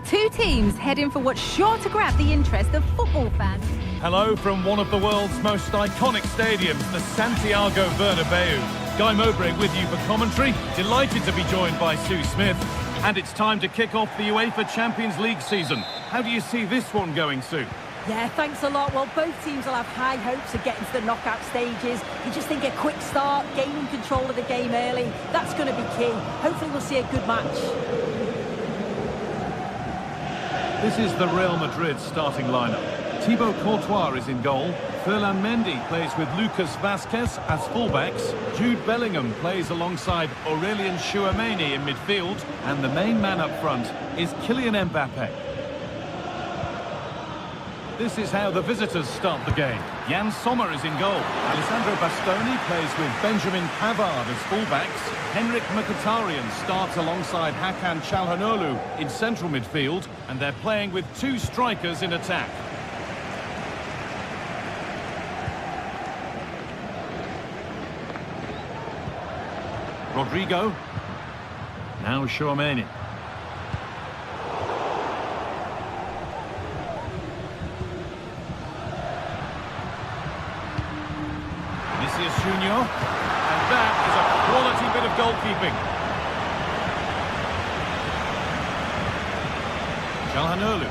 Two teams heading for what's sure to grab the interest of football fans. Hello from one of the world's most iconic stadiums, the Santiago Bernabeu. Guy Mowbray with you for commentary. Delighted to be joined by Sue Smith. And it's time to kick off the UEFA Champions League season. How do you see this one going, Sue? Yeah, thanks a lot. Well, both teams will have high hopes of getting to the knockout stages. You just think a quick start, gaining control of the game early, that's going to be key. Hopefully we'll see a good match. This is the Real Madrid starting lineup. Thibaut Courtois is in goal. Ferland Mendy plays with Lucas Vazquez as fullbacks. Jude Bellingham plays alongside Aurelien Tchouameni in midfield. And the main man up front is Kylian Mbappe. This is how the visitors start the game. Jan Sommer is in goal. Alessandro Bastoni plays with Benjamin Pavard as fullbacks. Henrik Mkhitaryan starts alongside Hakan Çalhanoğlu in central midfield. And they're playing with two strikers in attack. Rodrigo. Now Tchouameni. Junior, and that is a quality bit of goalkeeping. Çalhanoğlu.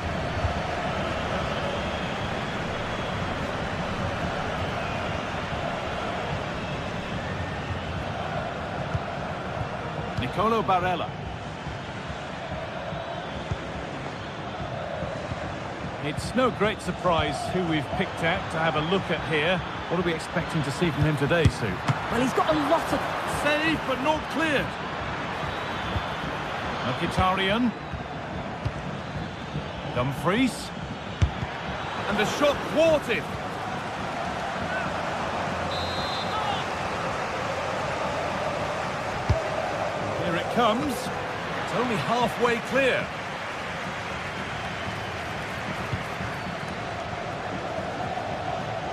Nicolo Barella. It's no great surprise who we've picked out to have a look at here. What are we expecting to see from him today, Sue? Well, he's got a lot of... Save, but not cleared. Mkhitaryan. Dumfries. And the shot thwarted. Here it comes. It's only halfway clear.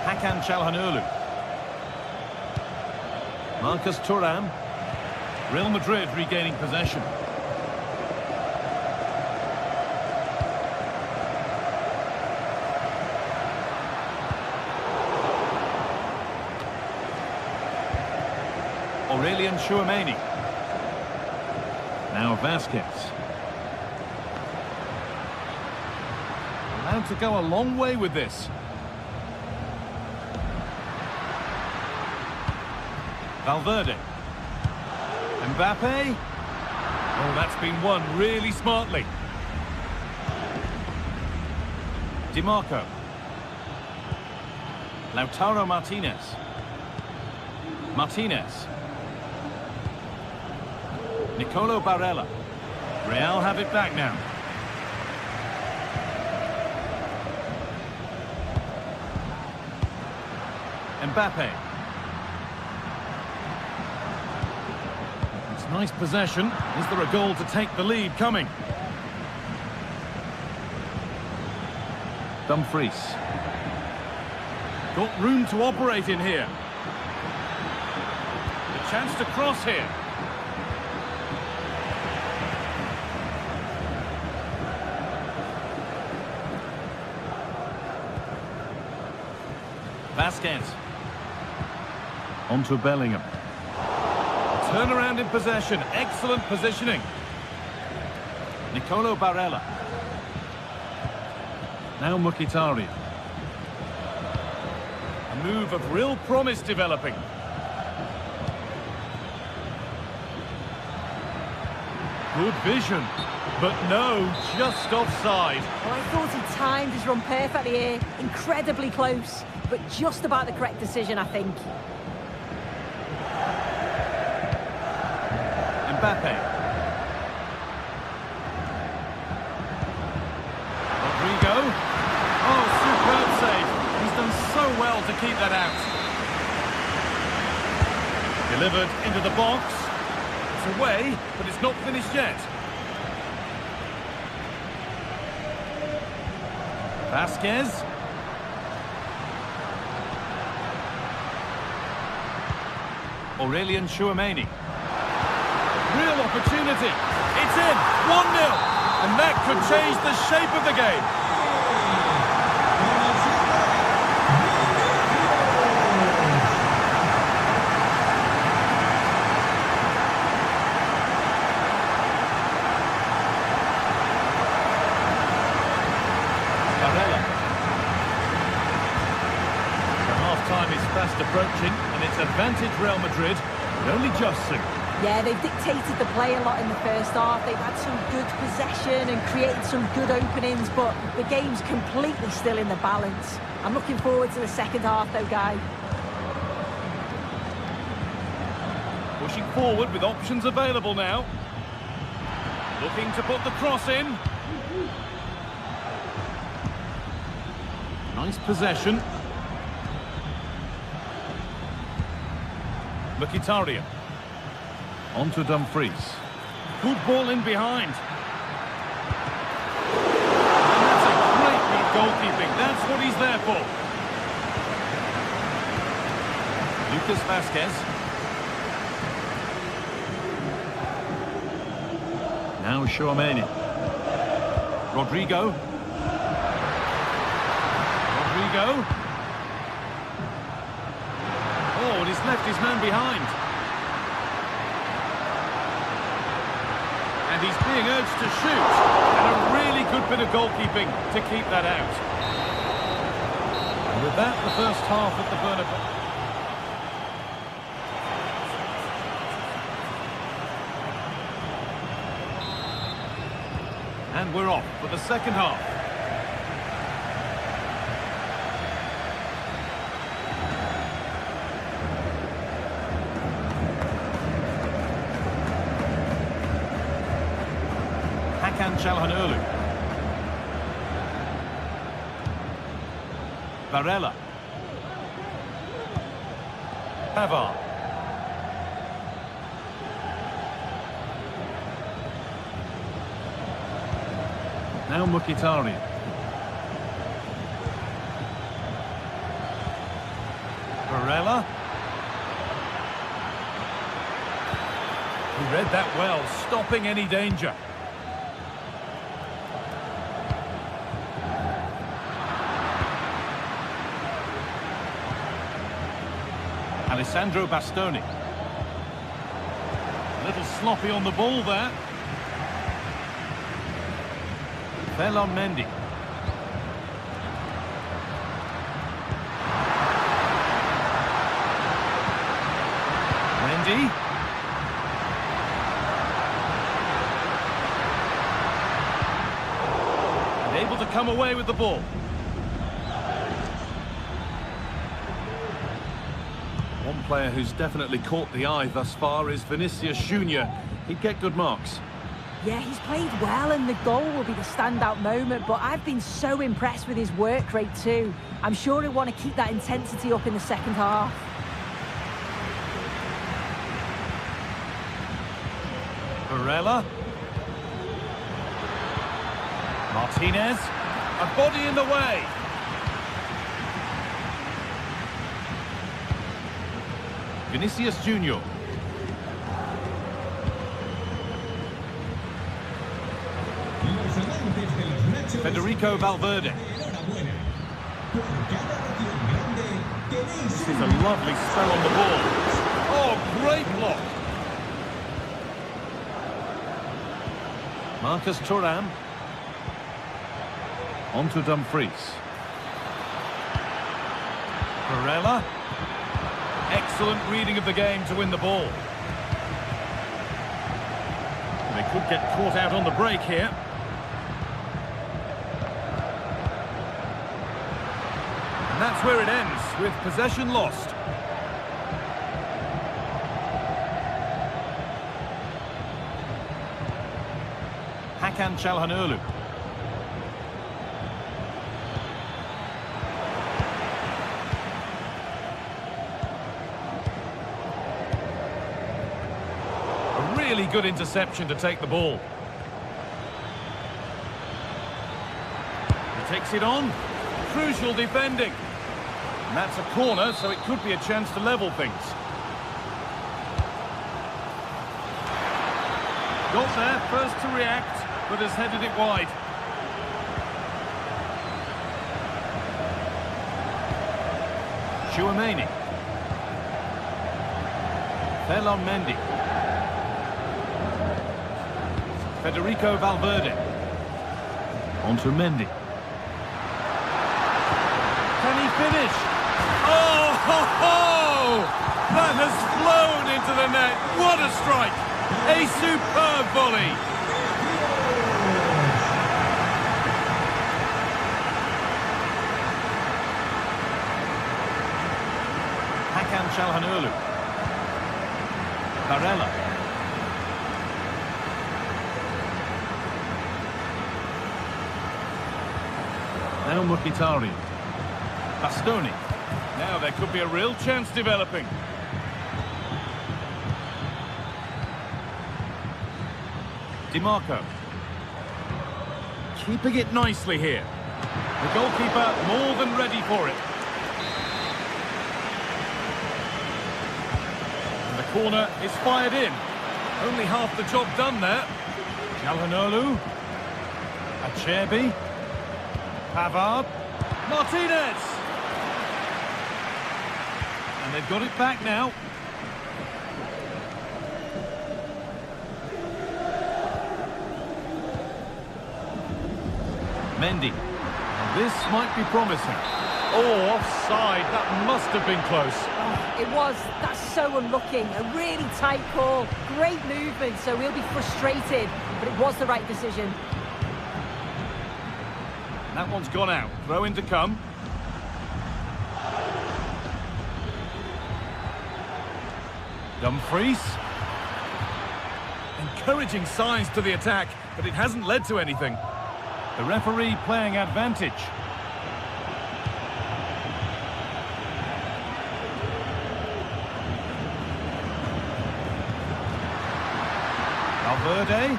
Hakan Çalhanoğlu. Marcus Thuram. Real Madrid regaining possession. Aurelien Tchouameni. Now Vazquez. Allowed to go a long way with this. Valverde. Mbappe. Oh, that's been won really smartly. Di Marco. Lautaro Martinez. Martinez. Nicolo Barella. Real have it back now. Mbappe. Nice possession. Is there a goal to take the lead coming? Dumfries. Got room to operate in here. A chance to cross here. Vazquez. On to Bellingham. Turnaround in possession, excellent positioning. Nicolo Barella. Now Mkhitaryan. A move of real promise developing. Good vision, but no, just offside. Well, I thought he timed his run perfectly here. Incredibly close, but just about the correct decision, I think. Mbappe. Rodrigo. Oh, superb save. He's done so well to keep that out. Delivered into the box. It's away, but it's not finished yet. Vazquez. Aurelien Tchouameni. Real opportunity. It's in. 1-0. And that could change the shape of the game. Time is fast approaching, and it's advantage Real Madrid, but only just soon. Yeah, they've dictated the play a lot in the first half. They've had some good possession and created some good openings, but the game's completely still in the balance. I'm looking forward to the second half, though, Guy. Pushing forward with options available now. Looking to put the cross in. Nice possession. Mkhitaryan. On to Dumfries. Good ball in behind. And that's a great bit goalkeeping. That's what he's there for. Lucas Vazquez. Now Tchouameni. Rodrigo. Oh, and he's left his man behind. And he's being urged to shoot. And a really good bit of goalkeeping to keep that out. And with that, the first half at the Bernabeu. And we're off for the second half. Çalhanoğlu. Varela. Pavard. Now Mkhitaryan. Varela. He read that well, stopping any danger. Alessandro Bastoni. A little sloppy on the ball there. Mendy. Mendy. And able to come away with the ball. One player who's definitely caught the eye thus far is Vinicius Junior. He'd get good marks. Yeah, he's played well and the goal will be the standout moment, but I've been so impressed with his work rate too. I'm sure he'll want to keep that intensity up in the second half. Varela. Martinez. A body in the way. Vinicius Junior. Federico Valverde. This is a lovely spell on the ball. Oh, great block. Marcus Thuram. On to Dumfries. Varela. Excellent reading of the game to win the ball. They could get caught out on the break here. And that's where it ends, with possession lost. Hakan Çalhanoğlu. Really good interception to take the ball. He takes it on. Crucial defending. And that's a corner, so it could be a chance to level things. Got there, first to react. but has headed it wide. Chouameni. Mendy. Federico Valverde. On to Mendy. Can he finish? Oh, ho, ho! That has flown into the net. What a strike! A superb volley. Hakan Çalhanoğlu. Barella. Now Mkhitaryan. Bastoni. Now there could be a real chance developing. DiMarco. Keeping it nicely here. The goalkeeper more than ready for it. And the corner is fired in. Only half the job done there. Çalhanoğlu. Acerbi. Pavard. Martinez. And they've got it back now. Mendy. This might be promising. Oh, offside. That must have been close. It was. That's so unlucky. A really tight call. Great movement, so he'll be frustrated. But it was the right decision. That one's gone out. Throw in to come. Dumfries. Encouraging signs to the attack, but it hasn't led to anything. The referee playing advantage. Valverde.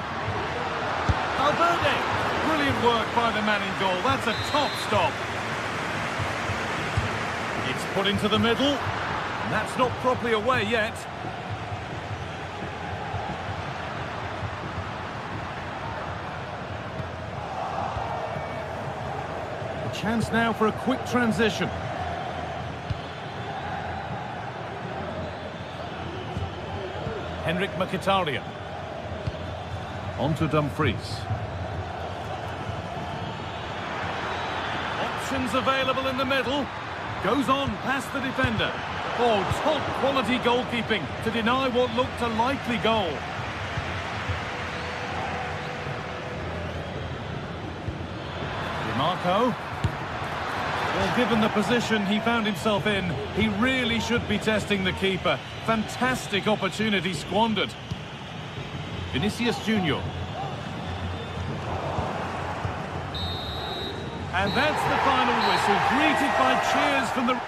Brilliant work by the man in goal. That's a top stop. It's put into the middle. And that's not properly away yet. A chance now for a quick transition. Henrik Mkhitaryan. On to Dumfries. Options available in the middle. Goes on past the defender. Oh, top quality goalkeeping to deny what looked a likely goal. DiMarco. Well, given the position he found himself in, he really should be testing the keeper. Fantastic opportunity squandered. Vinicius Junior. And that's the final whistle, greeted by cheers from the...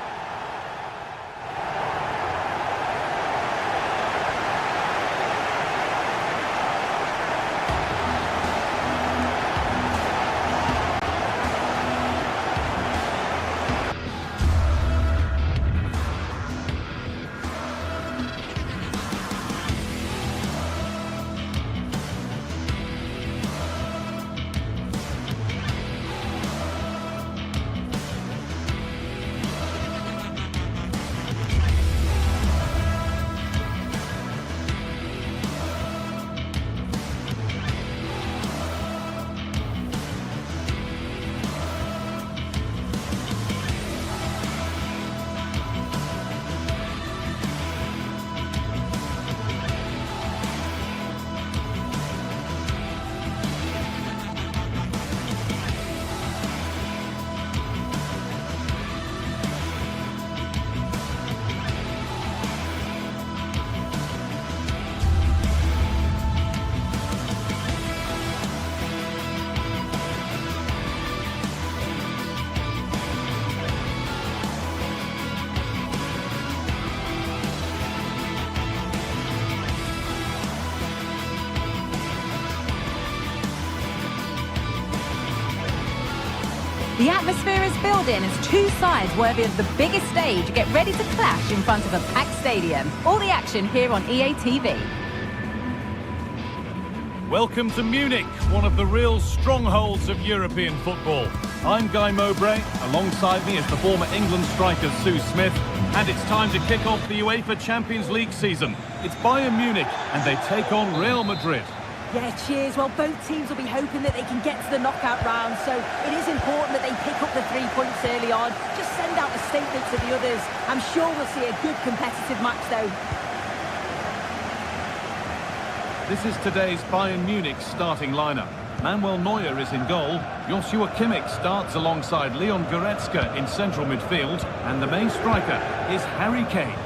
The atmosphere is building as two sides worthy of the biggest stage get ready to clash in front of a packed stadium. All the action here on EA TV. Welcome to Munich, one of the real strongholds of European football. I'm Guy Mowbray, alongside me is the former England striker Sue Smith, and it's time to kick off the UEFA Champions League season. It's Bayern Munich, and they take on Real Madrid. Yeah, cheers. Well, both teams will be hoping that they can get to the knockout round, so it is important that they pick up the 3 points early on. Just send out a statement to the others. I'm sure we'll see a good competitive match, though. This is today's Bayern Munich starting lineup. Manuel Neuer is in goal. Joshua Kimmich starts alongside Leon Goretzka in central midfield. And the main striker is Harry Kane.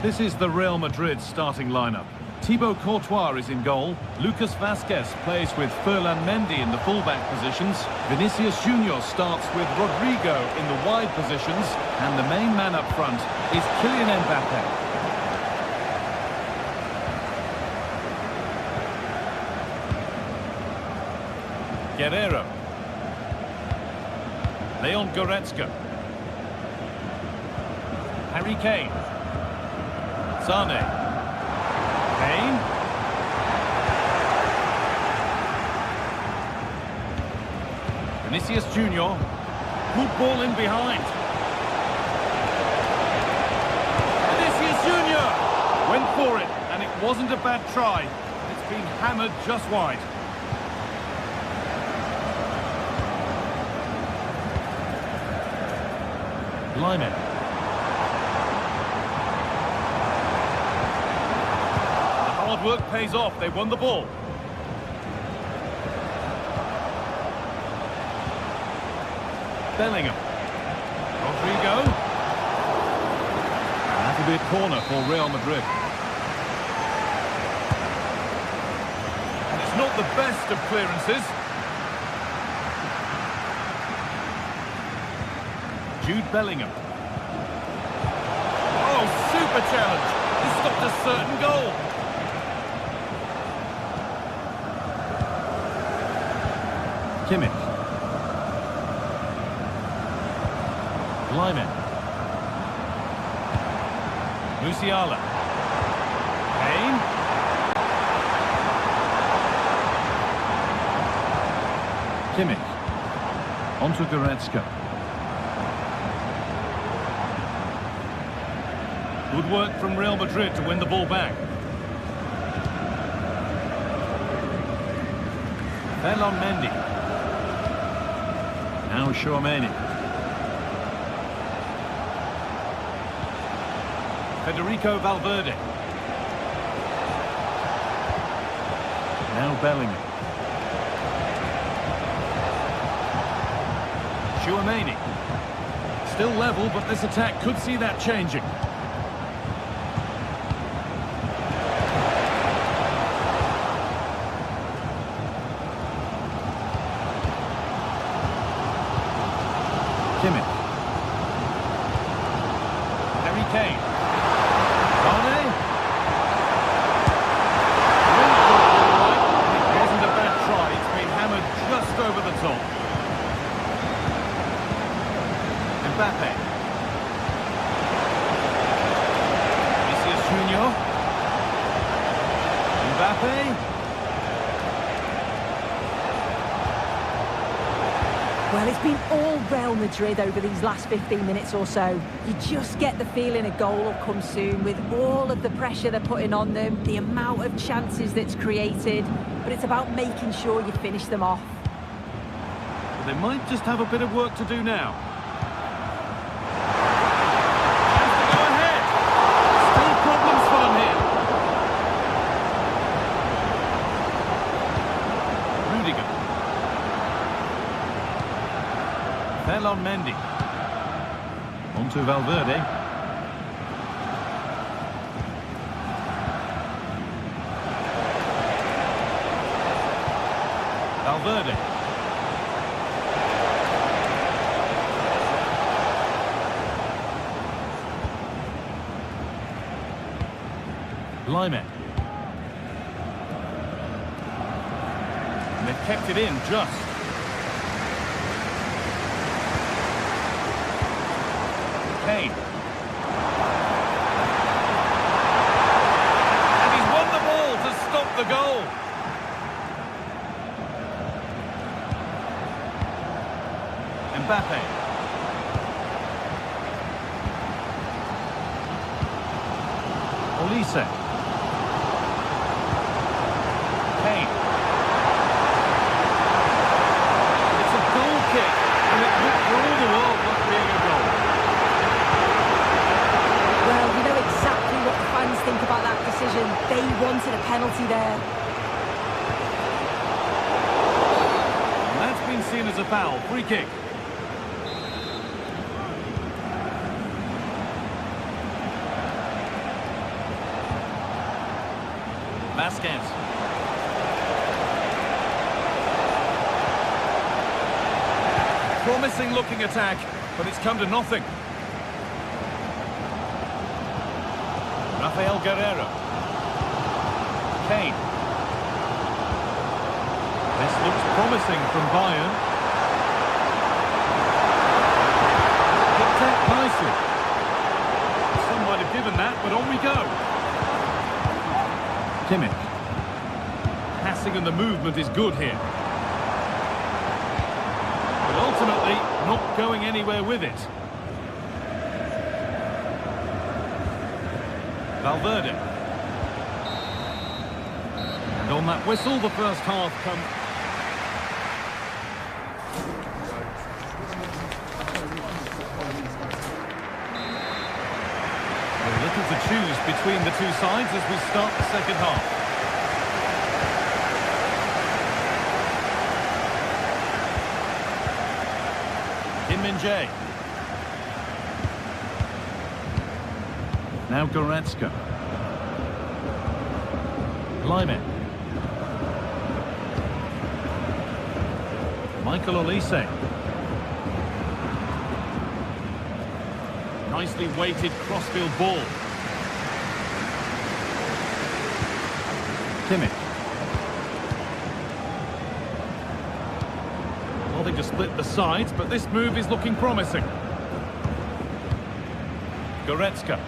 This is the Real Madrid starting lineup. Thibaut Courtois is in goal. Lucas Vazquez plays with Ferland Mendy in the fullback positions. Vinicius Junior starts with Rodrigo in the wide positions. And the main man up front is Kylian Mbappe. Guerrero. Leon Goretzka. Harry Kane. Sane. Kane. Vinicius Junior. Good ball in behind. Vinicius Junior went for it, and it wasn't a bad try. It's been hammered just wide. Lyman. The hard work pays off. They won the ball. Bellingham. Rodrigo. And that'll be a corner for Real Madrid. And it's not the best of clearances. Jude Bellingham. Oh, super challenge. He stopped a certain goal. Kimmich. Lyman. Musiala. Kane. Kimmich. Onto Goretzka. Good work from Real Madrid to win the ball back. Ferland Mendy. Now Tchouaméni. Federico Valverde. Now Bellingham. Tchouaméni. Still level, but this attack could see that changing. Kimmich. Harry Kane. Sane. It wasn't a bad try. It's been hammered just over the top. Mbappe. Vinicius Junior. Mbappe. Well, it's been all Real Madrid over these last 15 minutes or so. You just get the feeling a goal will come soon with all of the pressure they're putting on them, the amount of chances that's created, but it's about making sure you finish them off. But they might just have a bit of work to do now. Chance to go ahead. Still problems for them here. Rudiger. Ferland Mendy. Onto Valverde. Valverde. Lyman. And they've kept it in just. Kane. And he's won the ball to stop goal. Mbappe. Olise. Kane. It's a goal kick, and it looked for all the world not being a goal. Well, you know exactly what the fans think about that decision. They wanted a penalty there. And that's been seen as a foul. Free kick. Vasquez. Promising looking attack, but it's come to nothing. Rafael Guerreiro. Kane. This looks promising from Bayern. Picked out nicely. Some might have given that, but on we go. Kimmich. Passing and the movement is good here. But ultimately, not going anywhere with it. Valverde. And on that whistle, the first half comes. A little to choose between the two sides as we start the second half. Min-jae. Now Goretzka. Lyman. Michael Olise. Nicely weighted crossfield ball. Kimmich. Nothing to split the sides, but this move is looking promising. Goretzka.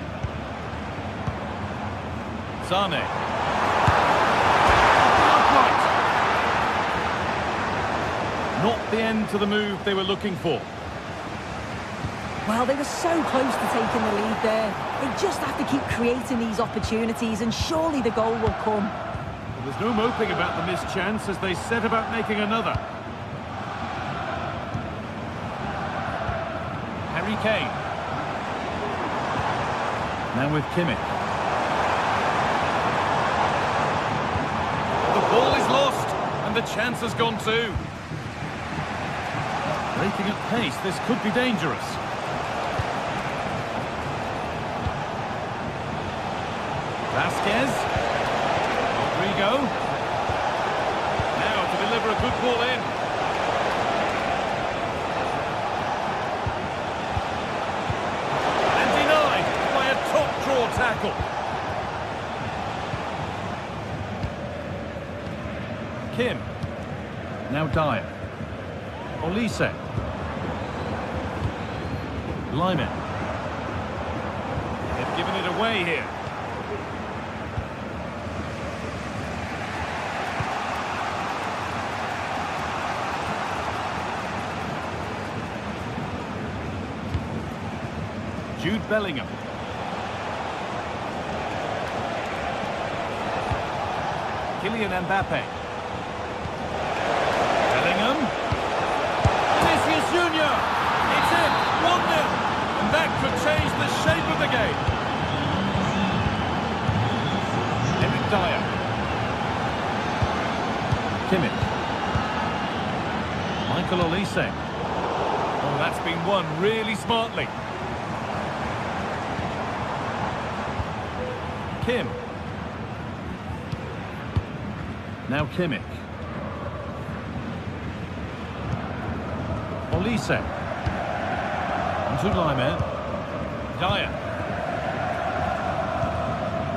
Sane. Upright. Not the end to the move they were looking for. Well, they were so close to taking the lead there. They just have to keep creating these opportunities, and surely the goal will come. Well, there's no moping about the missed chance as they set about making another. Harry Kane. Now with Kimmich. The ball is lost, and the chance has gone too. Breaking at pace, this could be dangerous. Vasquez. Rodrigo. Now to deliver a good ball in. And denied by a top draw tackle. Kim. Now Dyer. Olise. Lyman. They've given it away here. Jude Bellingham. Kylian Mbappe. Bellingham. Vinicius Junior. It's in. 1-0. And that could change the shape of the game. Eric Dyer. Kimmich. Michael Olise. Oh, that's been won really smartly. Kim. Now Kimmich. Olise. Onto Lyman. Dyer.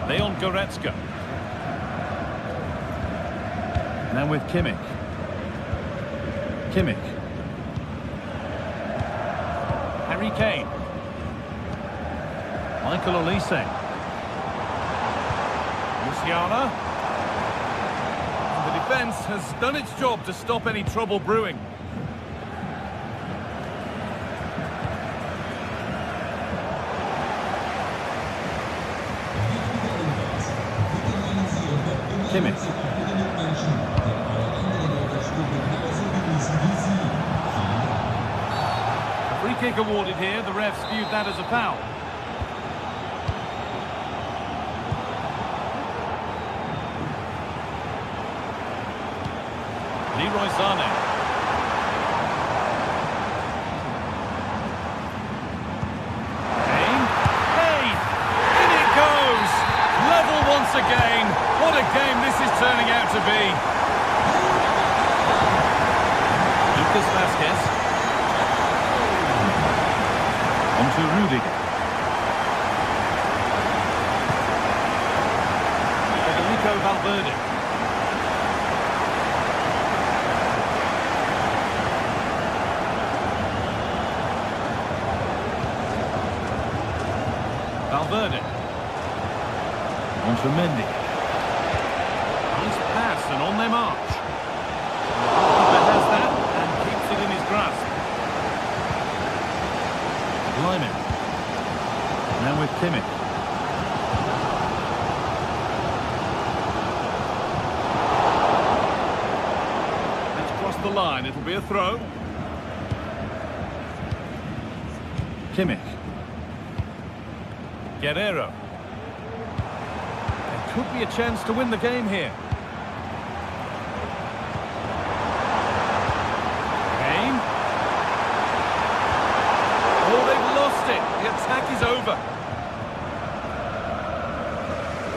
Leon Goretzka. Now with Kimmich. Kimmich. Harry Kane. Michael Olise. Musiala. defence has done its job to stop any trouble brewing. Kimmich. A free kick awarded here. The refs viewed that as a foul. Leroy Sané. Kane. Hey! In it goes! Level once again. What a game this is turning out to be. Lucas Vazquez. On to Rudiger. Federico Valverde. Valverde. On to Mendy. Nice pass and on their march. The goalkeeper has that and keeps it in his grasp. Lyman. Now with Kimmich. Let's cross the line. It'll be a throw. Kimmich. Guerrero. There could be a chance to win the game here. Kane. Oh, they've lost it. The attack is over.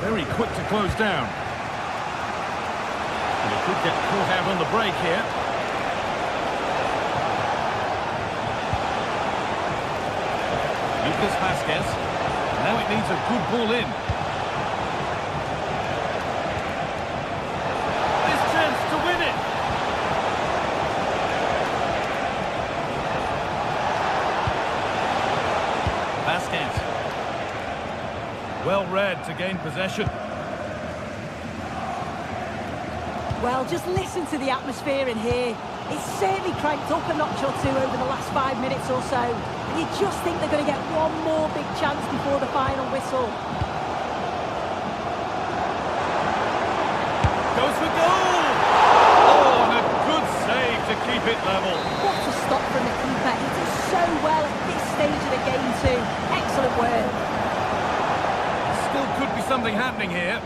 Very quick to close down. And he could get caught out on the break here. Lucas Vazquez. Now it needs a good ball in. This chance to win it. Vazquez. Well read to gain possession. Well, just listen to the atmosphere in here. It's certainly cranked up a notch or two over the last 5 minutes or so. And you just think they're going to get one more big chance before the final whistle. Goes for goal! Oh, and a good save to keep it level. What a stop from the keeper. He does so well at this stage of the game too. Excellent work. Still could be something happening here.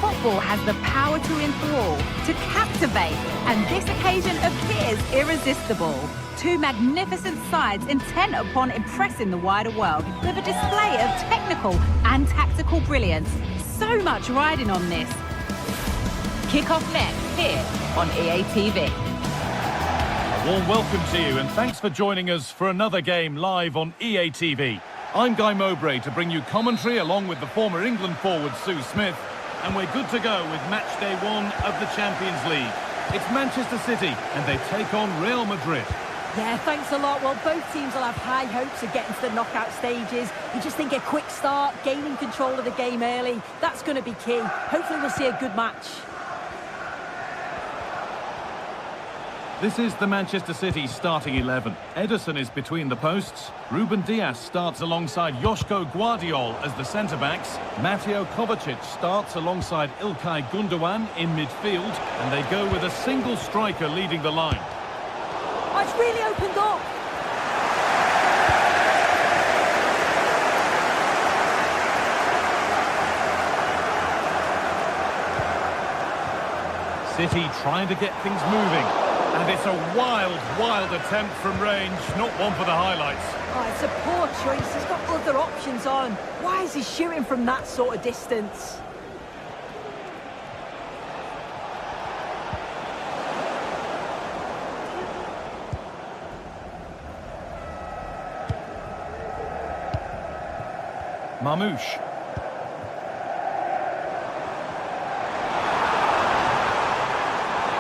Football has the power to enthrall, to captivate, and this occasion appears irresistible. Two magnificent sides intent upon impressing the wider world with a display of technical and tactical brilliance. so much riding on this. Kick-off next here on EA TV. A warm welcome to you and thanks for joining us for another game live on EA TV. I'm Guy Mowbray to bring you commentary along with the former England forward Sue Smith, and we're good to go with match day 1 of the Champions League. It's Manchester City and they take on Real Madrid. Yeah, thanks a lot. Well, both teams will have high hopes of getting to the knockout stages. You just think a quick start, gaining control of the game early, that's going to be key. Hopefully we'll see a good match. This is the Manchester City starting 11. Ederson is between the posts. Ruben Dias starts alongside Joško Guardiol as the centre-backs. Mateo Kovacic starts alongside Ilkay Gundogan in midfield. And they go with a single striker leading the line. Oh, it's really opened up. City trying to get things moving. And it's a wild attempt from range. Not one for the highlights. Oh, it's a poor choice. He's got other options on. Why is he shooting from that sort of distance? Mamouche.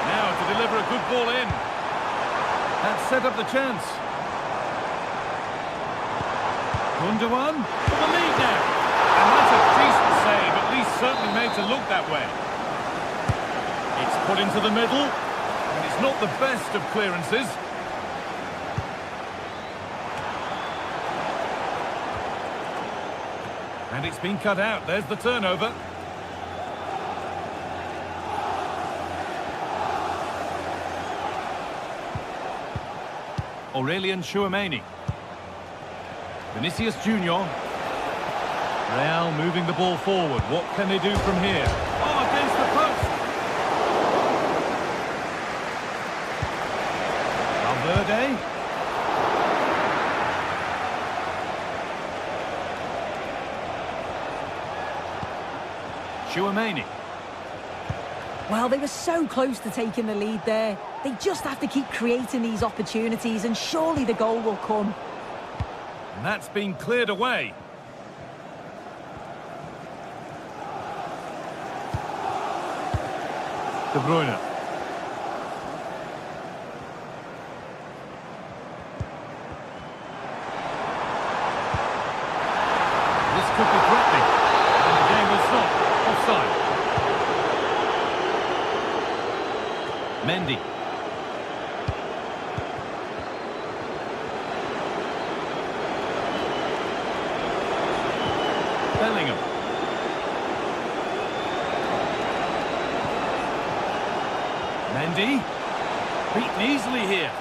Now to deliver a good ball in. That set up the chance. Gundogan for the lead now. And that's a decent save, at least certainly made to look that way. It's put into the middle, and it's not the best of clearances. And it's been cut out. There's the turnover. Aurelien Tchouameni. Vinicius Junior. Real moving the ball forward. What can they do from here? Oh, against the post. Valverde. Tchouameni. Well, they were so close to taking the lead there. They just have to keep creating these opportunities and surely the goal will come. And that's been cleared away. De Bruyne. This could be threatening. And the game will stop. Offside. Mendy. Bellingham. Mendy. Beaten easily here.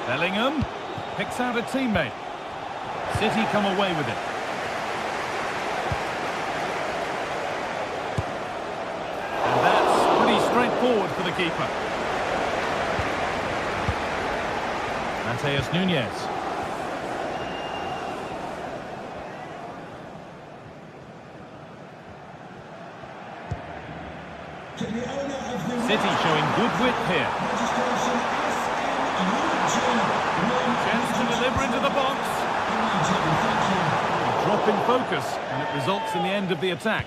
Bellingham. Picks out a teammate. City come away with it. And that's pretty straightforward for the keeper. Mateus Nunes. City showing good width here. Chance to deliver into the box. A drop in focus, and it results in the end of the attack.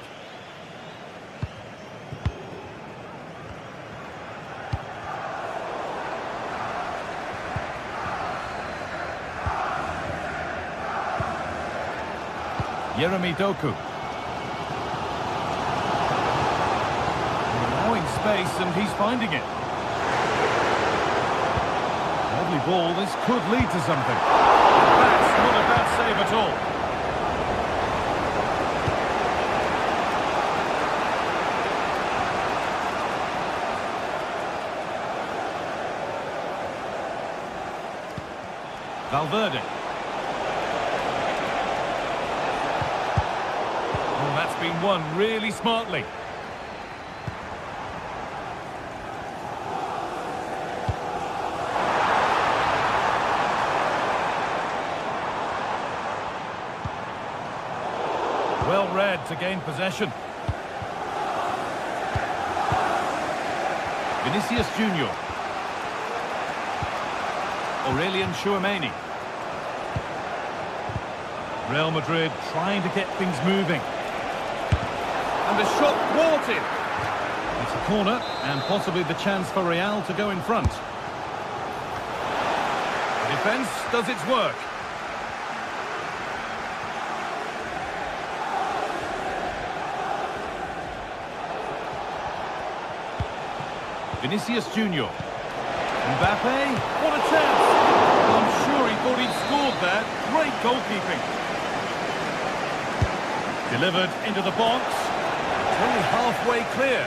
Jeremy Doku. Allowing space, and he's finding it. Lovely ball, this could lead to something. That's not a bad save at all. Valverde. Oh, that's been won really smartly. Well read to gain possession. Vinicius Junior. Aurelian Chouameni. Real Madrid trying to get things moving. And the shot thwarted. It's a corner and possibly the chance for Real to go in front. The defence does its work. Vinicius Junior. Mbappe, what a chance! I'm sure he thought he'd scored there. Great goalkeeping. Delivered into the box. It's only halfway clear.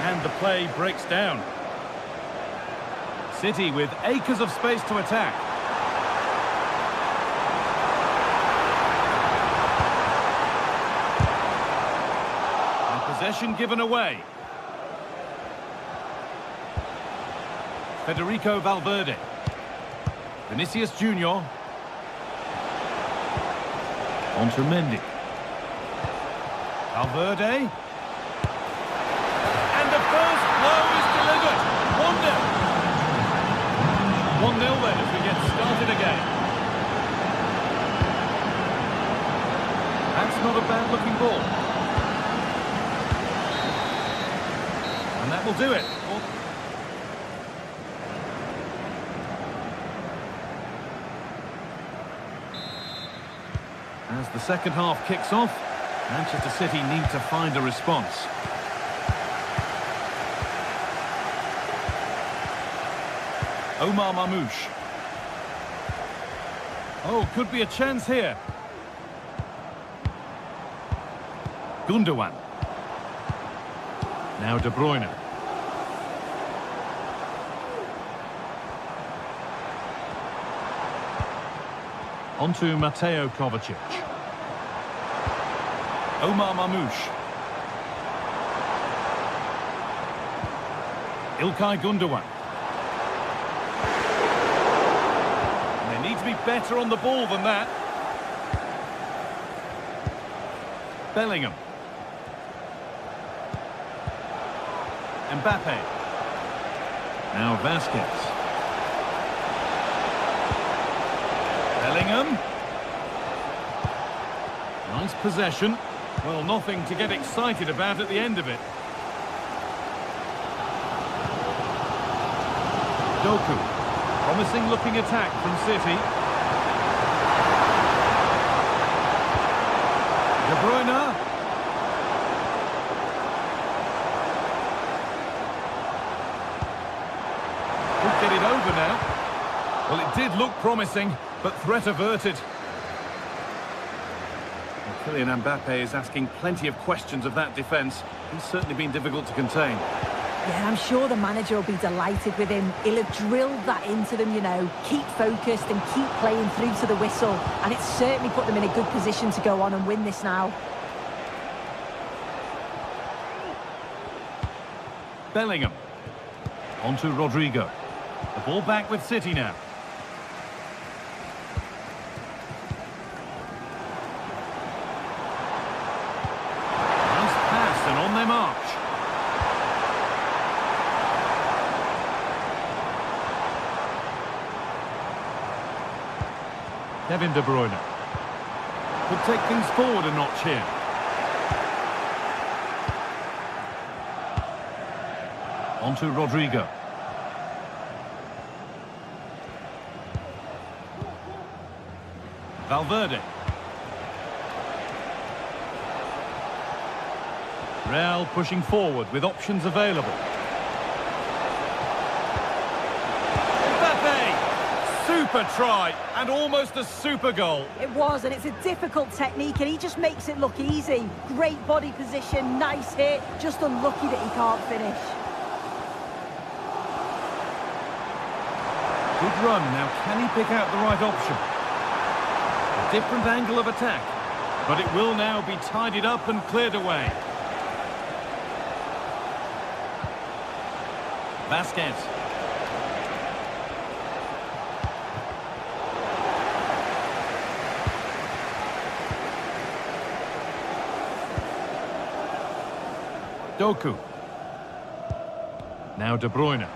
And the play breaks down. City with acres of space to attack. And possession given away. Federico Valverde. Vinicius Junior. Onto Mendy. Valverde. And the first blow is delivered. 1-0. 1-0 then as we get started again. That's not a bad looking ball. And that will do it. As the second half kicks off, Manchester City need to find a response. Omar Mamouche. Oh, could be a chance here. Gundogan. Now De Bruyne. Onto Mateo Kovacic. Omar Mamouche. İlkay Gundogan. They need to be better on the ball than that. Bellingham. Mbappe. Now Vasquez. Bellingham. Nice possession. Well, nothing to get excited about at the end of it. Doku. Promising looking attack from City. De Bruyne. Could get it over now. Well, it did look promising, but threat averted. Well, Kylian Mbappe is asking plenty of questions of that defence. He's certainly been difficult to contain. Yeah, I'm sure the manager will be delighted with him. He'll have drilled that into them, you know. Keep focused and keep playing through to the whistle. And it's certainly put them in a good position to go on and win this now. Bellingham. Onto Rodrigo. The ball back with City now. Nice pass and on their march. Kevin De Bruyne. Could take things forward a notch here. Onto Rodrigo. Valverde. Real pushing forward with options available. Super try and almost a super goal. It was, and it's a difficult technique, and he just makes it look easy. Great body position, nice hit, just unlucky that he can't finish. Good run. Now, can he pick out the right option? A different angle of attack, but it will now be tidied up and cleared away. Vasquez. Doku. Now De Bruyne. He's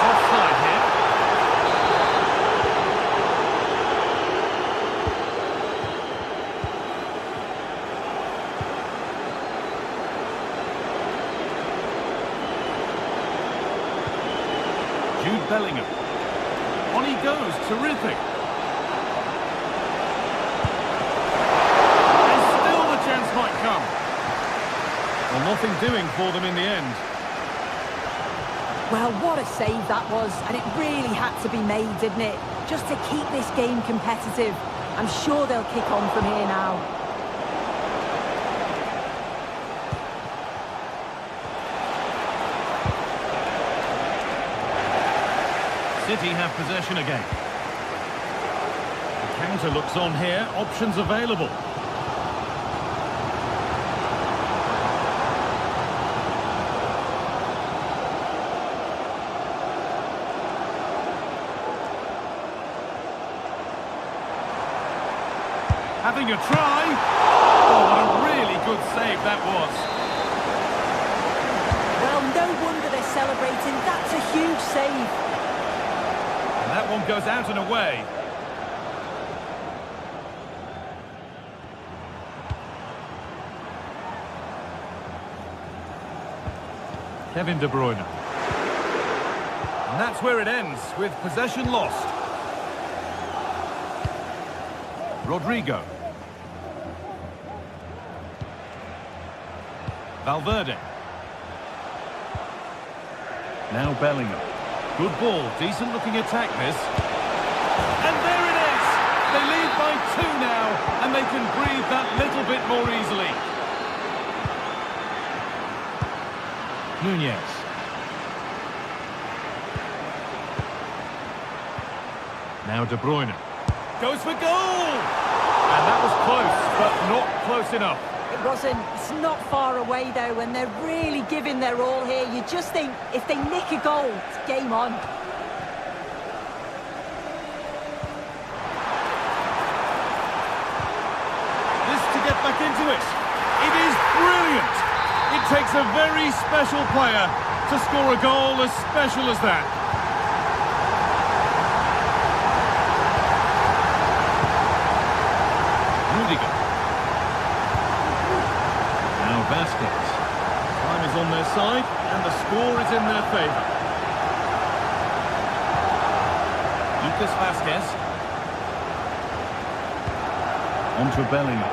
offside here. Jude Bellingham. On he goes, terrific. And still the chance might come. Well, nothing doing for them in the end. Well, what a save that was, and it really had to be made, didn't it? Just to keep this game competitive. I'm sure they'll kick on from here now. City have possession again. The counter looks on here, options available. Having a try. Oh, what a really good save that was. Well, no wonder they're celebrating. That's a huge save. And that one goes out and away. Kevin De Bruyne. And that's where it ends, with possession lost. Rodrigo. Valverde. Now Bellingham. Good ball, decent looking attack this. And there it is! They lead by 2 now, and they can breathe that little bit more easily. Nunez. Now De Bruyne. Goes for goal! And that was close, but not close enough. It wasn't. It's not far away, though, and they're really giving their all here. You just think, if they nick a goal, it's game on. This to get back into it. It is brilliant. It takes a very special player to score a goal as special as that. Now Vasquez. Time is on their side, and the score is in their favour. Lucas Vasquez. On to Bellingham.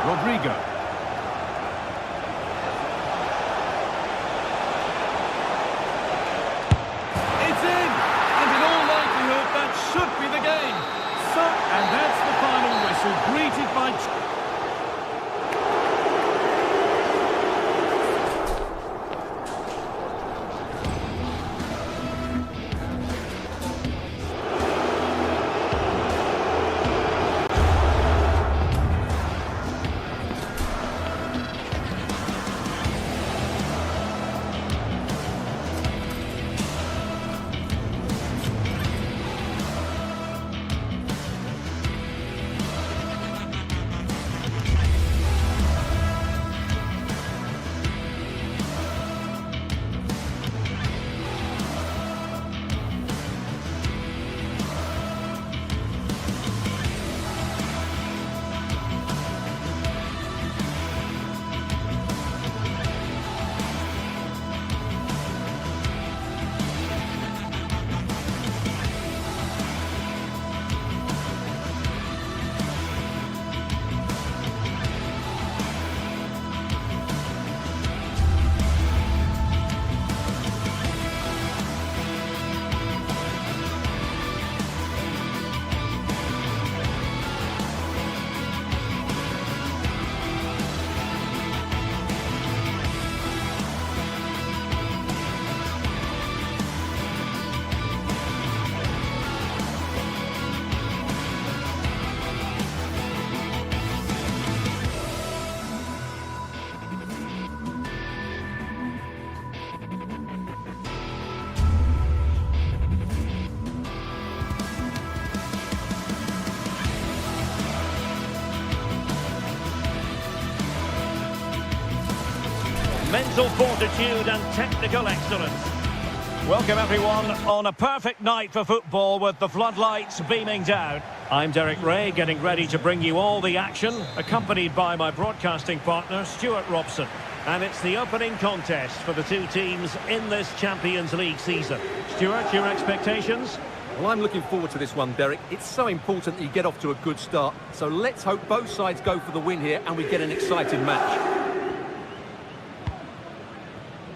Rodrigo. It's in! And in all likelihood, that should be the game. So, and that's the final whistle, greeted by... mental fortitude and technical excellence. Welcome everyone on a perfect night for football with the floodlights beaming down. I'm Derek Ray, getting ready to bring you all the action, accompanied by my broadcasting partner Stuart Robson. And it's the opening contest for the two teams in this Champions League season. Stuart, your expectations? Well, I'm looking forward to this one, Derek. It's so important that you get off to a good start. So let's hope both sides go for the win here and we get an exciting match.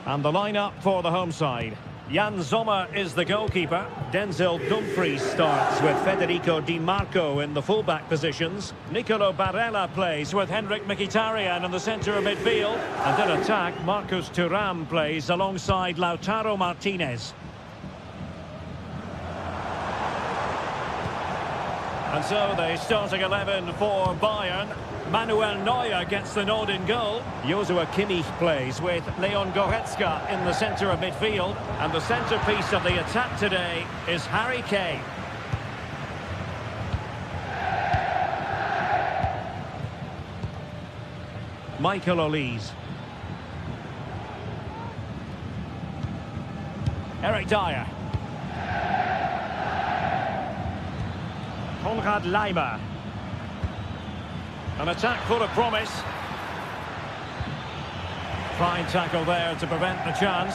And the lineup for the home side. Jan Sommer is the goalkeeper. Denzel Dumfries starts with Federico Di Marco in the fullback positions. Nicolo Barella plays with Henrik Mkhitaryan in the centre of midfield. And in attack, Marcus Thuram plays alongside Lautaro Martinez. And so the starting 11 for Bayern. Manuel Neuer gets the nod in goal. Joshua Kimmich plays with Leon Goretzka in the centre of midfield. And the centrepiece of the attack today is Harry Kane. Michael Olise. Eric Dyer. Konrad Laimer. An attack full of promise. Fine tackle there to prevent the chance.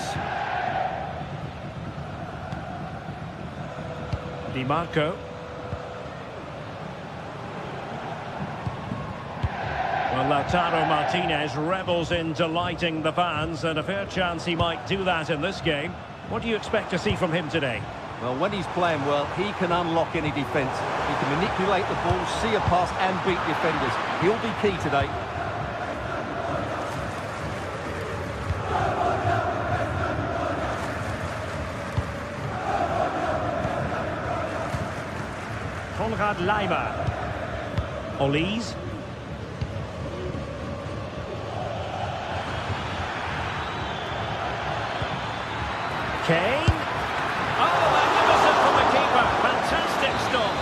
Di Marco. Well, Lautaro Martinez revels in delighting the fans, and a fair chance he might do that in this game. What do you expect to see from him today? Well, when he's playing well, he can unlock any defence. He can manipulate the ball, see a pass and beat defenders. He'll be key today. Konrad Laimer. Olise. Kane. Oh, magnificent from the keeper. Fantastic stop.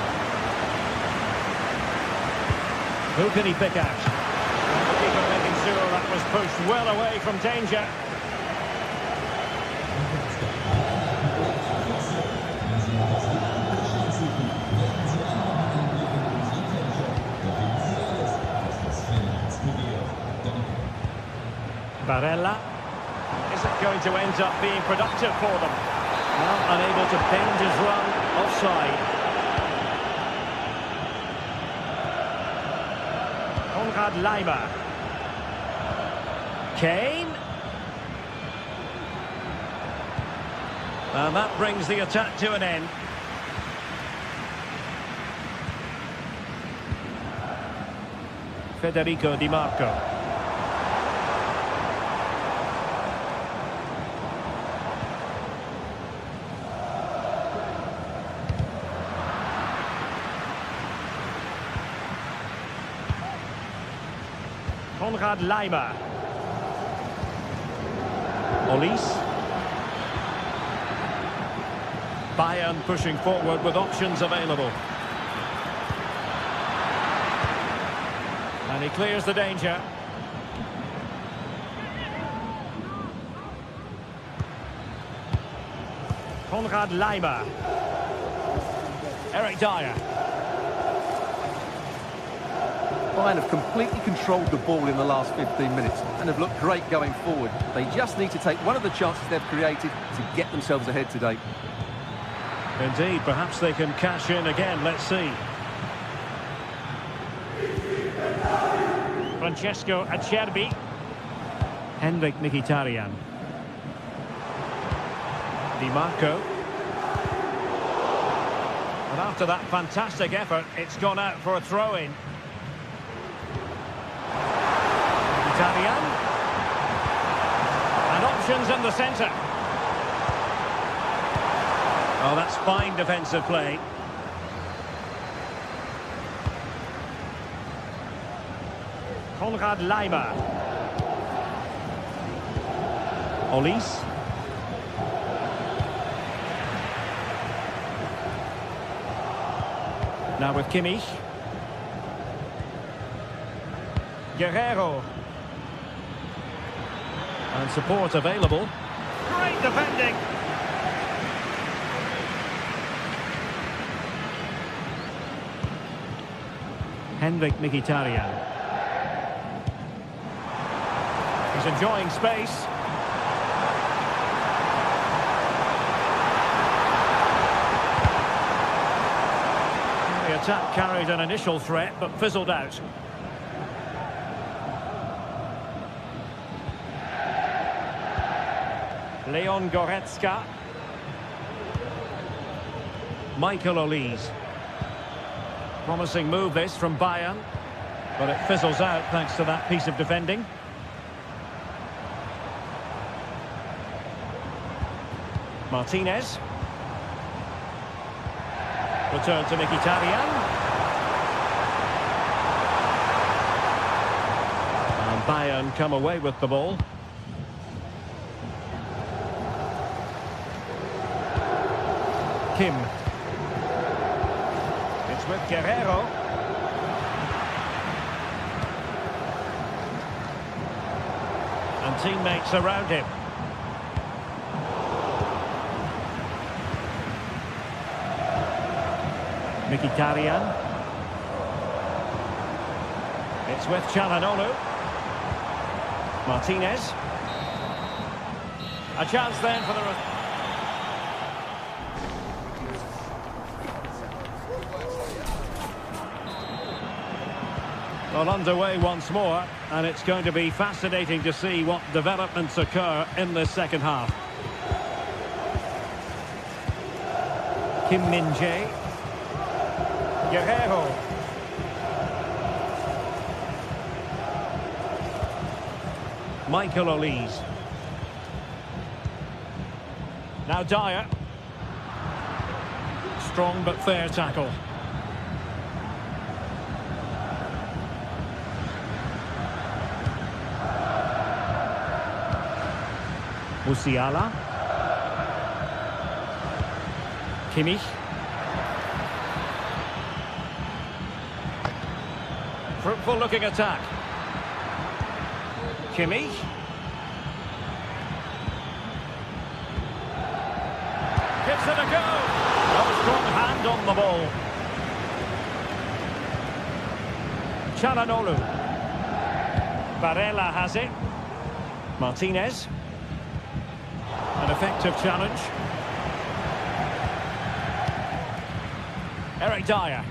Who can he pick out? And the keeper making sure that was pushed well away from danger. Barella. Is it going to end up being productive for them? Well, unable to bend his run, offside. Konrad Laimer. Kane. And that brings the attack to an end. Federico Di Marco. Konrad Laimer. Olise. Bayern pushing forward with options available. And he clears the danger. Konrad Laimer. Eric Dyer. Bayern have completely controlled the ball in the last 15 minutes and have looked great going forward. They just need to take one of the chances they've created to get themselves ahead today. Indeed, perhaps they can cash in again. Let's see. Francesco Acerbi. Henrik Mkhitaryan. Di Marco. And after that fantastic effort, it's gone out for a throw-in. Mkhitaryan. And options in the centre. Oh, that's fine defensive play. Konrad Laimer. Olise. Now with Kimmich. And support available. Great defending. Henrik Mkhitaryan. He's enjoying space. The attack carried an initial threat, but fizzled out. Leon Goretzka. Michael Olise. Promising move this from Bayern, but it fizzles out thanks to that piece of defending. Martinez. Return to Mkhitaryan. And Bayern come away with the ball. Kim. It's with Guerrero. And teammates around him. Mkhitaryan. It's with Çalhanoğlu. Martinez. A chance then for the... Well, underway once more, and it's going to be fascinating to see what developments occur in the second half. Kim Min-jae. Guerrero. Michael Olise. Now Dyer. Strong but fair tackle. Musiala. Kimmich. Fruitful looking attack. Kimmich. Gives it a go. Oh, strong hand on the ball. Çalhanoğlu. Barella has it. Martinez. An effective challenge. Eric Dyer.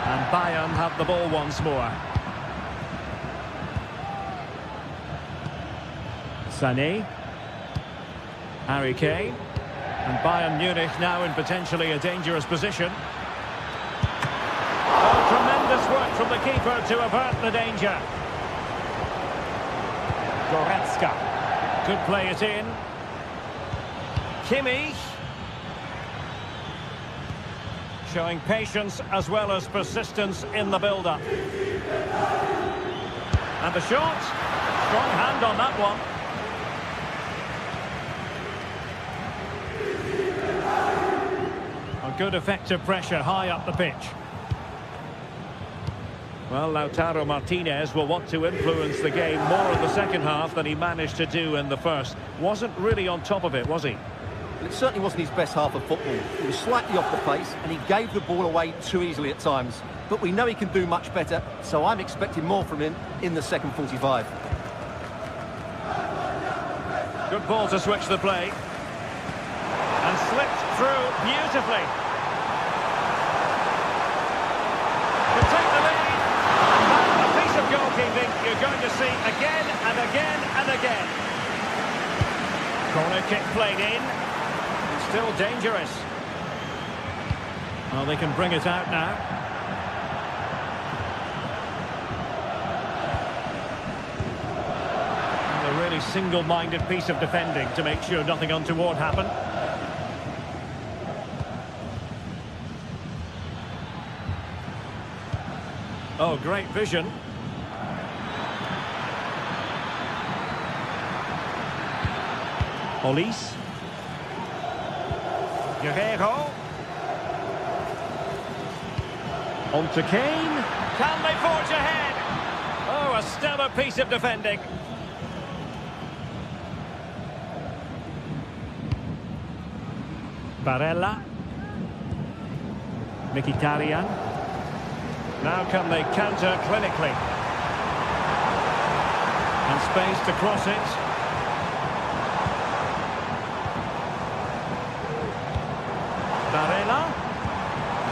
And Bayern have the ball once more. Sané. Harry Kane. And Bayern Munich now in potentially a dangerous position. Oh, tremendous work from the keeper to avert the danger. Goretzka. Could play it in. Kimmich. Showing patience as well as persistence in the build-up. And the shot. Strong hand on that one. A good effective pressure high up the pitch. Well, Lautaro Martinez will want to influence the game more in the second half than he managed to do in the first. Wasn't really on top of it, was he? It certainly wasn't his best half of football. He was slightly off the pace and he gave the ball away too easily at times. But we know he can do much better, so I'm expecting more from him in the second 45. Good ball to switch the play. And slipped through beautifully. To take the lead. And a piece of goalkeeping you're going to see again and again and again. Corner kick played in. Still dangerous. Well, they can bring it out now. And a really single-minded piece of defending to make sure nothing untoward happened. Oh, great vision. Olise. Guerrero. On to Kane. Can they forge ahead? Oh, a stellar piece of defending. Barella. Mkhitaryan. Now can they counter clinically? And space to cross it. Barella.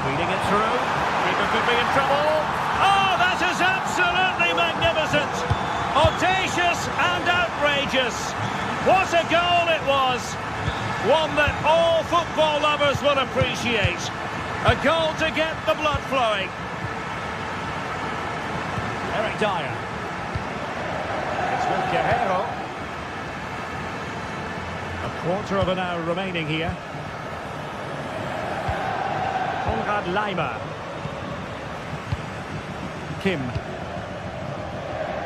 Feeding it through. Keeper could be in trouble. Oh, that is absolutely magnificent. Audacious and outrageous. What a goal it was. One that all football lovers will appreciate. A goal to get the blood flowing. Eric Dyer. It's with Guerrero. A quarter of an hour remaining here. Konrad Laimer. Kim.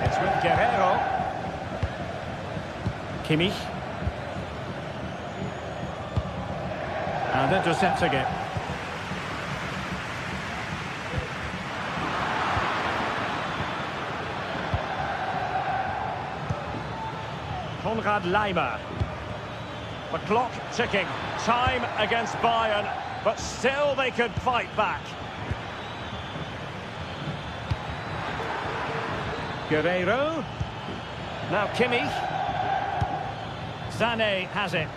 It's with Guerrero. Kimmich. And intercepting it. Konrad Laimer. The clock ticking. Time against Bayern, but still they could fight back. Guerrero. Now Kimmich. Sané has it.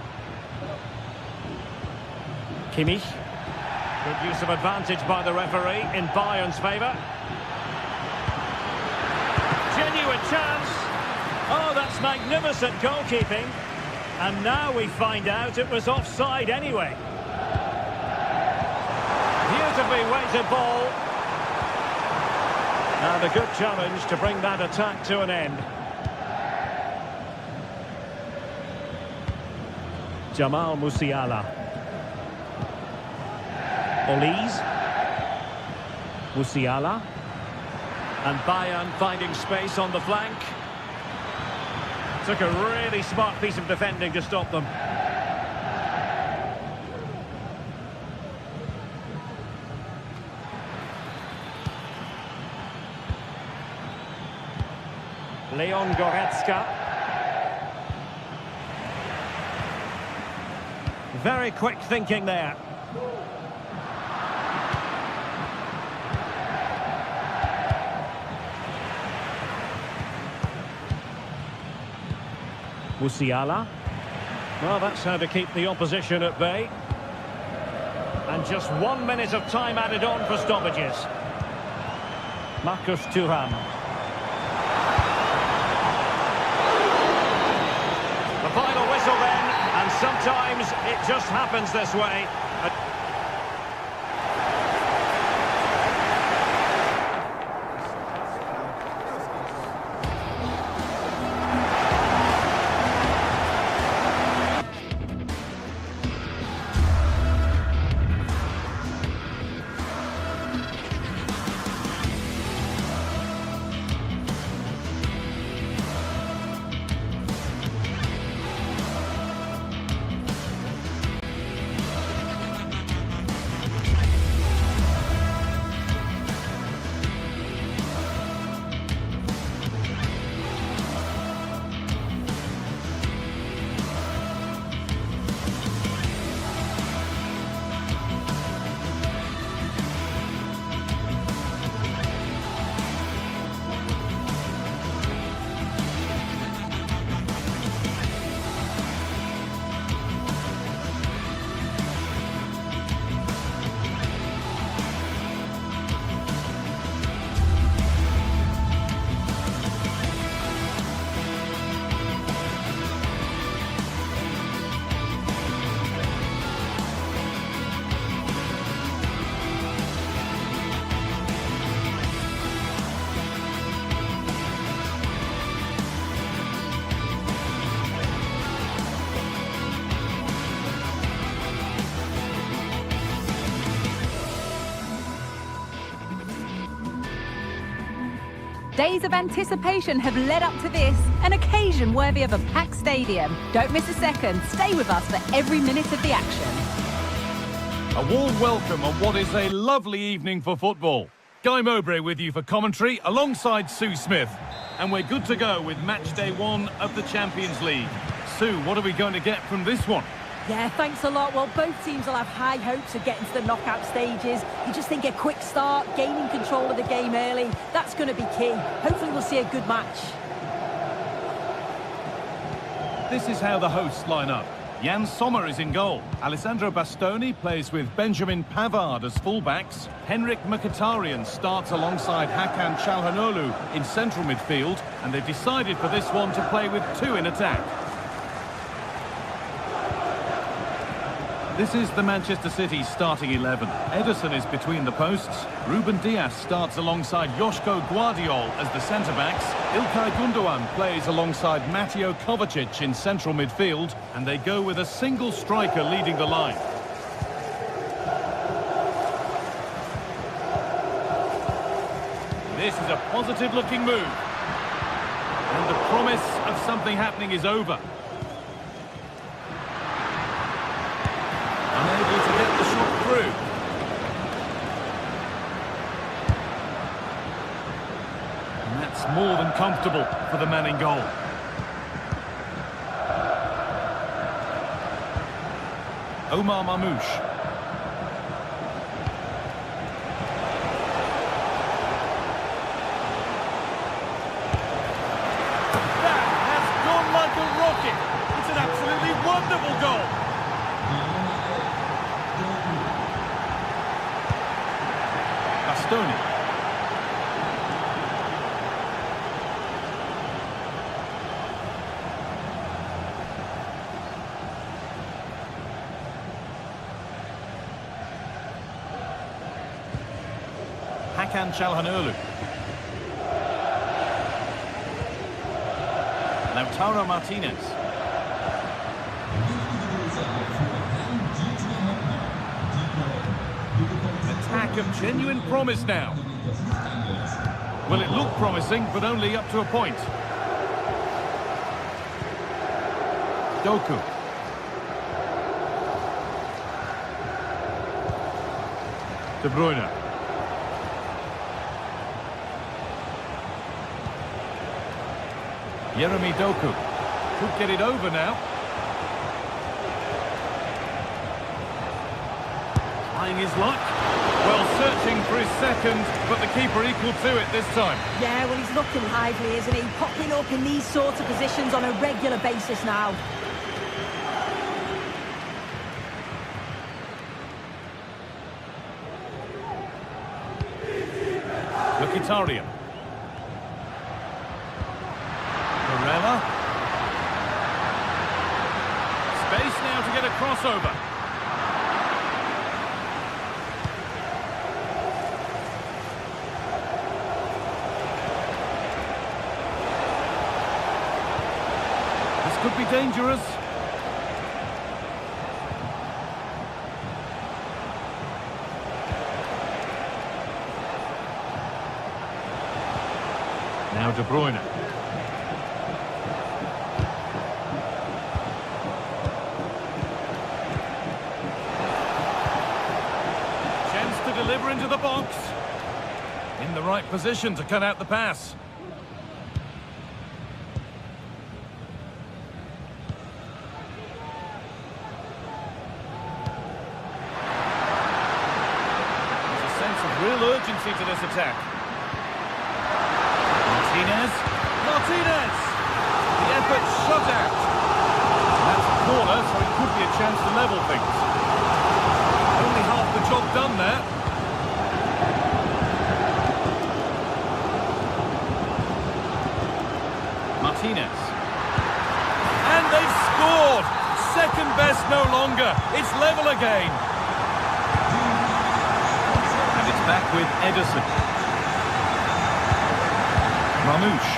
Kimmich. Good use of advantage by the referee in Bayern's favour. Genuine chance. Oh, that's magnificent goalkeeping. And now we find out it was offside anyway. Beautifully weighted ball. And a good challenge to bring that attack to an end. Jamal Musiala. Olise. Musiala. And Bayern finding space on the flank. Took a really smart piece of defending to stop them. Leon Goretzka. Very quick thinking there. Musiala. Well, that's how to keep the opposition at bay. And just 1 minute of time added on for stoppages. Marcus Thuram. The final whistle then, and sometimes it just happens this way. Days of anticipation have led up to this, an occasion worthy of a packed stadium. Don't miss a second. Stay with us for every minute of the action. A warm welcome on what is a lovely evening for football. Guy Mowbray with you for commentary alongside Sue Smith. And we're good to go with match day 1 of the Champions League. Sue, what are we going to get from this one? Yeah, thanks a lot. Well, both teams will have high hopes of getting to the knockout stages. You just think a quick start, gaining control of the game early, that's going to be key. Hopefully we'll see a good match. This is how the hosts line up. Jan Sommer is in goal. Alessandro Bastoni plays with Benjamin Pavard as fullbacks. Henrik Mkhitaryan starts alongside Hakan Çalhanoğlu in central midfield. And they've decided for this one to play with 2 in attack. This is the Manchester City starting 11. Ederson is between the posts. Ruben Dias starts alongside Joško Guardiol as the centre-backs. İlkay Gundogan plays alongside Mateo Kovacic in central midfield. And they go with a single striker leading the line. This is a positive-looking move. And the promise of something happening is over. Unable to get the shot through. And that's more than comfortable for the man in goal. Omar Mamouche. That has gone like a rocket. It's an absolutely wonderful goal. Bastoni. Hakan Çalhanoğlu. Lautaro Martinez. Attack of genuine promise now. Well, it looked promising, but only up to a point. Doku. De Bruyne. Jeremy Doku. Could get it over now. Trying his luck. Well, searching for his second, but the keeper equal to it this time. Yeah, well, he's looking lively, isn't he? Popping up in these sorts of positions on a regular basis now. Mkhitaryan. Barella. Space now to get a crossover. Could be dangerous. Now De Bruyne. Chance to deliver into the box. In the right position to cut out the pass. Real urgency to this attack. Martinez! The effort shot out. That's a corner, so it could be a chance to level things. Only half the job done there. Martinez. And they've scored! Second best no longer. It's level again. Back with Ederson. Mamouche.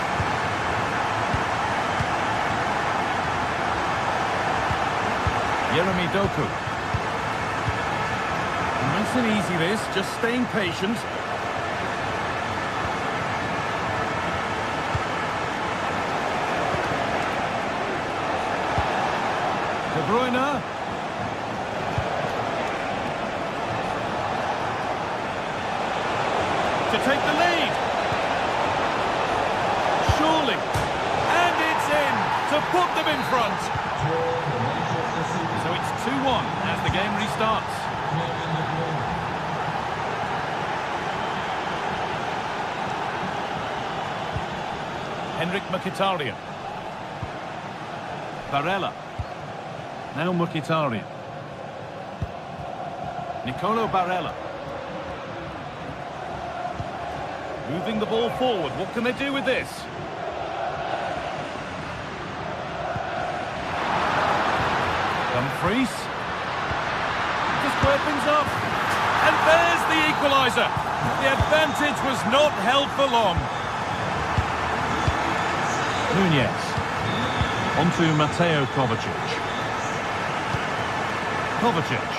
Jeremy Doku. Nice and easy this, just staying patient. De Bruyne. take the lead. Surely. And it's in to put them in front. So it's 2-1 as the game restarts. Henrik Mkhitaryan. Barella. Now Mkhitaryan. Nicolo Barella. Moving the ball forward. What can they do with this? Dumfries. To square things up. And there's the equaliser. The advantage was not held for long. Nunez. On to Mateo Kovacic. Kovacic.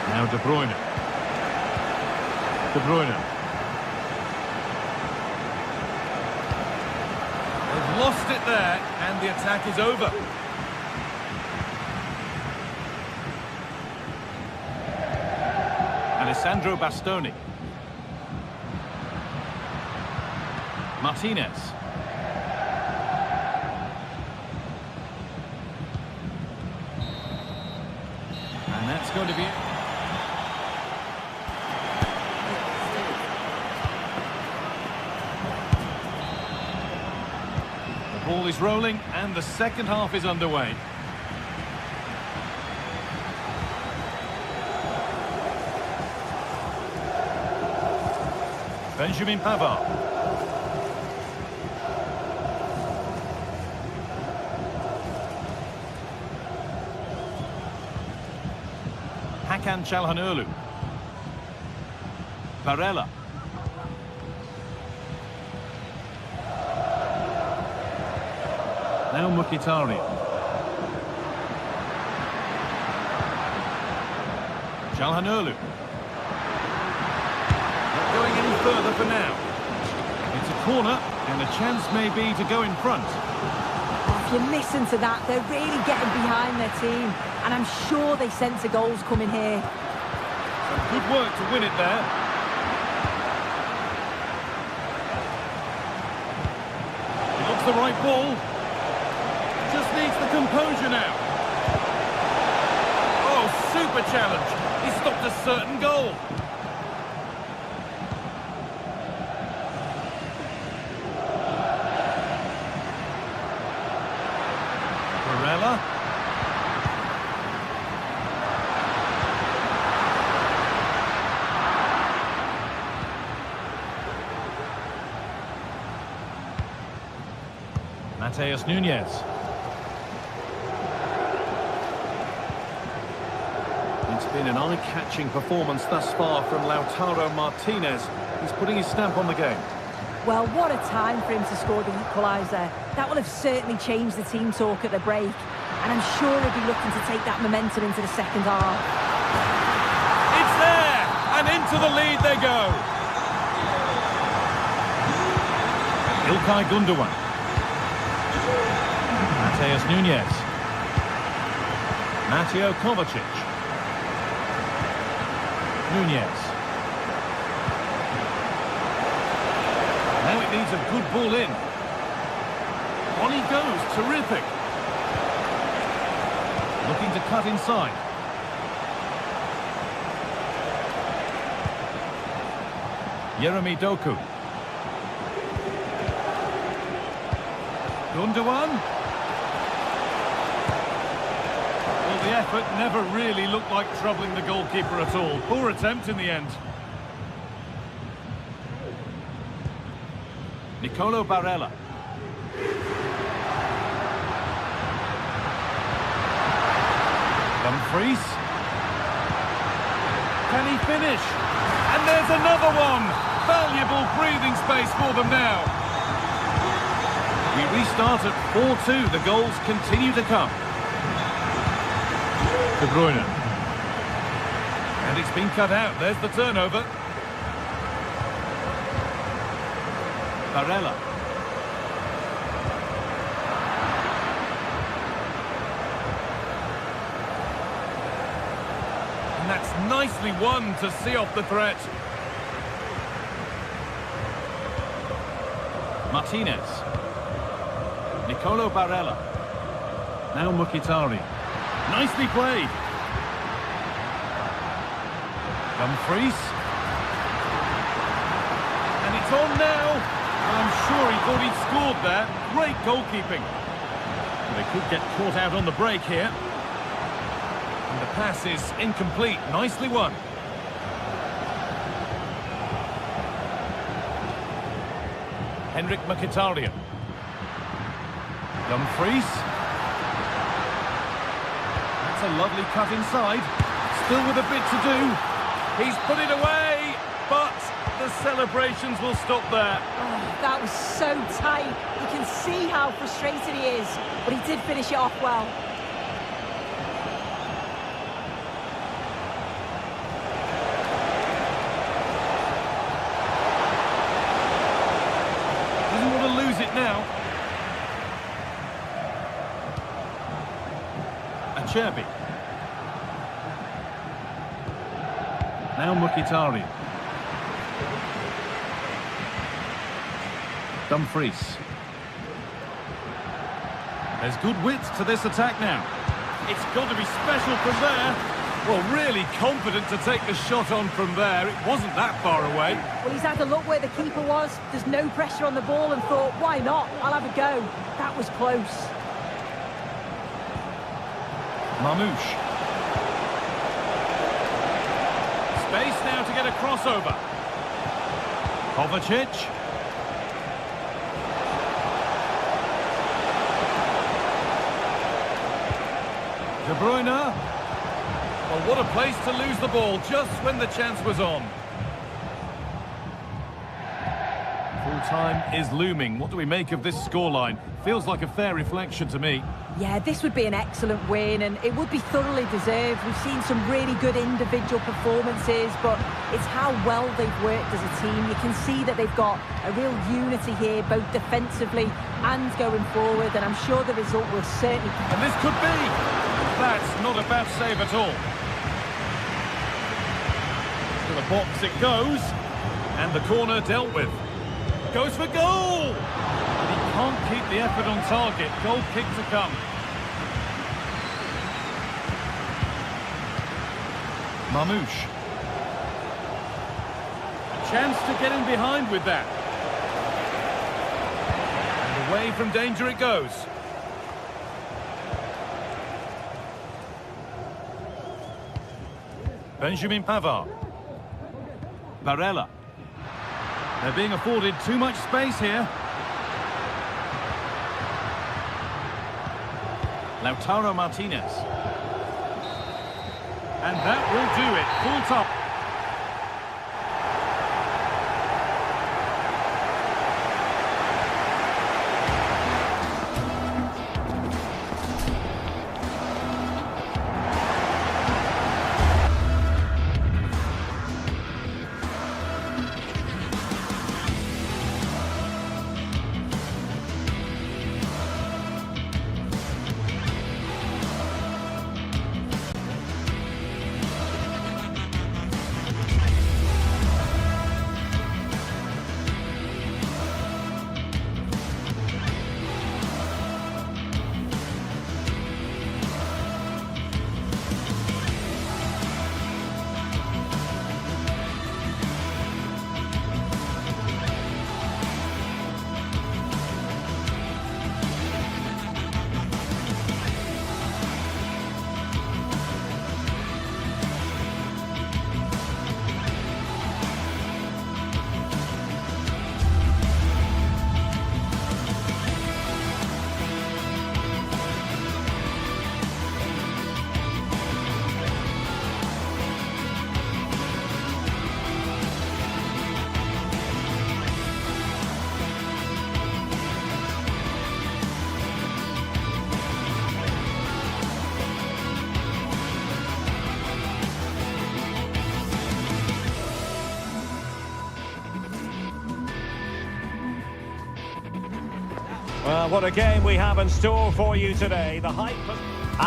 Now De Bruyne. De Bruyne. They've lost it there, and the attack is over. Alessandro Bastoni. Martinez. And that's going to be it. The ball is rolling and the second half is underway. Benjamin Pavard. Hakan Çalhanoğlu. Barella. Now Mkhitaryan. Çalhanoğlu. Not going any further for now. It's a corner and a chance may be to go in front. If you listen to that, they're really getting behind their team. And I'm sure they sense a goal's coming here. Some good work to win it there. He looks the right ball. Just needs the composure now. Oh, super challenge. He stopped a certain goal. Barella. Mateus Nunez. It's been an eye-catching performance thus far from Lautaro Martinez. He's putting his stamp on the game. Well, what a time for him to score the equaliser. That will have certainly changed the team talk at the break. And I'm sure he'll be looking to take that momentum into the second half. It's there! And into the lead they go. İlkay Gundogan. Mateus Nunez. Mateo Kovacic. Nunez. Now it needs a good ball in. On he goes, terrific. Looking to cut inside. Yeremy Doku. Gundogan. Well, the effort never really looked like troubling the goalkeeper at all. Poor attempt in the end. Nicolo Barella. Dumfries. Can he finish? And there's another one! Valuable breathing space for them now. We restart at 4-2. The goals continue to come. De Bruyne. And it's been cut out. There's the turnover. Barella. And that's Nicely won to see off the threat. Martinez. Nicolo Barella. Now Mkhitaryan. Nicely played. Dumfries. And it's on now. I'm sure he thought he'd scored there. Great goalkeeping. They could get caught out on the break here. And the pass is incomplete. Nicely won. Henrik Mkhitaryan. Dumfries. That's a lovely cut inside. Still with a bit to do. He's put it away, but the celebrations will stop there. Oh, that was so tight. You can see how frustrated he is, but he did finish it off well. Doesn't want to lose it now. Acerbi. Now Mkhitaryan. Dumfries. There's good width to this attack now. It's got to be special from there. Well, really confident to take the shot on from there. It wasn't that far away. Well, he's had a look where the keeper was. There's no pressure on the ball and thought, why not? I'll have a go. That was close. Mamouche. Space now to get a crossover. Kovacic. De Bruyne. Well, what a place to lose the ball just when the chance was on. Full time is looming. What do we make of this scoreline? Feels like a fair reflection to me. Yeah, this would be an excellent win, and it would be thoroughly deserved. We've seen some really good individual performances, but it's how well they've worked as a team. You can see that they've got a real unity here, both defensively and going forward, and I'm sure the result will certainly... And this could be! That's not a bad save at all. To the box it goes, and the corner dealt with. Goes for goal! He can't keep the effort on target. Goal kick to come. Mamouche. Chance to get in behind with that. And away from danger it goes. Benjamin Pavard. Barella. They're being afforded too much space here. Lautaro Martinez. And that will do it. Full top. what a game we have in store for you today. The hype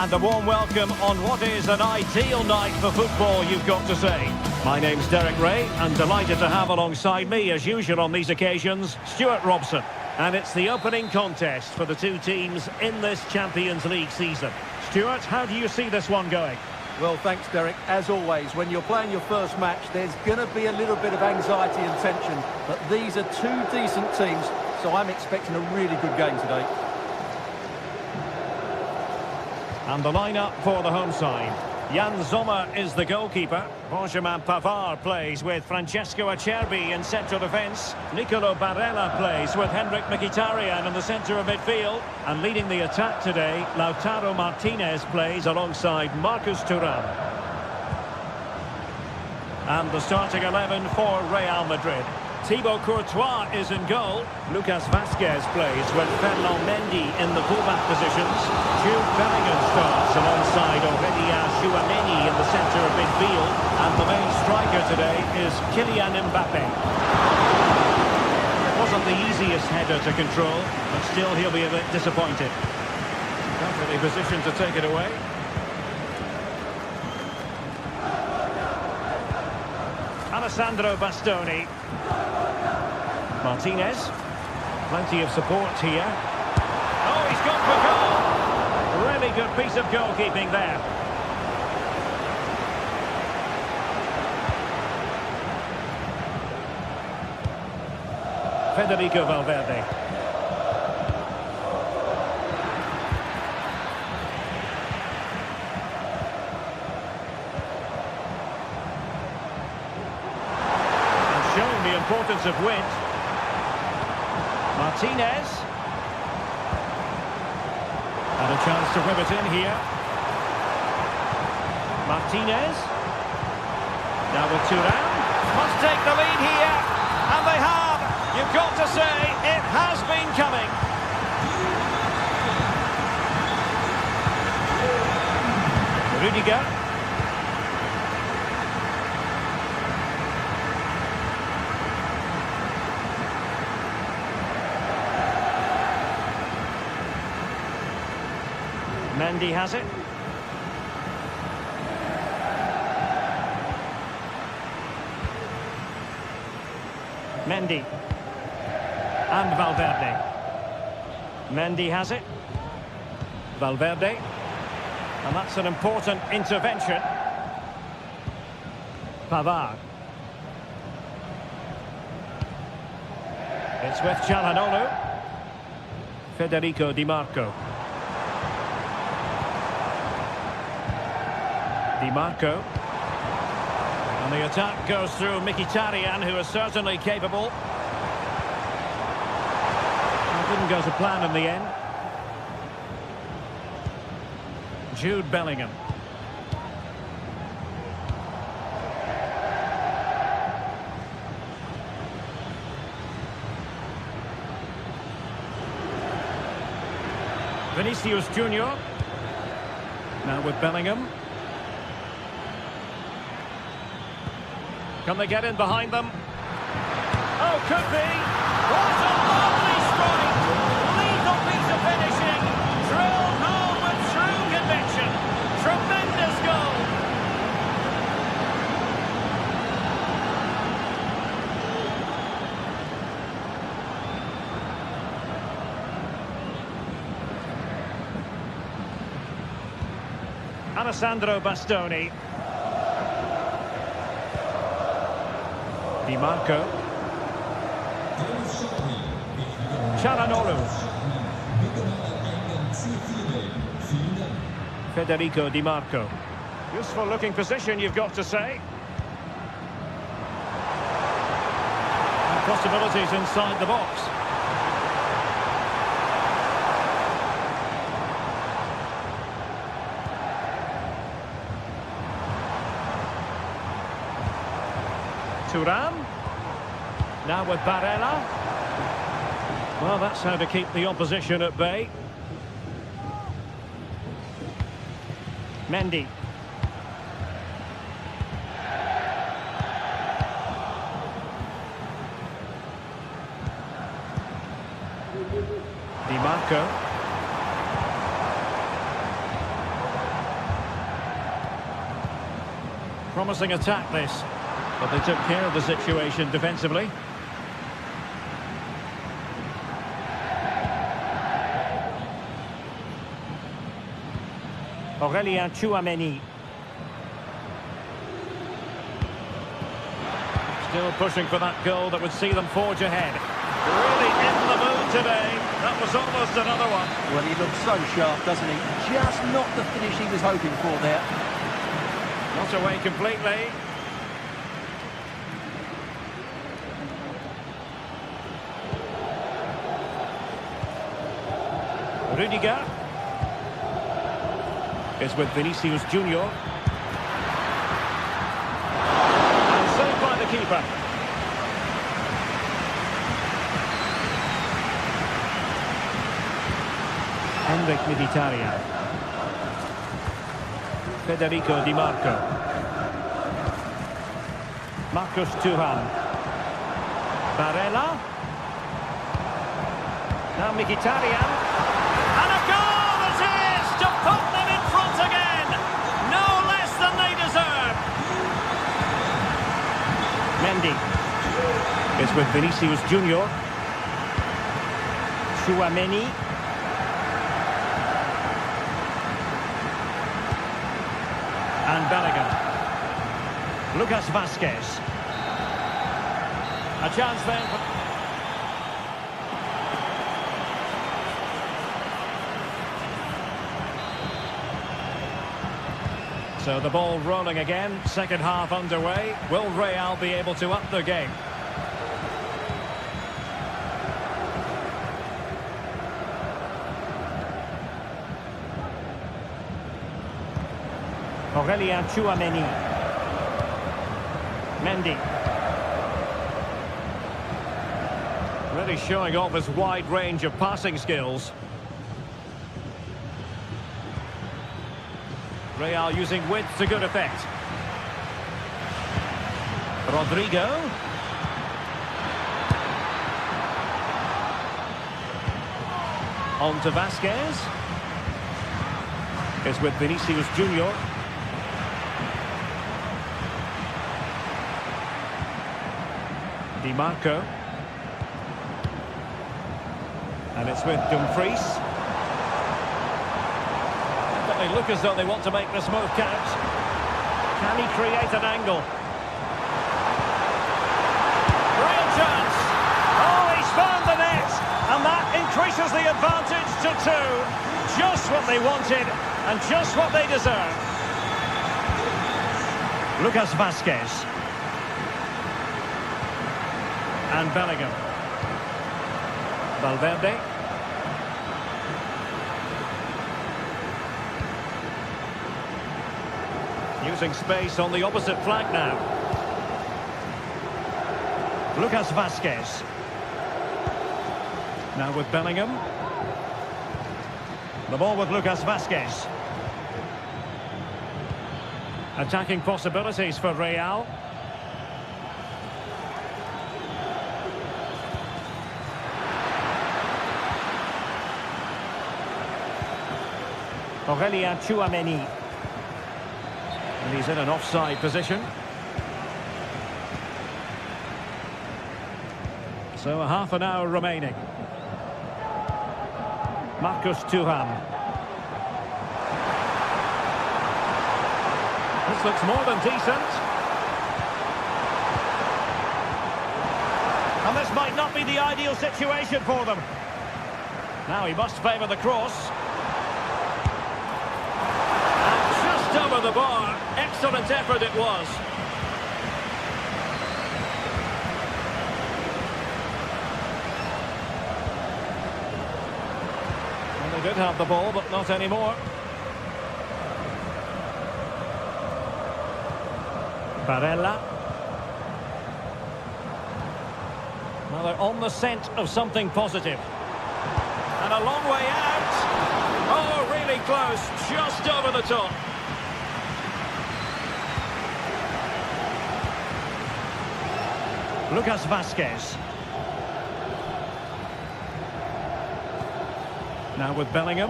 and a warm welcome on what is an ideal night for football, you've got to say. My name's Derek Ray, and delighted to have alongside me, as usual on these occasions, Stuart Robson. And it's the opening contest for the two teams in this Champions League season. Stuart, how do you see this one going? Well, thanks, Derek. As always, when you're playing your first match, there's going to be a little bit of anxiety and tension. But these are two decent teams, so I'm expecting a really good game today. And the lineup for the home side. Jan Sommer is the goalkeeper. Benjamin Pavard plays with Francesco Acerbi in central defence. Nicolo Barella plays with Henrik Mkhitaryan in the centre of midfield. And leading the attack today, Lautaro Martinez plays alongside Marcus Thuram. And the starting 11 for Real Madrid. Thibaut Courtois is in goal. Lucas Vazquez plays with Ferland Mendy in the fullback positions. Jude Bellingham starts alongside Aurelien Chouameni in the centre of midfield. And the main striker today is Kylian Mbappe. It wasn't the easiest header to control, but still he'll be a bit disappointed. Perfectly positioned to take it away. Alessandro Bastoni. Martinez. Plenty of support here. Oh, he's gone for goal. Really good piece of goalkeeping there. Federico Valverde. And showing the importance of wind. Martinez. And a chance to whip it in here. Martinez. Now with Thuram. Must take the lead here. And they have. You've got to say, it has been coming. Rudiger. Mendy has it. Mendy. And Valverde. Mendy has it. Valverde. And that's an important intervention. Pavard. It's with Çalhanoğlu. Federico Di Marco. Di Marco. And the attack goes through Mkhitaryan, who is certainly capable. It didn't go to plan in the end. Jude Bellingham. Vinicius Junior. Now with Bellingham. Can they get in behind them? Oh, could be. What a lovely strike. Lethal piece of finishing. Drilled home with true conviction. Tremendous goal. Alessandro Bastoni. Di Marco. Çalhanoğlu. Federico Di Marco. Useful looking position, you've got to say. And possibilities inside the box. Thuram. Now with Barella. Well, that's how to keep the opposition at bay. Mendy. Di Di Marco. Promising attack this, but they took care of the situation defensively. Aurelien Tchouameni. Still pushing for that goal that would see them forge ahead. Really in the mood today. That was almost another one. Well, he looks so sharp, doesn't he? Just not the finish he was hoping for there. Not away completely. Rudiger is with Vinicius Junior. And saved by the keeper. Henrik Mkhitaryan. Federico Di Marco. Marcus Thuram. Barella. Now Mkhitaryan. And a goal it is to put them in front again. No less than they deserve. Mendy is with Vinicius Junior. Tchouameni. And Bellingham. Lucas Vazquez. A chance then for... So the ball rolling again, second half underway. Will Real be able to up their game? Aurelien Tchouameni. Mendy. Really showing off his wide range of passing skills. Real using width to good effect. Rodrigo. On to Vazquez. Is with Vinicius Junior. Di Marco. And it's with Dumfries. But they look as though they want to make this move count. Can he create an angle? Real chance. Oh, he's found the net. And that increases the advantage to 2. Just what they wanted and just what they deserve. Lucas Vazquez. And Bellingham. Valverde. Using space on the opposite flank now. Lucas Vazquez. Now with Bellingham. The ball with Lucas Vazquez. Attacking possibilities for Real. Aurelien Tchouameni. And he's in an offside position. So a half an hour remaining. Marcus Thuram. This looks more than decent. And this might not be the ideal situation for them. Now he must favour the cross. Over the bar. Excellent effort it was. And they did have the ball, but not anymore. Barella. Well, they're on the scent of something positive. And a long way out. Oh, really close. Just over the top. Lucas Vazquez. Now with Bellingham.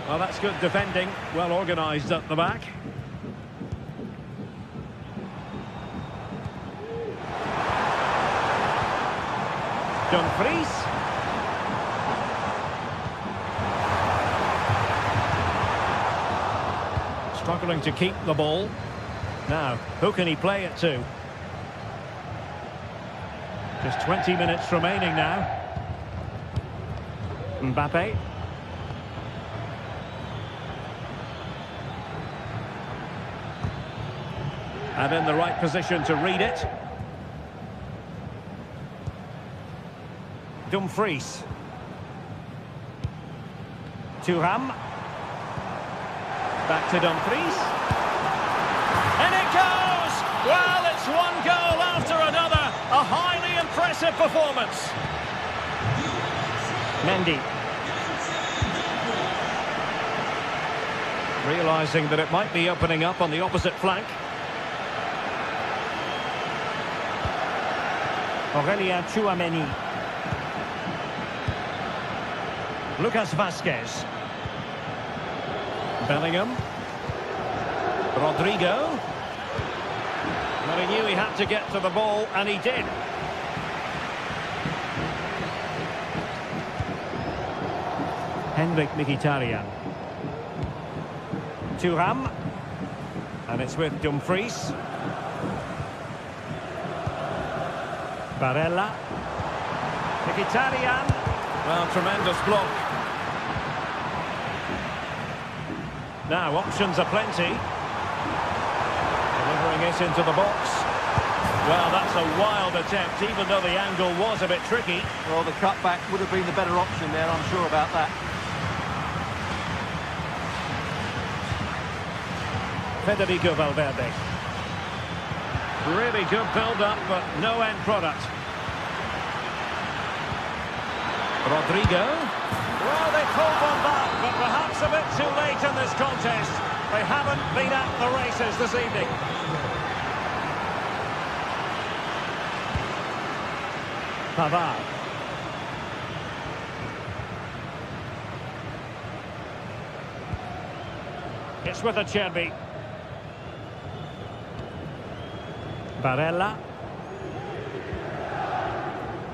Well, that's good defending. Well organised at the back. Dumfries. Struggling to keep the ball. Now, who can he play it to? Just 20 minutes remaining now. Mbappe. And in the right position to read it. Dumfries. Thuram. Back to Dumfries. And it goes! Well, it's one goal after another. A highly impressive performance. Mendy. Realising that it might be opening up on the opposite flank. Aurelien Tchouameni. Lucas Vazquez. Bellingham. Rodrigo. Well, he knew he had to get to the ball, and he did. Henrik Mkhitaryan. Thuram. And it's with Dumfries. Barella. Mkhitaryan. Well, tremendous block. Now, options are plenty. Delivering it into the box. Well, that's a wild attempt, even though the angle was a bit tricky. Well, the cutback would have been the better option there, I'm sure about that. Federico Valverde. Really good build-up, but no end product. Rodrigo. Well, they pulled one back, but perhaps a bit too late in this contest. They haven't been at the races this evening. Pavard. It's with Acerbi. Barella.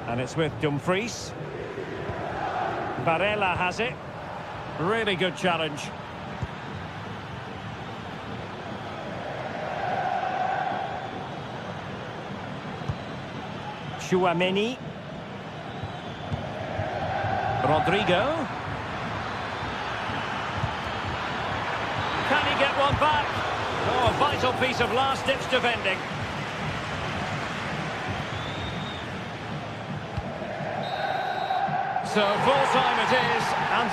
And it's with Dumfries. Barella has it. Really good challenge. Tchouameni. Rodrigo. Can he get one back? Oh, a vital piece of last-ditch defending. So full time it is, and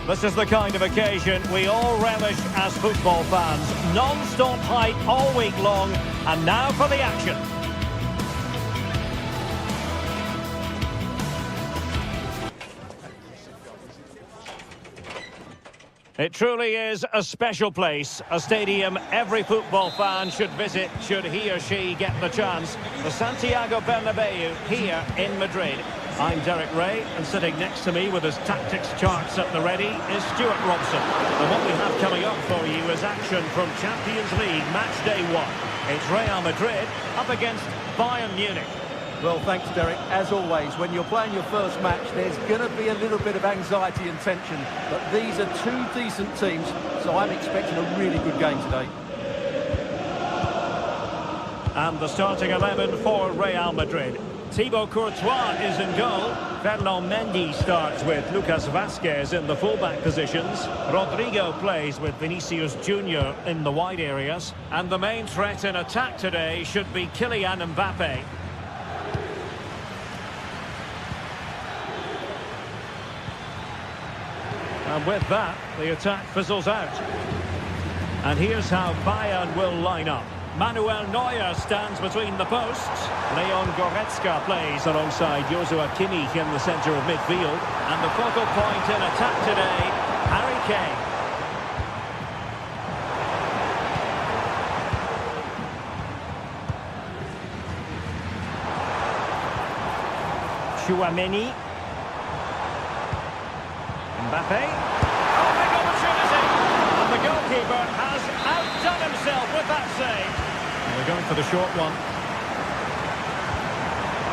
This is the kind of occasion we all relish as football fans. Non-stop hype all week long, and now for the action. It truly is a special place, a stadium every football fan should visit should he or she get the chance. The Santiago Bernabeu here in Madrid. I'm Derek Ray, and sitting next to me with his tactics charts at the ready is Stuart Robson. And what we have coming up for you is action from Champions League match day 1. It's Real Madrid up against Bayern Munich. Well, thanks, Derek. As always, when you're playing your first match, there's going to be a little bit of anxiety and tension. But these are two decent teams, so I'm expecting a really good game today. And the starting 11 for Real Madrid. Thibaut Courtois is in goal. Ferland Mendy starts with Lucas Vazquez in the fullback positions. Rodrigo plays with Vinicius Junior in the wide areas. And the main threat in attack today should be Kylian Mbappe. And with that, the attack fizzles out. And here's how Bayern will line up. Manuel Neuer stands between the posts. Leon Goretzka plays alongside Joshua Kimmich in the centre of midfield. And the focal point in attack today, Harry Kane. Chouameni. Mbappe. Oh, big opportunity! And the goalkeeper has outdone himself with that save. And we're going for the short one.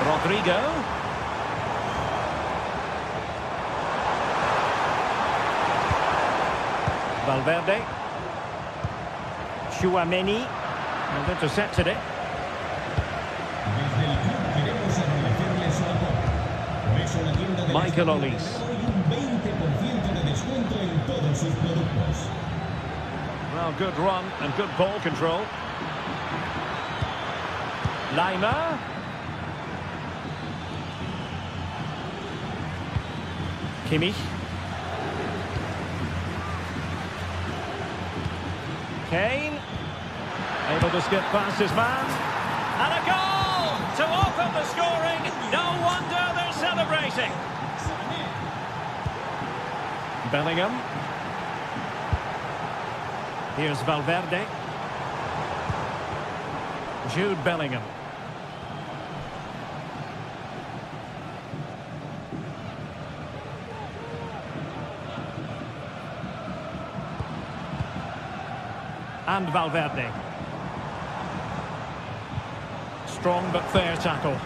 Rodrigo. Valverde. Chouameni. And intercepted it. Michael Olise. Well, good run and good ball control. Lima. Kimmich. Kane. Able to skip past his man. And a goal to open the scoring. No wonder they're celebrating. Bellingham. Here's Valverde. Jude Bellingham. And Valverde. Strong but fair tackle.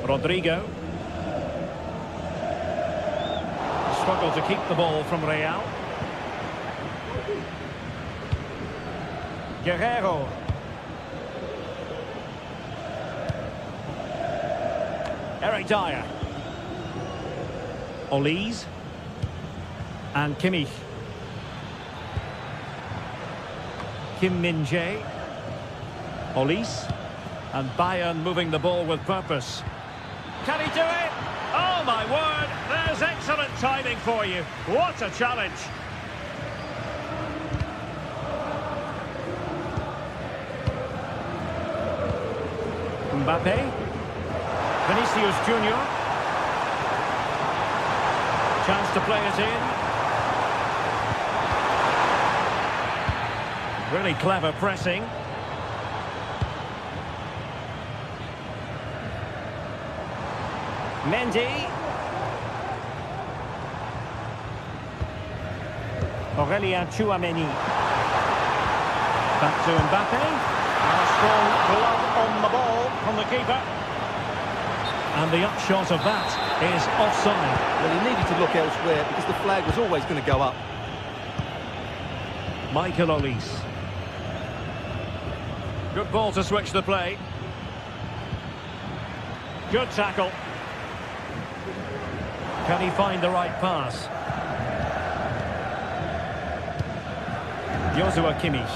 Rodrigo. Struggle to keep the ball from Real. Guerrero. Eric Dyer. Olise. And Kimmich. Kim Min-jae. Olise. And Bayern moving the ball with purpose. Can he do it? Oh my word, there's excellent timing for you. What a challenge. Mbappe. Vinicius Junior. Chance to play it in. Really clever pressing. Mendy. Aurélien Chouameni. Back to Mbappe. And a strong glove on the ball from the keeper. And the upshot of that is offside. Well, he needed to look elsewhere because the flag was always going to go up. Michael Olise. Good ball to switch the play. Good tackle. Can he find the right pass? Joshua Kimmich.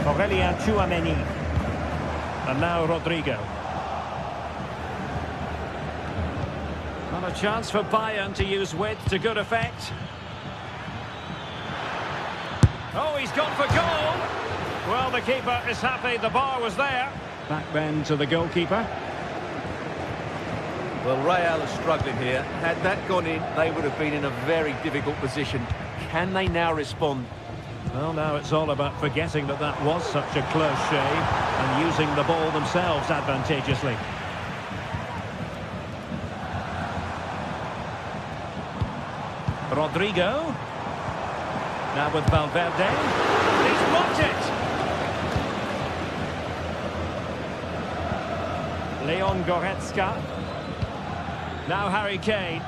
Aurelien Tchouameni. And now Rodrigo. Not a chance for Bayern to use width to good effect. Oh, he's gone for goal! Well, the keeper is happy the bar was there. Back then to the goalkeeper. Well, Real are struggling here. Had that gone in, they would have been in a very difficult position. Can they now respond? Well, now it's all about forgetting that that was such a close shave and using the ball themselves advantageously. Rodrigo. Now with Valverde. He's blocked it! Leon Goretzka. Now Harry Kane.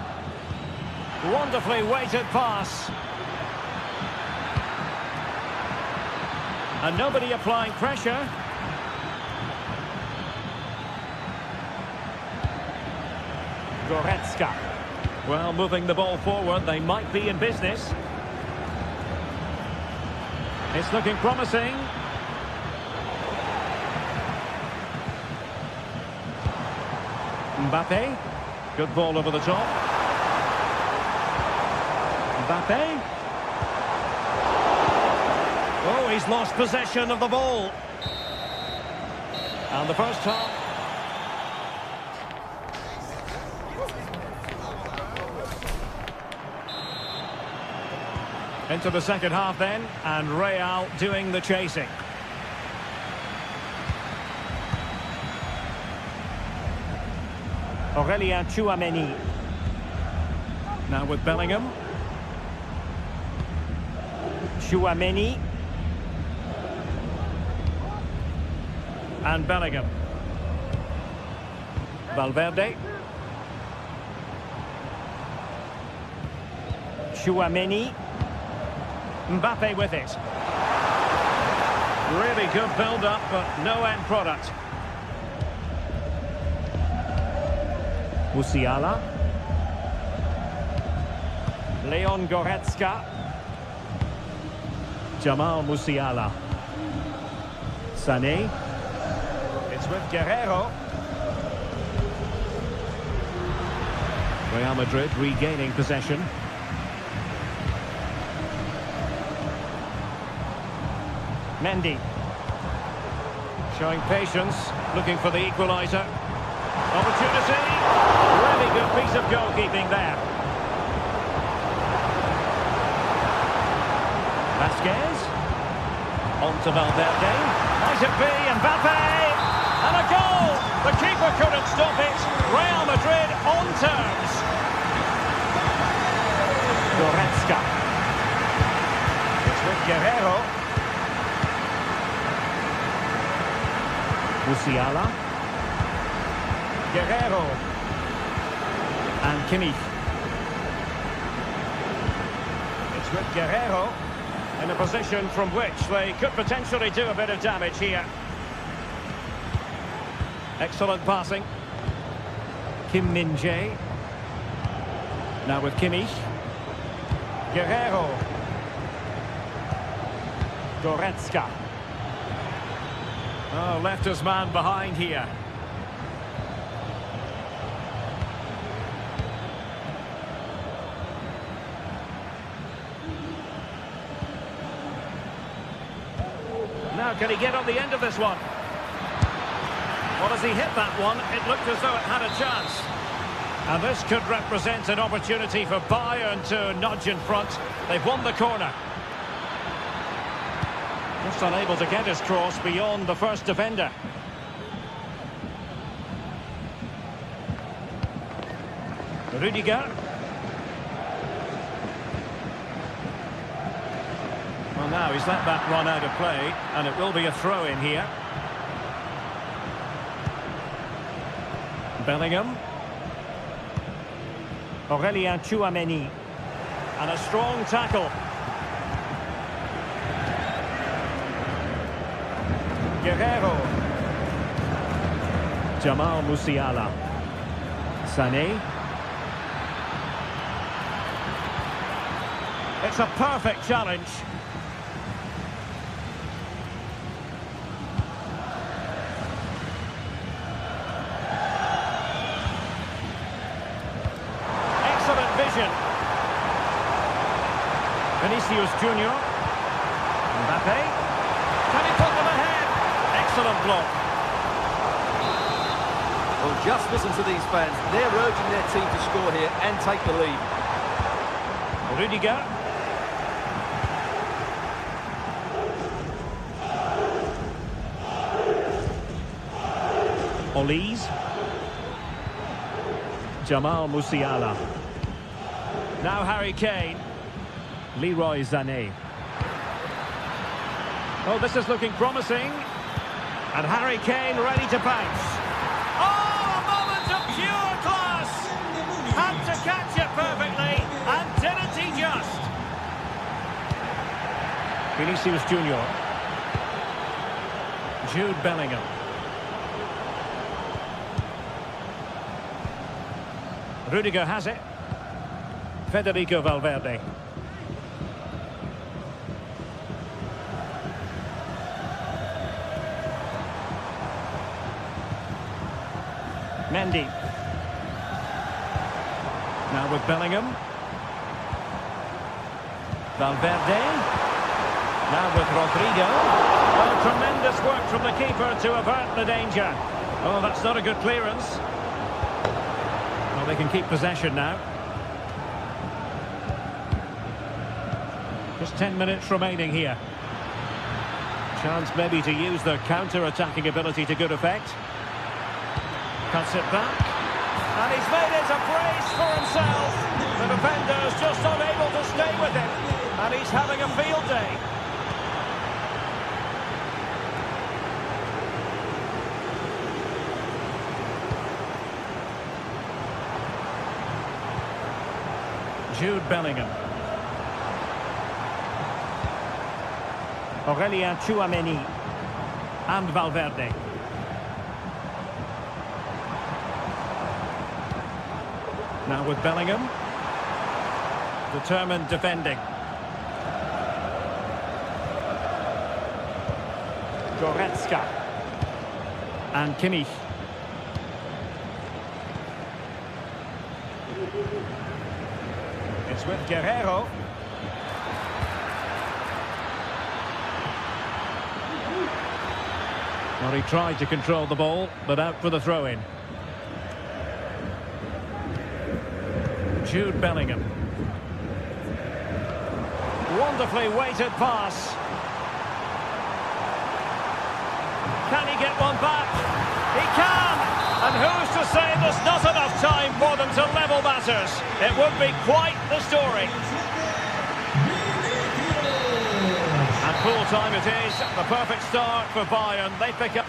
Wonderfully weighted pass. And nobody applying pressure. Goretzka. Well, moving the ball forward, they might be in business. It's looking promising. Mbappe. Good ball over the top. Mbappe. Oh, he's lost possession of the ball. And the first half. Into the second half then, and Real doing the chasing. Aurelien Tchouameni. Now with Bellingham. Tchouameni. And Bellingham. Valverde. Tchouameni. Mbappe with it. Really good build-up, but no end product. Musiala. Leon Goretzka. Jamal Musiala. Sané. It's with Guerrero. Real Madrid regaining possession. Mendy. Showing patience, looking for the equaliser. Opportunity. Really good piece of goalkeeping there. Vasquez. On to Valverde. Might it be Mbappe? And a goal! The keeper couldn't stop it. Real Madrid on terms. Goretzka. It's with Guerrero. Musiala. Guerrero. And Kimmich. It's with Guerrero in a position from which they could potentially do a bit of damage here. Excellent passing. Kim Min-jae. Now with Kimmich. Guerrero. Goretzka. Oh, left his man behind here. Now, can he get on the end of this one? Well, as he hit that one, it looked as though it had a chance. And this could represent an opportunity for Bayern to nudge in front. They've won the corner. Just unable to get his cross beyond the first defender. Rudiger. Well, now he's let that run out of play, and it will be a throw in here. Bellingham. Aurelien Tchouameni. And a strong tackle. Guerrero. Jamal Musiala. Sané. It's a perfect challenge. possession. Vinicius Junior. Mbappe. Can he put them ahead? Excellent block. Well, just listen to these fans. They're urging their team to score here and take the lead. Rudiger. Olise. Jamal Musiala. Now Harry Kane. Leroy Sané. Oh, this is looking promising. And Harry Kane ready to bounce. Oh, a moment of pure class. Had to catch it perfectly. And didn't he just? Vinicius Junior. Jude Bellingham. Rudiger has it. Federico Valverde. Mendy. Now with Bellingham. Valverde. Now with Rodrigo. Oh, tremendous work from the keeper to avert the danger. Oh, that's not a good clearance. Well, they can keep possession now. Just 10 minutes remaining here. Chance maybe to use their counter-attacking ability to good effect. Cuts it back. And he's made it a brace for himself. The defender's just unable to stay with him. And he's having a field day. Jude Bellingham. Aurelien Tchouameni. And Valverde. Now with Bellingham. Determined defending. Goretzka. And Kimmich. It's with Guerrero. Well, he tried to control the ball, but out for the throw-in. Jude Bellingham. Wonderfully weighted pass. Can he get one back? He can! And who's to say there's not enough time for them to level matters? It would be quite the story. And full time it is. The perfect start for Bayern. They pick up.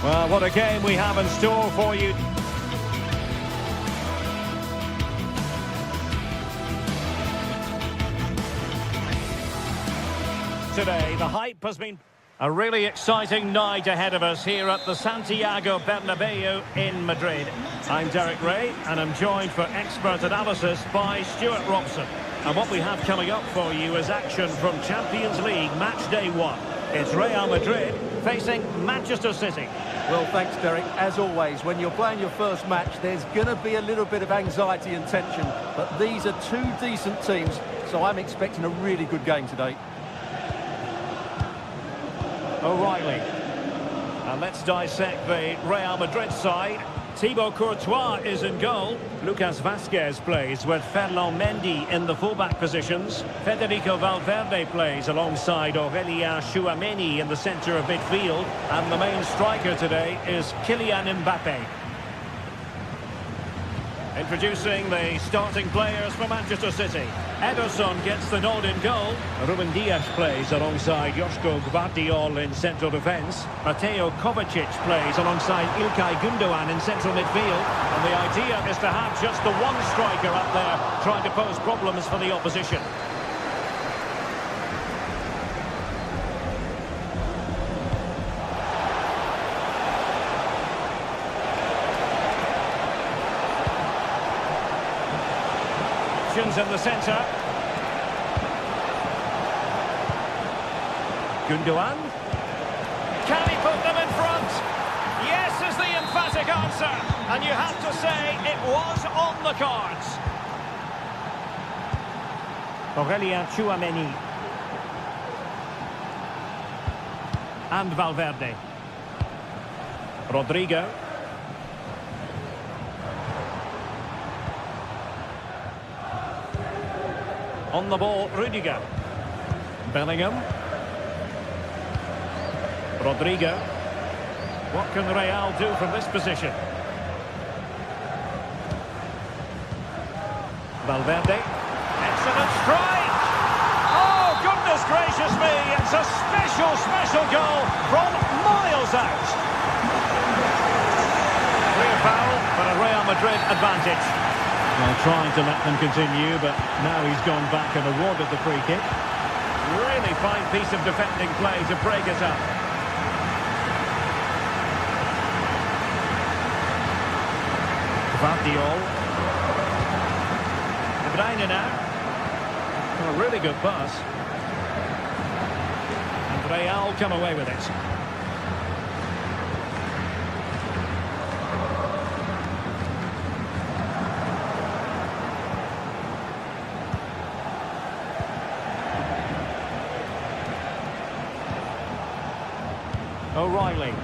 Well, what a game we have in store for you. today. The hype has been a really exciting night ahead of us here at the Santiago Bernabeu in Madrid. I'm Derek Ray, and I'm joined for expert analysis by Stuart Robson. And what we have coming up for you is action from Champions League match day 1. It's Real Madrid facing Manchester City. Well, thanks, Derek. As always, when you're playing your first match, there's going to be a little bit of anxiety and tension. But these are two decent teams, so I'm expecting a really good game today. O'Reilly. And let's dissect the Real Madrid side. Thibaut Courtois is in goal. Lucas Vazquez plays with Ferland Mendy in the fullback positions. Federico Valverde plays alongside Aurélien Tchouameni in the centre of midfield. And the main striker today is Kylian Mbappe. Introducing the starting players for Manchester City. Ederson gets the nod in goal. Ruben Dias plays alongside Joško Gvardiol in central defence. Mateo Kovacic plays alongside Ilkay Gundogan in central midfield. And the idea is to have just the one striker up there trying to pose problems for the opposition. In the centre. Gundogan. Can he put them in front? Yes is the emphatic answer. And you have to say it was on the cards. Aurélien Tchouameni. And Valverde. Rodrigo. On the ball, Rudiger. Bellingham. Rodrigo. What can Real do from this position? Valverde. Excellent strike! Oh, goodness gracious me! It's a special goal from miles out. Clear foul, but a Real Madrid advantage. Well, trying to let them continue, but now he's gone back and awarded the free kick. Really fine piece of defending play to break it up. Gvardiol. De Bruyne now. Oh, a really good pass. And Real come away with it. O'Reilly.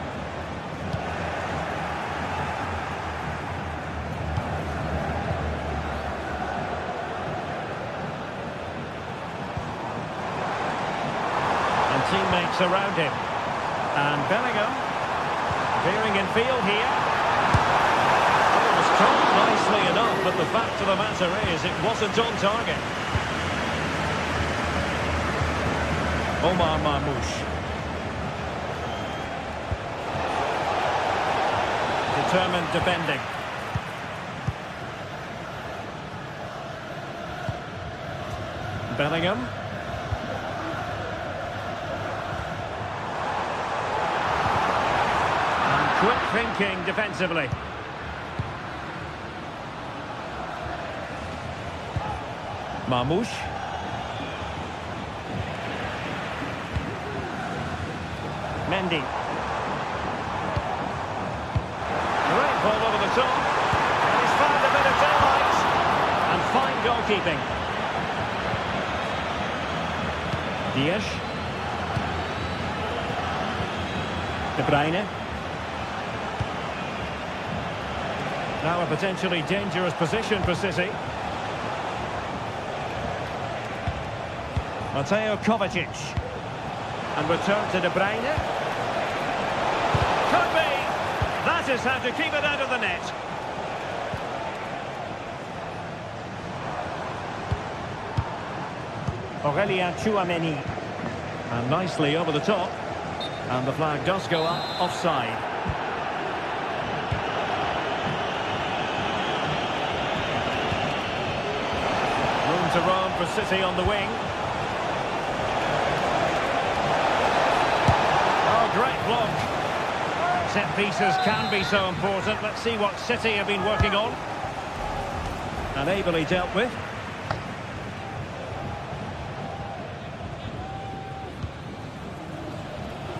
And teammates around him. And Bellingham. Veering in field here. Well, it was caught nicely enough, but the fact of the matter is it wasn't on target. Omar Marmoush. Determined defending. Bellingham. And quick thinking defensively. Marmoush. Mendy. Ball over the top, and he's found a bit of daylight, and fine goalkeeping. Dias. De Bruyne. Now a potentially dangerous position for City. Mateo Kovacic. And return to De Bruyne. Could be. That is how to keep it out of the net. Aurélien Tchouameni. And nicely over the top. And the flag does go up offside. Room to roam for City on the wing. block. Set pieces can be so important. Let's see what City have been working on. And ably dealt with.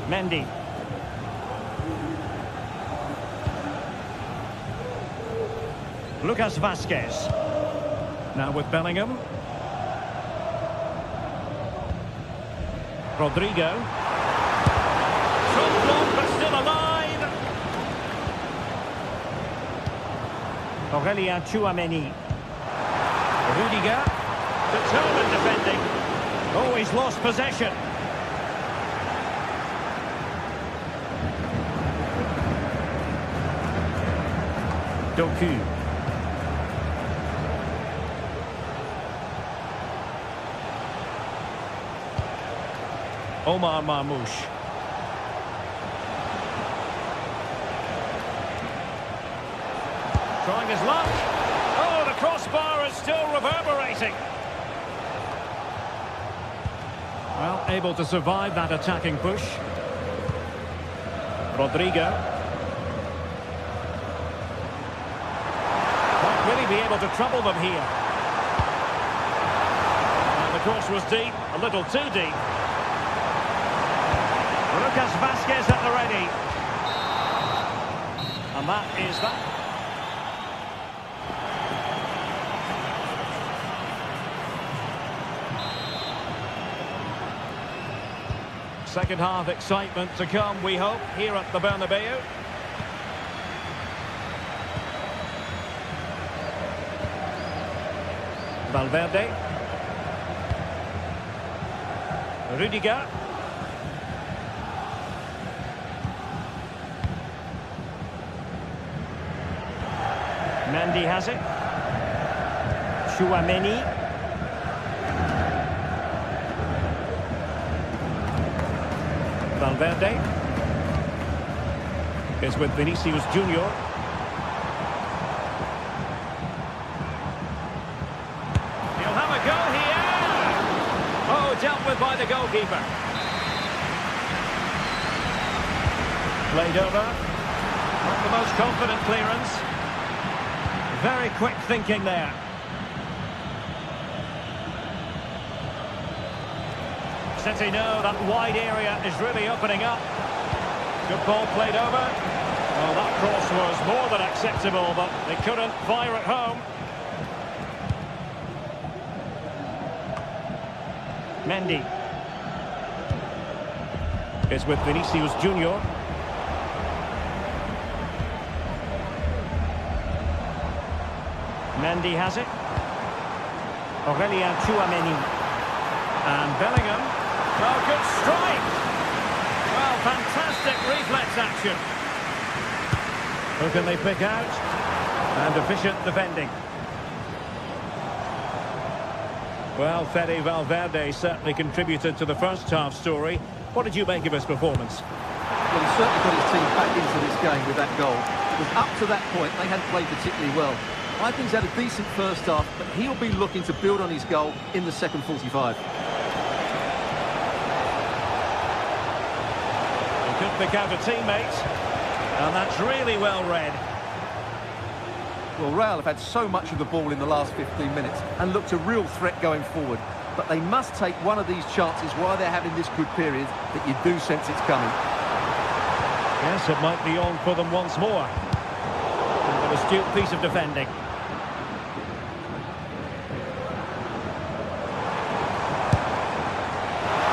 Mendy. Lucas Vazquez. Now with Bellingham. Rodrigo. Shot blocked but still alive. Aurelien Tchouameni. Rudiger. Determined defending. Oh, he's lost possession. Doku. Omar Marmoush. Trying his luck. Oh, the crossbar is still reverberating. Well, able to survive that attacking push. Rodrigo. Might really be able to trouble them here. And the cross was deep, a little too deep. Lucas Vazquez at the ready. And that is that. Second half excitement to come, we hope, here at the Bernabeu. Valverde. Rudiger. Mendy has it. Tchouameni. Valverde is with Vinicius Junior. He'll have a go here. Oh, dealt with by the goalkeeper. Played over. Not the most confident clearance. Very quick thinking there. City know that wide area is really opening up. Good ball played over. Well, that cross was more than acceptable, but they couldn't fire it home. Mendy is with Vinicius Junior. Mendy has it. Aurelien Tchouameni. And Bellingham. Oh, good strike. Well, fantastic reflex action. Who can they pick out? And efficient defending. Well, Fede Valverde certainly contributed to the first half story. What did you make of his performance? Well, he certainly got his team back into this game with that goal. Because up to that point, they hadn't played particularly well. I think he's had a decent first half, but he'll be looking to build on his goal in the second 45. He could pick out a teammate, and that's really well read. Well, Real have had so much of the ball in the last 15 minutes and looked a real threat going forward. But they must take one of these chances while they're having this good period that you do sense it's coming. Yes, it might be on for them once more. An astute piece of defending.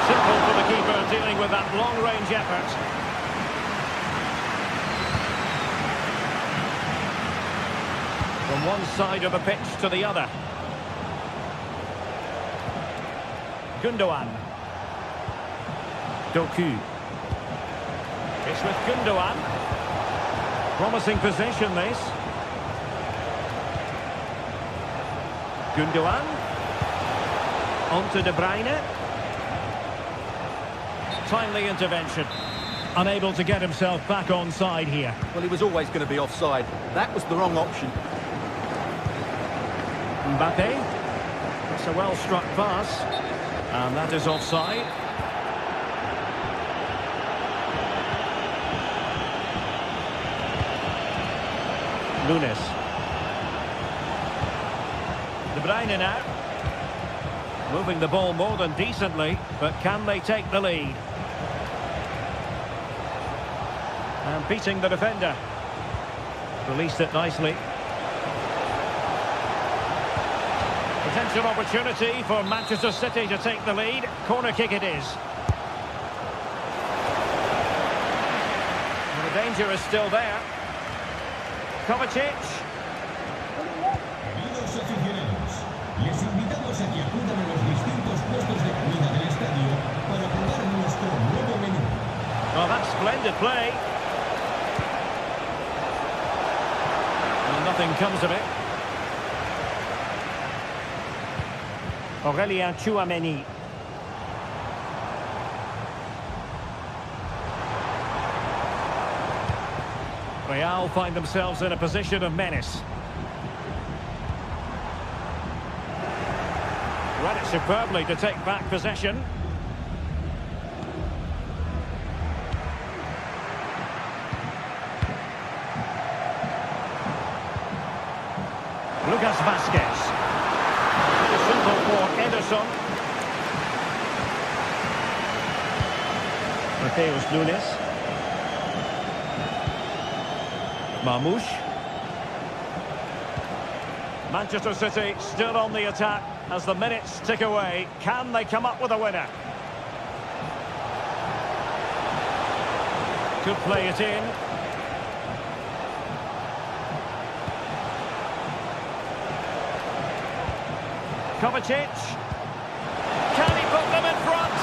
Simple for the keeper dealing with that long-range effort. From one side of the pitch to the other. Gundogan. Doku. It's with Gundogan. Promising position, this. Gundogan. On to De Bruyne. Timely intervention. Unable to get himself back onside here. Well, he was always going to be offside. That was the wrong option. Mbappe. It's a well-struck pass. And that is offside. Lunis. De Bruyne now. Moving the ball more than decently, but can they take the lead? And beating the defender. Released it nicely. Potential opportunity for Manchester City to take the lead. Corner kick it is. And the danger is still there. Kovacic. Queridos aficionados, les invitamos a que acudan a los distintos puestos de comida del estadio para probar nuestro nuevo menú. Well, that's splendid play. And nothing comes of it. Aurélien Tchouameni. Real find themselves in a position of menace. Read it superbly to take back possession. Lucas Vázquez. Very simple for Ederson. Mateus Nunes. Marmoush. Manchester City still on the attack as the minutes tick away. Can they come up with a winner? Could play it in. Kovacic. Can he put them in front?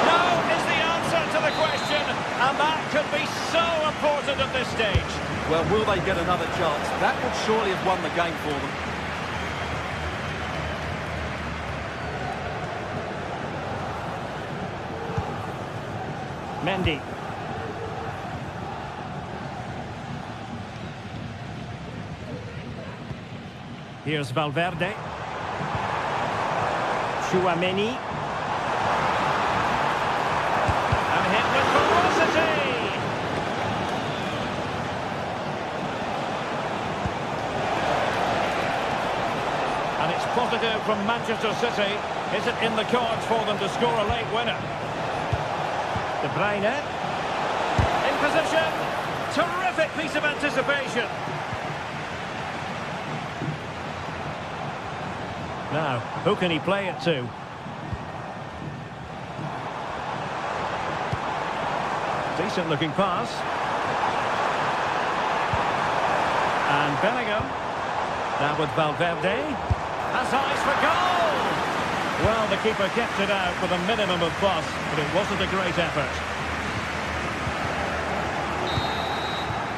No is the answer to the question, and that could be so important at this stage. Well, will they get another chance? That would surely have won the game for them. Mendy. Here's Valverde. Tchouameni. And hit with ferocity. And it's positive from Manchester City. Is it in the cards for them to score a late winner? De Bruyne. In position. Terrific piece of anticipation. Now, who can he play it to? Decent looking pass. And Bellingham. Now with Valverde. Has eyes for goal! Well, the keeper kept it out with a minimum of fuss, but it wasn't a great effort.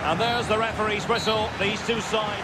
And there's the referee's whistle. These two sides.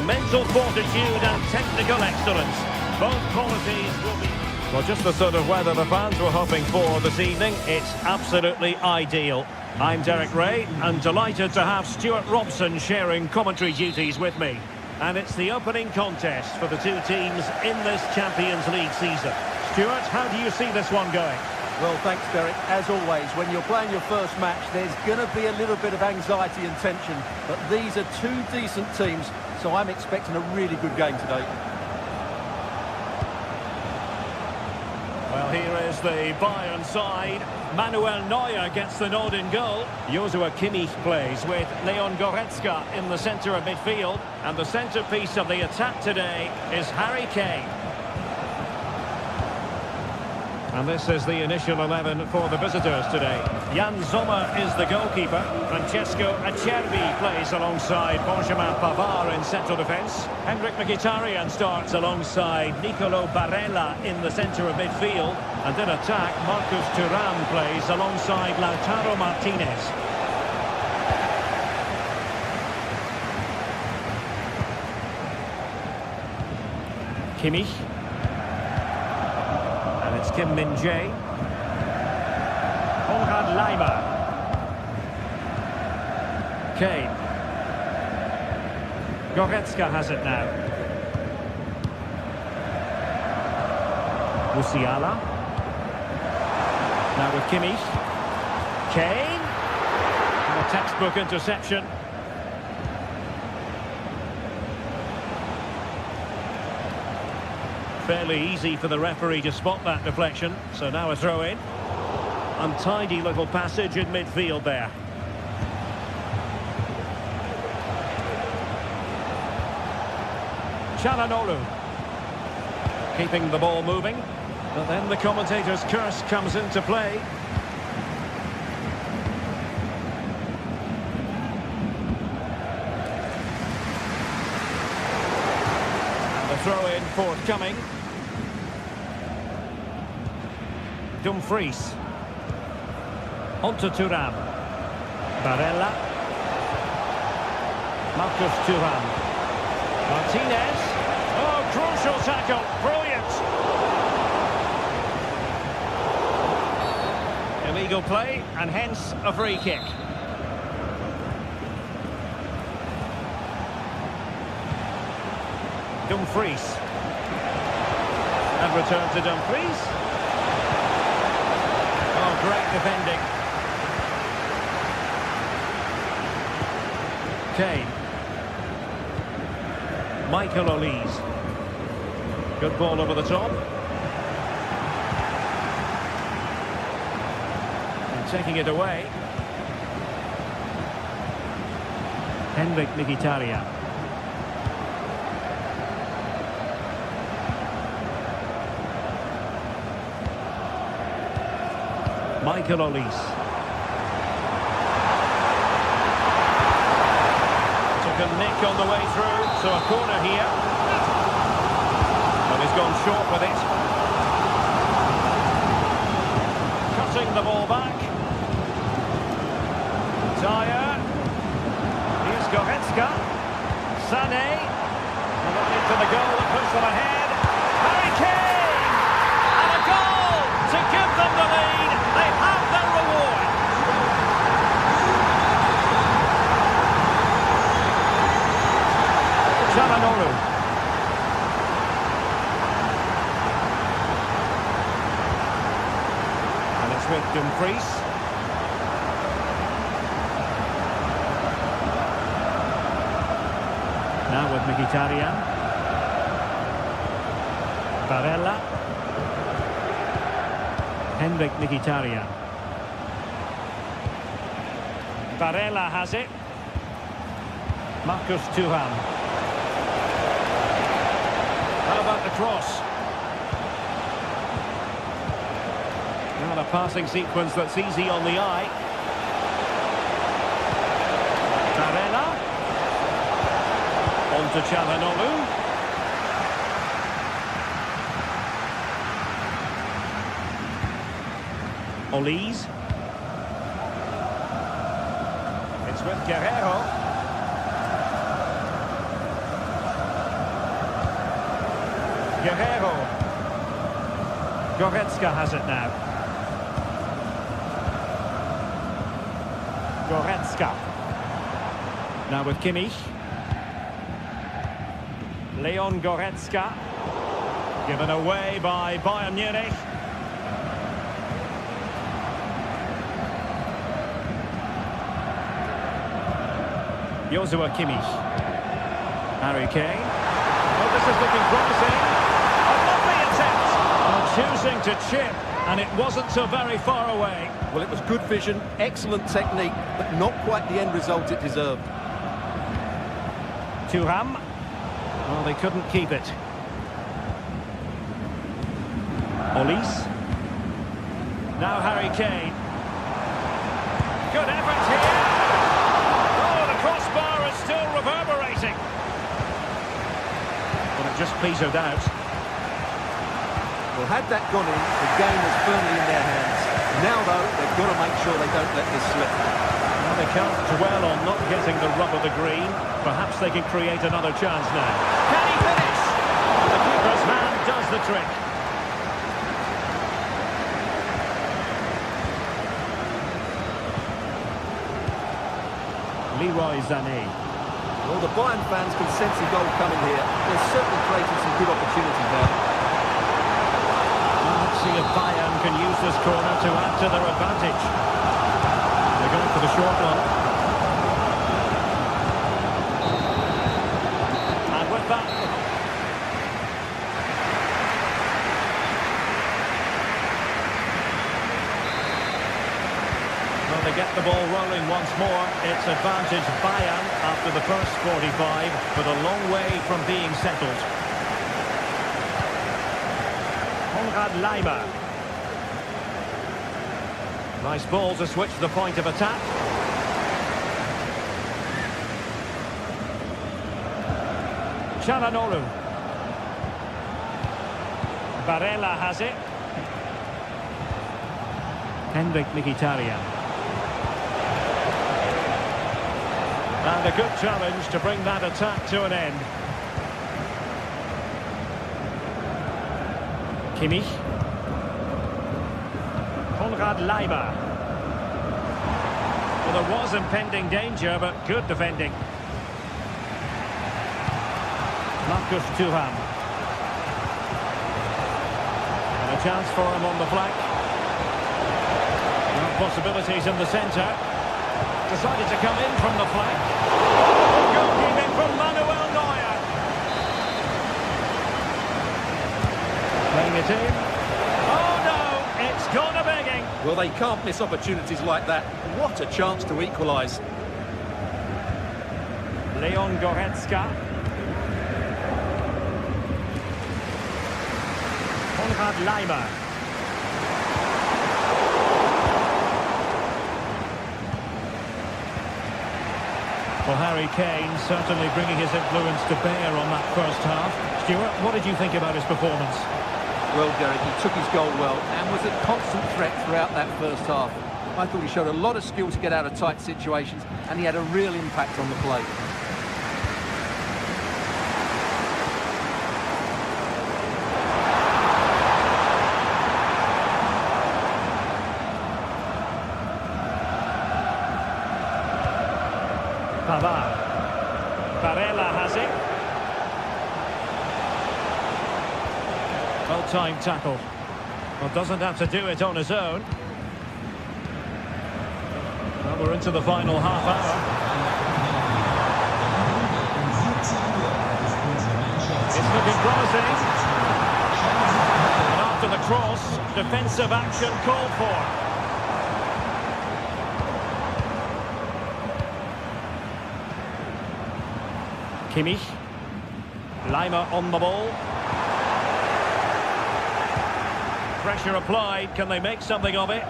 Mental fortitude and technical excellence. Both qualities will be... Well, just the sort of weather the fans were hoping for this evening. It's absolutely ideal. I'm Derek Ray, and delighted to have Stuart Robson sharing commentary duties with me. And it's the opening contest for the two teams in this Champions League season. Stuart, how do you see this one going? Well, thanks, Derek. As always, when you're playing your first match, there's going to be a little bit of anxiety and tension. But these are two decent teams, so I'm expecting a really good game today. Well, here is the Bayern side. Manuel Neuer gets the nod in goal. Joshua Kimmich plays with Leon Goretzka in the centre of midfield. And the centrepiece of the attack today is Harry Kane. And this is the initial 11 for the visitors today. Jan Sommer is the goalkeeper. Francesco Acerbi plays alongside Benjamin Pavard in central defence. Henrik Mkhitaryan starts alongside Nicolo Barella in the centre of midfield. And in attack, Marcus Thuram plays alongside Lautaro Martinez. Kimmich. It's Kim Min-jae. Konrad Laimer. Kane. Goretzka has it now. Musiala. Now with Kimmich. Kane. And a textbook interception. Fairly easy for the referee to spot that deflection. So now a throw-in. Untidy little passage in midfield there. Çalhanoğlu. Keeping the ball moving. But then the commentator's curse comes into play. And the throw-in forthcoming. Dumfries. Onto Thuram. Barella. Marcus Thuram. Martinez. Oh, crucial tackle. Brilliant. Illegal play, and hence a free kick. Dumfries. And return to Dumfries. Oh, great defending. Kane. Michael Olise. Good ball over the top. And taking it away. Henrik Mkhitaryan. Michael Olise. Took a nick on the way through, so a corner here. But he's gone short with it. Cutting the ball back. Dyer. Here's Goretzka. Sané. Looking for the goal that puts them ahead. Harry Kane! And a goal to give them the lead. They have their reward. Çalhanoğlu. And it's with Dumfries. Now with Mkhitaryan. Barella. Henrik Mkhitaryan. Barella has it. Marcus Thuram. How about the cross? Not a passing sequence that's easy on the eye. Barella. On to Çalhanoğlu. Olise. It's with Guerrero. Guerrero. Goretzka has it now. Goretzka. Now with Kimmich. Leon Goretzka. Given away by Bayern Munich. Joshua Kimmich. Harry Kane. Oh, this is looking promising. A lovely attempt. Choosing to chip, and it wasn't so very far away. Well, it was good vision, excellent technique, but not quite the end result it deserved. Thuram. Well, they couldn't keep it. Olise. Now Harry Kane. Good effort here. Oh, the crossbar is still reverberating. Well, it just petered out. Well, had that gone in, the game was firmly in their hands. Now, though, they've got to make sure they don't let this slip. Well, they can't dwell on not getting the rub of the green. Perhaps they can create another chance now. Can he finish? The keeper's hand does the trick. Leroy Sané. Well, the Bayern fans can sense a goal coming here. They're certainly creating some good opportunities now. Let's see if Bayern can use this corner to add to their advantage. They're going for the short one. And with that... Well, they get the ball rolling once more. It's advantage Bayern after the first 45, but a long way from being settled. Leimer. Nice ball to switch the point of attack. Çalhanoğlu. Barella has it. Henrik Mkhitaryan. And a good challenge to bring that attack to an end. Kimmich. Leimer. Well, there was impending danger, but good defending. Marcus Thuram. And a chance for him on the flank. Well, possibilities in the centre. Decided to come in from the flank. Goalkeeping from Manuel Neuer. Playing it in. Oh no, it's gone a begging. Well, they can't miss opportunities like that. What a chance to equalise. Leon Goretzka. Leimer. Well, Harry Kane certainly bringing his influence to bear on that first half. Stuart, what did you think about his performance? Well, Derek, he took his goal well and was a constant threat throughout that first half. I thought he showed a lot of skill to get out of tight situations, and he had a real impact on the play. Pavard. Barella has it. Well-timed tackle. Well, doesn't have to do it on his own. Well, we're into the final half hour. It's looking promising. And after the cross, defensive action called for. Kimmich. Leimer on the ball. Pressure applied. Can they make something of it?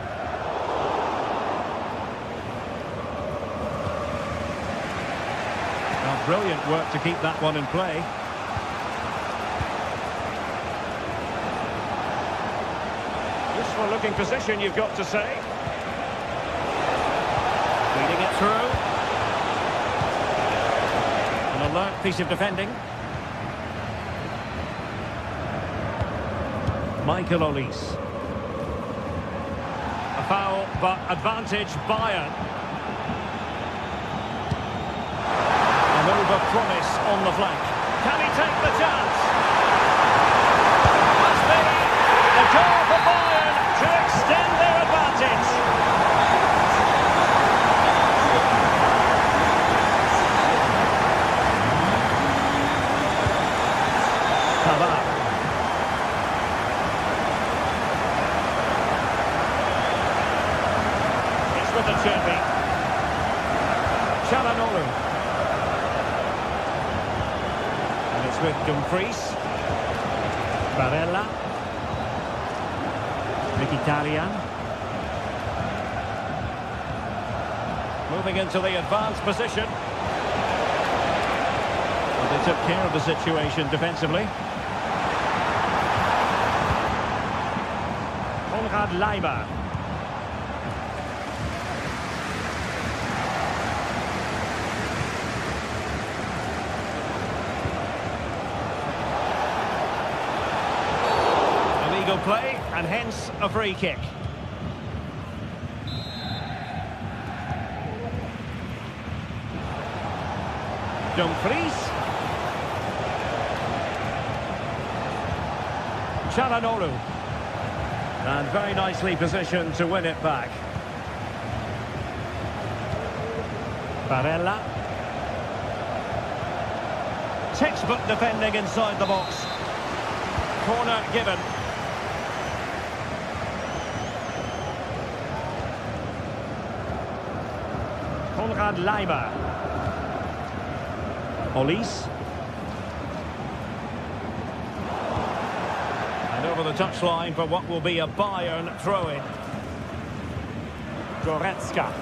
Well, brilliant work to keep that one in play. Useful looking position, you've got to say. Feeding it through. An alert piece of defending. Michael Olise. A foul, but advantage Bayern. An over-promise on the flank. Can he take the chance? Must be the goal for Bayern to extend their advantage. It's with the Cherby. Chalanolu. And it's with Dumfries. Barella. Mkhitaryan. Moving into the advanced position. Well, they took care of the situation defensively. RB Leipzig. Illegal play, and hence a free kick. Dumfries. Chalanolu. And very nicely positioned to win it back. Barella. Textbook defending inside the box. Corner given. RB Leipzig. Olise. And over the touchline for what will be a Bayern throw-in. Goretzka.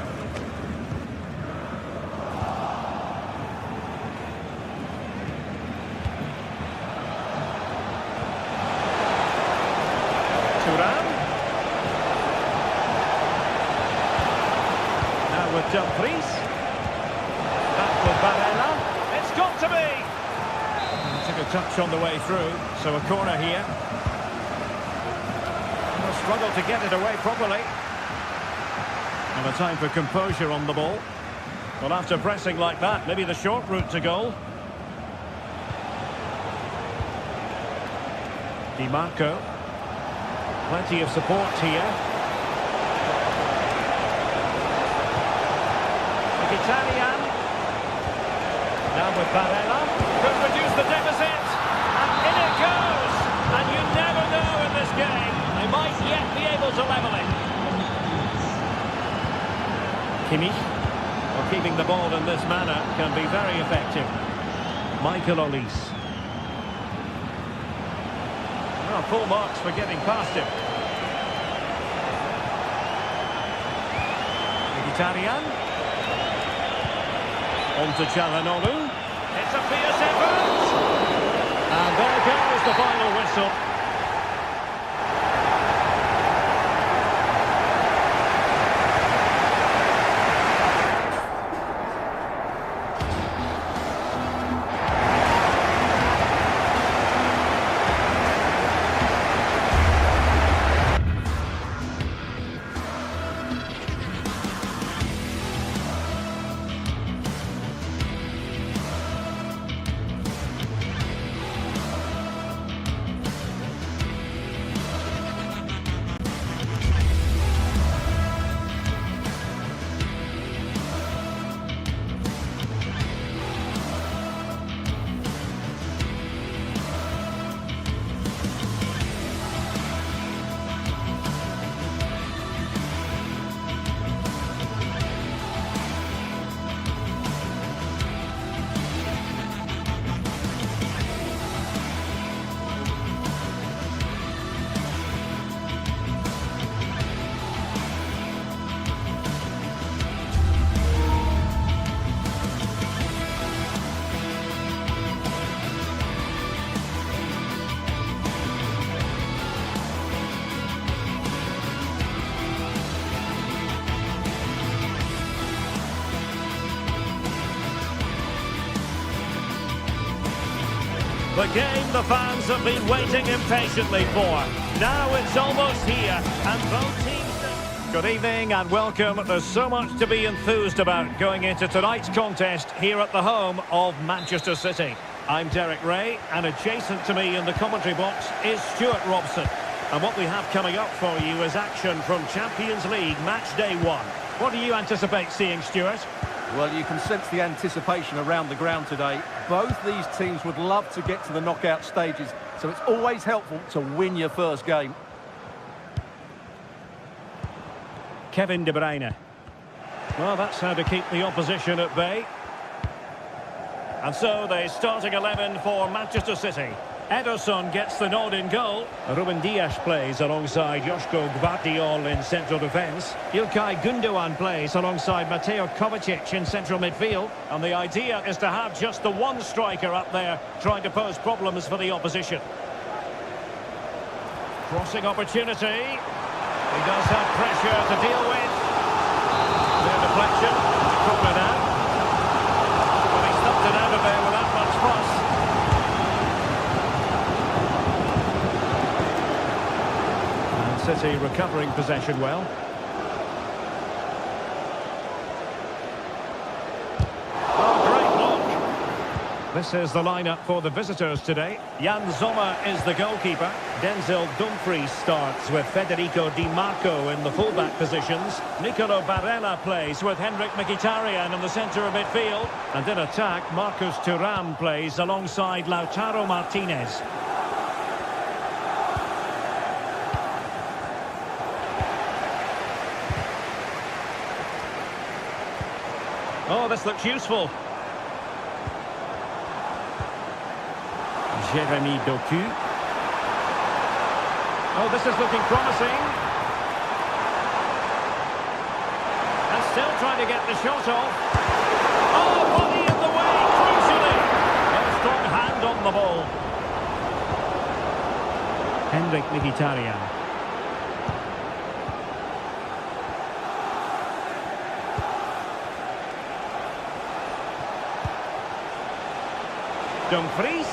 Thuram. Now with Dumfries. Back with Barella. It's got to be! Took a touch on the way through, so a corner here. Struggle to get it away properly. And a time for composure on the ball. Well, after pressing like that, maybe the short route to goal. Di Marco. Plenty of support here. Mkhitaryan. Now with Barella. Could reduce the deficit. And in it goes. And you never know in this game. They might yet be able to level it. Kimmich, well, keeping the ball in this manner can be very effective. Michael Olise. Well, full marks for getting past him. Mkhitaryan. On to Chalanolu. It's a fierce effort. And there goes the final whistle. The game the fans have been waiting impatiently for. Now it's almost here, and both teams... Good evening and welcome. There's so much to be enthused about going into tonight's contest here at the home of Manchester City. I'm Derek Ray, and adjacent to me in the commentary box is Stuart Robson. And what we have coming up for you is action from Champions League match day 1. What do you anticipate seeing, Stuart? Well, you can sense the anticipation around the ground today. Both these teams would love to get to the knockout stages, so it's always helpful to win your first game. Kevin De Bruyne. Well, that's how to keep the opposition at bay. And so the starting 11 for Manchester City. Ederson gets the nod in goal. Ruben Dias plays alongside Joško Gvardiol in central defence. Ilkay Gundogan plays alongside Mateo Kovacic in central midfield. And the idea is to have just the one striker up there trying to pose problems for the opposition. Crossing opportunity. He does have pressure to deal with. Their deflection. Corner now. Well, he stumped it out of there without much fuss. City recovering possession well. Oh, great block. This is the lineup for the visitors today. Jan Sommer is the goalkeeper. Denzel Dumfries starts with Federico Di Marco in the fullback positions. Nicolo Barella plays with Henrik Mkhitaryan in the centre of midfield. And in attack, Marcus Thuram plays alongside Lautaro Martinez. Oh, this looks useful. Jeremy Doku. Oh, this is looking promising. And still trying to get the shot off. Oh, body in the way, crucially. A strong hand on the ball. Henrik Mkhitaryan. Dumfries.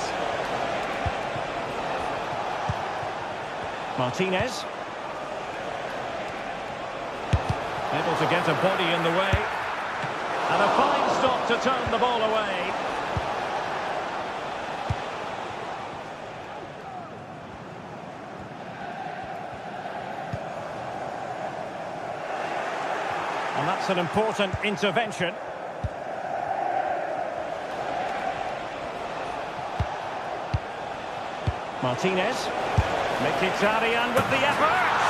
Martinez. Able to get a body in the way. And a fine stop to turn the ball away. And that's an important intervention. Martinez. Mkhitaryan with the efforts.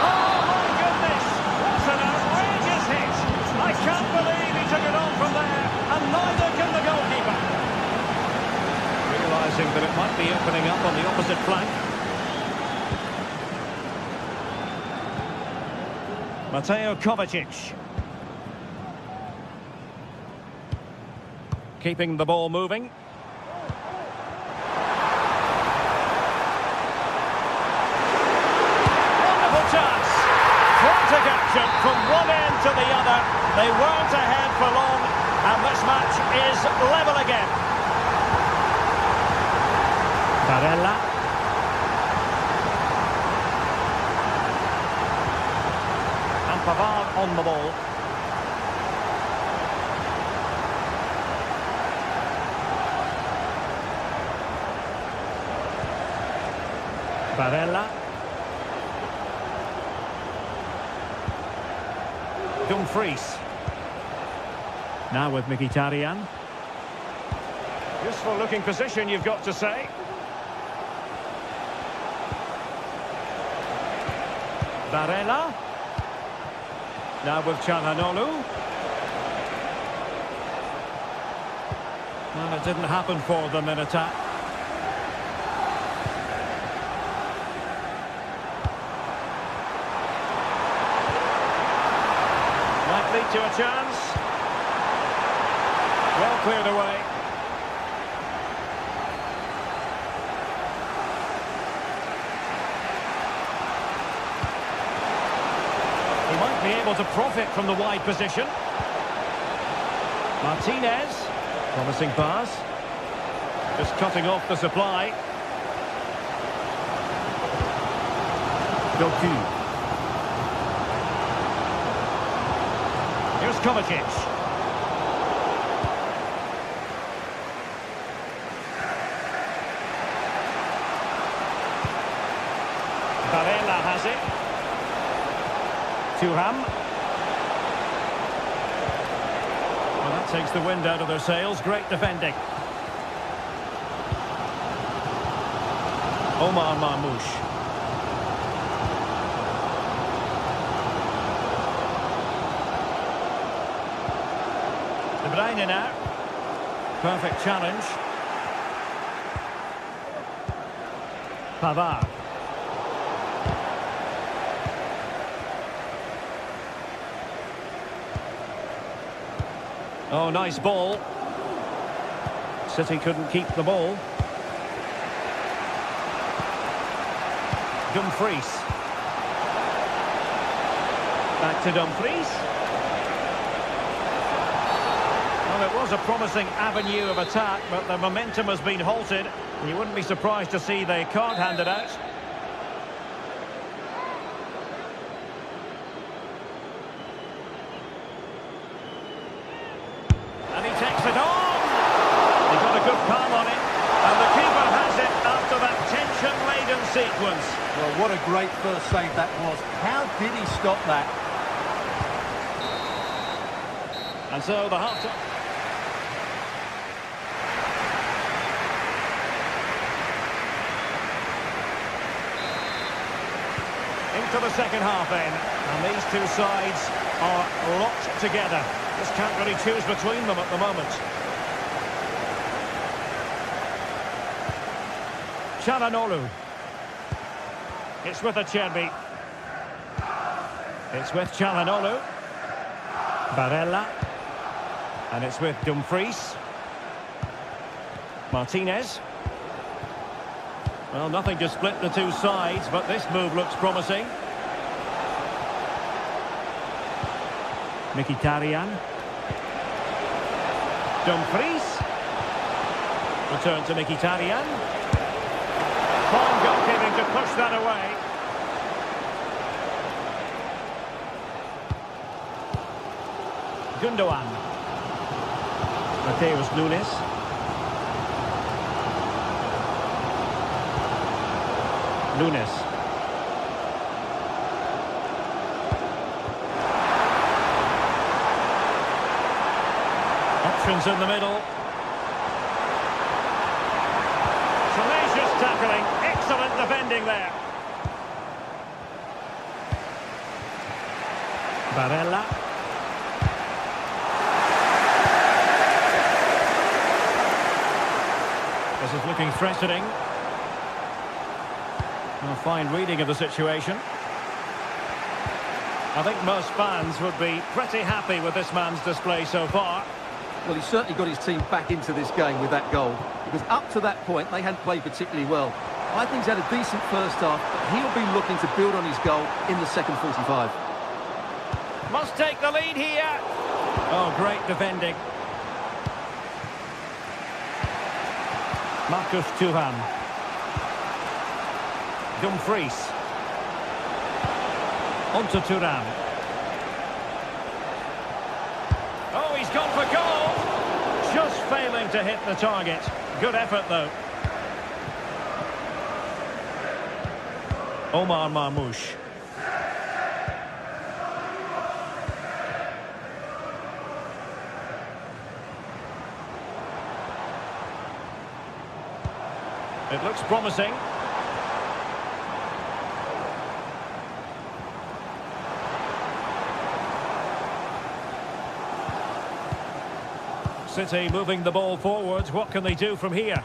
Oh, my goodness. That's an outrageous hit. I can't believe he took it on from there. And neither can the goalkeeper. Realising that it might be opening up on the opposite flank. Mateo Kovacic. Keeping the ball moving. Frantic action from one end to the other. They weren't ahead for long, and this match is level again. Barella. And Pavard on the ball. Barella. Dumfries. Now with Mkhitaryan. Useful looking position, you've got to say. Barella. Now with Çalhanoğlu. Well, it didn't happen for them in attack. Lead to a chance. Well cleared away. He might be able to profit from the wide position. Martinez. Promising pass. Just cutting off the supply. Doku. Here's Kovacic. Barella has it. Thuram. Well, that takes the wind out of their sails. Great defending. Omar Marmoush. De Bruyne now. Perfect challenge. Pavard. Oh, nice ball. City couldn't keep the ball. Dumfries. Back to Dumfries. Well, it was a promising avenue of attack, but the momentum has been halted. You wouldn't be surprised to see the card handed out. And he takes it on! He got a good palm on it. And the keeper has it after that tension-laden sequence. Well, what a great first save that was. How did he stop that? And so the half-time... Into the second half then, and these two sides are locked together. Just can't really choose between them at the moment. Çalhanoğlu. It's with Acerbi. It's with Çalhanoğlu. Barella. And it's with Dumfries. Martinez. Well, nothing to split the two sides, but this move looks promising. Mkhitaryan. Dumfries. Return to Mkhitaryan. Fine goalkeeping to push that away. Gundogan. Mateus Nunes. Nunes. Options in the middle. Tenacious tackling. Excellent defending there. Barella. This is looking threatening. A fine reading of the situation. I think most fans would be pretty happy with this man's display so far. Well, he's certainly got his team back into this game with that goal. Because up to that point, they hadn't played particularly well. I think he's had a decent first half, but he'll be looking to build on his goal in the second 45. Must take the lead here. Oh, great defending. Marcus Thuram. Dumfries. On to Thuram. Oh, he's gone for goal. Just failing to hit the target. Good effort, though. Omar Marmoush. It looks promising. City moving the ball forwards. What can they do from here?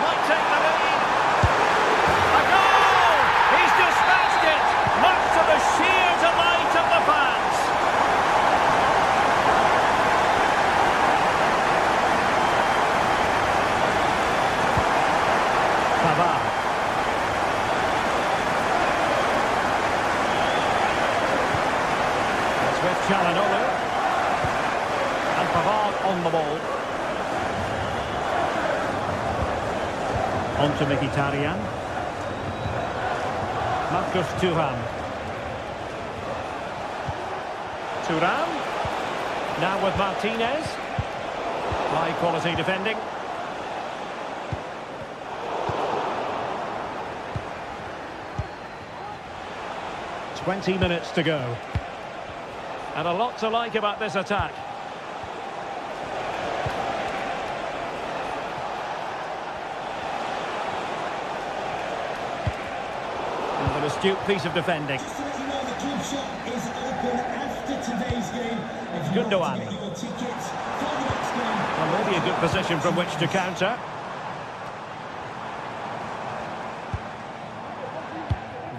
Might take the lead. A goal! He's dispatched it, much to the sheer delight of the fans. Pavard. With Çalhanoğlu. And Pavard on the ball. On to Mkhitaryan. Marcus Thuram. Thuram. Now with Martinez. High quality defending. 20 minutes to go. And a lot to like about this attack. And an astute piece of defending. Just to let you know, the club shop is open after today's game. If you Gundogan. want to get your tickets for the next game. Well, maybe a good position from which to counter.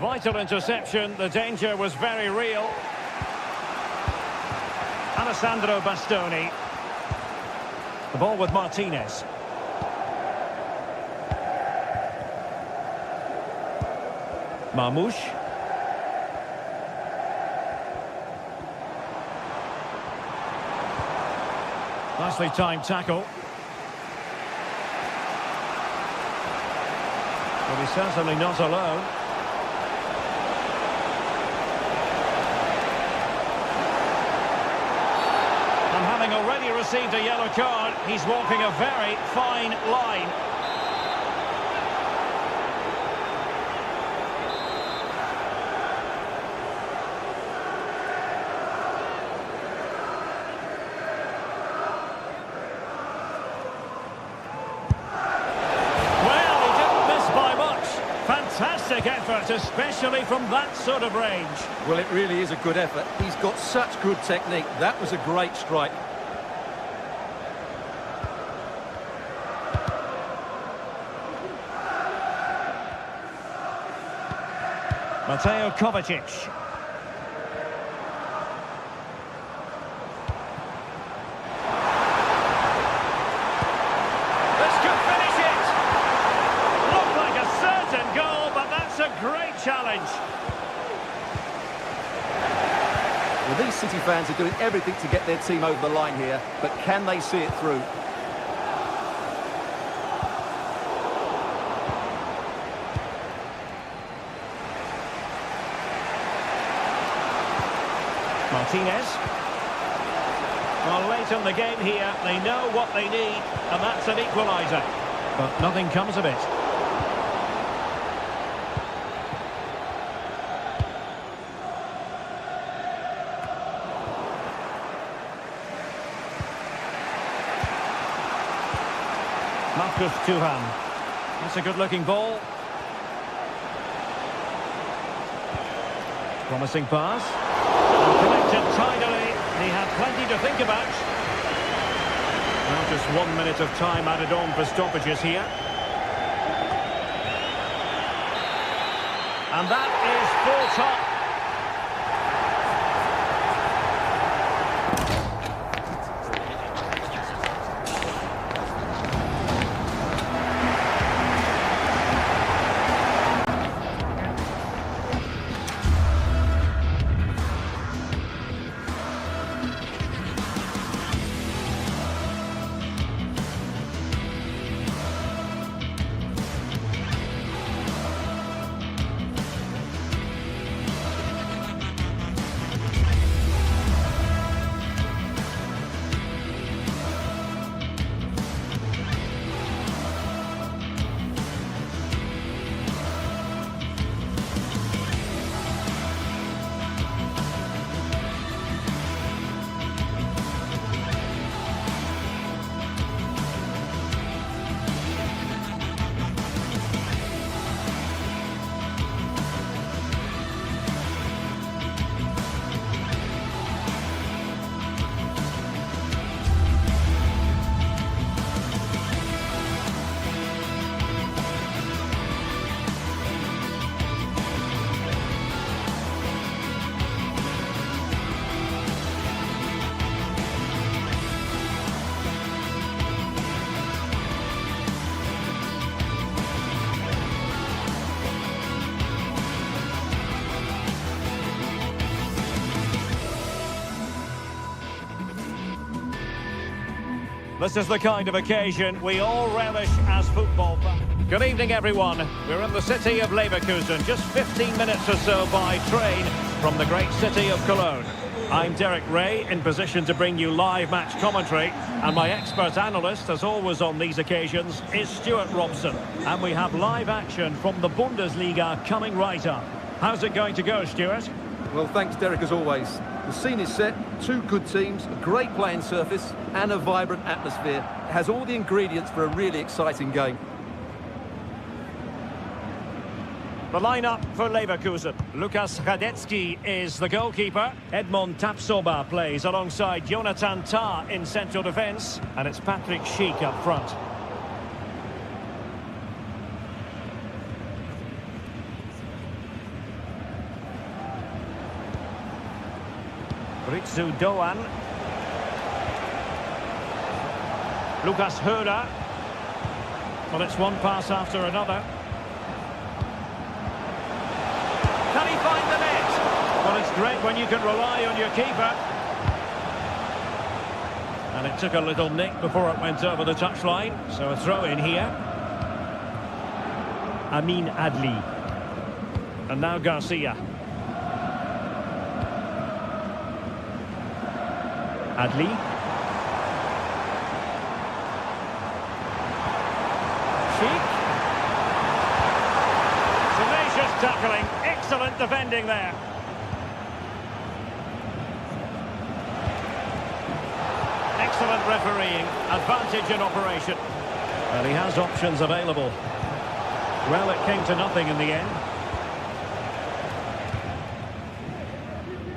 Vital interception, the danger was very real. Alessandro Bastoni. The ball with Martinez. Marmouche. Nicely timed tackle. But he's certainly not alone. And having already received a yellow card, he's walking a very fine line. Fantastic effort, especially from that sort of range. Well, it really is a good effort. He's got such good technique. That was a great strike. Mateo Kovacic. This could finish it. Looked like a certain goal, but that's a great challenge. Well, these City fans are doing everything to get their team over the line here, but can they see it through? Martinez. Well, late in the game here, they know what they need, and that's an equaliser. But nothing comes of it. Marcus Thuram. That's a good-looking ball. Promising pass. And connected tidily. He had plenty to think about. Now just 1 minute of time added on for stoppages here. And that is full top. This is the kind of occasion we all relish as football fans. Good evening, everyone. We're in the city of Leverkusen, just 15 minutes or so by train from the great city of Cologne. I'm Derek Ray, in position to bring you live match commentary, and my expert analyst, as always on these occasions, is Stuart Robson. And we have live action from the Bundesliga coming right up. How's it going to go, Stuart? Well, thanks, Derek, as always. The scene is set, two good teams, a great playing surface and a vibrant atmosphere. It has all the ingredients for a really exciting game. The lineup for Leverkusen. Lukas Hradecky is the goalkeeper. Edmond Tapsoba plays alongside Jonathan Tah in central defence. And it's Patrick Schick up front. Ritsu Doan. Lucas Höder. Well, it's one pass after another. Can he find the net? Well, it's great when you can rely on your keeper. And it took a little nick before it went over the touchline. So a throw in here. Amin Adli. And now Garcia. Adli. Schick. Tenacious tackling. Excellent defending there. Excellent refereeing. Advantage in operation. Well, he has options available. Well, it came to nothing in the end.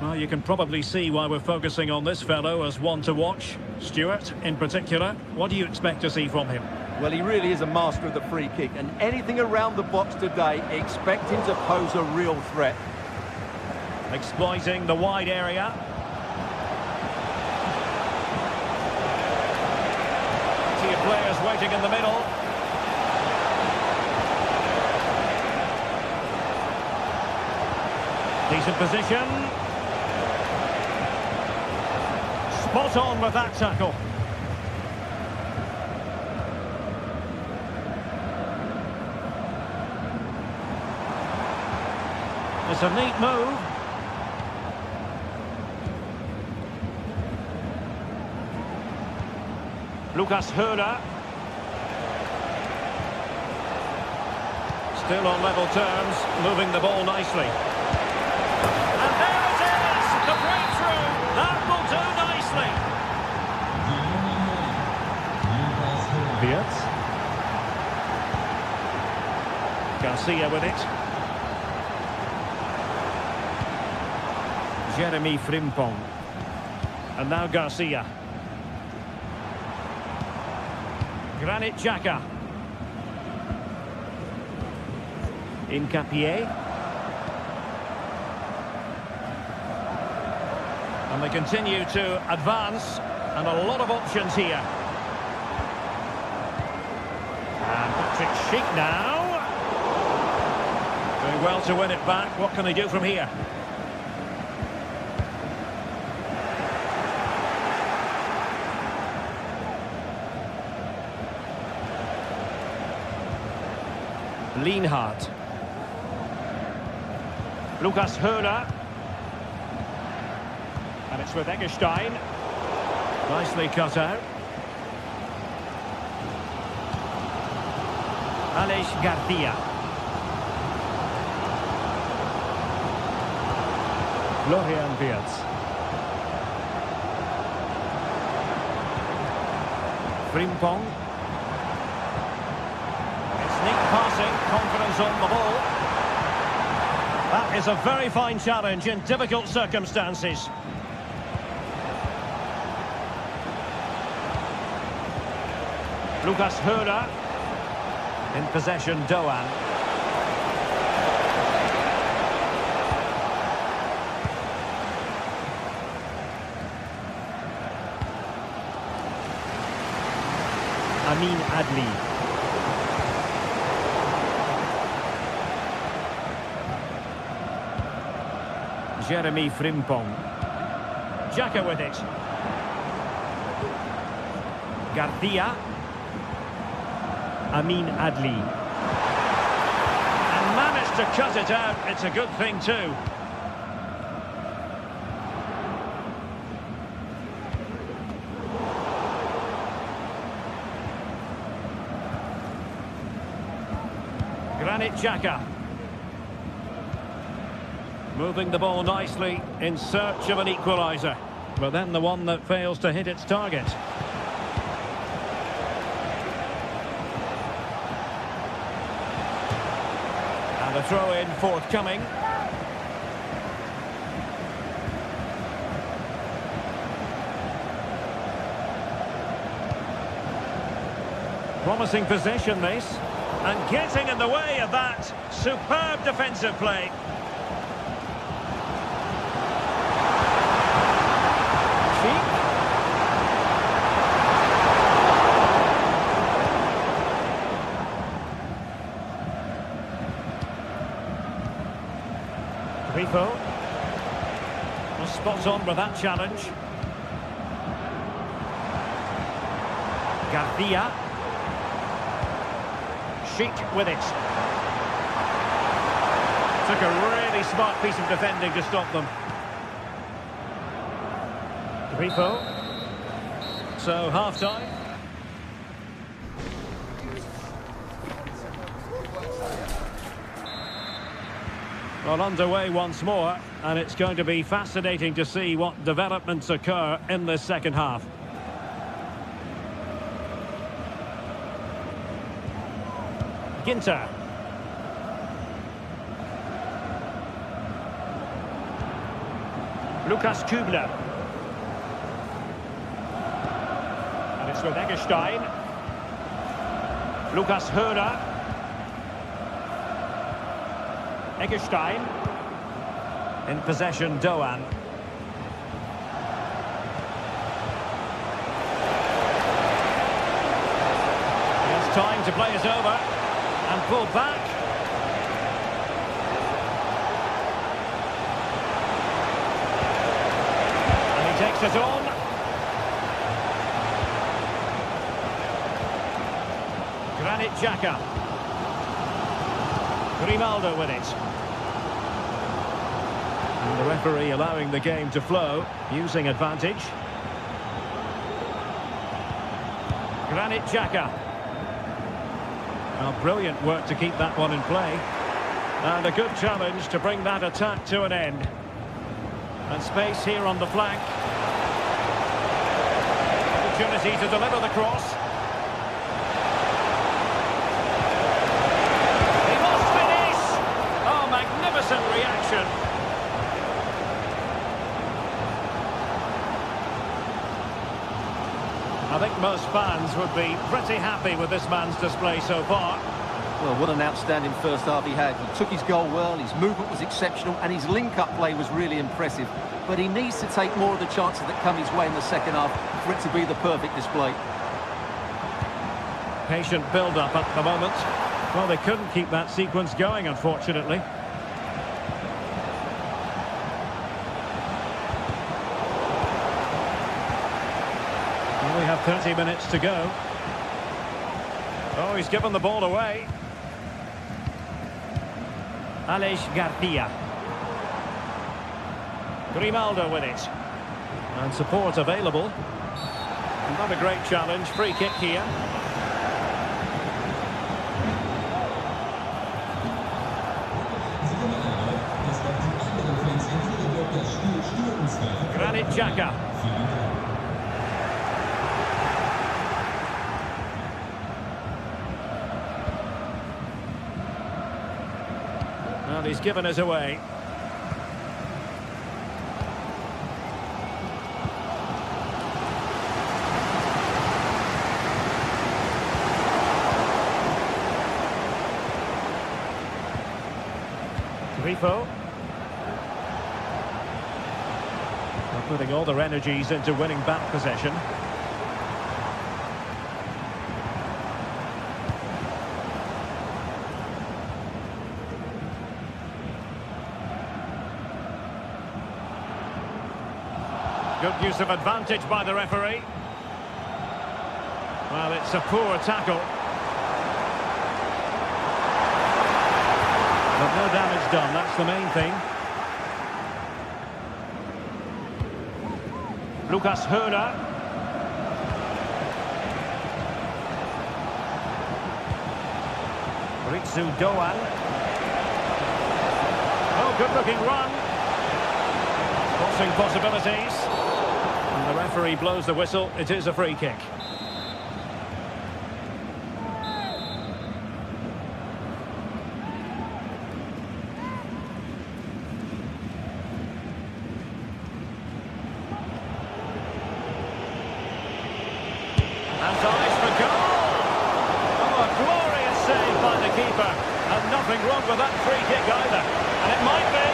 Well, you can probably see why we're focusing on this fellow as one to watch. Stuart, in particular, what do you expect to see from him? Well, he really is a master of the free kick, and anything around the box today, expect him to pose a real threat. Exploiting the wide area. See players waiting in the middle. Decent position. Spot on with that tackle. It's a neat move. Lucas Höder. Still on level terms, moving the ball nicely. And there it is! The breakthrough! That will do nicely. Wirtz. Garcia with it. Jeremy Frimpong. And now Garcia. Granit Xhaka. Incapié. And they continue to advance, and a lot of options here. And Patrick Schick now. Doing well to win it back. What can they do from here? Lienhardt. Lucas Höder. And it's with Eggestein. Nicely cut out. Aleix Garcia. Florian Wirtz. Frimpong. It's neat passing, confidence on the ball. That is a very fine challenge in difficult circumstances. Lucas Höder. In possession, Doan. Amin Adli. Jeremy Frimpong. Xhaka with it. Garcia. Amin Adli. And managed to cut it out. It's a good thing too. Granit Xhaka. Moving the ball nicely in search of an equaliser. But then the one that fails to hit its target. And a throw-in forthcoming. Promising possession, this. And getting in the way of that. Superb defensive play. Grifo. Well, spot on with that challenge. Garcia. Sheik with it. Took a really smart piece of defending to stop them. Grifo. So, half-time. Well, underway once more, and it's going to be fascinating to see what developments occur in this second half. Ginter. Lukas Kübler. And it's with Eggestein. Lukas Höhler. Eggestein. In possession, Doan. He has time to play it over. And pull back. And he takes it on. Granit Xhaka. Grimaldo with it. And the referee allowing the game to flow, using advantage. Granit Xhaka. Well, brilliant work to keep that one in play. And a good challenge to bring that attack to an end. And space here on the flank. Opportunity to deliver the cross. He must finish! Oh, magnificent reaction. I think most fans would be pretty happy with this man's display so far. Well, what an outstanding first half he had. He took his goal well, his movement was exceptional, and his link-up play was really impressive. But he needs to take more of the chances that come his way in the second half for it to be the perfect display. Patient build-up at the moment. Well, they couldn't keep that sequence going, unfortunately. We have 30 minutes to go. Oh, he's given the ball away. Aleix Garcia. Grimaldo with it. And support available. Not a great challenge. Free kick here. Granit Xhaka. And he's given us away. Grifo. They're putting all their energies into winning back possession. Good use of advantage by the referee. Well, it's a poor tackle. But no damage done, that's the main thing. Lukas Höhler. Ritsu Doan. Oh, good looking run. crossing possibilities. And the referee blows the whistle. It is a free kick. And eyes for goal! Oh, a glorious save by the keeper. And nothing wrong with that free kick either. And it might be.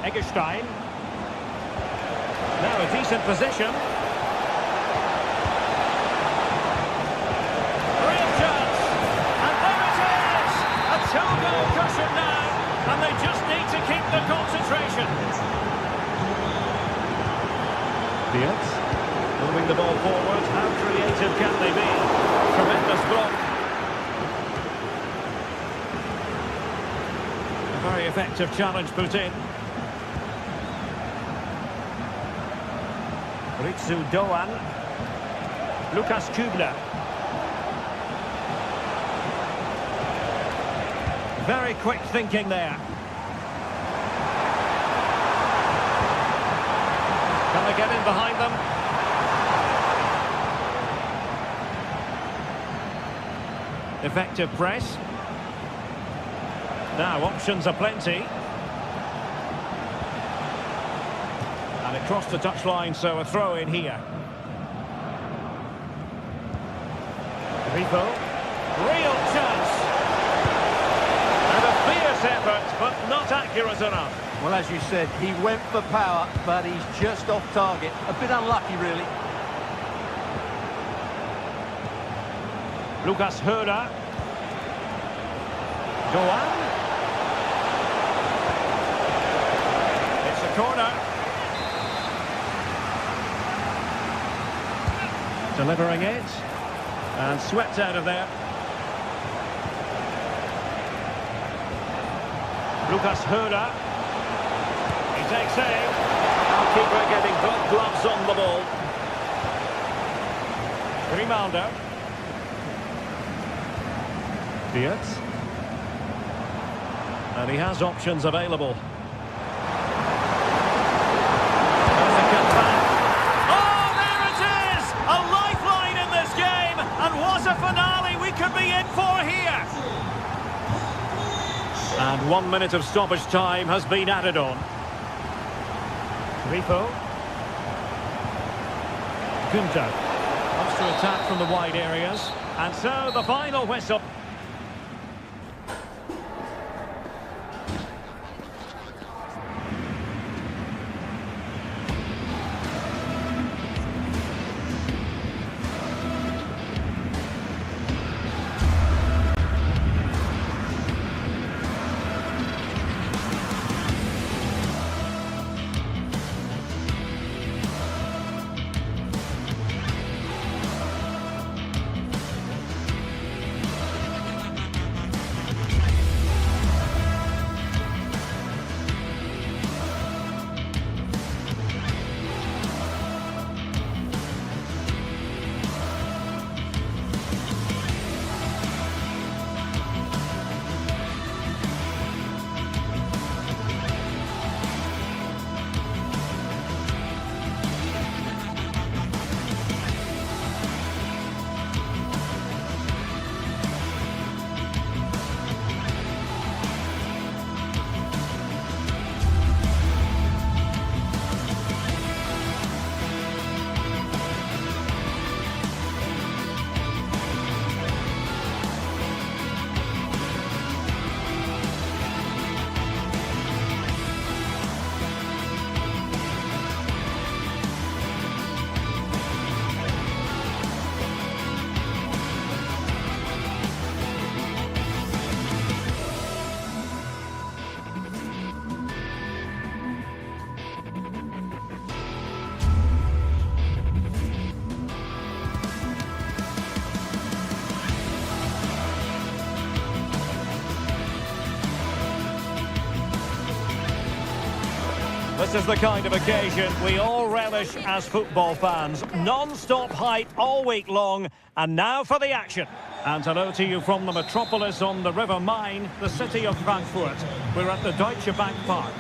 Eggestein. Now a decent position. Real chance. And there it is! A two-goal cushion now. And they just need to keep the concentration. Diaz, moving the ball forward. How creative can they be? Tremendous block. A very effective challenge put in. Ritsu Doan. Lucas Kubler. Very quick thinking there. Can they get in behind them? Effective press. Now options are plenty. And it crossed the touchline, so a throw in here. Rico. Real chance. And a fierce effort, but not accurate enough. Well, as you said, he went for power, but he's just off target. A bit unlucky, really. Lucas Höder. Doan. It's a corner. Delivering it. And swept out of there. Lucas Höder. He takes aim. Keeper getting both gloves on the ball. Grimaldo. Diaz. And he has options available. There's a cutback. Oh, there it is! A lifeline in this game! And what a finale we could be in for here! And 1 minute of stoppage time has been added on. Grifo. Gunter. Wants to attack from the wide areas. And so the final whistle. This is the kind of occasion we all relish as football fans. Non-stop hype all week long, and now for the action. And hello to you from the metropolis on the River Main, the city of Frankfurt. We're at the Deutsche Bank Park.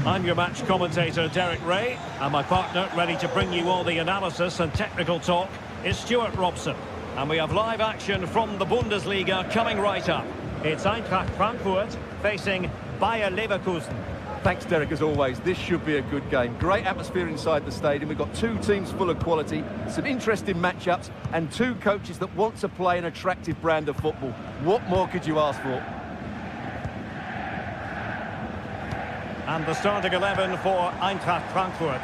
I'm your match commentator, Derek Ray, and my partner, ready to bring you all the analysis and technical talk, is Stuart Robson. And we have live action from the Bundesliga coming right up. It's Eintracht Frankfurt facing Bayer Leverkusen. Thanks, Derek, as always. This should be a good game. Great atmosphere inside the stadium. We've got two teams full of quality, some interesting matchups, and two coaches that want to play an attractive brand of football. What more could you ask for? And the starting 11 for Eintracht Frankfurt.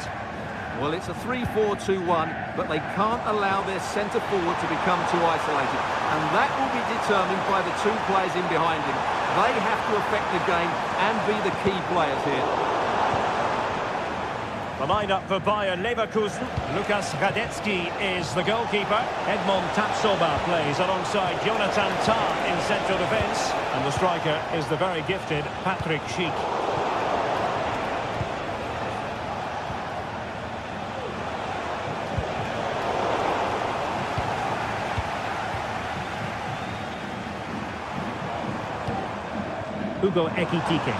Well, it's a 3-4-2-1, but they can't allow their centre-forward to become too isolated. And that will be determined by the two players in behind him. They have to affect the game and be the key players here. The line-up for Bayern Leverkusen. Lukas Radetzky is the goalkeeper. Edmond Tapsoba plays alongside Jonathan Tah in central defence. And the striker is the very gifted Patrick Schick. Hugo Ekitike.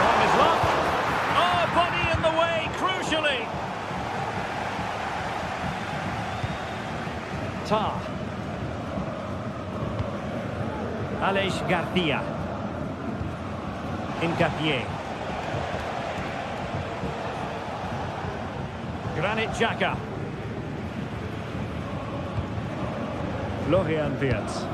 On his luck. Oh, body in the way, crucially. Tah. Aleix Garcia. Incapié. Granit Xhaka. Florian Wirtz.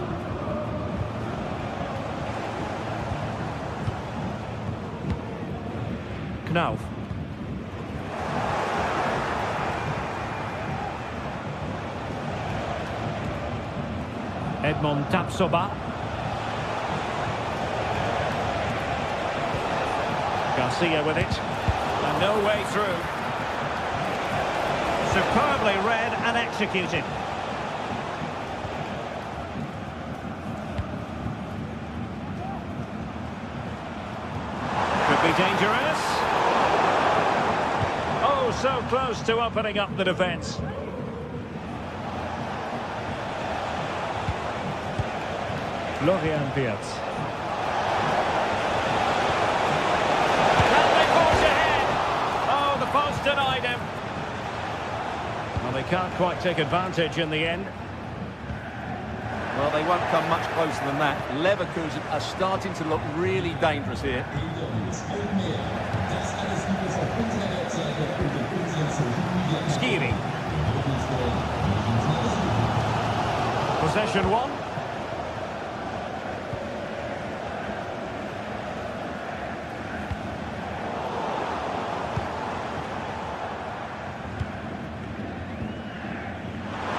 Knauf. Edmond Tapsoba. Garcia with it. And no way through. Superbly read and executed. Could be dangerous. So close to opening up the defence. Florian Wirtz. Can they forge ahead? Oh, the post denied him. Well, they can't quite take advantage in the end. Well, they won't come much closer than that. Leverkusen are starting to look really dangerous here. Skiri. Possession one.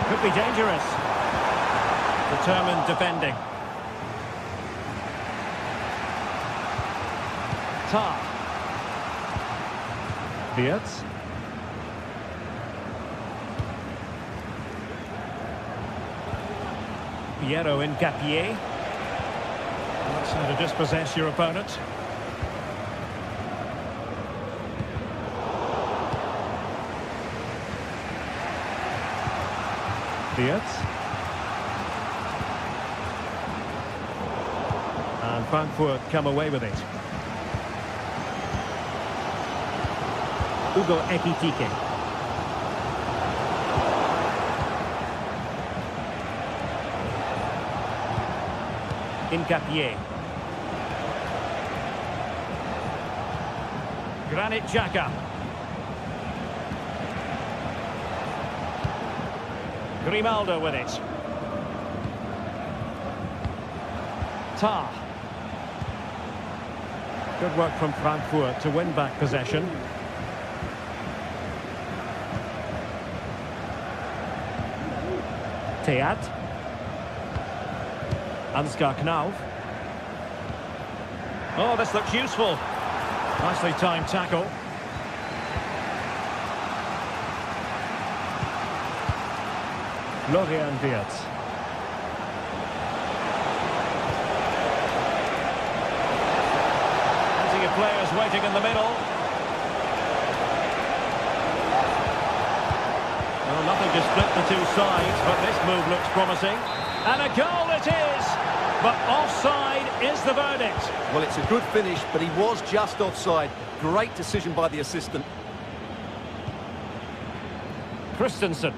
Could be dangerous. Determined defending. Tah. Wirtz. Piero Incapié. That's how to dispossess your opponent. Wirtz. And Frankfurt come away with it. Hugo Ekitike. Incapié. Granit Xhaka. Grimaldo with it. Tah. Good work from Frankfurt to win back possession. Teat. Ansgar Knauf. Oh, this looks useful. Nicely timed tackle. Florian Wirtz. players waiting in the middle. Well, nothing to split the two sides, but this move looks promising. And a goal it is! But offside is the verdict. Well, it's a good finish, but he was just offside. Great decision by the assistant. Christensen.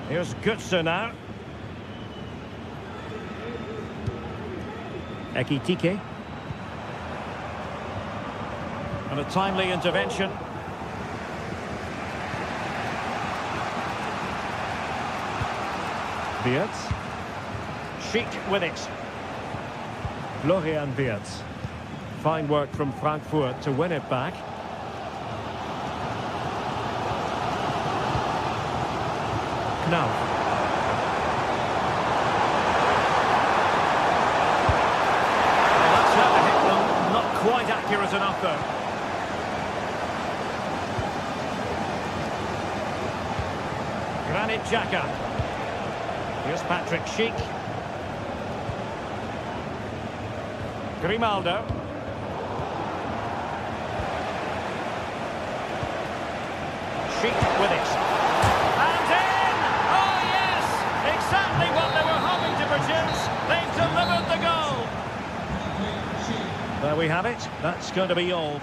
Here's Götze now. Ekitike. And a timely intervention. Wirtz. Schick with it. Florian Wirtz. Fine work from Frankfurt to win it back. Knauf. Well, that's how to hit them. Not quite accurate enough, though. Granit Xhaka. Here's Patrick Schick. Grimaldo. Schick with it. And in! Oh, yes! Exactly what they were hoping to produce. They've delivered the goal. There we have it. That's going to be all.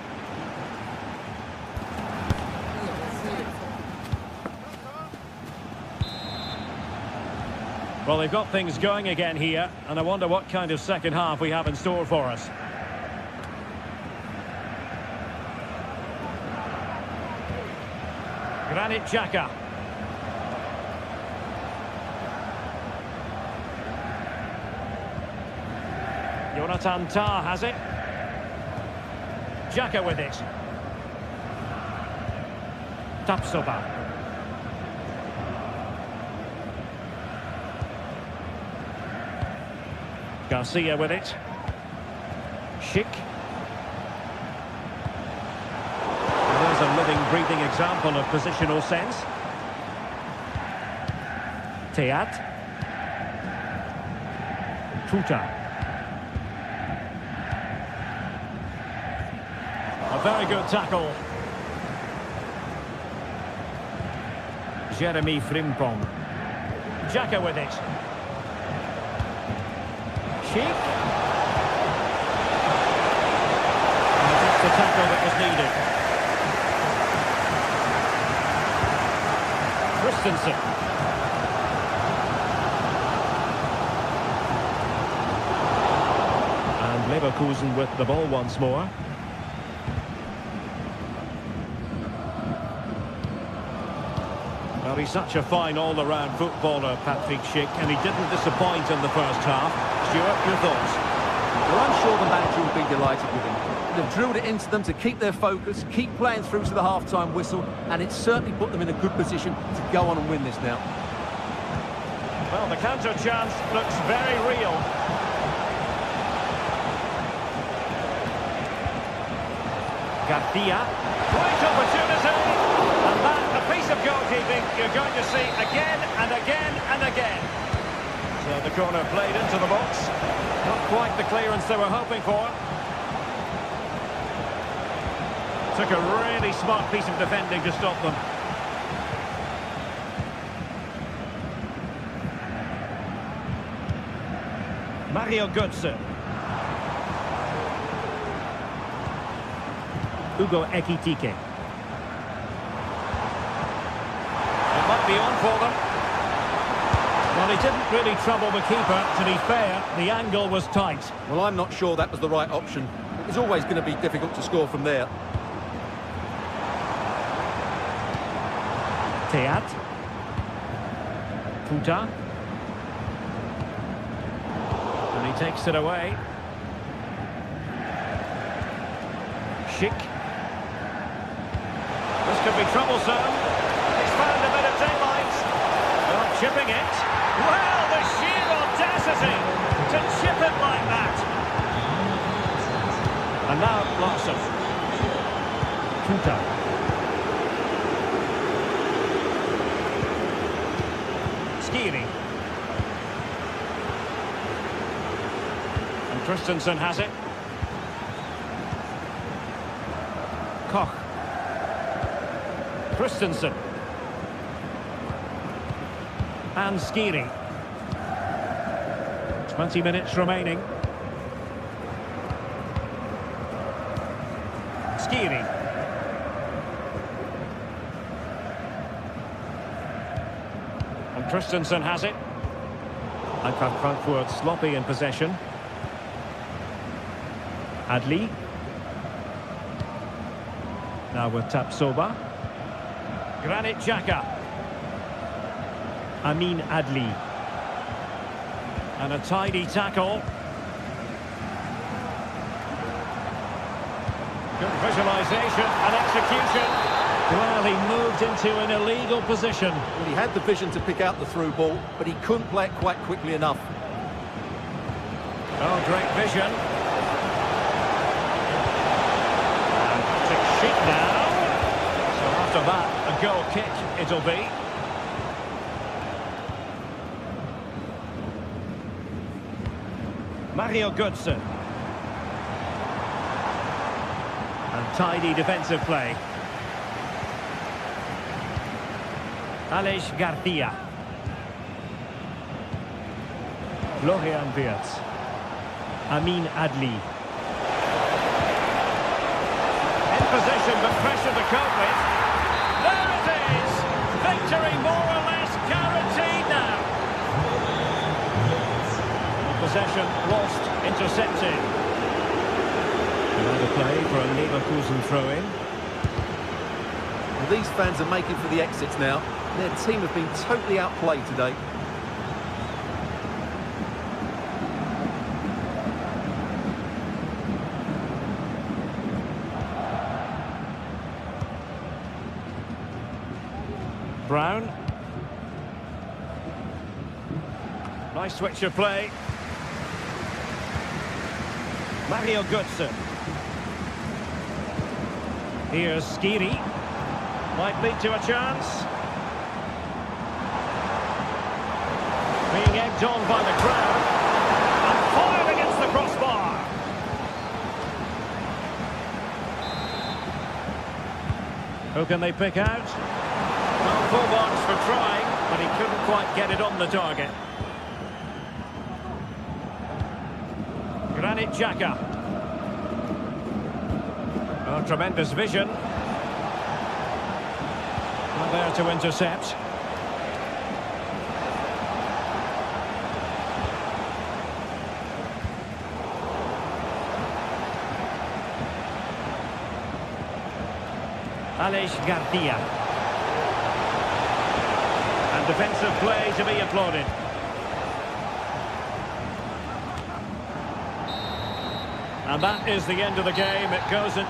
Well, they've got things going again here, and I wonder what kind of second half we have in store for us. Granit Xhaka. Jonathan Tah has it. Xhaka with it. Tapsoba. Garcia with it. Schick. There's a living, breathing example of positional sense. Teat. Tuta. A very good tackle. Jeremy Frimpong. Xhaka with it. Schick. And that's the tackle that was needed. Christensen. And Leverkusen with the ball once more. Well, he's such a fine all-around footballer, Patrick Schick, and he didn't disappoint in the first half. Stuart, your thoughts? Well, I'm sure the manager will be delighted with him. They've drilled it into them to keep their focus, keep playing through to the half-time whistle, and it's certainly put them in a good position to go on and win this now. Well, the counter chance looks very real. Garcia. Great opportunity. And that, a piece of goalkeeping you're going to see again and again and again. So the corner played into the box. Not quite the clearance they were hoping for. Took a really smart piece of defending to stop them. Mario Götze. Hugo Ekitike. It might be on for them. Well, he didn't really trouble the keeper. To be fair, the angle was tight. Well, I'm not sure that was the right option. It's always going to be difficult to score from there. Teat. Tuta. And he takes it away. Schick. This could be troublesome. He's found a bit of daylight. Well, chipping it. Well, the sheer audacity to chip it like that. And now Larson. Tuta. Skiri. And Christensen has it. Koch. Christensen. And Skiri. 20 minutes remaining. Skiri. And Christensen has it. Eintracht Frankfurt sloppy in possession. Adli. Now with Tapsoba. Granit Xhaka. Amin Adli. And a tidy tackle. Good visualisation and execution. Well, he moved into an illegal position. Well, he had the vision to pick out the through ball, but he couldn't play it quite quickly enough. Oh, great vision. And to shoot now. So after that, a goal kick it'll be. Mario Götze. And tidy defensive play. Aleix Garcia. Florian Wirtz. Amin Adli. In position but pressure to cope with. There it is! Victory more or less guaranteed now. Possession lost, intercepted. Another play for a Leverkusen throw-in. Well, these fans are making for the exits now. Their team have been totally outplayed today. Brown. Nice switch of play. Mario Götze. Here's Skiri. Might lead to a chance. Being egged on by the crowd. And fired against the crossbar. Who can they pick out? Well, full marks for trying, but he couldn't quite get it on the target. Granit Xhaka. Oh, tremendous vision. And there to intercept. Aleix Garcia. And defensive play to be applauded. And that is the end of the game. It goes in.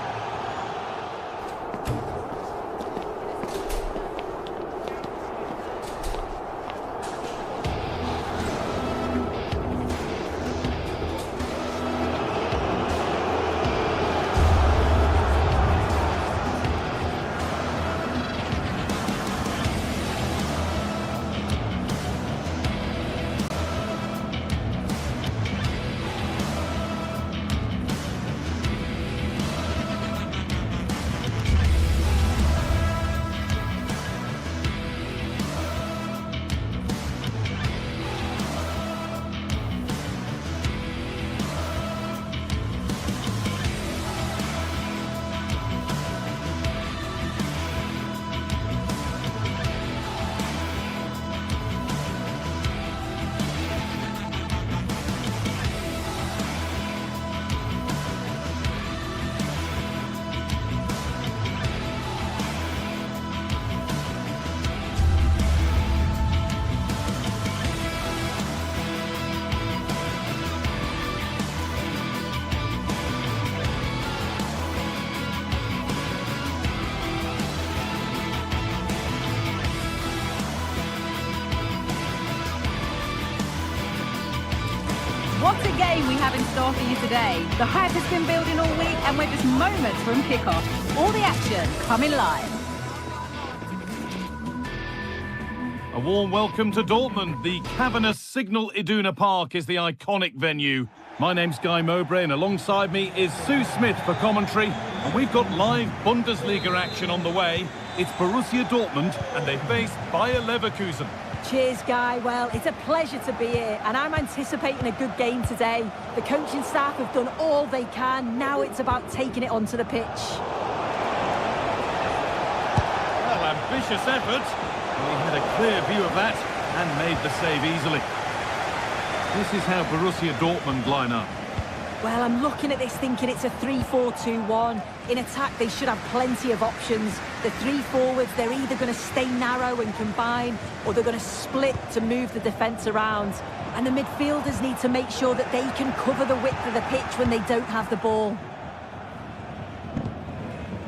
What a game we have in store for you today. The hype has been building all week and we're just moments from kickoff. All the action coming live. A warm welcome to Dortmund. The cavernous Signal Iduna Park is the iconic venue. My name's Guy Mowbray, and alongside me is Sue Smith for commentary. And we've got live Bundesliga action on the way. It's Borussia Dortmund, and they face Bayer Leverkusen. Cheers, Guy. Well, it's a pleasure to be here, and I'm anticipating a good game today. The coaching staff have done all they can. Now it's about taking it onto the pitch. Well, ambitious effort. We had a clear view of that and made the save easily. This is how Borussia Dortmund line up. Well, I'm looking at this thinking it's a 3-4-2-1. In attack, they should have plenty of options. The three forwards, they're either going to stay narrow and combine, or they're going to split to move the defence around. And the midfielders need to make sure that they can cover the width of the pitch when they don't have the ball.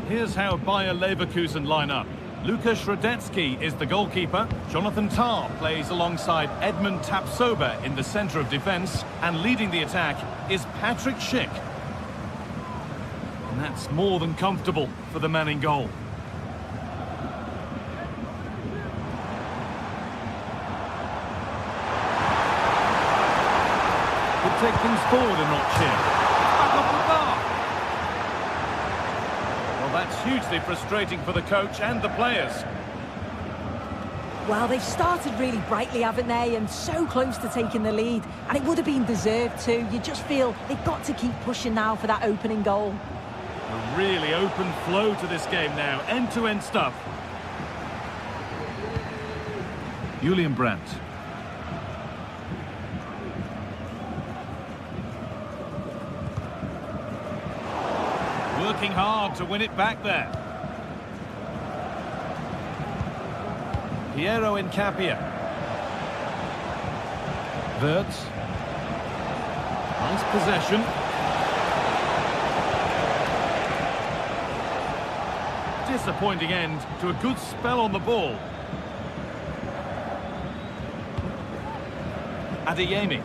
Here's how Bayer Leverkusen line up. Lukas Radetzky is the goalkeeper. Jonathan Tah plays alongside Edmund Tapsoba in the centre of defence. And leading the attack is Patrick Schick. And that's more than comfortable for the man in goal. Could take things forward a notch here. Back off the bar. Well, that's hugely frustrating for the coach and the players. Well, they've started really brightly, haven't they? And so close to taking the lead. And it would have been deserved too. You just feel they've got to keep pushing now for that opening goal. A really open flow to this game now. End-to-end stuff. Julian Brandt. Working hard to win it back there. Piero Incapia. Wirtz. Nice possession. Disappointing end to a good spell on the ball. Adeyemi.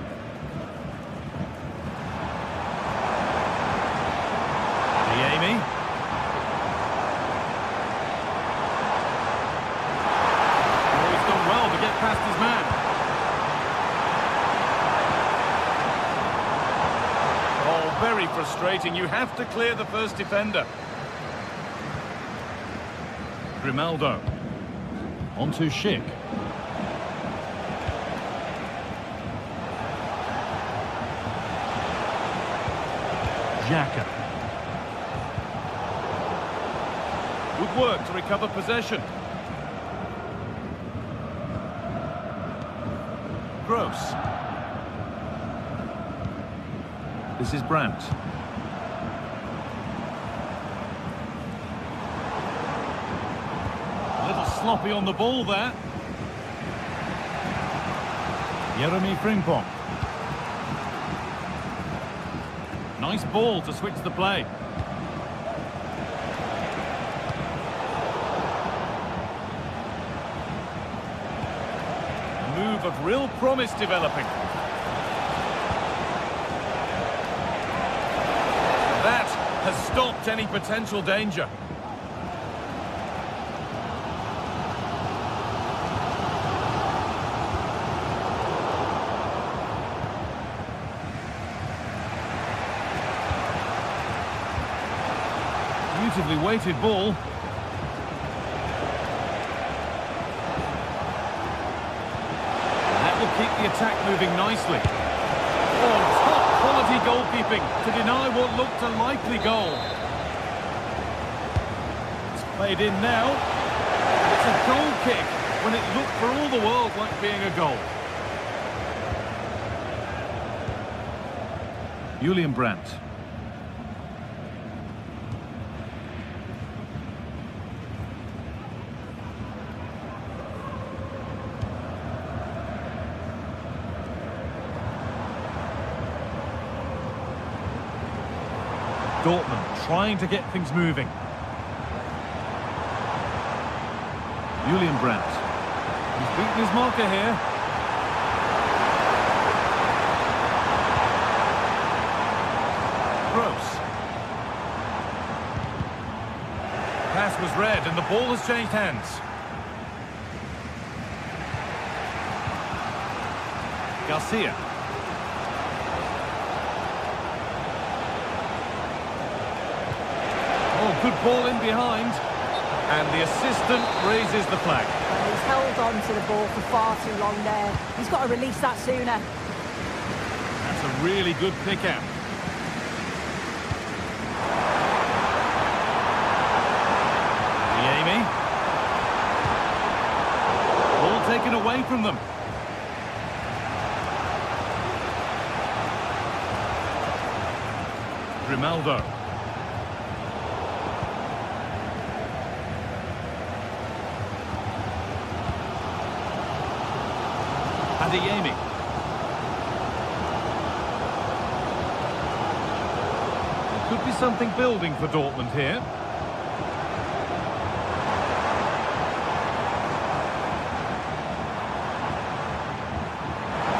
Adeyemi. Oh, he's done well to get past his man. Oh, very frustrating. You have to clear the first defender. Grimaldo. On to Schick. Xhaka. Good work to recover possession. Gross. This is Brandt. A little sloppy on the ball there. Jeremy Frimpong. Nice ball to switch the play. A move of real promise developing. That has stopped any potential danger. Beautifully weighted ball. That will keep the attack moving nicely. Oh, top quality goalkeeping to deny what looked a likely goal. It's played in now. It's a goal kick when it looked for all the world like being a goal. Julian Brandt. Dortmund trying to get things moving. Julian Brandt. He's beaten his marker here. Gross. Pass was read and the ball has changed hands. Garcia. could ball in behind. And the assistant raises the flag. He's held on to the ball for far too long there. He's got to release that sooner. That's a really good pick out. Amy. Ball taken away from them. Grimaldo. Adeyemi. There could be something building for Dortmund here.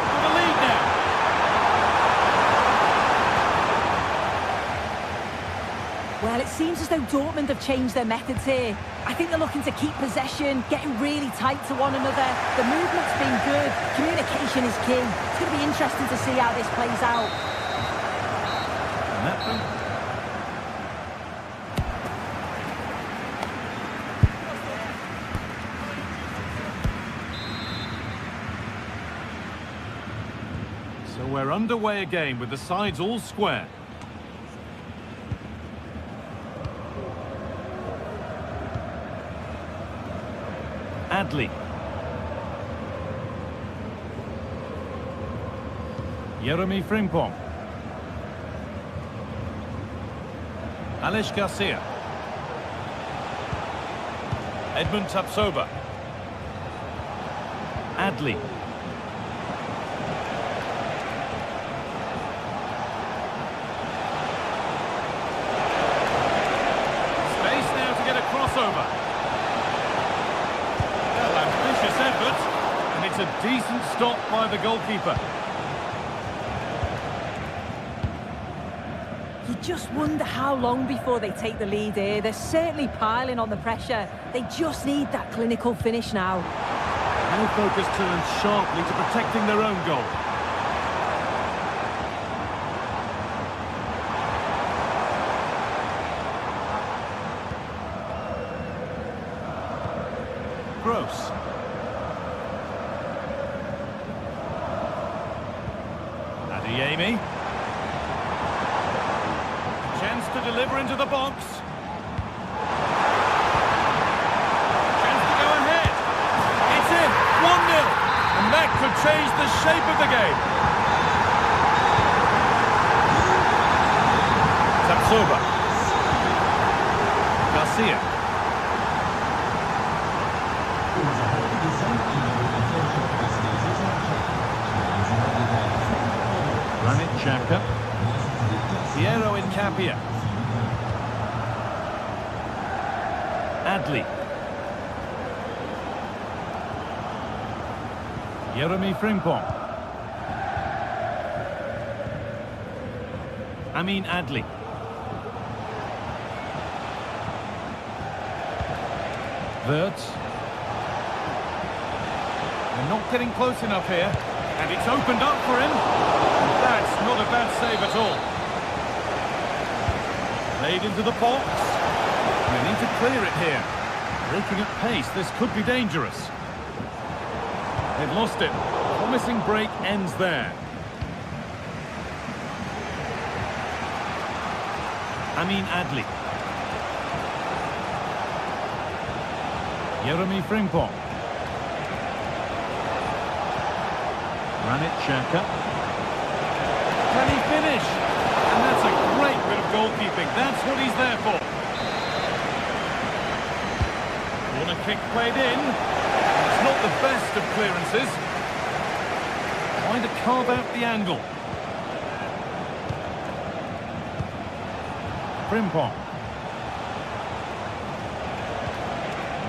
With a lead now. Well, it seems as though Dortmund have changed their methods here. I think they're looking to keep possession, getting really tight to one another. The movement's been good. Communication is key. It's going to be interesting to see how this plays out. And that So we're underway again with the sides all square. Adli. Jeremy Frimpong. Alex Garcia. Edmund Tapsoba. Adli. Space now to get a crossover. Well, ambitious effort, and it's a decent stop by the goalkeeper. You just wonder how long before they take the lead here. They're certainly piling on the pressure. They just need that clinical finish now. Now focus turns sharply to protecting their own goal. Gross. Adeyemi. Chance to deliver into the box. Chance to go ahead. It's in. 1-0. And that could change the shape of the game. Tapsoba. Garcia. Granit Xhaka. Piero Incapia. Adli. Jeremy Frimpong. Amin Adli. Wirtz. They're not getting close enough here. And it's opened up for him. And that's not a bad save at all. Played into the box. They need to clear it here. Breaking at pace, this could be dangerous. They've lost it. Promising break ends there. Amin Adli. Jeremy Frimpong. Granit Xhaka. Can he finish? And that's a great bit of goalkeeping. That's what he's there for. Corner kick played in. It's not the best of clearances. Trying to carve out the angle. Frimpong.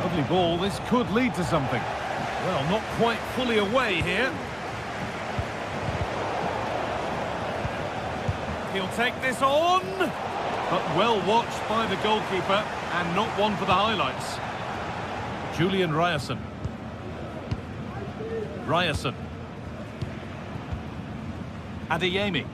Lovely ball. This could lead to something. Well, not quite fully away here. He'll take this on. But well watched by the goalkeeper and not one for the highlights. Julian Ryerson. Ryerson. Adeyemi.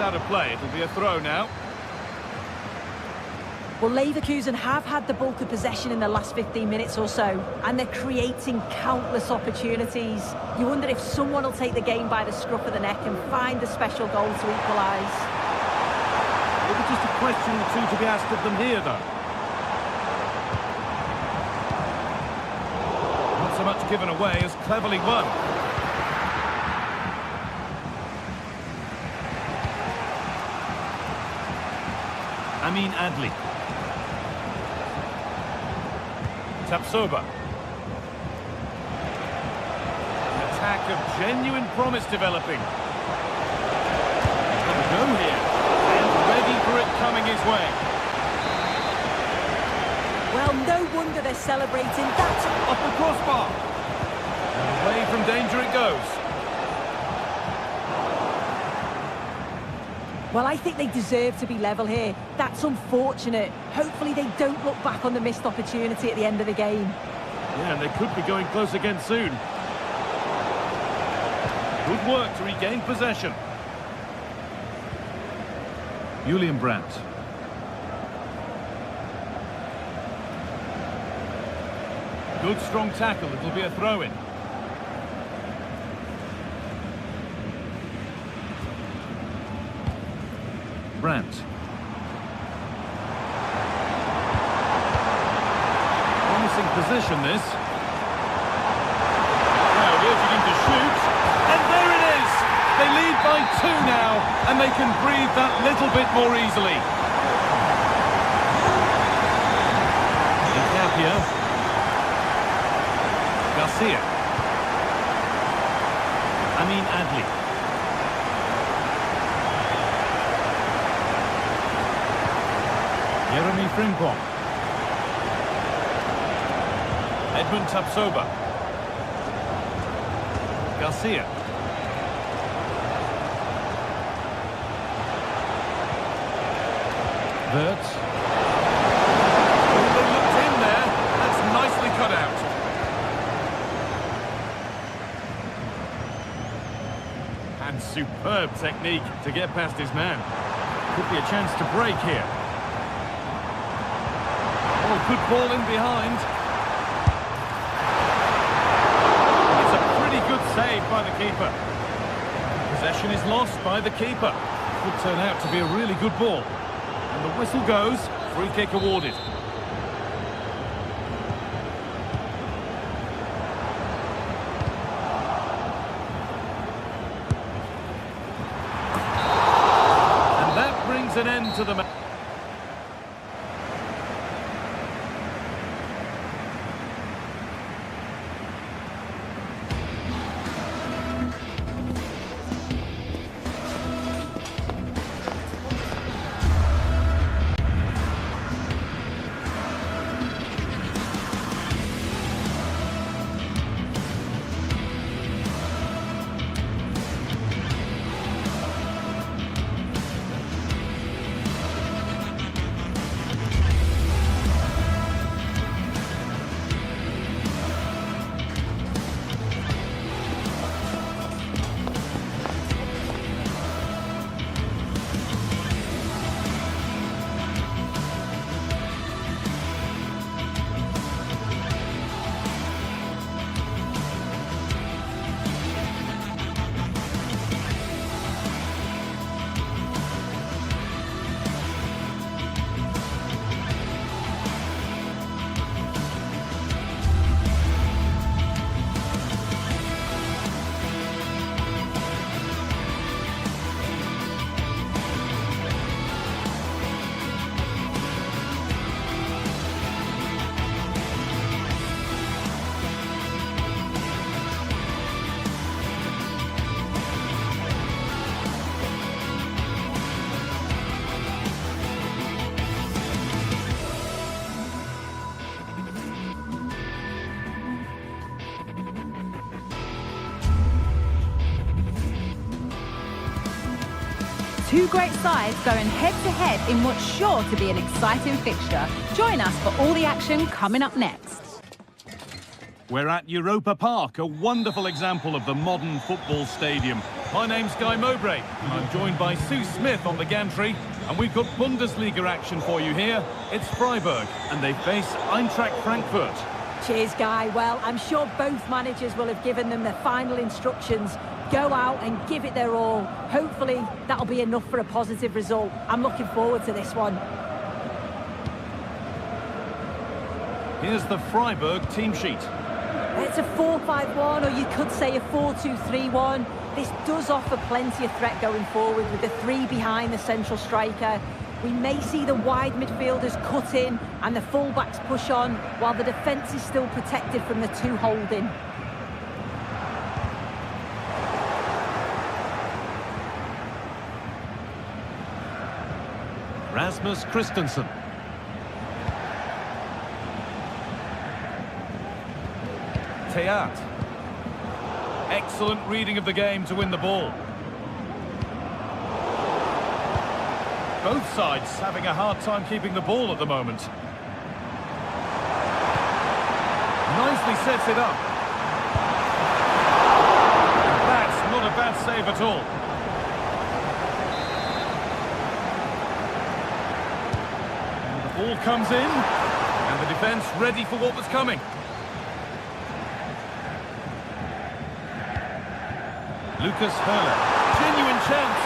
out of play. It'll be a throw now. Well, Leverkusen have had the bulk of possession in the last 15 minutes or so, and they're creating countless opportunities. You wonder if someone will take the game by the scruff of the neck and find the special goal to equalise. Maybe just a question or two to be asked of them here, though. Not so much given away as cleverly won. Adli. Tapsoba. An attack of genuine promise developing. Have a go here. And ready for it coming his way. Well, no wonder they're celebrating that. Off the crossbar. And away from danger it goes. Well, I think they deserve to be level here. That's unfortunate. Hopefully they don't look back on the missed opportunity at the end of the game. Yeah, and they could be going close again soon. Good work to regain possession. Julian Brandt. Good strong tackle. It'll be a throw-in. Brandt. Promising position, this. Now urging him to shoot. And there it is! They lead by 2 now, and they can breathe that little bit more easily. Incapia. Garcia. Adli. Jeremy Frimpong. Edmund Tapsoba. Garcia. Wirtz. They looked in there. That's nicely cut out. And superb technique to get past his man. Could be a chance to break here. Oh, good ball in behind. It's a pretty good save by the keeper. Possession is lost by the keeper. Could turn out to be a really good ball. And the whistle goes, free kick awarded. And that brings an end to the match. Two great sides going head-to-head in what's sure to be an exciting fixture. Join us for all the action coming up next. We're at Europa Park, a wonderful example of the modern football stadium. My name's Guy Mowbray, and I'm joined by Sue Smith on the gantry, and we've got Bundesliga action for you here. It's Freiburg, and they face Eintracht Frankfurt. Cheers, Guy. Well, I'm sure both managers will have given them their final instructions. Go out and give it their all. Hopefully, that'll be enough for a positive result. I'm looking forward to this one. Here's the Freiburg team sheet. It's a 4-5-1, or you could say a 4-2-3-1. This does offer plenty of threat going forward with the three behind the central striker. We may see the wide midfielders cut in and the fullbacks push on, while the defence is still protected from the two holding. Rasmus Christensen. Teat. Excellent reading of the game to win the ball. Both sides having a hard time keeping the ball at the moment. Nicely sets it up. And that's not a bad save at all. And the ball comes in, and the defence ready for what was coming. Lucas Höhler, genuine chance.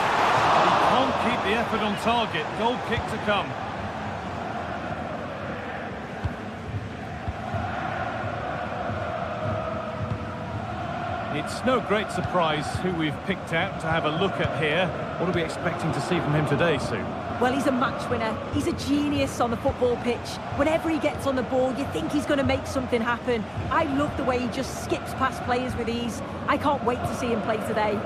He can't keep the effort on target. Goal kick to come. It's no great surprise who we've picked out to have a look at here. What are we expecting to see from him today, Sue? Well, he's a match winner. He's a genius on the football pitch. Whenever he gets on the ball, you think he's going to make something happen. I love the way he just skips past players with ease. I can't wait to see him play today.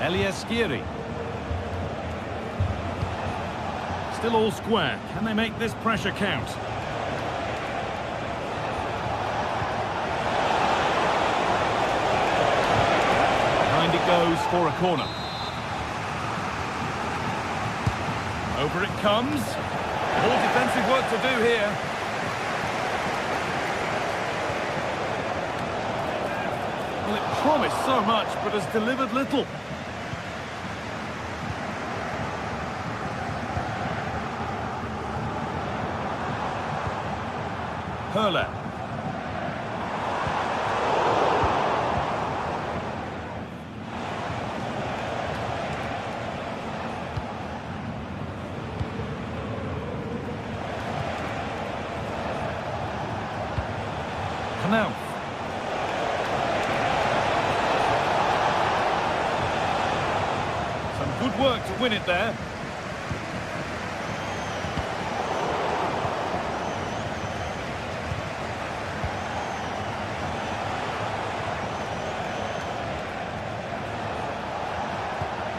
Elias Giri. Still all square. Can they make this pressure count? Behind it goes for a corner. Over it comes. More defensive work to do here. Well, it promised so much, but has delivered little. Höhler. Knauf. Some good work to win it there.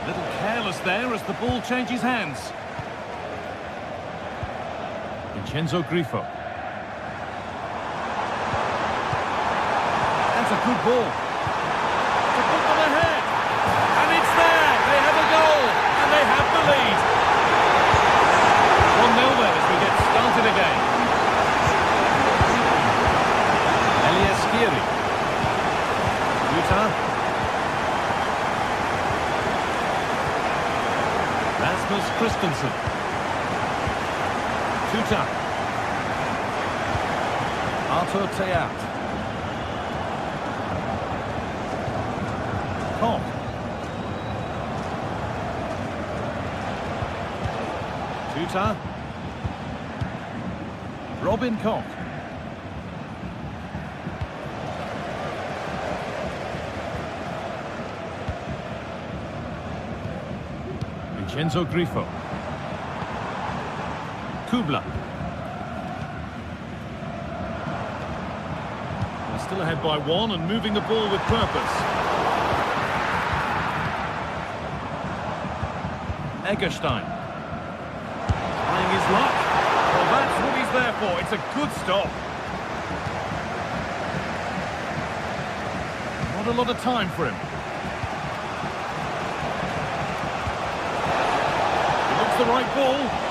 Little careless there as the ball changes hands. Vincenzo Grifo. That's a good ball. To put them ahead. And it's there. They have a goal. And they have the lead. 1-0 then as we get started again. Elias Giri. Utah. Rasmus Christensen. Tuta. Arthur Teat. Koch. Tuta. Robin Koch. Vincenzo Grifo. Kubla. They're still ahead by one and moving the ball with purpose. Egerstein. Trying his luck. Well, that's what he's there for. It's a good stop. Not a lot of time for him. He looks the right ball.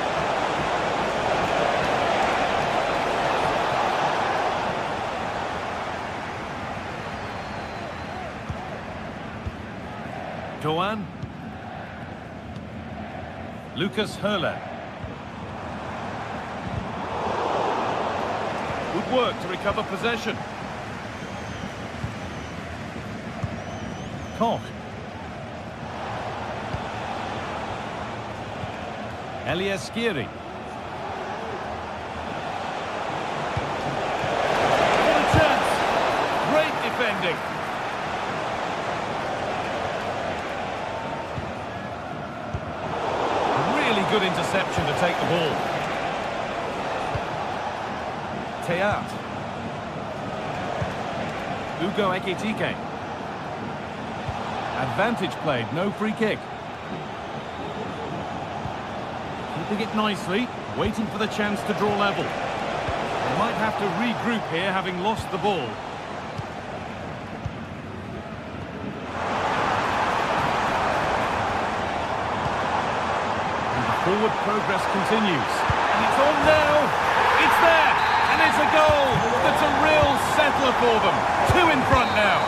Doan. Lucas Hurler. Good work to recover possession. Koch. Elias Skiri. What a chance! Great defending. Really good interception to take the ball. Teat. Ugo Ekitike. Advantage played, no free kick. Keeping it nicely, waiting for the chance to draw level. They might have to regroup here, having lost the ball. And the forward progress continues. And it's on now! It's there! And it's a goal! That's a real settler for them. 2 in front now.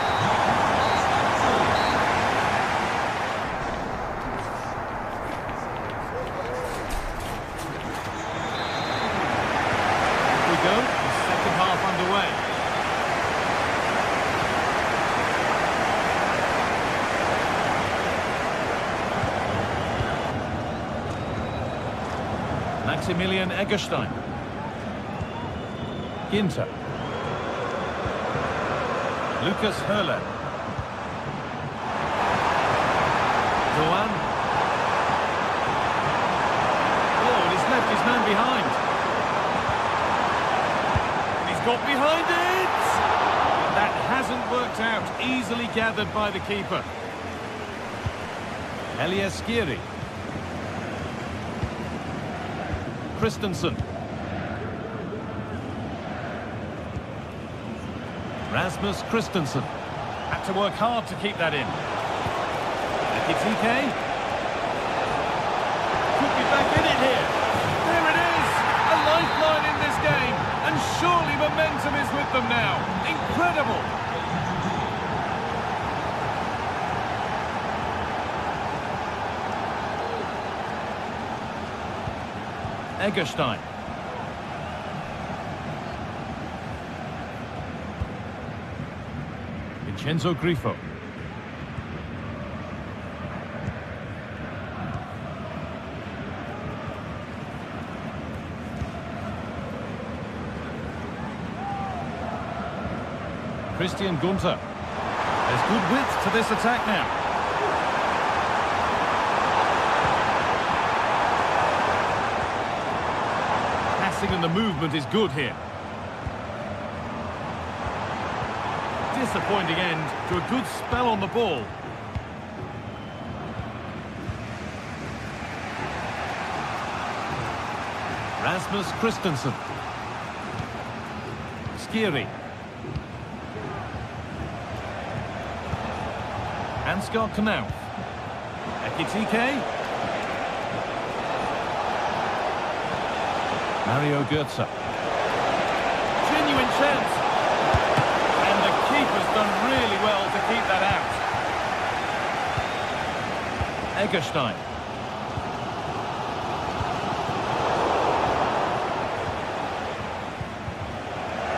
Maximilian Eggestein. Ginter. Lucas Hurler. Doan. Oh, and he's left his man behind. And he's got behind it! That hasn't worked out. Easily gathered by the keeper. Elias Skiri. Christensen. Rasmus Christensen. Had to work hard to keep that in. Ekitike. Could be back in it here. There it is! A lifeline in this game. And surely momentum is with them now. Incredible! Eggestein. Vincenzo Grifo. Christian Gunter. There's good width to this attack now. And the movement is good here. Disappointing end to a good spell on the ball. Rasmus Christensen. Skiri. Ansgar Knauf. Ekitike. Mario Götze. Genuine chance. And the keeper's done really well to keep that out. Eggestein.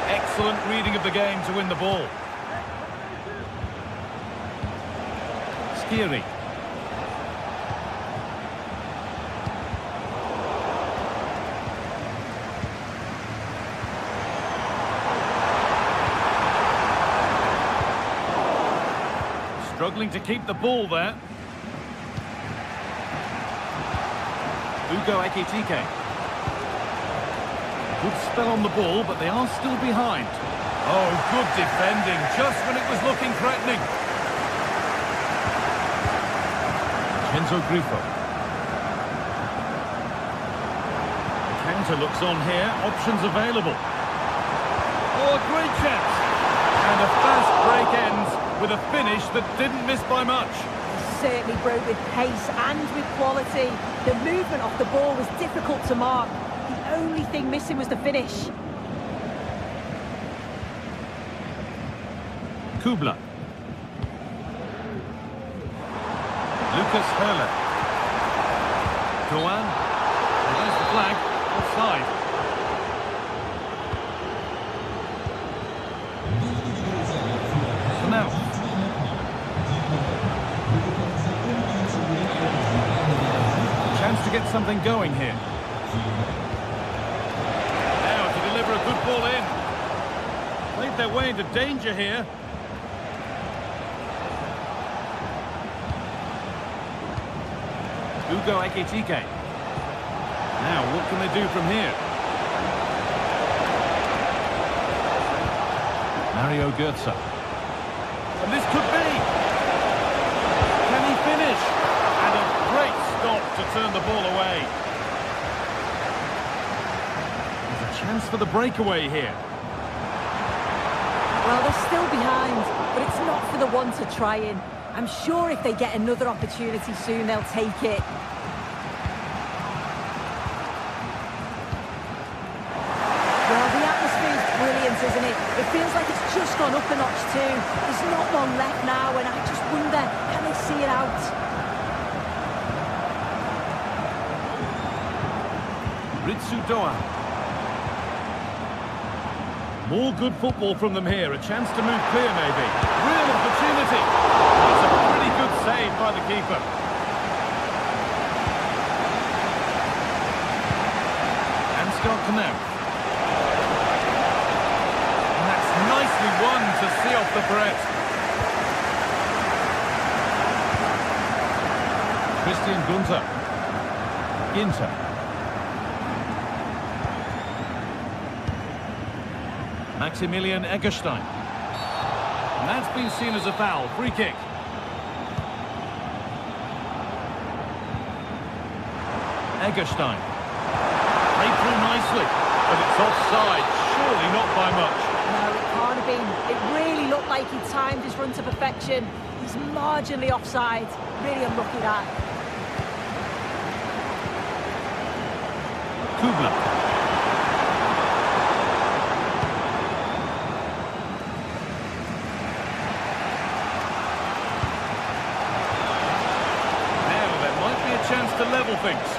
Excellent reading of the game to win the ball. Skiri. Struggling to keep the ball there. Ugo Ekitike. Good spell on the ball, but they are still behind. Oh, good defending, just when it was looking threatening. Vincenzo Grifo. The counter looks on here, options available. Oh, a great chance. And a fast break ends with a finish that didn't miss by much. Certainly broke with pace and with quality. The movement off the ball was difficult to mark. The only thing missing was the finish. Kubla. Lucas Höller. Doan. There's the flag. Offside. Now. Chance to get something going here. Now to deliver a good ball in. Played their way into danger here. Hugo Ekitike. Now, what can they do from here? Mario Götze. And this could be! Can he finish? And a great stop to turn the ball away. There's a chance for the breakaway here. Well, they're still behind, but it's not for the want of trying. I'm sure if they get another opportunity soon, they'll take it. Well, the atmosphere is brilliant, isn't it? It feels like it's just gone up a notch too. There's not long left now, and I just wonder, can they see it out? Ritsu Doan. More good football from them here. A chance to move clear, maybe. Real opportunity. It's a pretty good save by the keeper. Ansgar Knauff. And that's nicely won to see off the threat. Christian Gunter. Inter. Maximilian Eggestein. And that's been seen as a foul. Free kick. Eggestein. Played through nicely, but it's offside. Surely not by much. No, it can't have been. It really looked like he timed his run to perfection. He's marginally offside. Really unlucky that. Kubler. Chance to level things.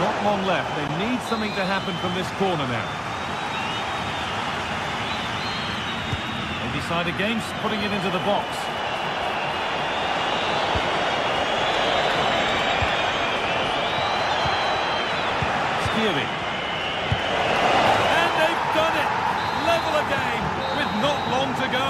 Not long left. They need something to happen from this corner now. They decide against putting it into the box. Skiri. And they've done it! Level again with not long to go.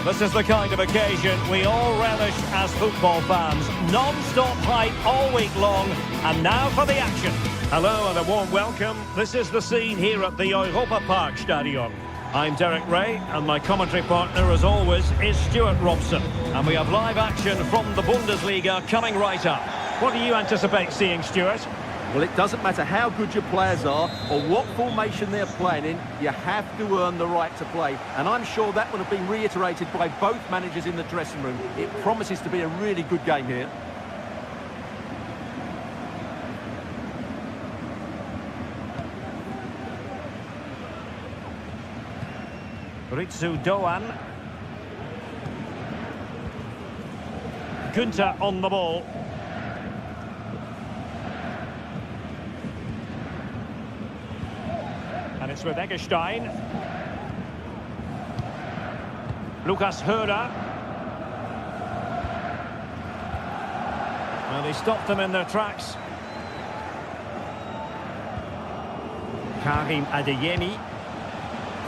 This is the kind of occasion we all relish as football fans. Non-stop hype all week long, and now for the action. Hello and a warm welcome. This is the scene here at the Europa Park Stadion. I'm Derek Ray, and my commentary partner, as always, is Stuart Robson. And we have live action from the Bundesliga coming right up. What do you anticipate seeing, Stuart? Well, it doesn't matter how good your players are or what formation they're playing in, you have to earn the right to play. And I'm sure that would have been reiterated by both managers in the dressing room. It promises to be a really good game here. Ritsu Doan. Günther on the ball. And it's with Eggestein. Lukas Hörer. Well, he stopped them in their tracks. Karim Adeyemi.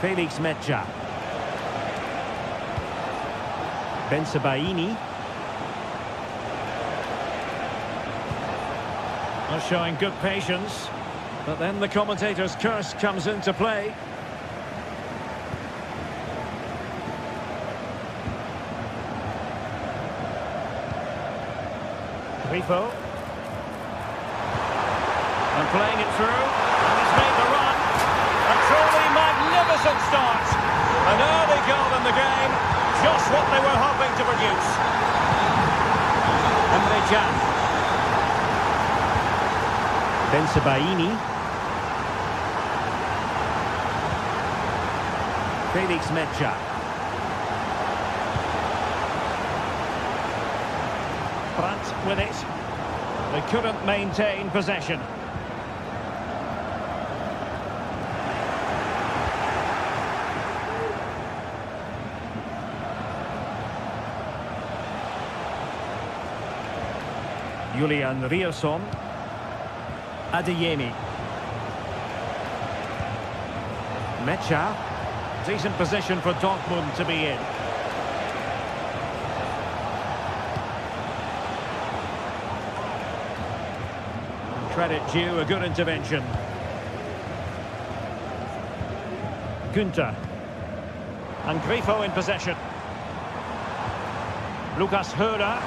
Felix Metsä. Bensebaini. Showing good patience, but then the commentator's curse comes into play. Grifo. And playing it through, and he's made the run. A truly magnificent start. An early goal in the game, just what they were hoping to produce. Emre Can. Bensebaini. Felix Metsä. Brandt with it. They couldn't maintain possession. Julian Rierson. Adeyemi. Metsä. Decent position for Dortmund to be in. Credit due, a good intervention. Günther. And Grifo in possession. Lukas Hörer.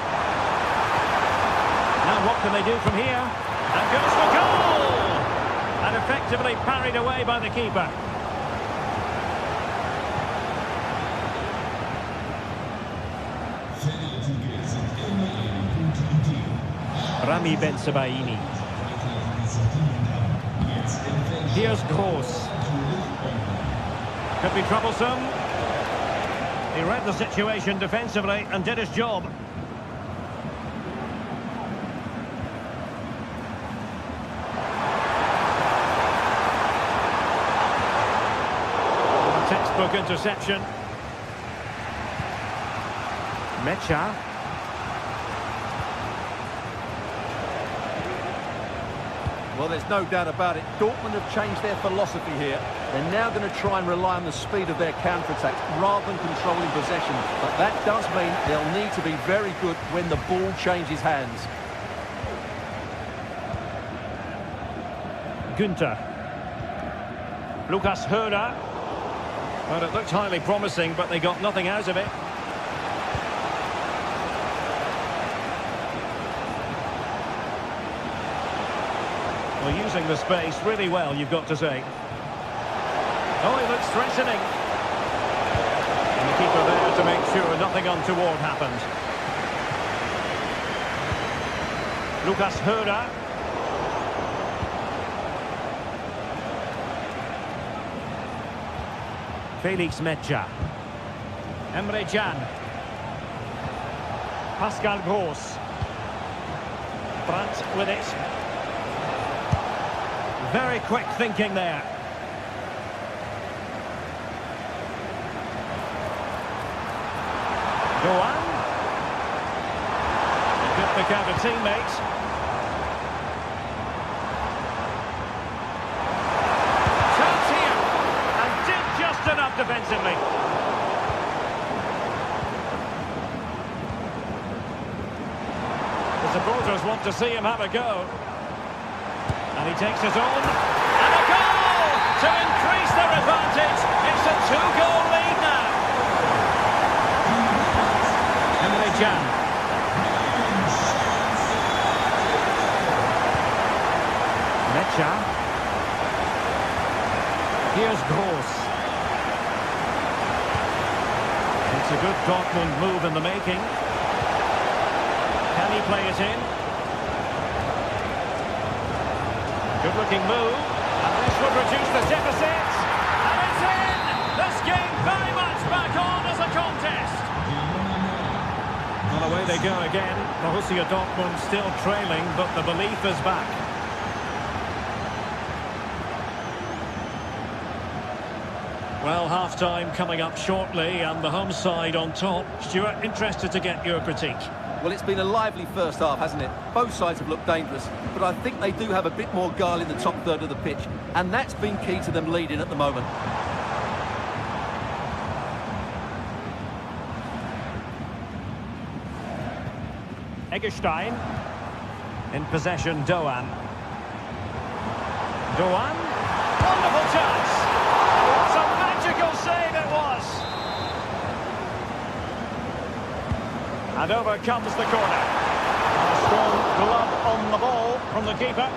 Now what can they do from here? And goes for goal! And effectively parried away by the keeper. Rami Bensebaini. Here's Gross. Could be troublesome. He read the situation defensively and did his job. Textbook interception. Metsä. Well, there's no doubt about it. Dortmund have changed their philosophy here. They're now going to try and rely on the speed of their counter-attacks rather than controlling possession. But that does mean they'll need to be very good when the ball changes hands. Günther. Lukas Hörer. Well, it looked highly promising, but they got nothing out of it. Well, using the space really well, you've got to say. Oh, he looks threatening. And the keeper there to make sure nothing untoward happened. Lukas Hörer. Felix Metsä. Emre Can. Pascal Gross. Brandt with it. Very quick thinking there. Doan. Good pick out a teammate. Chance here. And did just enough defensively. The supporters want to see him have a go. And he takes it on. And a goal to increase their advantage. It's a 2-goal lead now. Emre Can. Metsä. Here's Gross. It's a good Dortmund move in the making. Can he play it in? Good-looking move, and this will reduce the deficit, and it's in! The game very much back on as a contest. Well, away they go again. Borussia Dortmund still trailing, but the belief is back. Well, half-time coming up shortly, and the home side on top. Stuart, interested to get your critique. Well, it's been a lively first half, hasn't it? Both sides have looked dangerous, but I think they do have a bit more guile in the top third of the pitch, and that's been key to them leading at the moment. Eggestein. In possession, Doan. Doan. Wonderful chance. What a magical save it was. And over comes the corner. A strong glove on the ball from the keeper.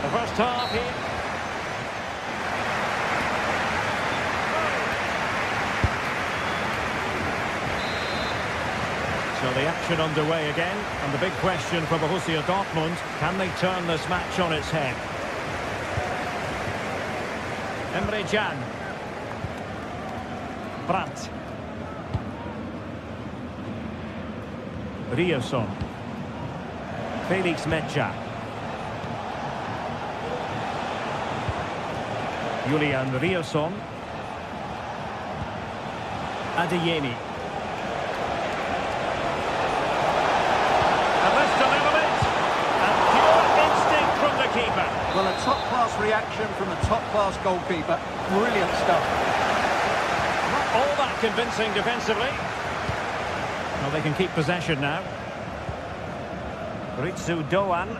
The first half here. So the action underway again, and the big question for Borussia Dortmund, can they turn this match on its head? Emre Can. Brandt. Ryerson. Felix Metscher. Julian Ryerson. Adeyemi. Well, a top-class reaction from a top-class goalkeeper. Brilliant stuff. Not all that convincing defensively. Well, they can keep possession now. Ritsu Doan.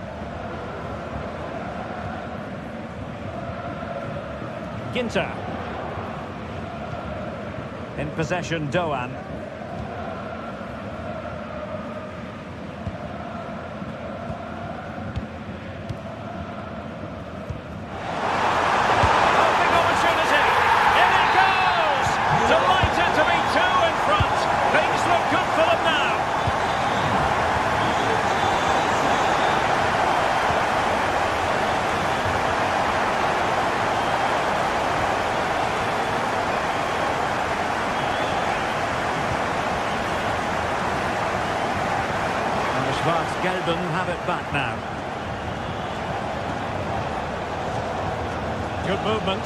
Ginter. In possession, Doan. Gelben have it back now. Good movement.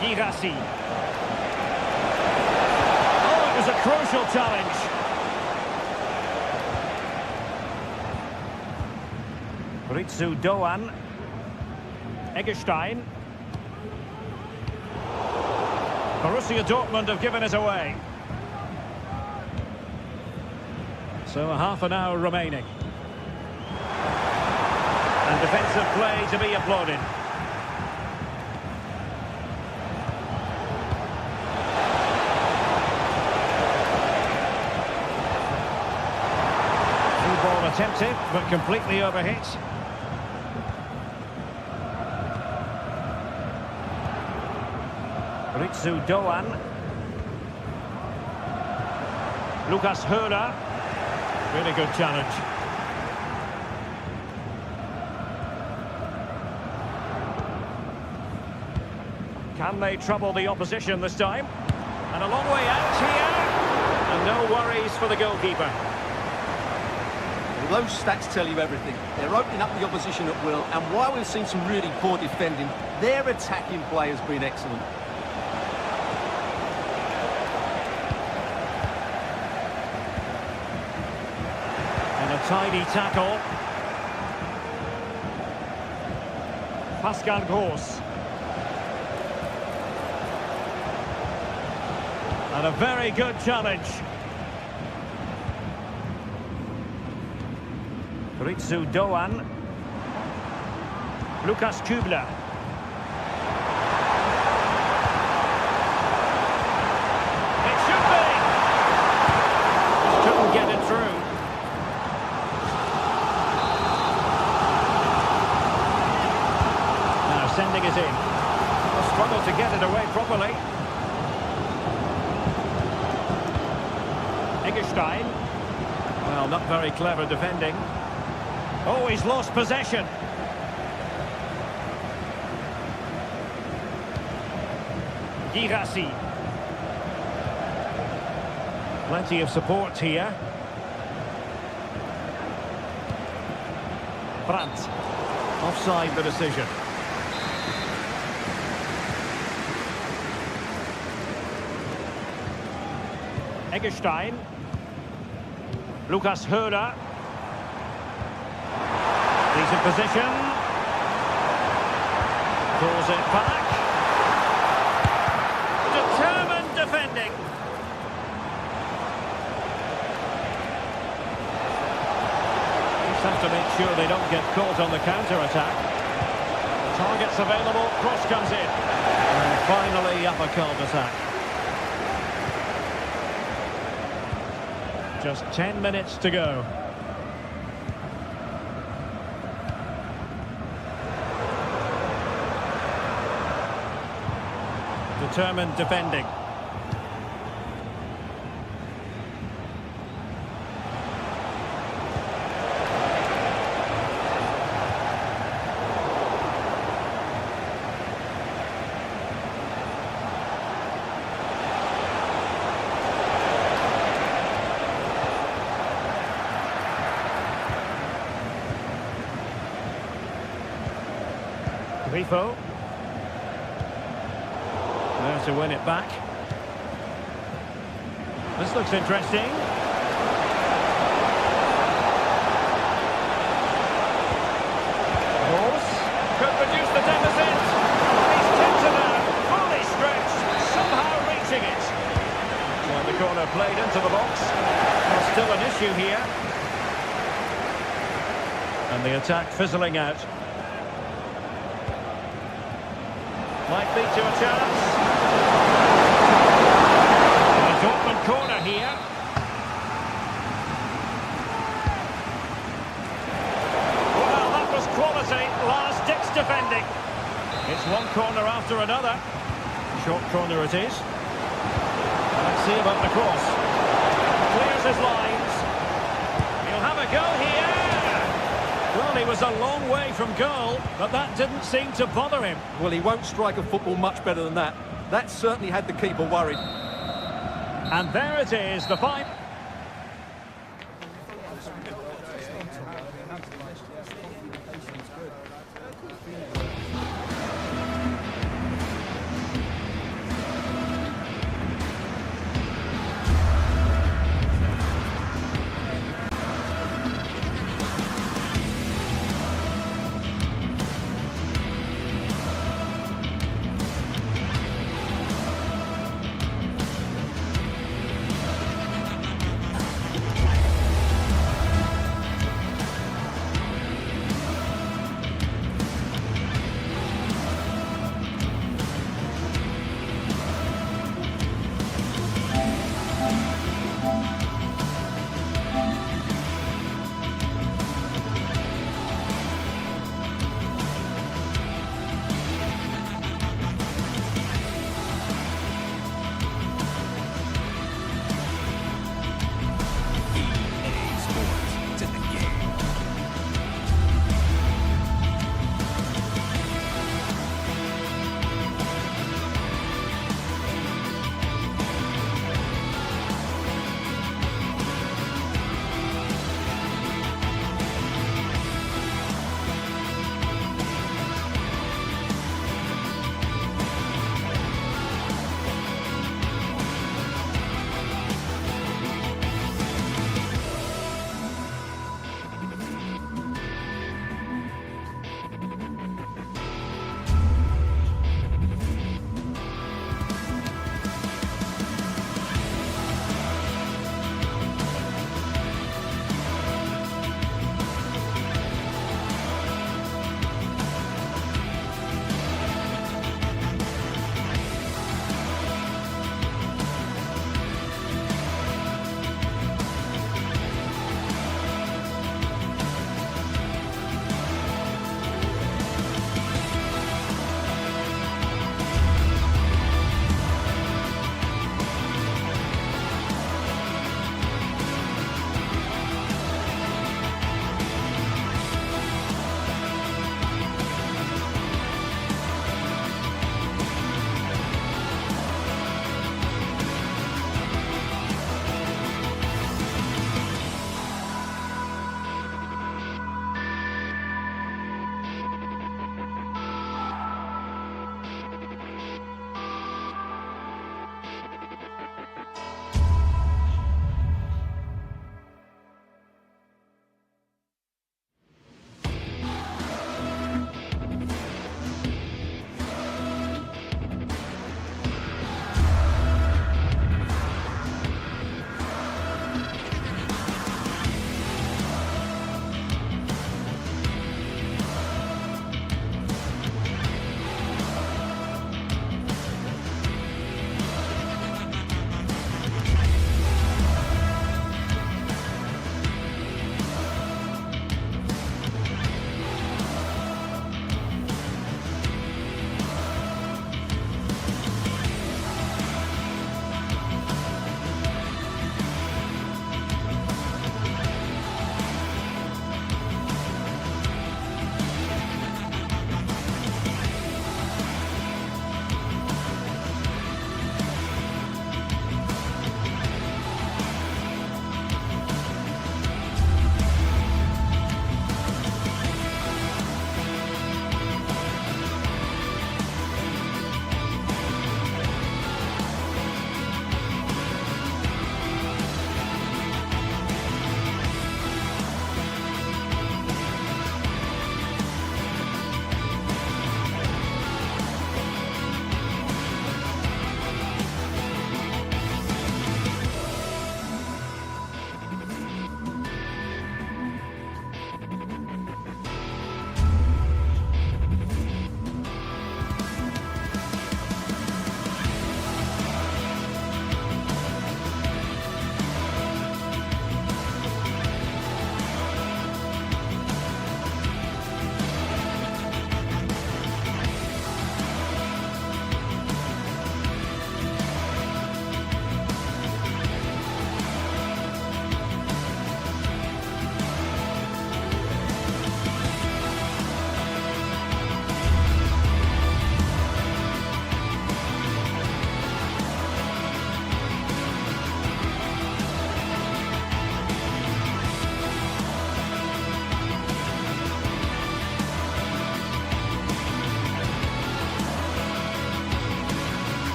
Girassi. Oh, it was a crucial challenge. Ritsu Doan. Eggestein. Borussia Dortmund have given it away. So half an hour remaining. And defensive play to be applauded. Through ball attempted, but completely overhit. Ritsu Doan. Lucas Höhler. Really good challenge. Can they trouble the opposition this time? And a long way out here. And no worries for the goalkeeper. Well, those stats tell you everything. They're opening up the opposition at will. And while we've seen some really poor defending, their attacking play has been excellent. Tidy tackle. Pascal Gross. And a very good challenge. Ritsu Doan. Lukas Kübler. It should be. Just couldn't get it through. Sending it in. Struggled to get it away properly. Eggestein. Well, not very clever defending. Oh, he's lost possession. Girassi. Plenty of support here. Brandt. Offside the decision. Eggestein. Lucas Höder. He's in position. Pulls it back. Determined defending. Just have to make sure they don't get caught on the counter-attack. Targets available, cross comes in. And finally up a cul-de-sac. Just 10 minutes to go. Determined defending. Grifo. There to win it back. This looks interesting. Horse could reduce the deficit. He's tipped it out, fully stretched, somehow reaching it. Well, the corner played into the box. There's still an issue here. And the attack fizzling out. Might lead to a chance. A Dortmund corner here. Well, that was quality. Last-ditch defending. It's one corner after another. Short corner it is. Let's see about the cross. Clears his lines. He'll have a go here. Well, he was a long way from goal, but that didn't seem to bother him. Well, he won't strike a football much better than that. That certainly had the keeper worried. And there it is, the final.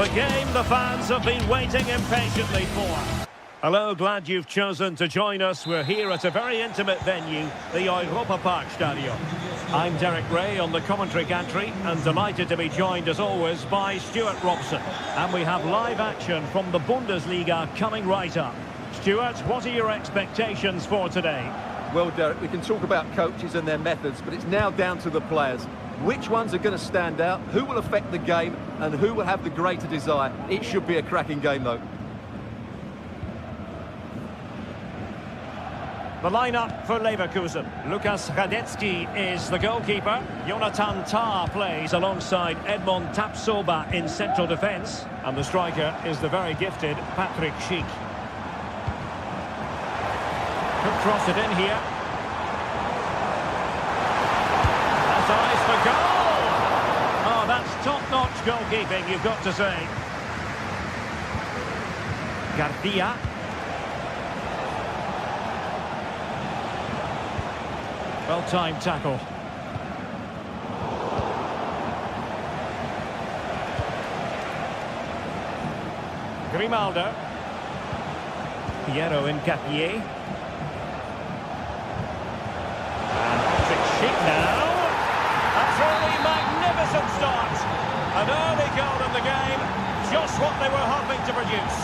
The game the fans have been waiting impatiently for. Hello, glad you've chosen to join us. We're here at a very intimate venue, the Europa Park Stadium. I'm Derek Ray on the commentary gantry and delighted to be joined as always by Stuart Robson. And we have live action from the Bundesliga coming right up. Stuart, what are your expectations for today? Well, Derek, we can talk about coaches and their methods, but it's now down to the players. Which ones are going to stand out, who will affect the game, and who will have the greater desire? It should be a cracking game, though. The lineup for Leverkusen. Lukas Radetzky is the goalkeeper. Jonathan Tah plays alongside Edmond Tapsoba in central defence. And the striker is the very gifted Patrick Schick. Could cross it in here. That's eyes for goal! Oh, that's top-notch goalkeeping, you've got to say. Garcia. Well-timed tackle. Grimaldo. Piero Incapié. And Patrick Schick now. A truly magnificent start. An early goal in the game. Just what they were hoping to produce.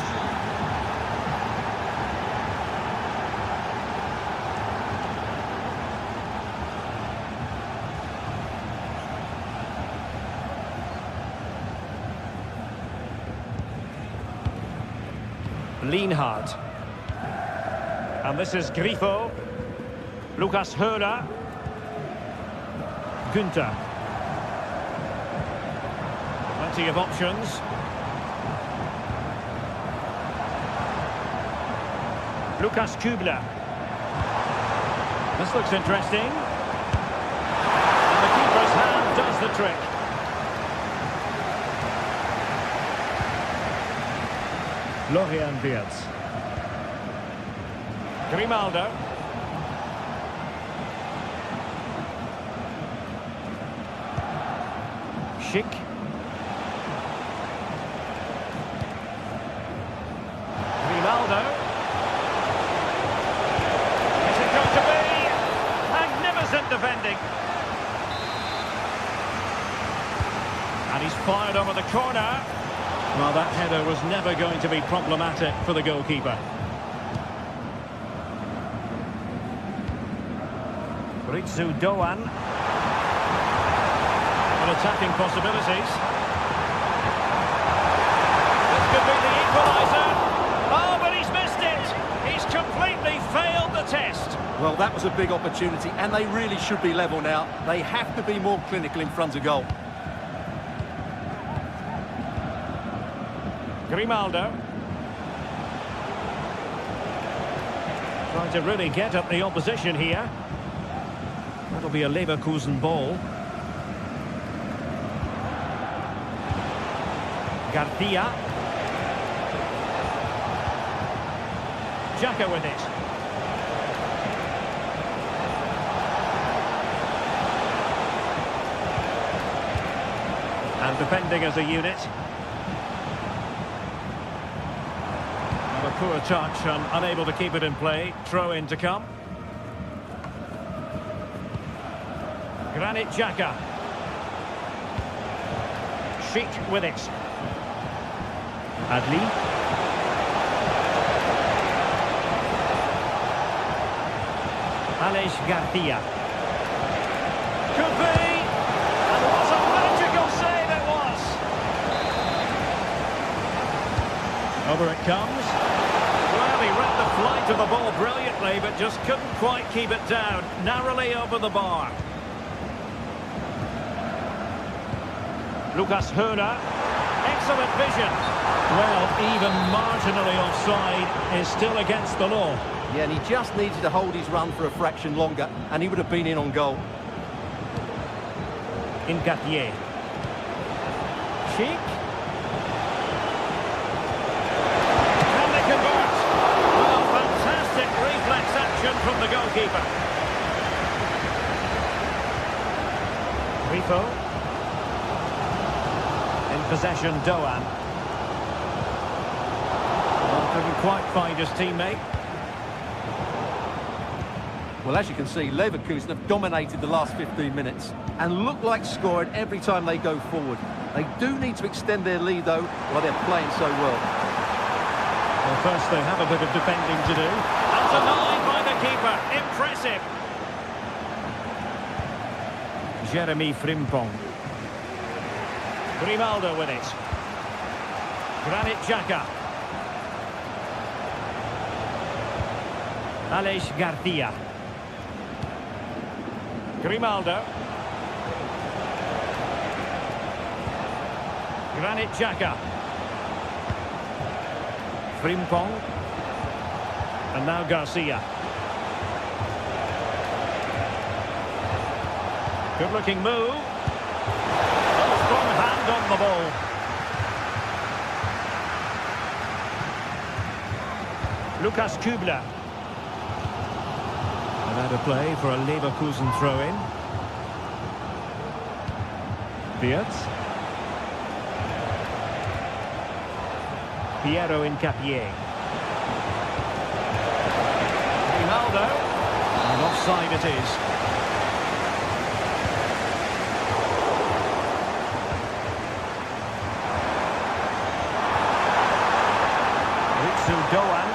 Lienhard. And this is Grifo. Lucas Höhler. Günther. Plenty of options. Lukas Kübler. This looks interesting. And the keeper's hand does the trick. Florian Wirtz. Grimaldo. Schick. Grimaldo. Is it going to be? Magnificent defending. And he's fired over the corner. Well, that header was never going to be problematic for the goalkeeper. Ritsu Doan. And attacking possibilities. This could be the equaliser. Oh, but he's missed it. He's completely failed the test. Well, that was a big opportunity, and they really should be level now. They have to be more clinical in front of goal. Grimaldo. Trying to really get at the opposition here. That'll be a Leverkusen ball. Garcia. Xhaka with it. And defending as a unit. A poor touch and unable to keep it in play. Throw in to come. Granit Xhaka. Schick with it. Adli. Aleix Garcia. Could be. And what a magical save it was. Over it comes. Well, he read the flight of the ball brilliantly, but just couldn't quite keep it down. Narrowly over the bar. Lukas Höhler. Excellent vision. Well, even marginally offside is still against the law. Yeah, and he just needed to hold his run for a fraction longer, and he would have been in on goal. Incapié. Schick. Can they convert? Oh, fantastic reflex action from the goalkeeper. Grifo. In possession, Doan. Couldn't quite find his teammate. Well, as you can see, Leverkusen have dominated the last 15 minutes and look like scoring every time they go forward. They do need to extend their lead, though, while they're playing so well. Well, first they have a bit of defending to do. And denied by the keeper. Impressive. Jeremy Frimpong. Grimaldo with it. Granit Xhaka. Aleix Garcia. Grimaldo. Granit Xhaka. Frimpong. And now Garcia. Good looking move. A strong hand on the ball. Lukas Kübler. And out of play for a Leverkusen throw-in. Wirtz. Piero Incapié. Ronaldo. And offside it is. Doan.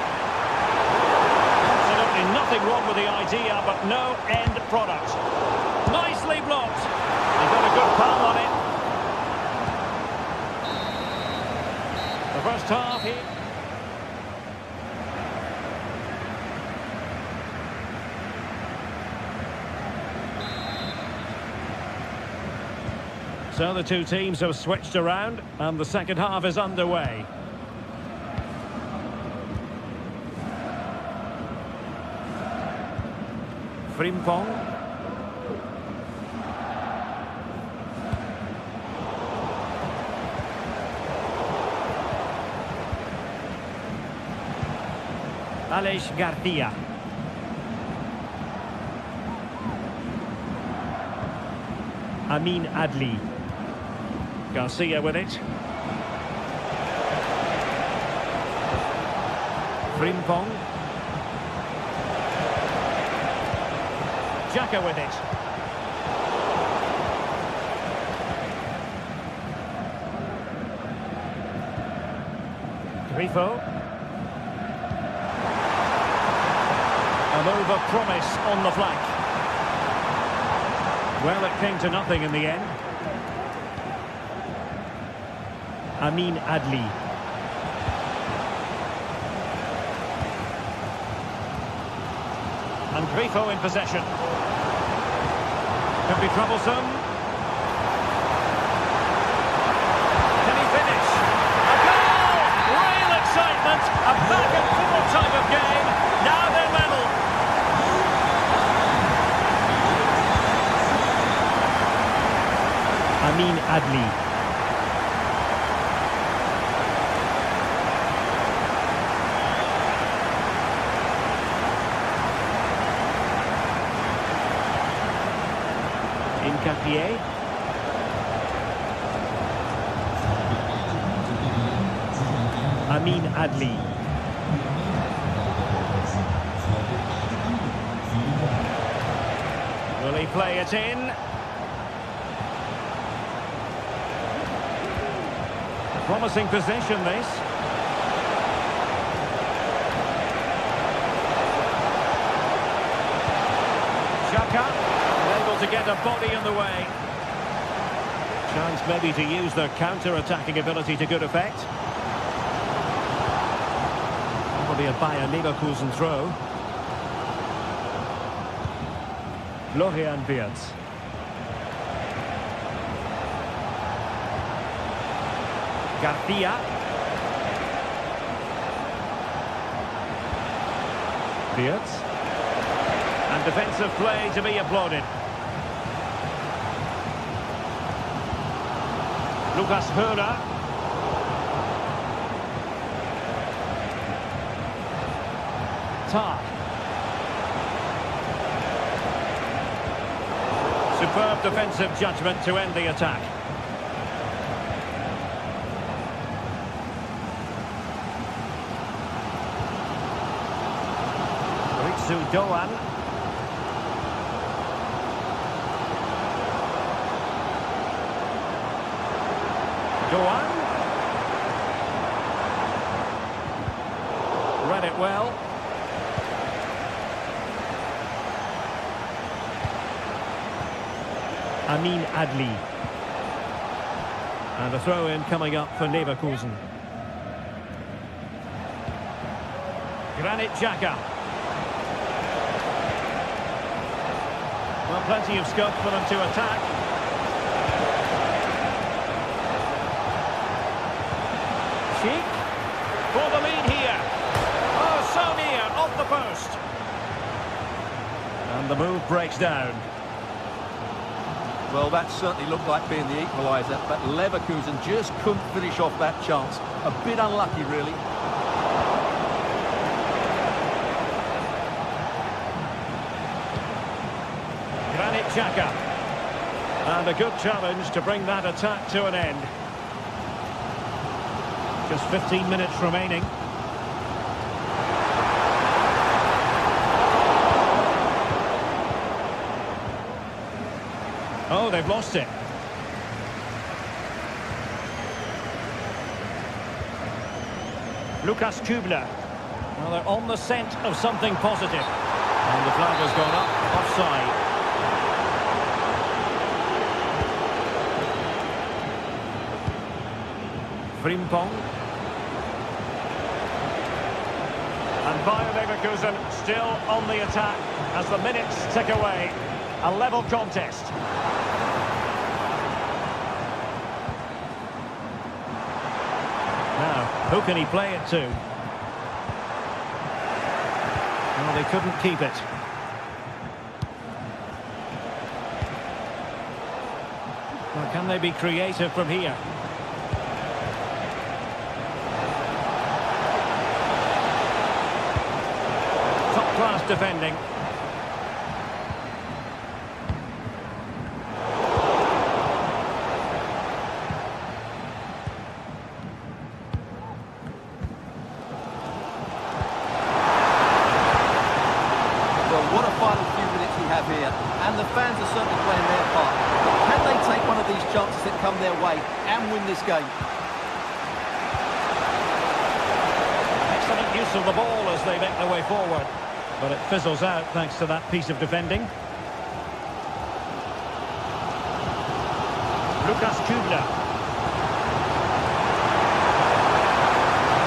Absolutely nothing wrong with the idea, but no end product. Nicely blocked. He got a good palm on it. The first half here. So the two teams have switched around, and the second half is underway. Frimpong. Aleix Garcia. Amin Adli. Garcia with it. Frimpong. Xhaka with it. Grifo. An over-promise on the flank. Well, it came to nothing in the end. Amin Adli. And Grifo in possession. Could be troublesome. Can he finish? A goal! Real excitement! A back and forth type of game. Now they're level. Amin Adli. Incapié. Amin Adli. Will he play it in? Promising possession, this. Xhaka. To get a body in the way. Chance maybe to use their counter-attacking ability to good effect. Probably a Bayern Leverkusen throw. Florian Wirtz. Garcia. Wirtz. And defensive play to be applauded. Lucas Höhler. Tar. Superb defensive judgment to end the attack. Sudoan. Doan. Read it well. Amin Adli. And a throw-in coming up for Leverkusen. Granit Xhaka. Well, plenty of scope for them to attack. Sheik for the lead here. Oh, so near, off the post. And the move breaks down. Well, that certainly looked like being the equaliser, but Leverkusen just couldn't finish off that chance. A bit unlucky, really. Granit Xhaka. And a good challenge to bring that attack to an end. Just 15 minutes remaining. Oh, they've lost it. Lucas Kübler. Well, they're on the scent of something positive. And the flag has gone up, offside. Frimpong. And Bayern Leverkusen still on the attack as the minutes tick away. A level contest. Now, who can he play it to? Well, they couldn't keep it. Well, can they be creative from here? Top-class defending. Here, and the fans are certainly playing their part. But can they take one of these chances that come their way and win this game? Excellent use of the ball as they make their way forward, but it fizzles out thanks to that piece of defending. Lucas Kübler.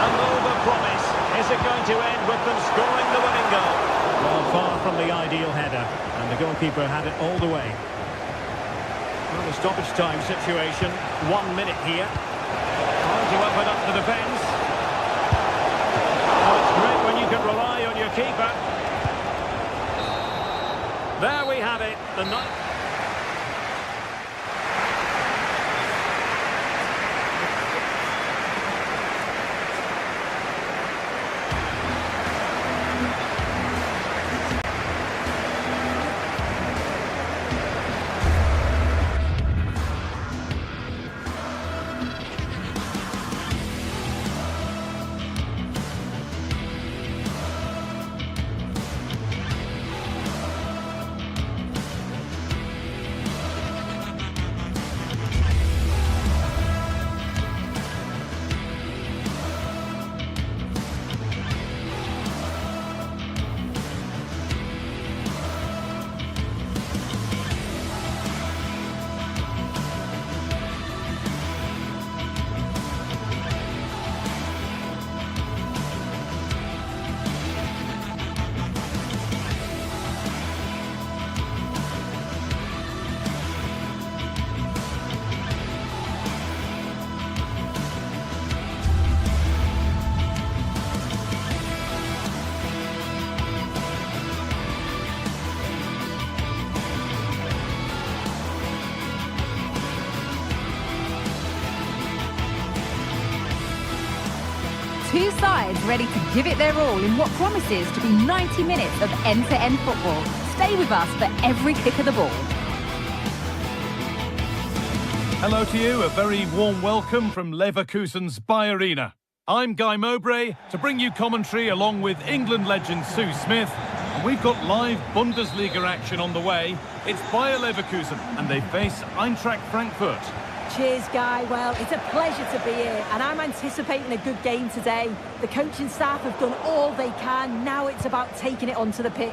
An over-promise. Is it going to end with them scoring the winning goal? Well, far from the ideal header, and the goalkeeper had it all the way. Well, the stoppage time situation, 1 minute here. Trying to open up the defence. Oh, it's great when you can rely on your keeper. There we have it, the ninth. Two sides ready to give it their all in what promises to be 90 minutes of end-to-end football. Stay with us for every kick of the ball. Hello to you, a very warm welcome from Leverkusen's Bayern. I'm Guy Mowbray to bring you commentary along with England legend Sue Smith. We've got live Bundesliga action on the way. It's Bayer Leverkusen, and they face Eintracht Frankfurt. Cheers, Guy. Well, it's a pleasure to be here, and I'm anticipating a good game today. The coaching staff have done all they can. Now it's about taking it onto the pitch.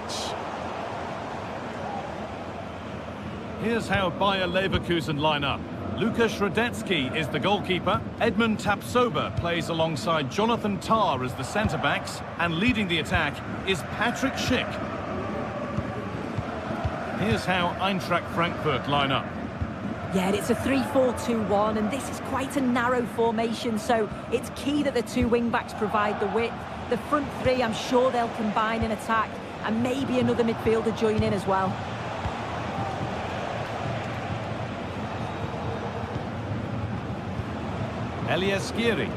Here's how Bayer Leverkusen line up. Lukas Radetzky is the goalkeeper. Edmund Tapsoba plays alongside Jonathan Tah as the centre-backs. And leading the attack is Patrick Schick. Here's how Eintracht Frankfurt line up. Yeah, it's a 3-4-2-1, and this is quite a narrow formation, so it's key that the two wing-backs provide the width. The front three, I'm sure they'll combine in attack, and maybe another midfielder join in as well. Elias Giri.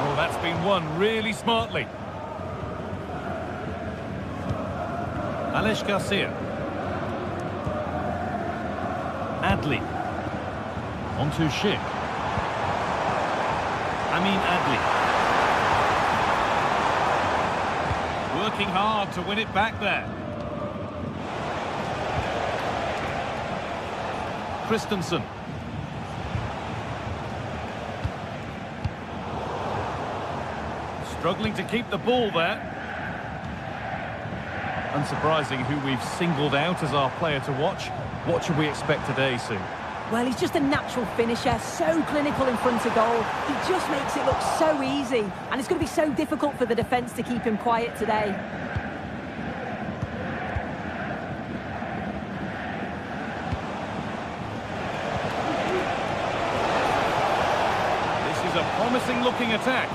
Oh, that's been won really smartly. Alex Garcia. Adli. Onto Schick. Amin Adli. Working hard to win it back there. Christensen. Struggling to keep the ball there. Unsurprising who we've singled out as our player to watch. What should we expect today, Sue? Well, he's just a natural finisher, so clinical in front of goal. He just makes it look so easy, and it's going to be so difficult for the defence to keep him quiet today. This is a promising-looking attack.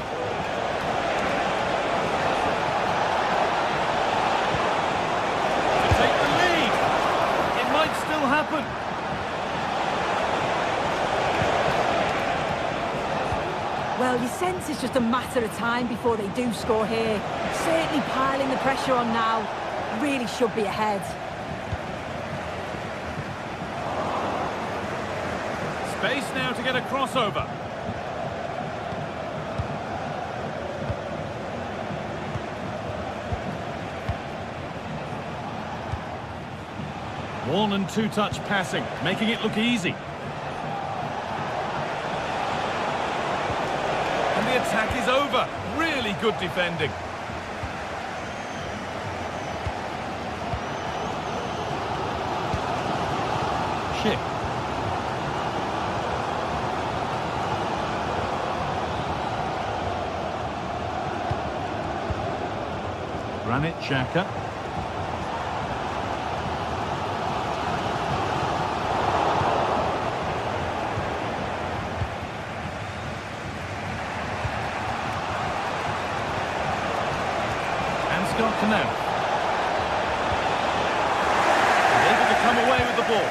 To take the lead. It might still happen. Well, you sense it's just a matter of time before they do score here. Certainly piling the pressure on now. Really should be ahead. Space now to get a crossover. One and two-touch passing, making it look easy. The attack is over. Really good defending. Schick. Granit Xhaka. Now, able to come away with the ball.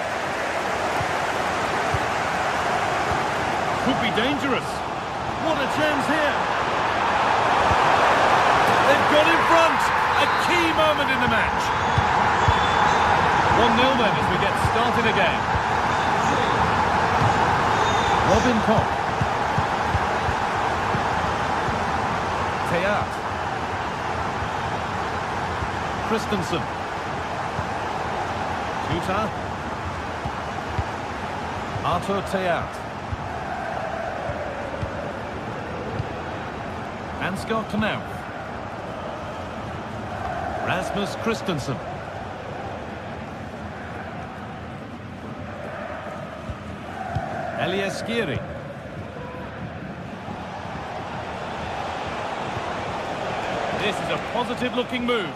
Could be dangerous. What a chance here. They've got in front. A key moment in the match. 1-0 then as we get started again. Robin Koch. Teat. Christensen. Tuta. Artur Teat. Ansgar Knauf. Rasmus Christensen. Elias Giri. This is a positive-looking move.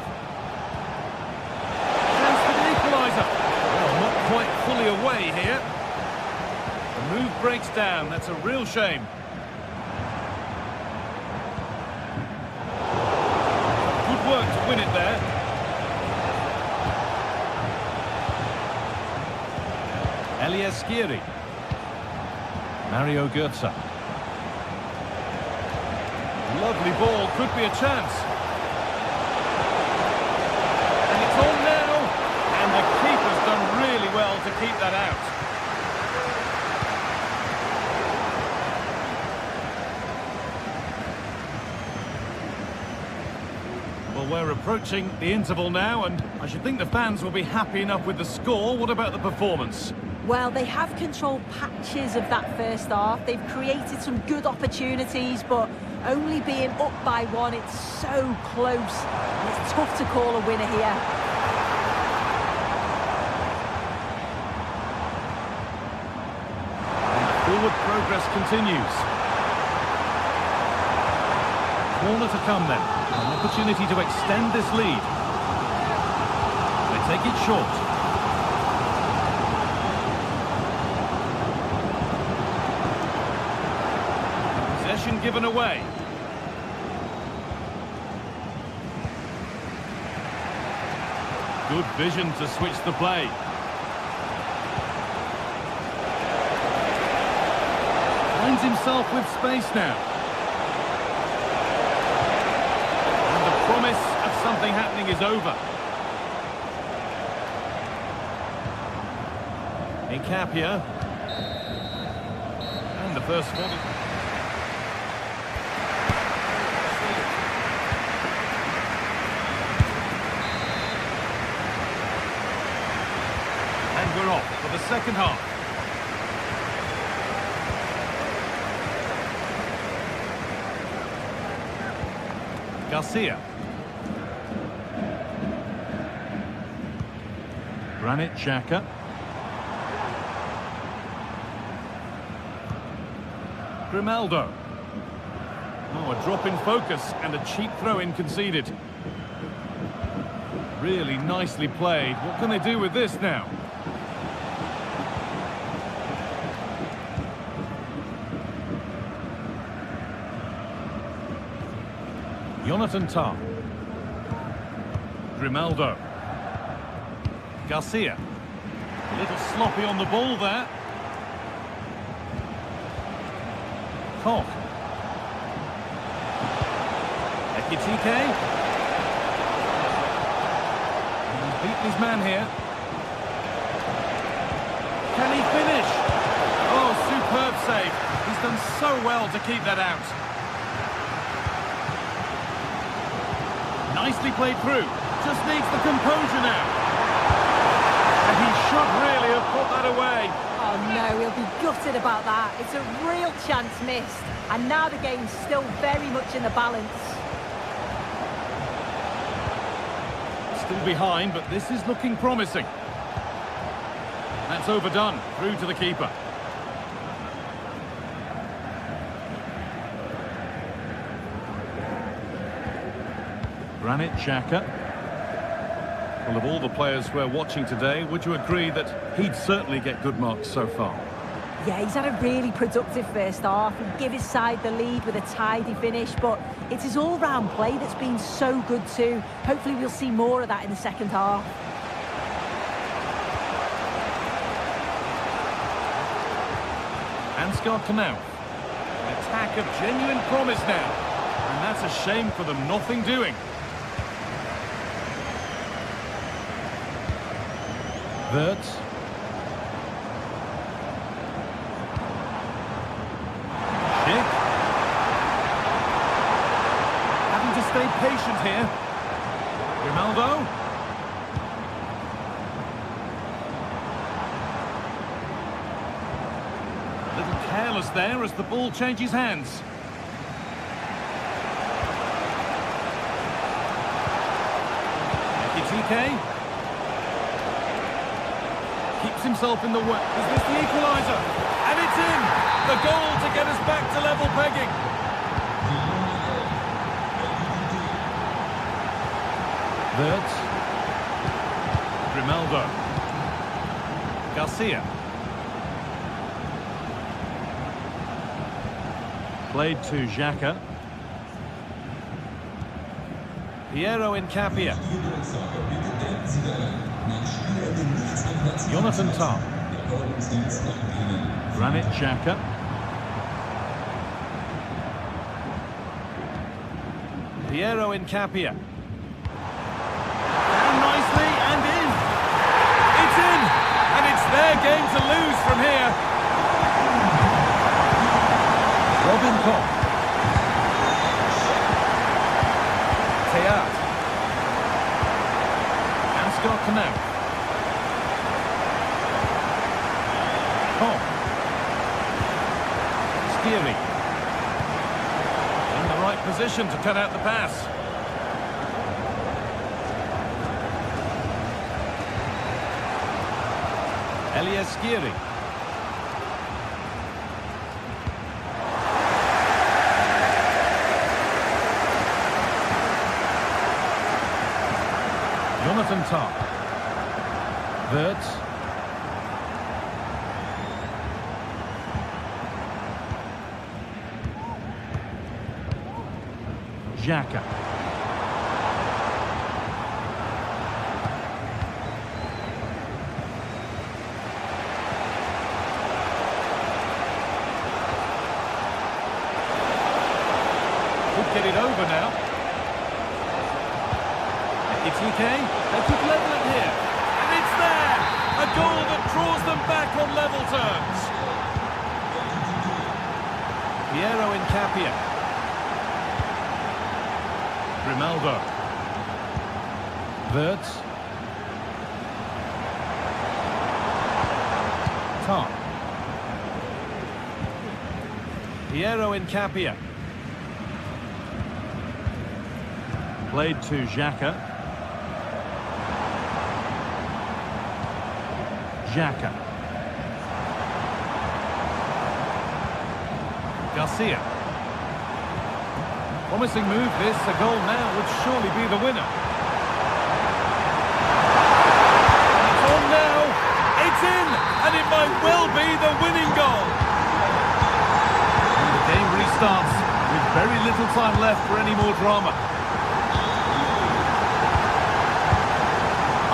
Well, not quite fully away here. The move breaks down. That's a real shame. Good work to win it there. Elias Giri. Mario Götze. Lovely ball. Could be a chance. The keeper's done really well to keep that out. Well, we're approaching the interval now, and I should think the fans will be happy enough with the score. What about the performance? Well, they have controlled patches of that first half. They've created some good opportunities, but only being up by one, it's so close. And it's tough to call a winner here. Forward progress continues. Corner to come then. An opportunity to extend this lead. They take it short. Possession given away. Good vision to switch the play. Finds himself with space now. And the promise of something happening is over. Incapia. And the first 40. And we're off for the second half. Garcia. Granit Xhaka. Grimaldo. Oh, a drop in focus and a cheap throw-in conceded. Really nicely played. What can they do with this now? Jonathan Tah. Grimaldo. Garcia. A little sloppy on the ball there. Koch. Ekitike. He's beaten his man here. Can he finish? Oh, superb save. He's done so well to keep that out. Nicely played through. Just needs the composure now. And he should really have put that away. Oh no, he'll be gutted about that. It's a real chance missed. And now the game's still very much in the balance. Still behind, but this is looking promising. That's overdone. Through to the keeper. Granit Xhaka. Well, of all the players we're watching today, would you agree that he'd certainly get good marks so far? Yeah, he's had a really productive first half. He gave his side the lead with a tidy finish, but it's his all-round play that's been so good too. Hopefully we'll see more of that in the second half. Ansgar Knauff. An attack of genuine promise now. And that's a shame for them, nothing doing. Wirtz. Schick. Having to stay patient here. Grimaldo. A little careless there as the ball changes hands. Ekitike. Keeps himself in the way. Is this the equaliser? And it's in! The goal to get us back to level pegging. Wirtz. Grimaldo. Garcia. Played to Xhaka. Piero Incapia. Jonathan Tah. Granit Xhaka. Piero Incapia. Down nicely and in. It's in! And it's their game to lose from here. Robin Koch. Teat. now. Oh. Skiri. In the right position to cut out the pass. Skiri. Jonathan Tah. Wirtz. Xhaka. Get it over now. It's UK. They could level it here. And it's there! A goal that draws them back on level terms. Piero Incapia. Grimaldo. Wirtz. Tah. Piero Incapia. Played to Xhaka. Xhaka. Garcia. Promising move this. A goal now would surely be the winner. It's on now. It's in. And it might well be the winning goal. And the game restarts with very little time left for any more drama.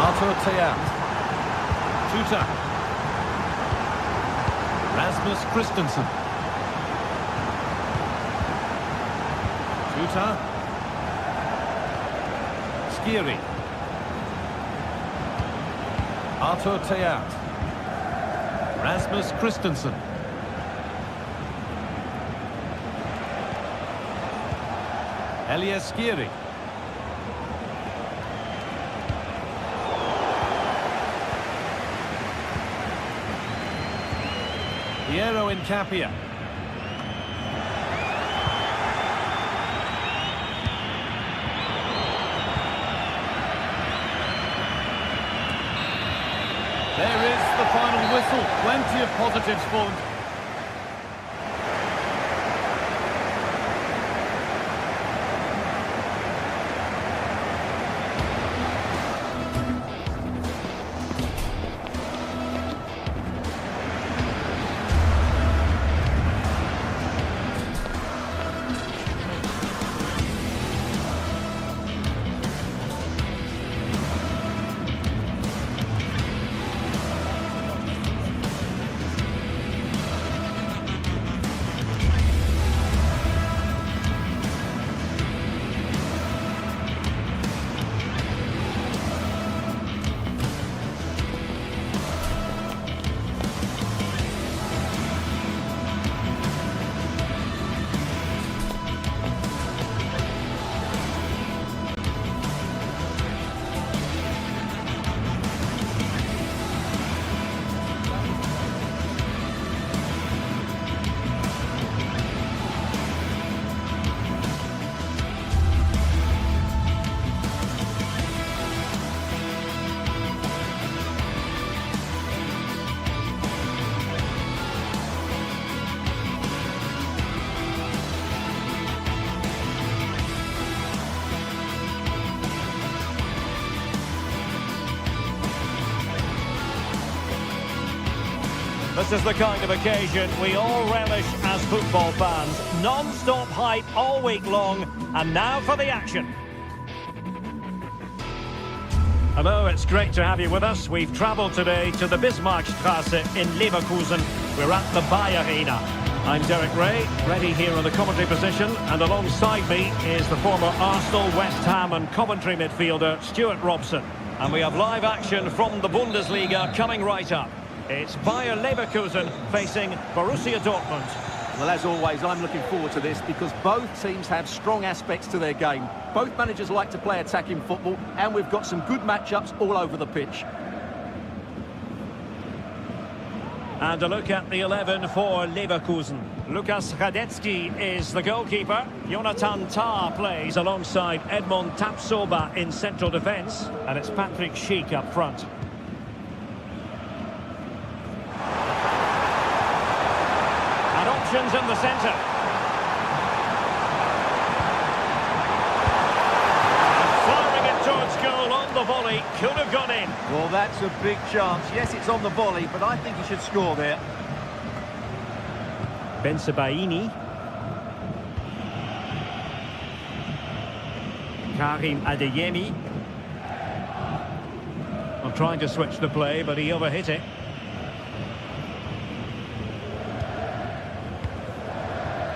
Arthur Theat. Tuta. Rasmus Christensen. Tuta. Skiri. Arthur Theat. Rasmus Christensen. Skiri. Piero Incapia. There is the final whistle. Plenty of positives for them. This is the kind of occasion we all relish as football fans. Non-stop hype all week long, and now for the action. Hello, it's great to have you with us. We've travelled today to the Bismarckstraße in Leverkusen. We're at the Bayern. I'm Derek Ray, ready here in the commentary position, and alongside me is the former Arsenal, West Ham and Coventry midfielder Stuart Robson. And we have live action from the Bundesliga coming right up. It's Bayer Leverkusen facing Borussia Dortmund. Well, as always, I'm looking forward to this because both teams have strong aspects to their game. Both managers like to play attacking football, and we've got some good matchups all over the pitch. And a look at the 11 for Leverkusen. Lukas Radetzky is the goalkeeper. Jonathan Tah plays alongside Edmond Tapsoba in central defence. And it's Patrick Schick up front. And options in the centre. Firing it towards goal on the volley. Could have gone in. Well, that's a big chance. Yes, it's on the volley, but I think he should score there. Bensebaini. Karim Adeyemi. I'm trying to switch the play, but he overhit it.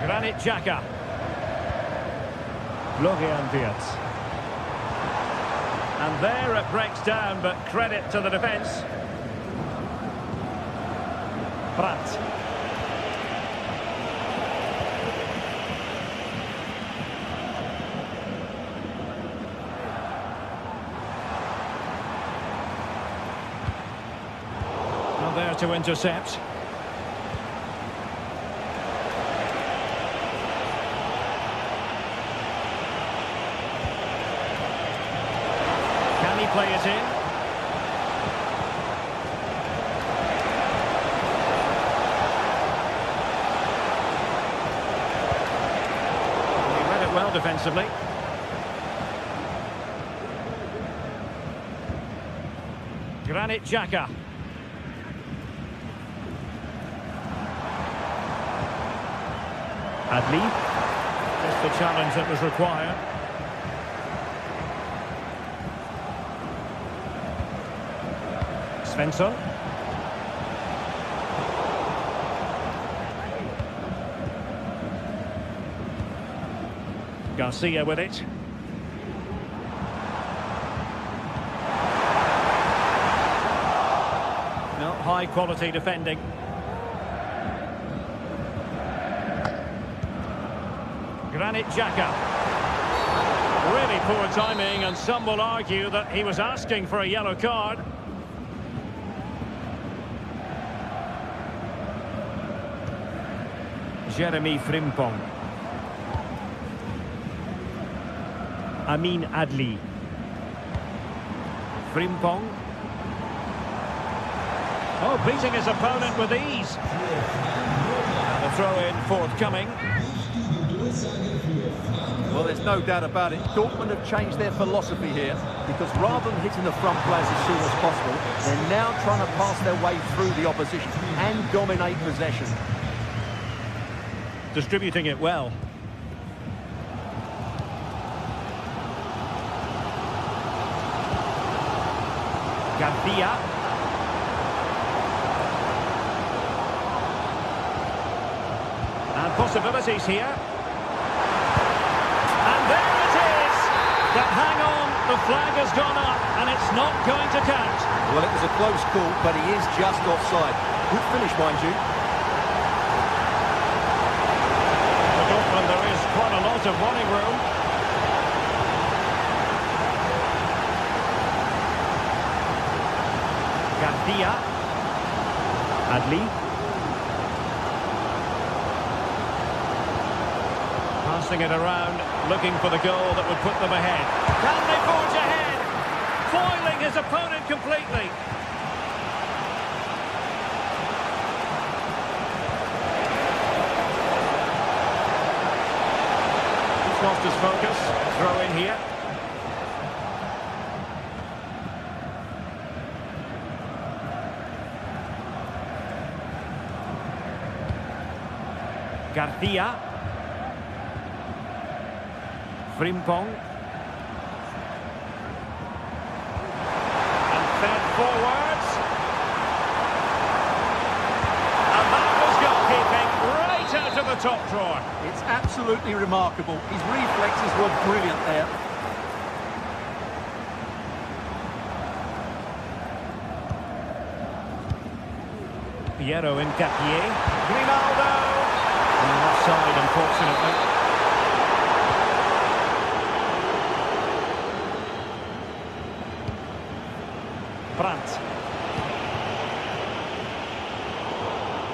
Granit Xhaka. Florian Wirtz. And there it breaks down, but credit to the defence. Brandt. Now there to intercept. Play it in. He read it well defensively. Granit Xhaka. Adli. Just the challenge that was required. Svensson. Garcia with it. No, high quality defending. Granit Xhaka. Really poor timing, and some will argue that he was asking for a yellow card. Jeremy Frimpong. Amin Adli. Frimpong. Oh, beating his opponent with ease. And a throw-in forthcoming. Well, there's no doubt about it. Dortmund have changed their philosophy here because rather than hitting the front players as soon as possible, they're now trying to pass their way through the opposition and dominate possession. Distributing it well. Garcia. And possibilities here. And there it is! But hang on, the flag has gone up and it's not going to count. Well, it was a close call, but he is just offside. Good finish, mind you. There is quite a lot of running room. Garcia. Adli. Passing it around, looking for the goal that would put them ahead. Can they forge ahead? Foiling his opponent completely. Lost his focus. Throw in here. Garcia. Frimpong. And fed forwards. And that was goalkeeping right out of the top drawer. It's absolutely remarkable. His reflexes were brilliant there. Piero Incapié. Grimaldo. offside, unfortunately. Brandt.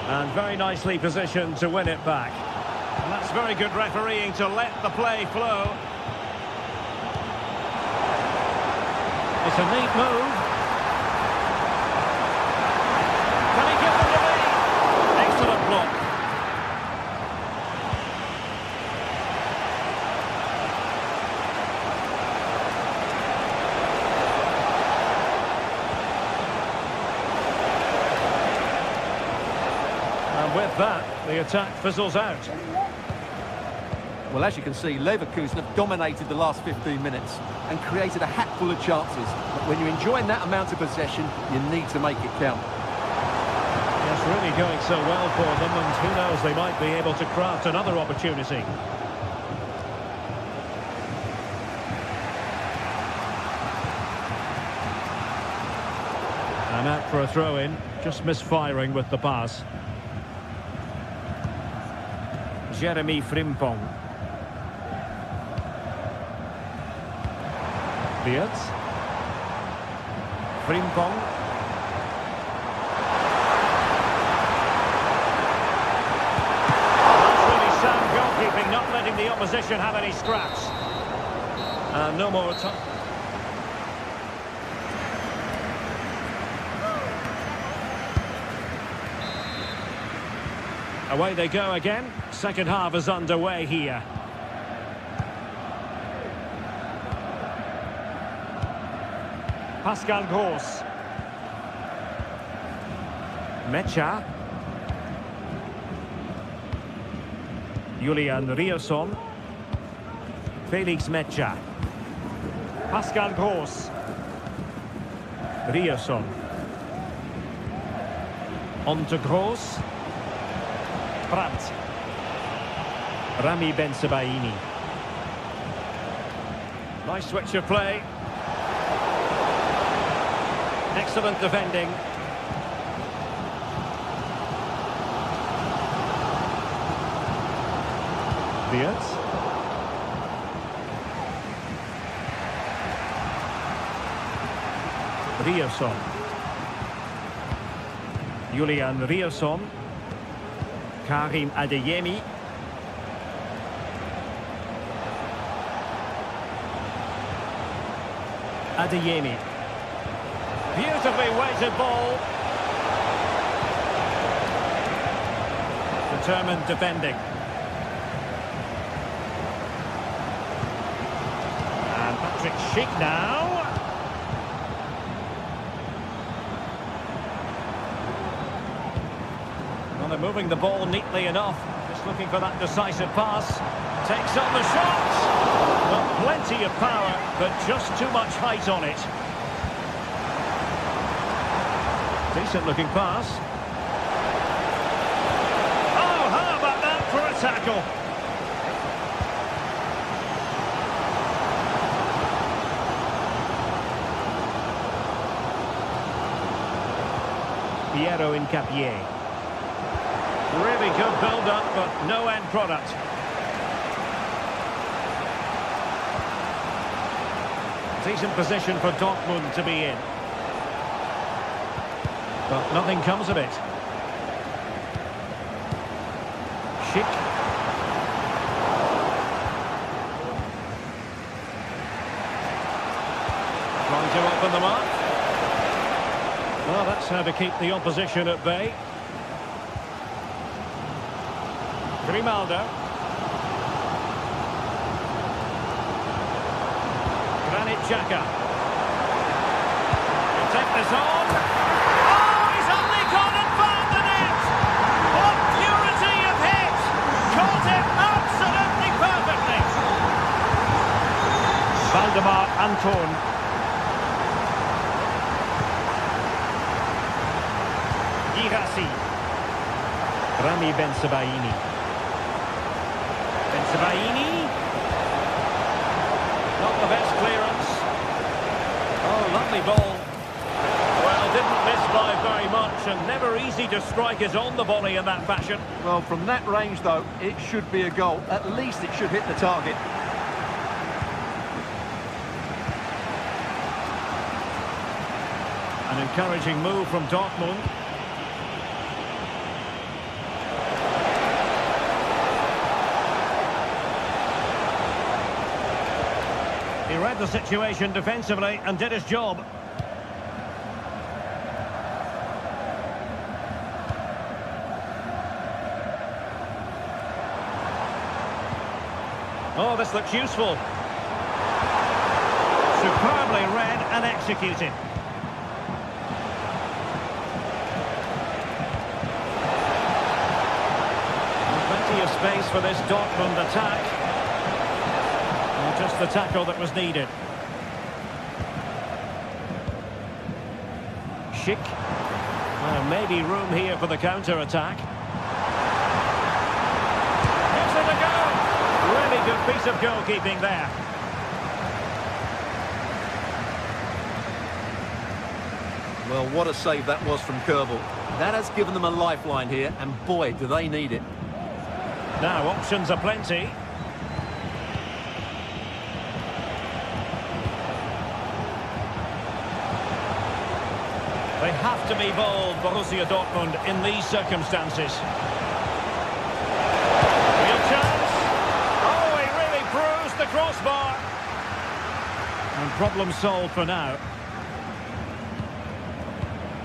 And very nicely positioned to win it back. And that's very good refereeing to let the play flow. It's a neat move. Can he give them the lead? Excellent block. And with that, the attack fizzles out. Well, as you can see, Leverkusen have dominated the last 15 minutes and created a hatful of chances. But when you're enjoying that amount of possession, you need to make it count. Yes, really going so well for them, and who knows, they might be able to craft another opportunity. And out for a throw-in, just misfiring with the pass. Jeremy Frimpong. Beerts. Frimpong. That's really sound goalkeeping, not letting the opposition have any scraps. And no more time. Away they go again. Second half is underway here. Pascal Gross. Mecha. Julian Rierson. Felix Mecha. Pascal Gross. Rierson. On to Gross. Brandt. Rami Bensebaini. Nice switch of play. Excellent defending. Beerts. Rierson. Julian Rierson. Karim Adeyemi. Adeyemi. Beautifully weighted ball. Determined defending. And Patrick Schick now. Well, they're moving the ball neatly enough. Just looking for that decisive pass. Takes on the shot. Well, plenty of power, but just too much height on it. Decent looking pass. Oh, how about that for a tackle? Piero Incapié. Really good build-up, but no end product. Decent position for Dortmund to be in. But nothing comes of it. Schick. Trying to open them up. Well, that's how to keep the opposition at bay. Grimaldo. Granit Xhaka. He'll take this on. Oh, he's only gone and found the net! What purity of hit! Caught it absolutely perfectly! Valdemar Anton. Girassi. Rami Bensebaini. Bensebaini. Not the best clearance. Oh, lovely ball. Well, didn't miss by very much. possession. Never easy to strike it on the volley in that fashion. Well, from that range, though, it should be a goal. At least it should hit the target. An encouraging move from Dortmund. He read the situation defensively and did his job. Oh, this looks useful. Superbly read and executed. Plenty of space for this Dortmund attack. And just the tackle that was needed. Schick. Well, maybe room here for the counter-attack. Gives it a go. Really good piece of goalkeeping there. Well, what a save that was from Kerbal. That has given them a lifeline here, and boy, do they need it. Now, options are plenty. They have to be bold, Borussia Dortmund, in these circumstances. Real chance. Oh, he really bruised the crossbar. And problem solved for now.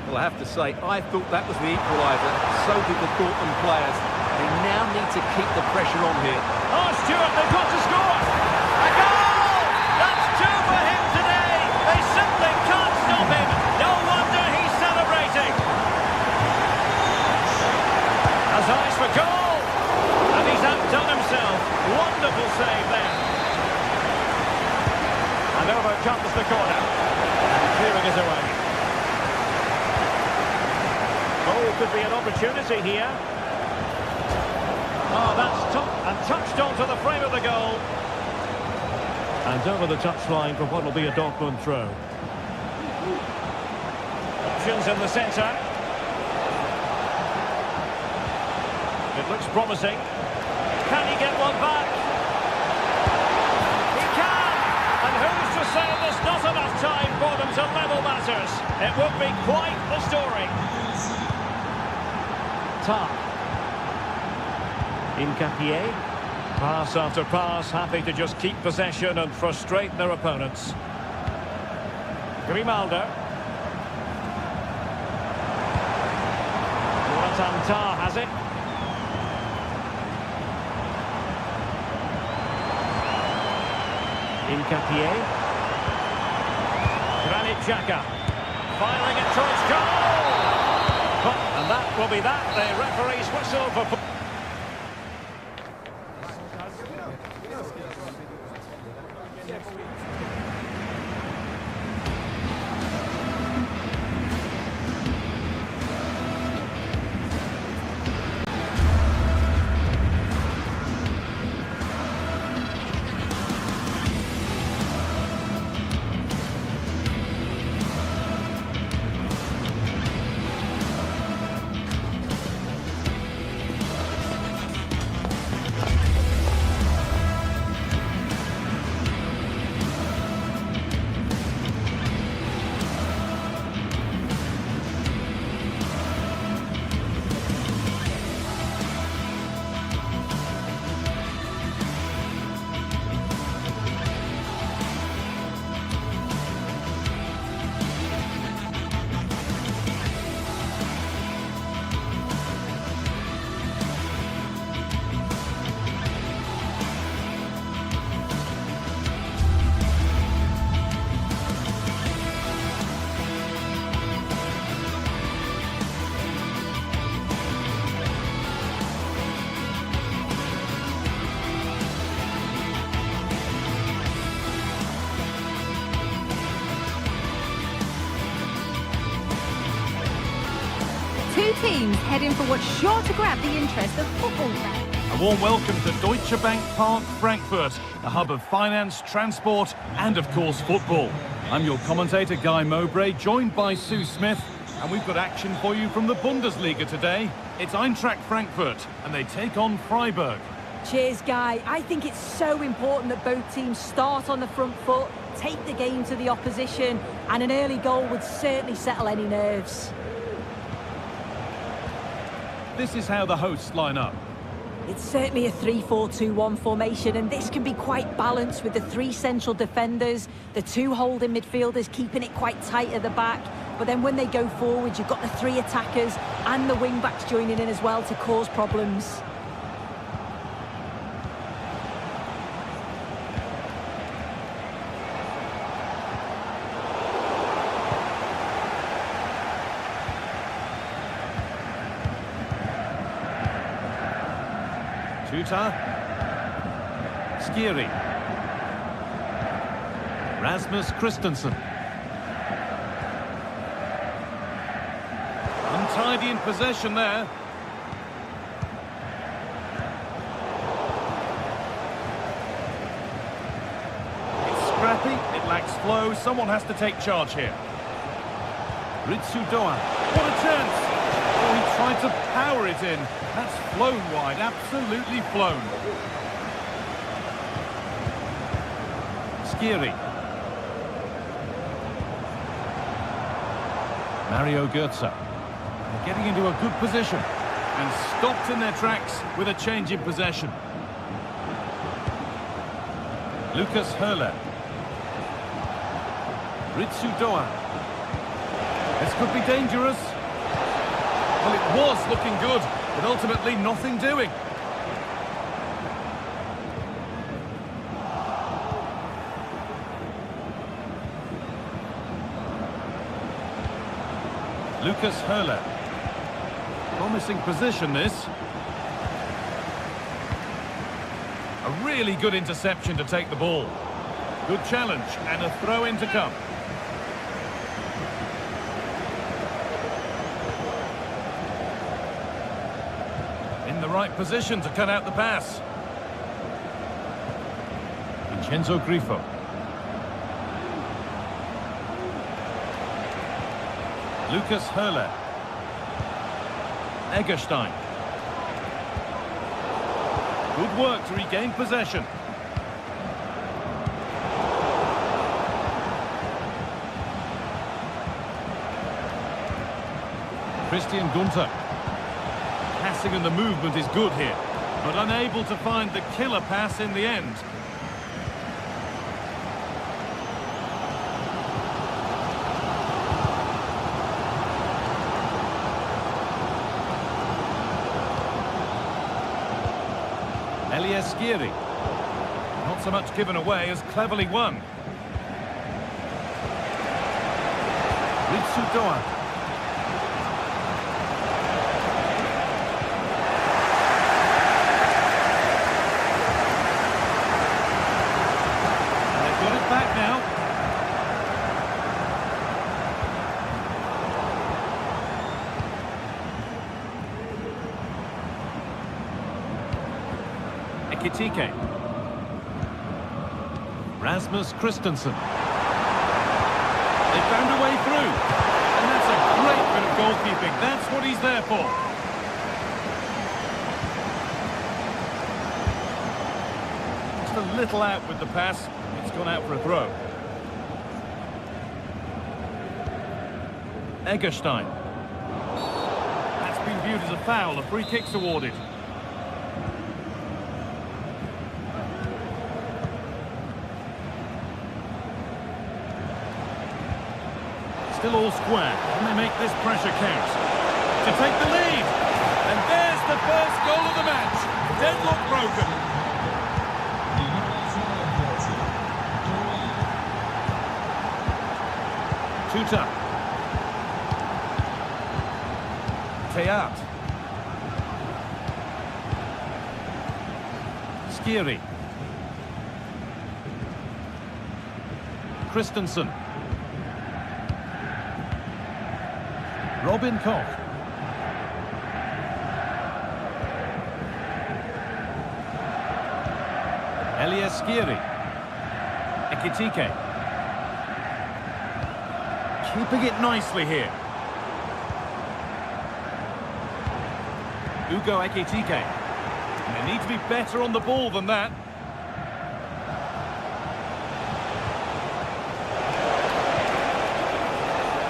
Well, I have to say, I thought that was the equaliser. So did the Dortmund players. They now need to keep the pressure on here. Oh, Stuart, they've got to score! A goal! That's two for him today! They simply can't stop him! No wonder he's celebrating! Has eyes for goal! And he's outdone himself. Wonderful save there. And over comes the corner. And clearing it away. Oh, could be an opportunity here. Oh, that's touched onto the frame of the goal. And over the touchline for what will be a Dortmund throw. Options in the centre. It looks promising. Can he get one back? He can! And who's to say there's not enough time for them to level matters? It would be quite the story. Incapié, pass after pass, happy to just keep possession and frustrate their opponents. Grimaldo. Tar has it. Incapié. Granit Xhaka. Firing it towards goal! And that will be that. The referee's whistle for... Two teams heading for what's sure to grab the interest of football fans. A warm welcome to Deutsche Bank Park, Frankfurt, a hub of finance, transport and, of course, football. I'm your commentator, Guy Mowbray, joined by Sue Smith. And we've got action for you from the Bundesliga today. It's Eintracht Frankfurt, and they take on Freiburg. Cheers, Guy. I think it's so important that both teams start on the front foot, take the game to the opposition, and an early goal would certainly settle any nerves. This is how the hosts line up. It's certainly a 3-4-2-1 formation, and this can be quite balanced with the three central defenders, the two holding midfielders keeping it quite tight at the back. But then when they go forward, you've got the three attackers and the wing-backs joining in as well to cause problems. Tuta. Skiri. Rasmus Christensen. Untidy in possession there. It's scrappy, it lacks flow, someone has to take charge here. Ritsu Doan, what a chance! Oh, he tried to power it in. That's flown wide, absolutely flown. Skiri. Mario Götze. They're getting into a good position and stopped in their tracks with a change in possession. Lucas Höhler. Ritsu Doan. This could be dangerous. Well, it was looking good, but ultimately nothing doing. Lucas Höhler. Promising position, this. A really good interception to take the ball. Good challenge, and a throw-in to come. In the right position to cut out the pass. Vincenzo Grifo. Lucas Höhler. Eggestein. Good work to regain possession. Christian Gunther. Passing and the movement is good here, but unable to find the killer pass in the end. Skiri. Not so much given away as cleverly won. Ritsu Doan. And they've got it back now. Ekitike. Rasmus Christensen. They found a way through. And that's a great bit of goalkeeping. That's what he's there for. Just a little out with the pass. It's gone out for a throw. Eggestein. That's been viewed as a foul. A free kick's awarded. Still all square. Can they make this pressure count? To take the lead. And there's the first goal of the match. Deadlock broken. Tuta. Teat. Skiri. Christensen. Robin Koch. Skiri. Ekitike. Keeping it nicely here. Ugo Ekitike. And they need to be better on the ball than that.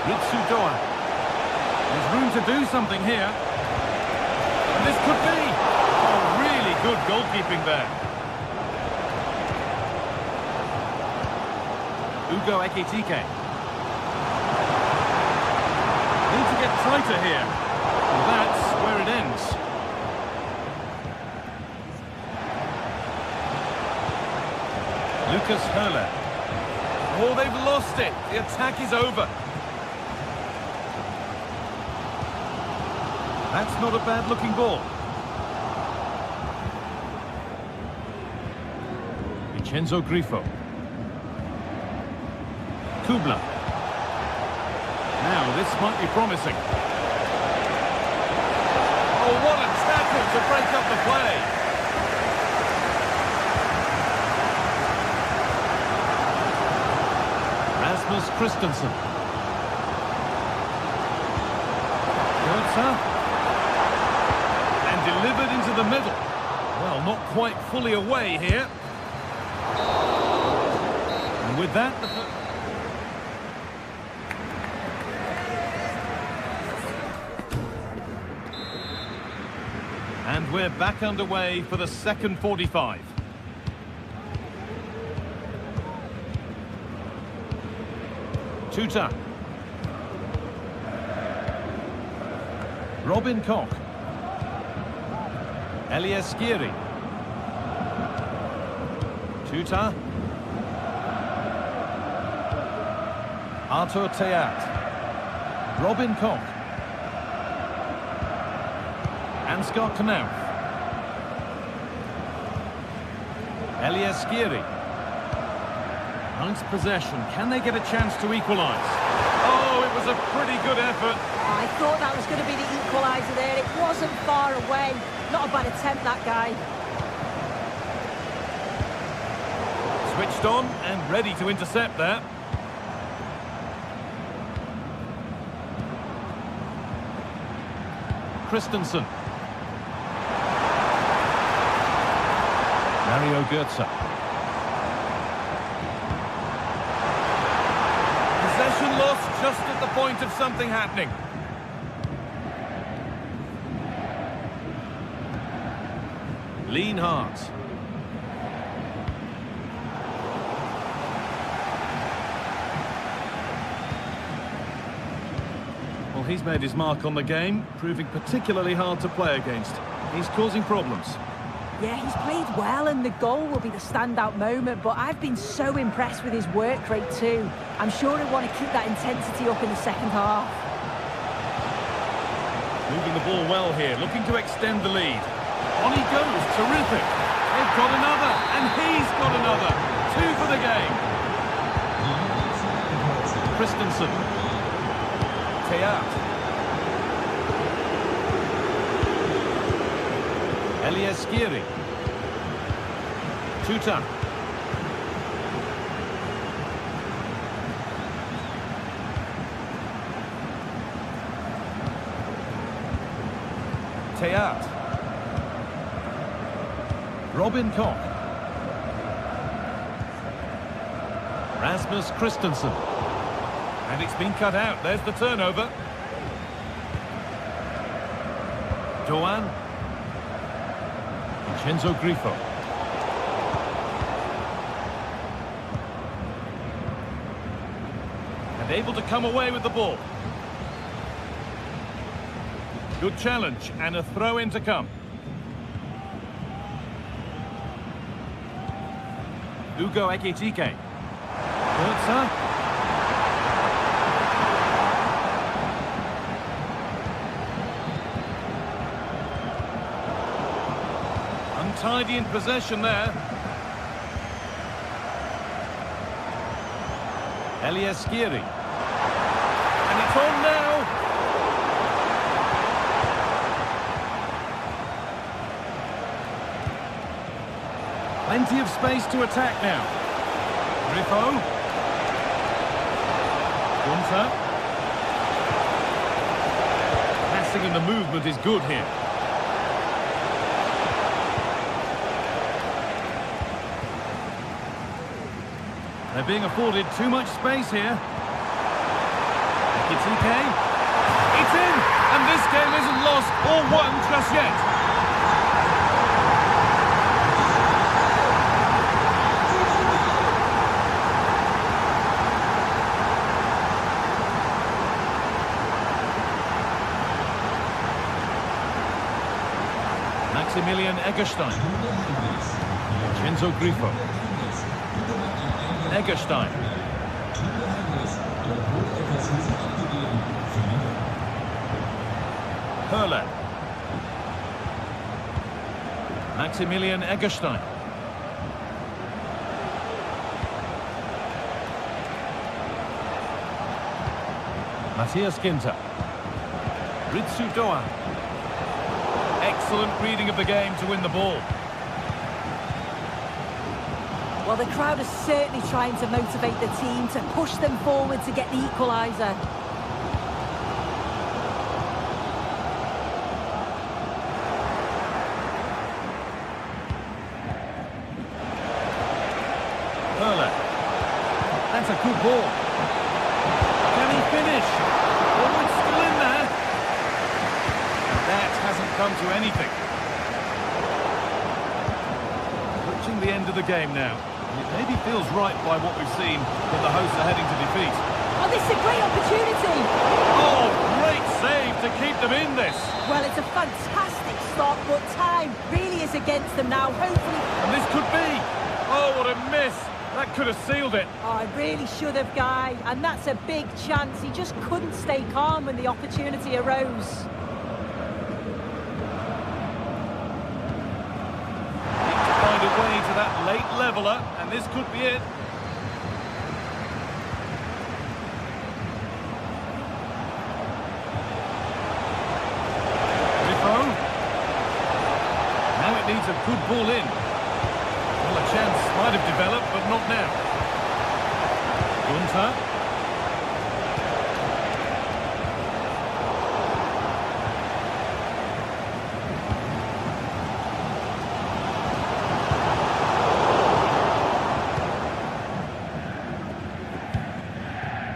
Ritsu-Doan. There's room to do something here. And this could be. Oh, really good goalkeeping there. Ugo Ekitike. Need to get tighter here. And that's where it ends. Lucas Höhler. Oh, they've lost it. The attack is over. That's not a bad-looking ball. Vincenzo Grifo. Kubla. Now, this might be promising. Oh, what a tackle to break up the play. Rasmus Christensen. Goetze. And delivered into the middle. Well, not quite fully away here. And with that, and we're back underway for the second 45. Tuta. Robin Koch. Elias Giri. Tuta. Artur Teat. Robin Koch. Ansgar Knauf. Elias Giri. Nice possession. Can they get a chance to equalise? Oh, it was a pretty good effort. I thought that was going to be the equaliser there. It wasn't far away. Not a bad attempt, that guy. Switched on and ready to intercept there. Christensen. Mario Goetze. Possession lost just at the point of something happening. Lienhardt. Well, he's made his mark on the game, proving particularly hard to play against. He's causing problems. Yeah, he's played well, and the goal will be the standout moment, but I've been so impressed with his work rate too. I'm sure he'll want to keep that intensity up in the second half. Moving the ball well here, looking to extend the lead. On he goes, terrific. They've got another, and he's got another. 2 for the game. Christensen. Teat. Elias Giri. Tuta. Teat. Robin Koch. Rasmus Christensen. And it's been cut out. There's the turnover. Doan. Vincenzo Grifo. And able to come away with the ball. Good challenge and a throw-in to come. Ugo Ekitike. Goetze. Untidy in possession there. Elias Giri. And it's on now. Plenty of space to attack now. Grifo. Gunter. Passing and the movement is good here. They're being afforded too much space here. It's okay. It's in! And this game isn't lost or won just yet. Maximilian Eggestein. Vincenzo Grifo. Eggestein. Höhler. Maximilian Eggestein. Matthias Ginter. Ritsu Doan. Excellent reading of the game to win the ball. Well, the crowd is certainly trying to motivate the team to push them forward to get the equaliser. Höhler. That's a good ball. Can he finish? Oh, it's still in there. That hasn't come to anything. Approaching the end of the game now. It maybe feels right by what we've seen that the hosts are heading to defeat. Oh, this is a great opportunity. Oh, great save to keep them in this. Well, it's a fantastic start, but time really is against them now. Hopefully... And this could be. Oh, what a miss. That could have sealed it. Oh, I really should have, Guy. And that's a big chance. He just couldn't stay calm when the opportunity arose. Need to find a way to that late leveller, and this could be it. Grifo. Now it needs a good ball in. Well, a chance might have developed, but not now. Gunter.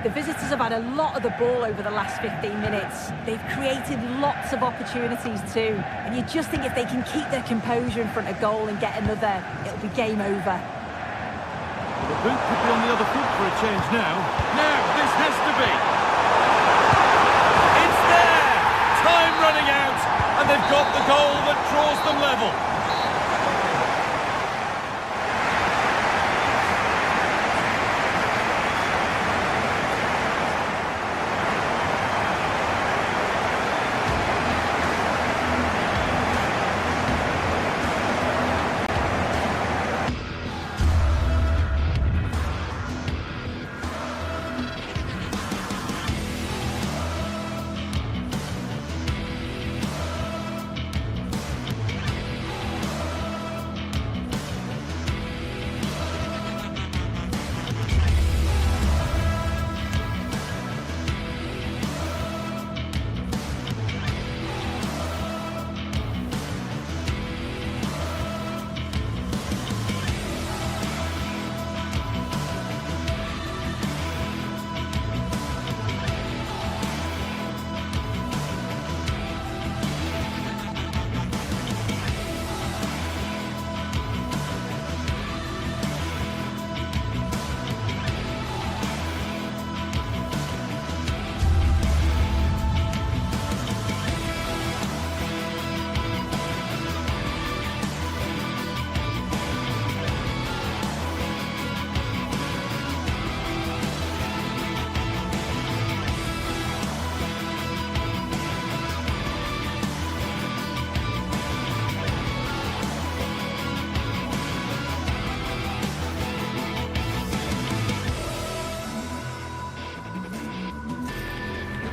The visitors have had a lot of the ball over the last 15 minutes. They've created lots of opportunities too. And you just think if they can keep their composure in front of goal and get another, it'll be game over. The boot could be on the other foot for a change now. Now, this has to be. It's there! Time running out, and they've got the goal that draws them level.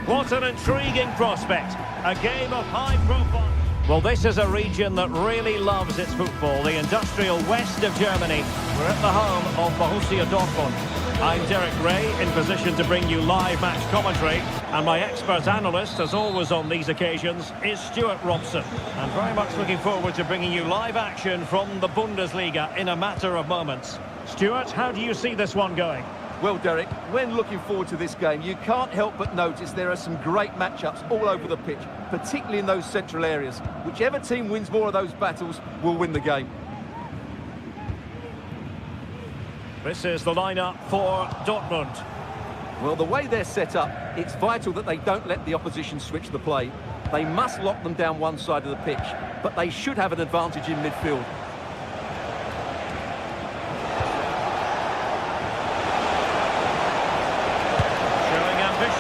What an intriguing prospect. A game of high profile. Well, this is a region that really loves its football, the industrial west of Germany. We're at the home of Borussia Dortmund. I'm Derek Ray, in position to bring you live match commentary. And my expert analyst, as always on these occasions, is Stuart Robson. And very much looking forward to bringing you live action from the Bundesliga in a matter of moments. Stuart, how do you see this one going? Well, Derek, when looking forward to this game, you can't help but notice there are some great matchups all over the pitch, particularly in those central areas. Whichever team wins more of those battles will win the game. This is the lineup for Dortmund. Well, the way they're set up, it's vital that they don't let the opposition switch the play. They must lock them down one side of the pitch, but they should have an advantage in midfield.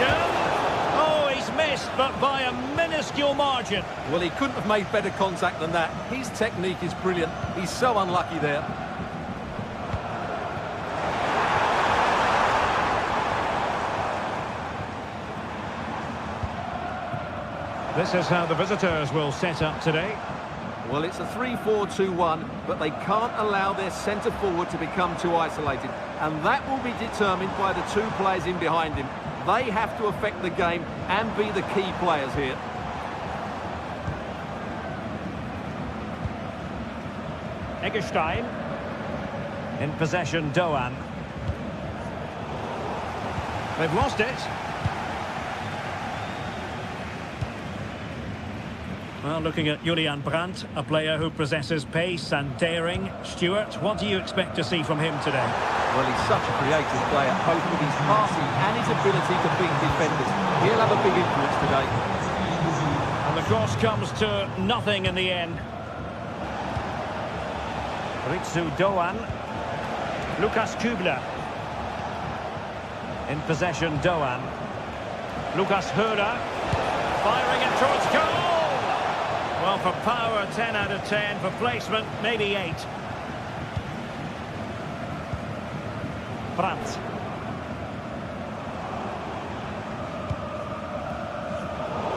Oh, he's missed, but by a minuscule margin. Well, he couldn't have made better contact than that. His technique is brilliant. He's so unlucky there. This is how the visitors will set up today. Well, it's a 3-4-2-1, but they can't allow their centre-forward to become too isolated. And that will be determined by the two players in behind him. They have to affect the game and be the key players here. Eggestein. In possession, Doan. They've lost it. Well, looking at Julian Brandt, a player who possesses pace and daring. Stuart, what do you expect to see from him today? Well, he's such a creative player, both with his passing and his ability to beat defenders. He'll have a big influence today. And the cross comes to nothing in the end. Ritsu Doan. Lukas Kübler. In possession, Doan. Lukas Höhler. Firing it towards goal! Well, for power, 10 out of 10. For placement, maybe 8. Brandt.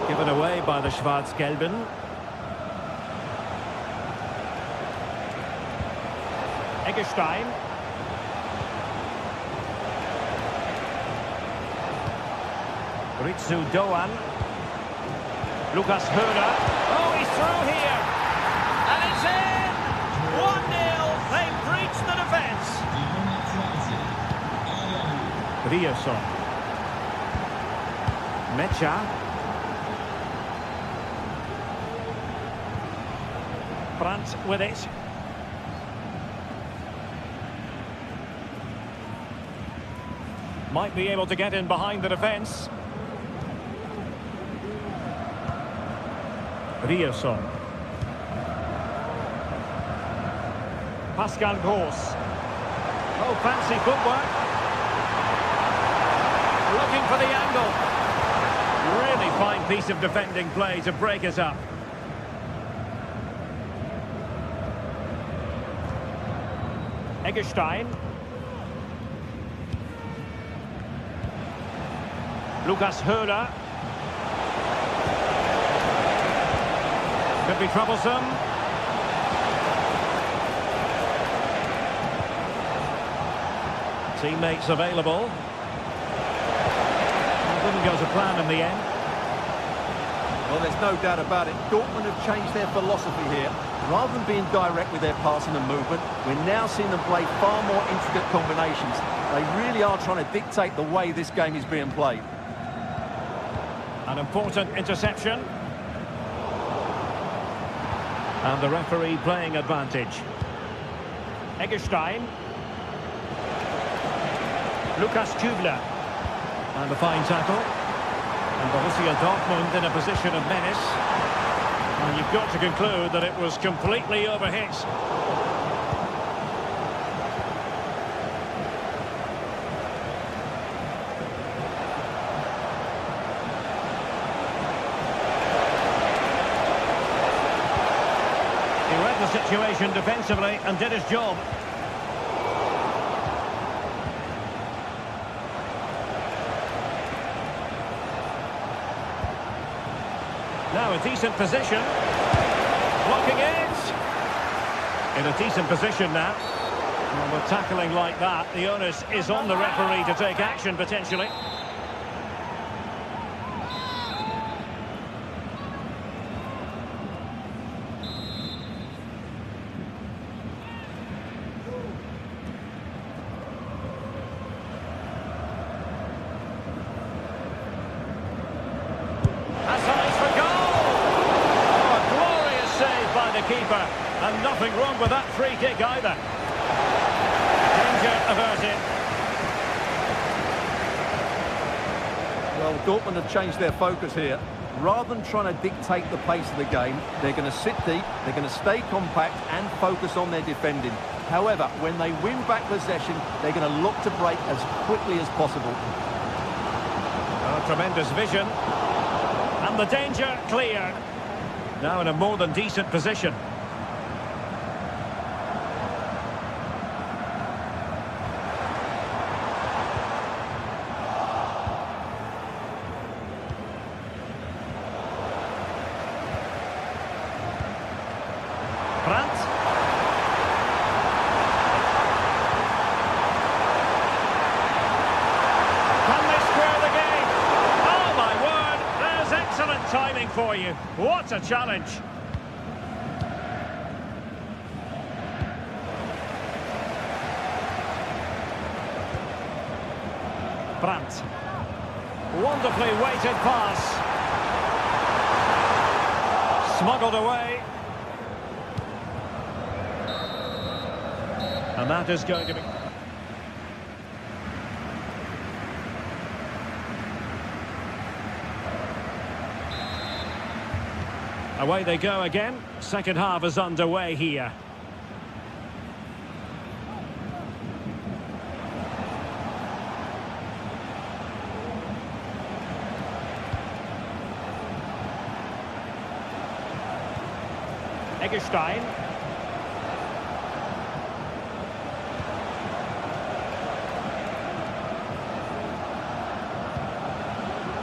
Given away by the Schwarz-Gelben. Eggestein. Ritsu Doan. Lukas Höhler. Oh, he's through here. And it's in! 1-0. They've breached the defence. Ryerson. Mecha. Brandt with it. Might be able to get in behind the defence. Ryerson. Pascal Gross. Oh, fancy footwork. Looking for the angle. Really fine piece of defending play to break it up. Eggestein. Lukas Höhler. Could be troublesome. Teammates available. Didn't go to plan in the end. Well, there's no doubt about it. Dortmund have changed their philosophy here. Rather than being direct with their passing and movement, we're now seeing them play far more intricate combinations. They really are trying to dictate the way this game is being played. An important interception. And the referee playing advantage. Eggestein. Lukas Kübler. And a fine tackle. And Borussia Dortmund in a position of menace. And you've got to conclude that it was completely overhit. He read the situation defensively and did his job. Now a decent position. Blocking it. In a decent position now. Well, with tackling like that, the onus is on the referee to take action potentially. wrong with that free kick either. Danger averted. Well, Dortmund have changed their focus here. Rather than trying to dictate the pace of the game, they're going to sit deep, they're going to stay compact and focus on their defending. However, when they win back possession, they're going to look to break as quickly as possible. Oh, tremendous vision. And the danger cleared. Now in a more than decent position. Brandt. Can they square the game? Oh my word, there's excellent timing for you. What a challenge. Brandt. Wonderfully weighted pass. Smuggled away. And that is going to be... Away they go again. Second half is underway here. Eggestein.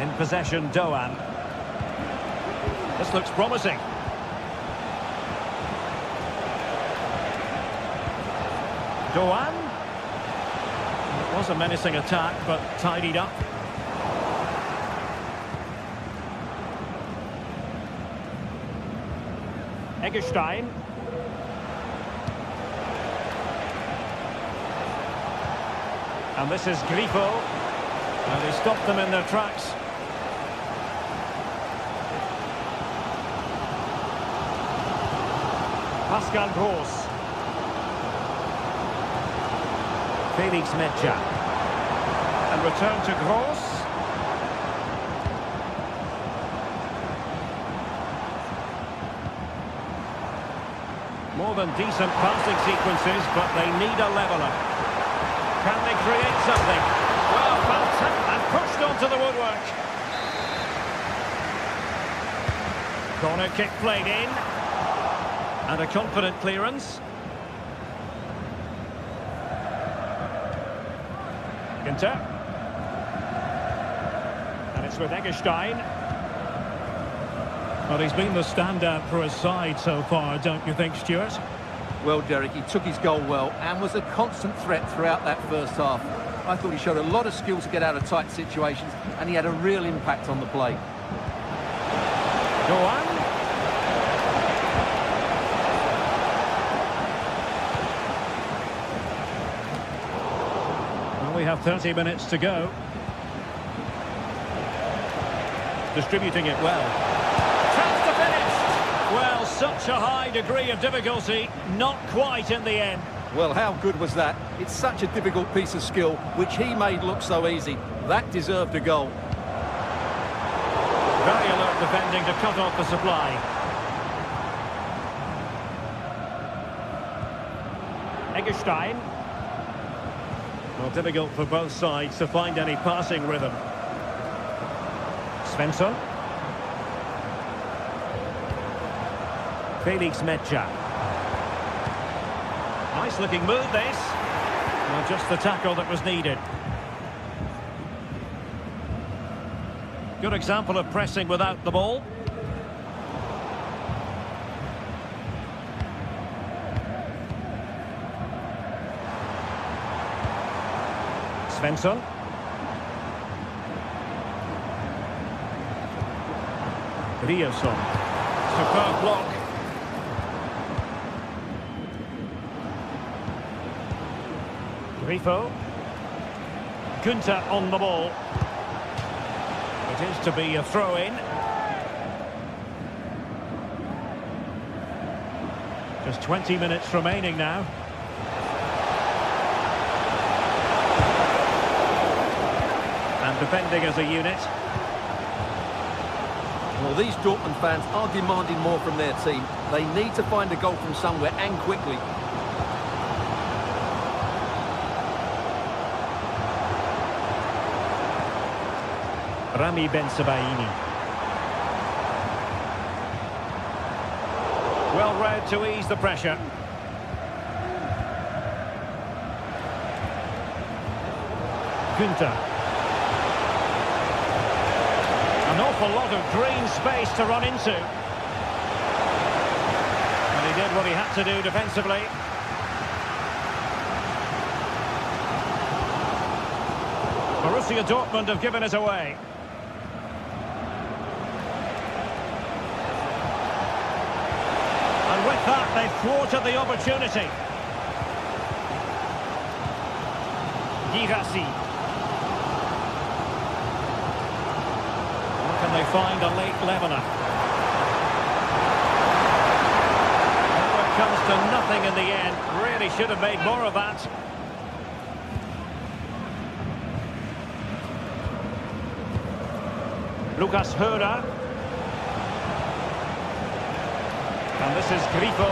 In possession, Doan. This looks promising. Doan. It was a menacing attack, but tidied up. Eggestein. And this is Grifo. And they stopped them in their tracks. Pascal Gross. Felix Medja. And return to Gross. More than decent passing sequences, but they need a leveller. Can they create something? Well, fantastic. And pushed onto the woodwork. Corner kick played in. And a confident clearance. Inter. And it's with Eggestein. Well, he's been the standout for his side so far, don't you think, Stuart? Well, Derek, he took his goal well and was a constant threat throughout that first half. I thought he showed a lot of skill to get out of tight situations, and he had a real impact on the play. Go on. Well, we have 30 minutes to go. Distributing it well. Well, such a high degree of difficulty, not quite in the end. Well, how good was that? It's such a difficult piece of skill, which he made look so easy. That deserved a goal. Very alert defending to cut off the supply. Eggestein. Well, difficult for both sides to find any passing rhythm. Svensson. Felix Medja. Nice looking move this. Well, just the tackle that was needed. Good example of pressing without the ball. Svensson. Riosson. Superb block. Grifo. Günther on the ball. It is to be a throw-in. Just 20 minutes remaining now. And defending as a unit. Well, these Dortmund fans are demanding more from their team. They need to find a goal from somewhere and quickly. Rami Ben-Sebaini. Well read to ease the pressure. Günther. An awful lot of green space to run into. And he did what he had to do defensively. Borussia Dortmund have given it away. And with that, they've thwarted the opportunity. Girassi. Can they find a late leveller? Oh, it comes to nothing in the end. Really should have made more of that. Lucas Höra. And this is Grifo.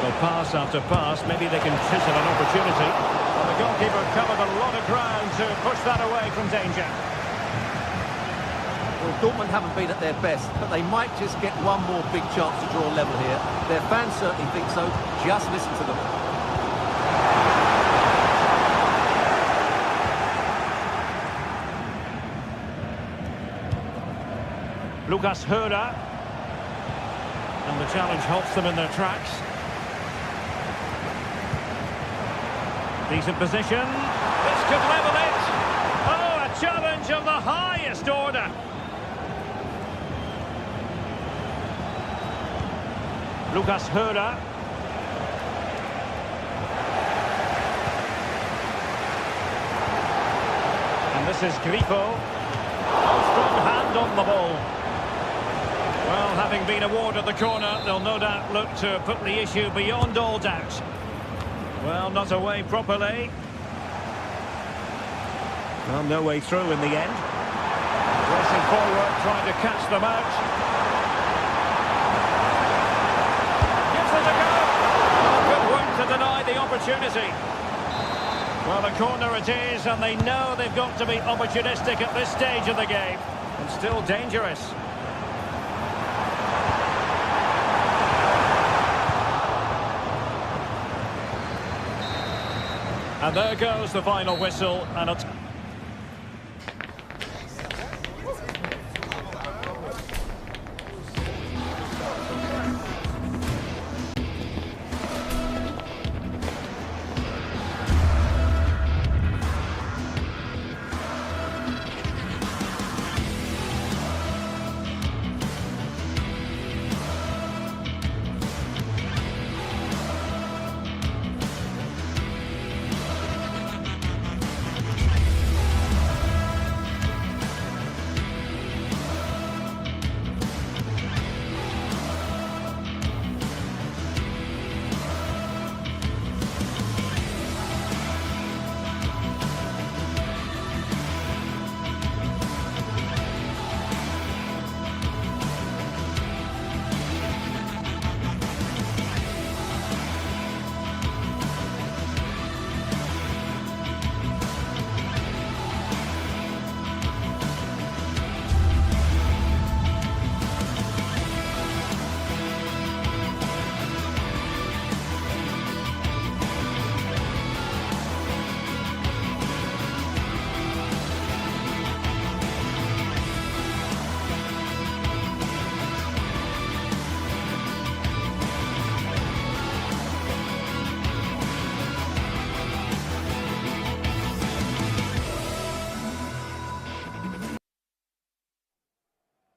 Well, pass after pass. Maybe they can chisel an opportunity. Well, the goalkeeper covered a lot of ground to push that away from danger. Well, Dortmund haven't been at their best, but they might just get one more big chance to draw level here. Their fans certainly think so. Just listen to them. Lucas Höra. And the challenge halts them in their tracks. Decent position. This could level it. Oh, a challenge of the highest order. Lucas Höra. And this is Grifo. Strong hand on the ball. Well, having been awarded the corner, they'll no doubt look to put the issue beyond all doubt. Well, not away properly. Well, no way through in the end. Racing forward, trying to catch them out. Gives it a go. Oh, good work to deny the opportunity. Well, a corner it is, and they know they've got to be opportunistic at this stage of the game. And still dangerous. And there goes the final whistle, and it's...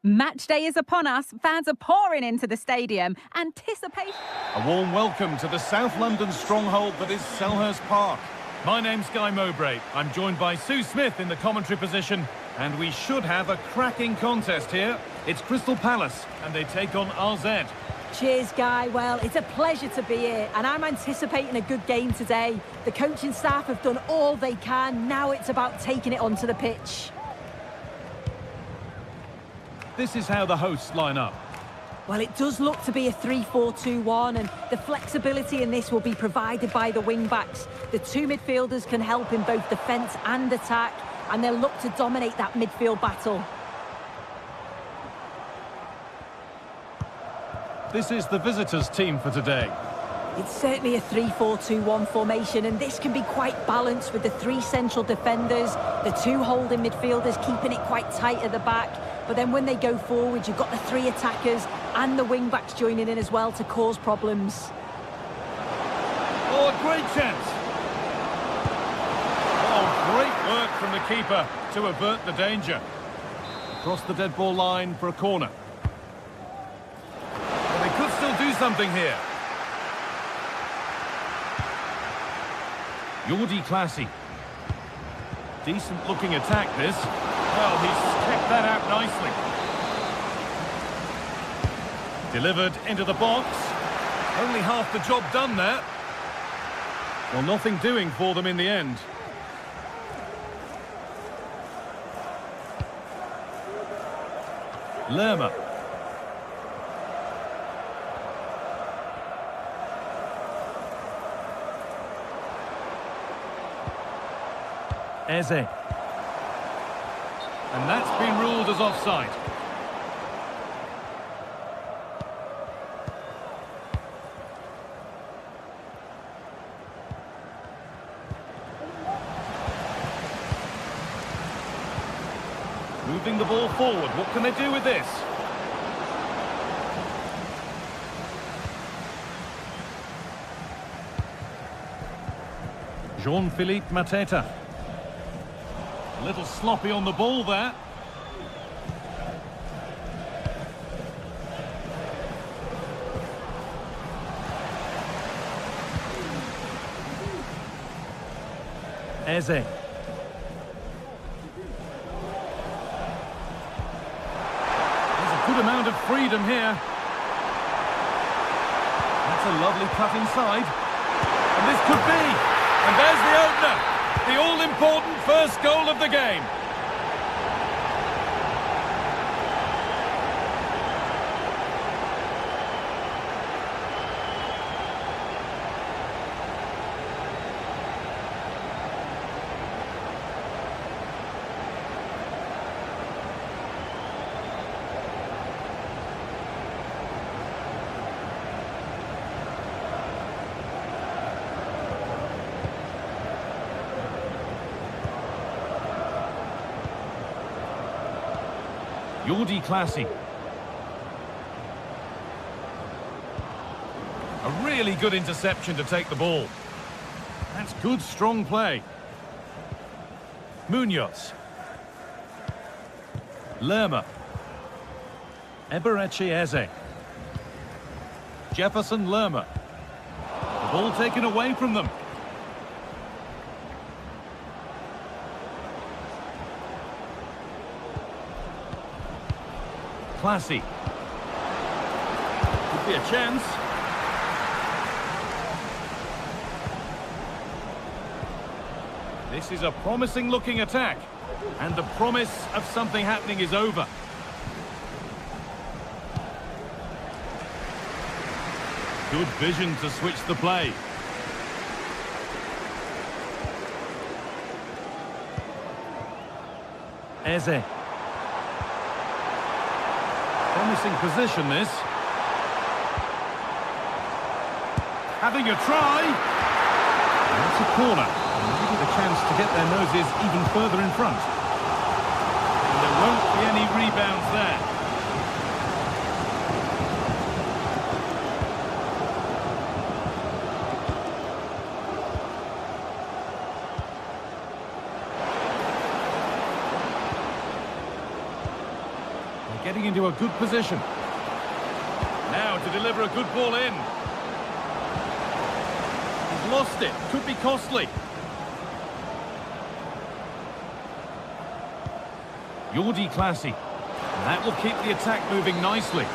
Match day is upon us. Fans are pouring into the stadium. Anticipation. A warm welcome to the South London stronghold that is Selhurst Park. My name's Guy Mowbray. I'm joined by Sue Smith in the commentary position, and we should have a cracking contest here. It's Crystal Palace, and they take on AZ. Cheers, Guy. Well, it's a pleasure to be here, and I'm anticipating a good game today. The coaching staff have done all they can. Now it's about taking it onto the pitch. This is how the hosts line up. Well, it does look to be a 3-4-2-1, and the flexibility in this will be provided by the wing-backs. The two midfielders can help in both defence and attack, and they'll look to dominate that midfield battle. This is the visitors' team for today. It's certainly a 3-4-2-1 formation, and this can be quite balanced with the three central defenders, the two holding midfielders keeping it quite tight at the back. But then when they go forward, you've got the three attackers and the wing-backs joining in as well to cause problems. Oh, a great chance. Oh, great work from the keeper to avert the danger. Across the dead ball line for a corner. Well, they could still do something here. Jordi Classy. Decent looking attack this. Well, he's kept that out nicely. Delivered into the box. Only half the job done there. Well, nothing doing for them in the end. Lerma. Eze. And that's been ruled as offside. Moving the ball forward. What can they do with this? Jean-Philippe Mateta. A little sloppy on the ball there. Eze. There's a good amount of freedom here. That's a lovely cut inside. And this could be. And there's the opener. The all-important first goal of the game. Jordi Classy. A really good interception to take the ball. That's good, strong play. Munoz. Lerma. Eberechi Eze. Jefferson Lerma. The ball taken away from them. Classy. Could be a chance. This is a promising looking attack, and the promise of something happening is over. Good vision to switch the play. Eze. Promising position, this. Having a try. And that's a corner. And maybe the chance to get their noses even further in front. And there won't be any rebounds there. Getting into a good position. Now to deliver a good ball in. He's lost it. Could be costly. Jordi Classy. And that will keep the attack moving nicely.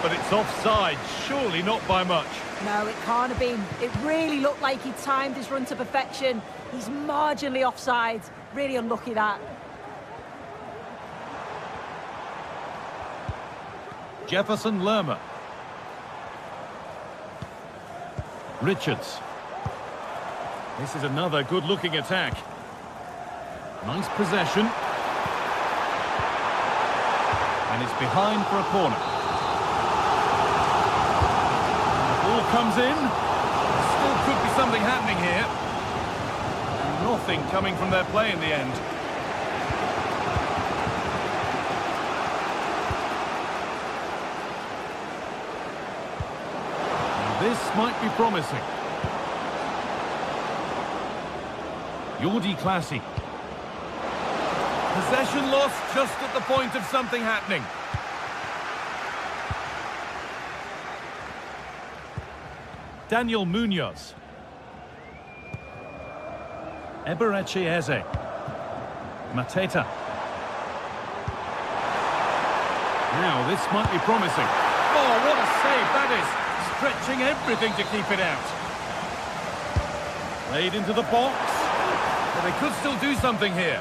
But it's offside, surely not by much. No, it can't have been. It really looked like he timed his run to perfection. He's marginally offside. Really unlucky that. Jefferson Lerma. Richards. This is another good-looking attack. Nice possession. And it's behind for a corner. The ball comes in. Still could be something happening here. And nothing coming from their play in the end. And this might be promising. Jordi Clasie. Possession lost just at the point of something happening. Daniel Munoz. Eberechi Eze. Mateta. Now this might be promising. Oh, what a save that is! Stretching everything to keep it out. Played into the box. But they could still do something here.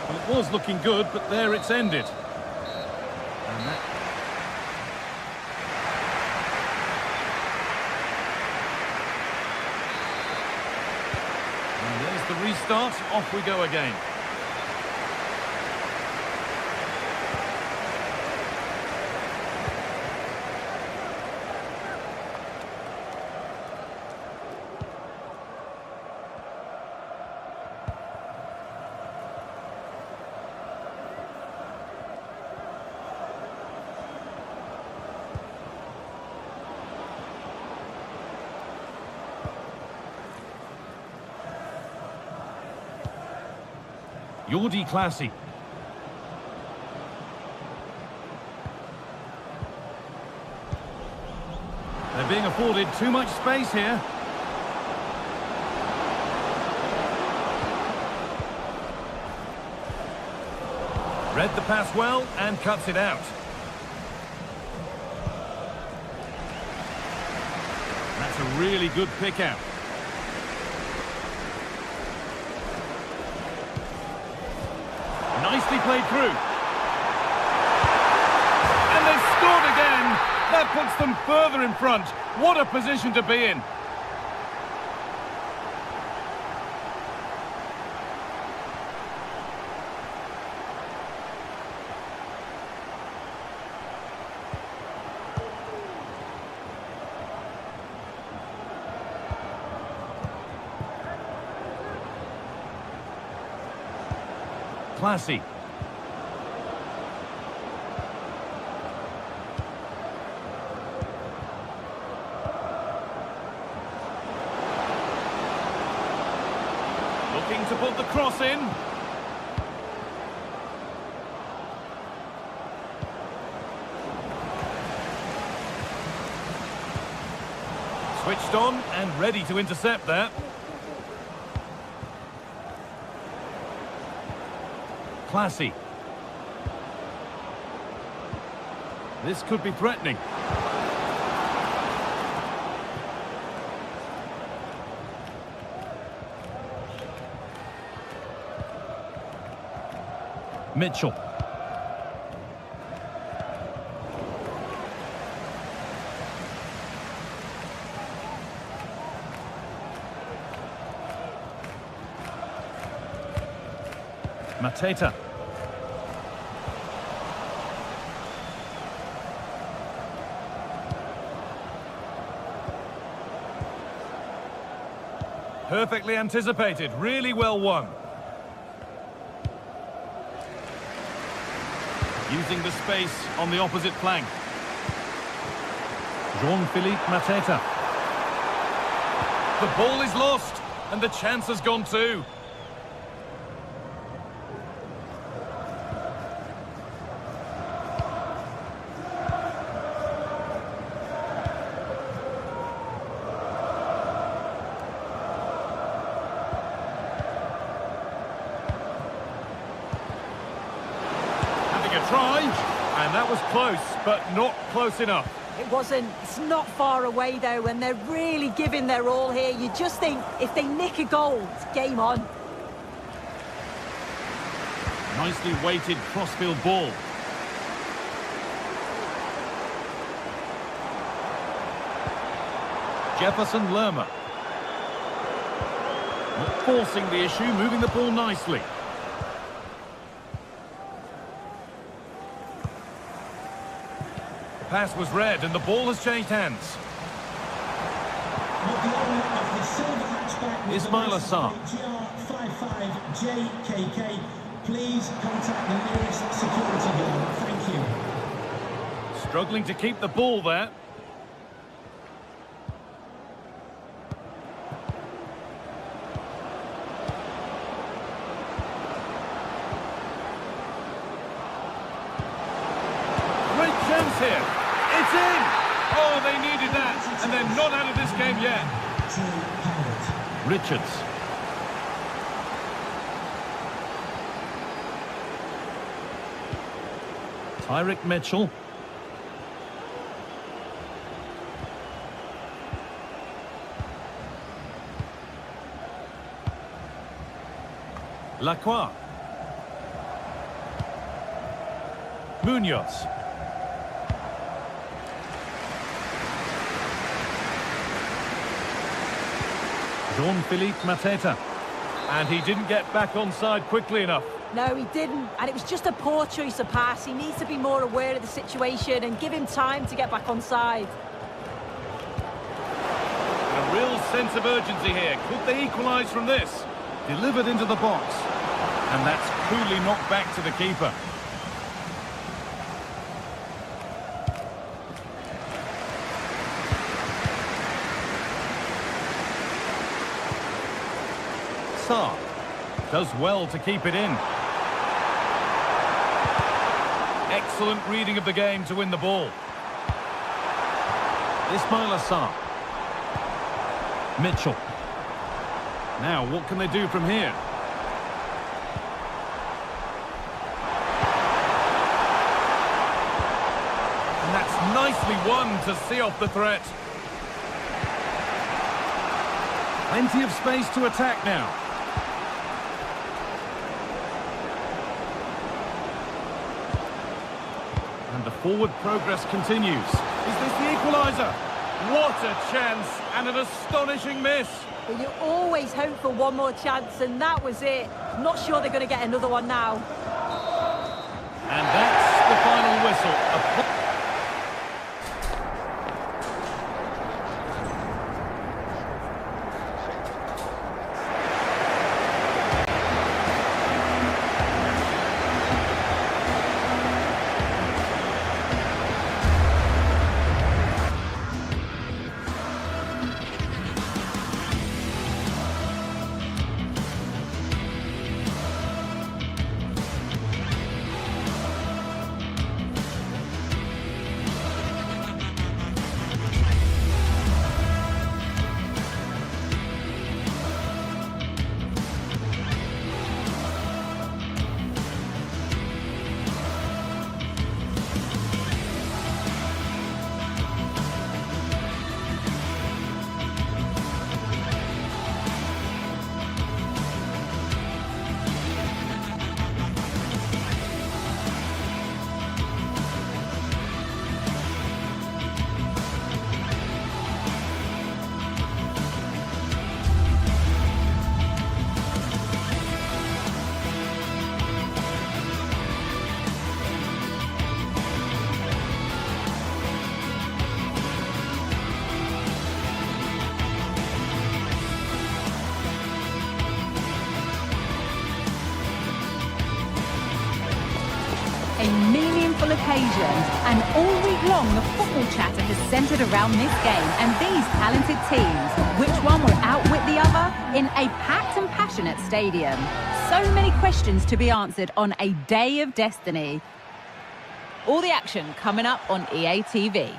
Well, it was looking good, but there it's ended. And that... And there's the restart. Off we go again. Jordi Clasie. They're being afforded too much space here. Read the pass well and cuts it out. That's a really good pick out. Nicely played through. And they've scored again. That puts them further in front. What a position to be in. Clasie. Looking to put the cross in. Switched on and ready to intercept that. Clasie. This could be threatening. Mitchell. Mateta. Perfectly anticipated, really well won. Using the space on the opposite flank. Jean-Philippe Mateta. The ball is lost, and the chance has gone too. Try. And that was close, but not close enough. It wasn't. It's not far away, though, and they're really giving their all here. You just think if they nick a goal, it's game on. Nicely weighted crossfield ball. Jefferson Lerma. Not forcing the issue, moving the ball nicely. The pass was read and the ball has changed hands. Ismail Assar. GR55JKK. Please contact the nearest security guard. Thank you. Struggling to keep the ball there. Great chance here. It's in! Oh, they needed that. And they're not out of this game yet. Richards. Tyrick Mitchell. Lacroix. Munoz. Jean-Philippe Mateta. And he didn't get back onside quickly enough. No, he didn't, and it was just a poor choice of pass. He needs to be more aware of the situation and give him time to get back onside. A real sense of urgency here. Could they equalise from this? Delivered into the box. And that's coolly knocked back to the keeper. Sarr does well to keep it in. Excellent reading of the game to win the ball. Ismail Assar. Mitchell. Now, what can they do from here? And that's nicely won to see off the threat. Plenty of space to attack now. And the forward progress continues. Is this the equaliser? What a chance and an astonishing miss. But you always hope for one more chance, and that was it. Not sure they're going to get another one now. And that's the final whistle. A meaningful occasion, and all week long the football chatter has centred around this game and these talented teams. Which one will outwit the other in a packed and passionate stadium? So many questions to be answered on a day of destiny. All the action coming up on EA TV.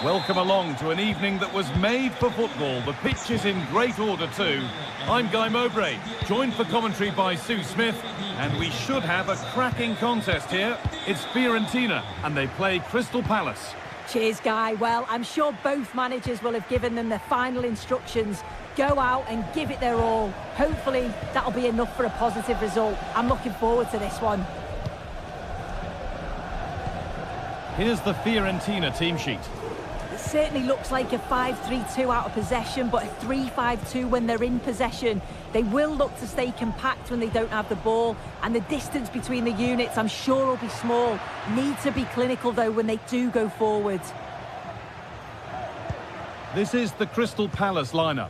Welcome along to an evening that was made for football. The pitch is in great order too. I'm Guy Mowbray, joined for commentary by Sue Smith, and we should have a cracking contest here. It's Fiorentina, and they play Crystal Palace. Cheers, Guy. Well, I'm sure both managers will have given them their final instructions. Go out and give it their all. Hopefully, that'll be enough for a positive result. I'm looking forward to this one. Here's the Fiorentina team sheet. It certainly looks like a 5-3-2 out of possession, but a 3-5-2 when they're in possession. They will look to stay compact when they don't have the ball, and the distance between the units, I'm sure, will be small. Need to be clinical, though, when they do go forward. This is the Crystal Palace lineup.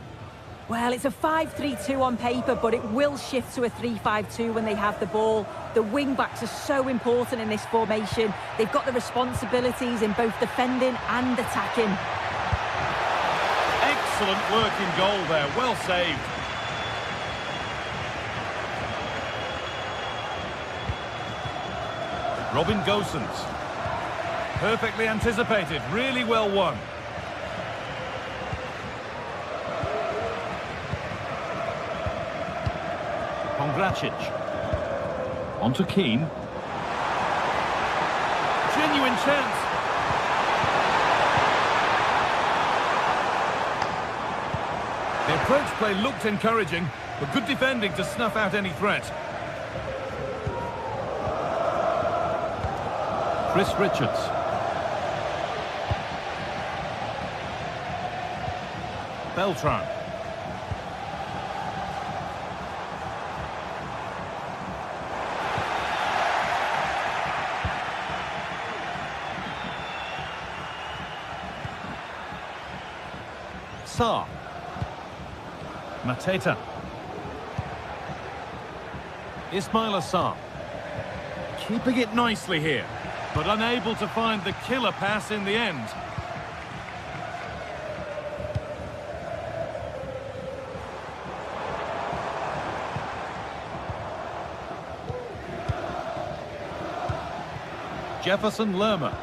Well, it's a 5-3-2 on paper, but it will shift to a 3-5-2 when they have the ball. The wing-backs are so important in this formation. They've got the responsibilities in both defending and attacking. Excellent work in goal there, well saved. Robin Gosens. Perfectly anticipated, really well won. Pongracic. On to Keane. Genuine chance. The approach play looked encouraging, but good defending to snuff out any threat. Chris Richards. Beltran. Sarr. Mateta. Ismail Sarr. Keeping it nicely here, but unable to find the killer pass in the end. Jefferson Lerma.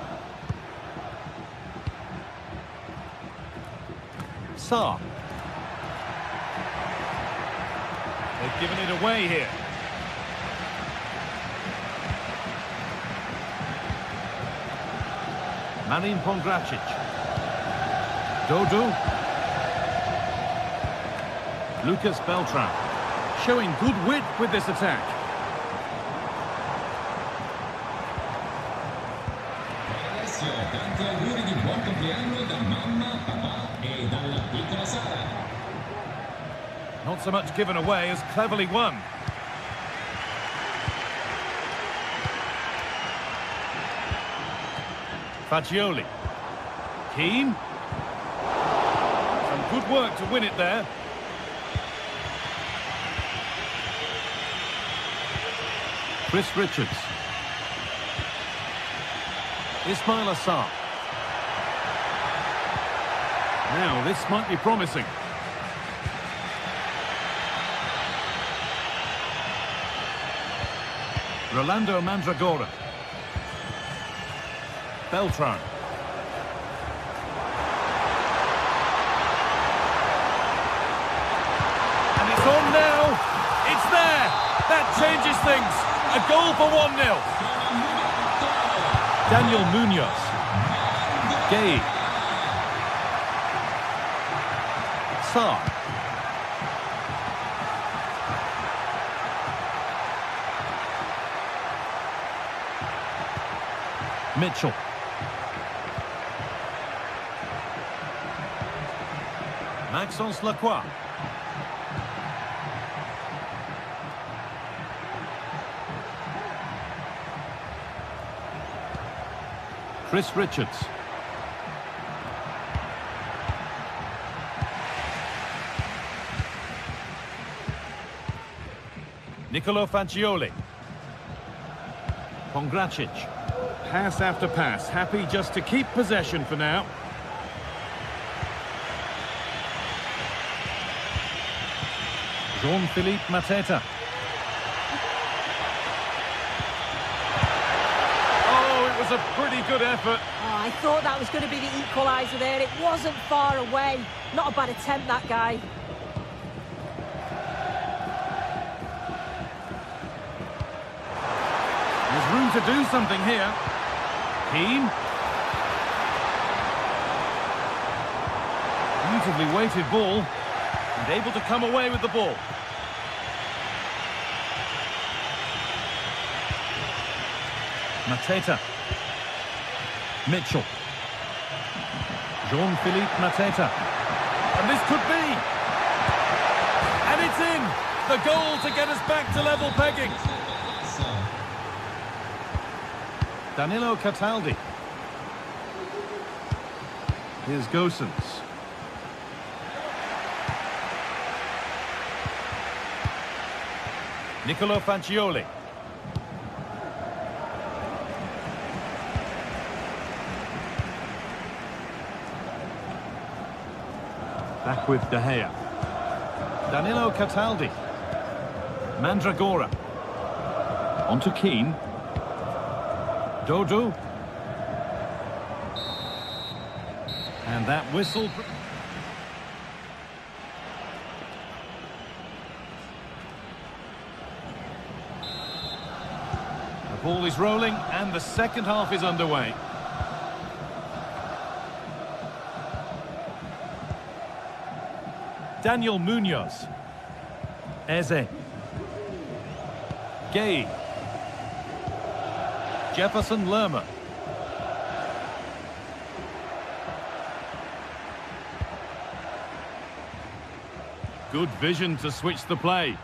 Sarr. They've given it away here. Marin Pongracic. Dodo. Lucas Beltran. Showing good wit with this attack. Adesso tanti auguri di buon compleanno da mamma, papà e dalla piccola Sara. Not so much given away as cleverly won. Fagioli. Keane. Some good work to win it there. Chris Richards. Ismail Sarr. Now this might be promising. Rolando Mandragora. Beltran. And it's on now. It's there. That changes things. A goal for 1-0. Daniel Munoz. Gay. Sarr. Mitchell. Maxence Lacroix. Chris Richards. Nicolo Fagioli. Pongracic. Pass after pass, happy just to keep possession for now. Jean-Philippe Mateta. Oh, it was a pretty good effort. Oh, I thought that was going to be the equaliser there. It wasn't far away. Not a bad attempt, that guy. There's room to do something here. Keane. Beautifully weighted ball. And able to come away with the ball. Mateta. Mitchell. Jean-Philippe Mateta. And this could be. And it's in. The goal to get us back to level pegging. Danilo Cataldi. Here's Gosens. Nicolo Fagioli. Back with De Gea. Danilo Cataldi. Mandragora. On to Keane. Dodo. And that whistle. The ball is rolling and the second half is underway. Daniel Munoz. Eze. Gay. Jefferson Lerma. Good vision to switch the play.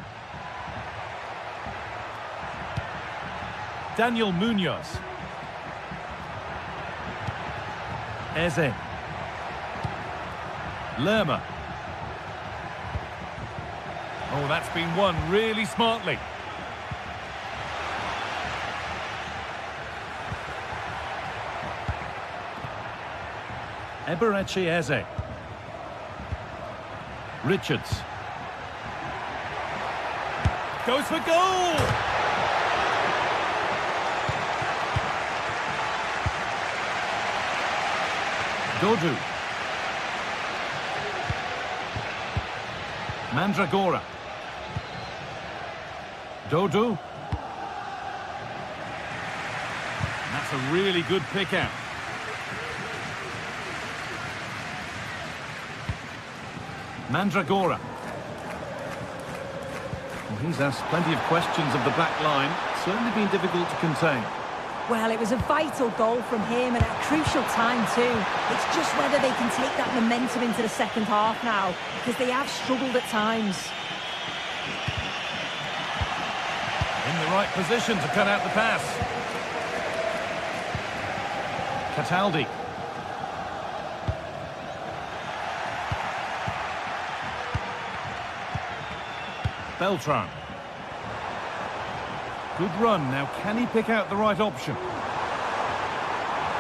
Daniel Munoz. Eze. Lerma. Oh, that's been won really smartly. Eberechi Eze. Richards. Goes for goal! Dodu. Mandragora. Dodu. That's a really good pick out. Mandragora. Well, he's asked plenty of questions of the back line. Certainly been difficult to contain. Well, it was a vital goal from him and at a crucial time too. It's just whether they can take that momentum into the second half now, because they have struggled at times. In the right position to cut out the pass. Cataldi. Beltran. Good run. Now, can he pick out the right option?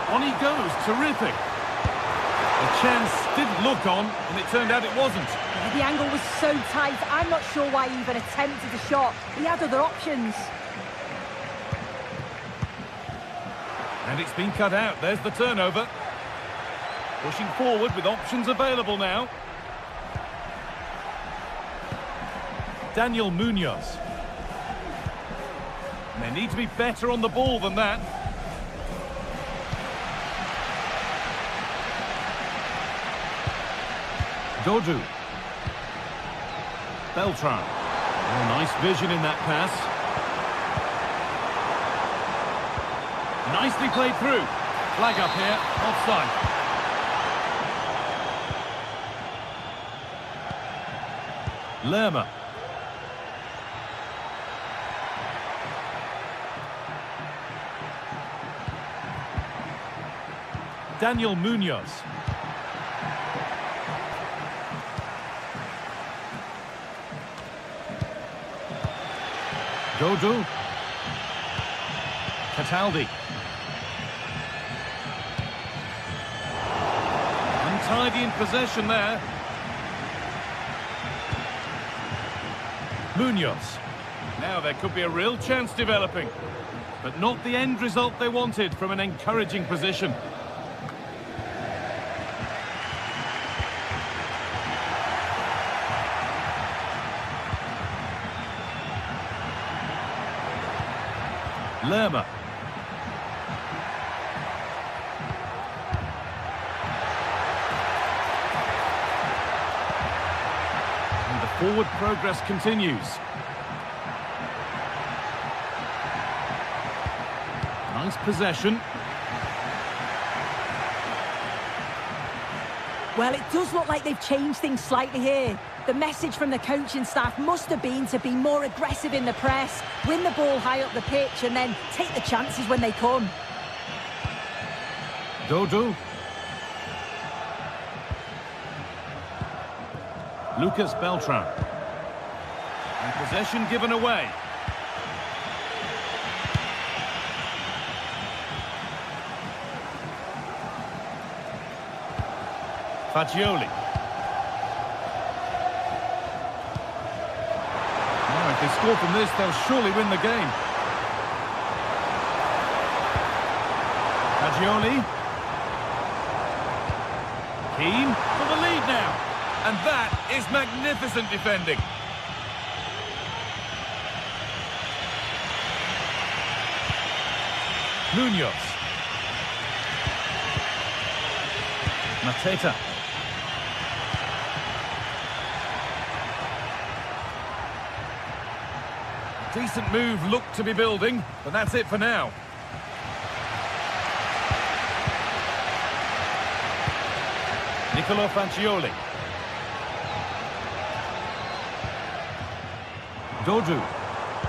On he goes. Terrific. The chance didn't look on, and it turned out it wasn't. The angle was so tight, I'm not sure why he even attempted the shot. He had other options. And it's been cut out. There's the turnover. Pushing forward with options available now. Daniel Munoz. They need to be better on the ball than that. Dodu. Beltran. Oh, nice vision in that pass. Nicely played through. Flag up here. Offside. Lerma. Daniel Munoz. Dodu. Cataldi. Untidy in possession there. Munoz. Now there could be a real chance developing, but not the end result they wanted from an encouraging position. Lerma. And the forward progress continues. Nice possession. Well, it does look like they've changed things slightly here. The message from the coaching staff must have been to be more aggressive in the press, win the ball high up the pitch, and then take the chances when they come. Dodo. Lucas Beltran. And possession given away. Fagioli. Now, if they score from this, they'll surely win the game. Fagioli. Keane for the lead now. And that is magnificent defending. Munoz. Mateta. Decent move looked to be building, but that's it for now. Nicolo Fagioli. Dodu.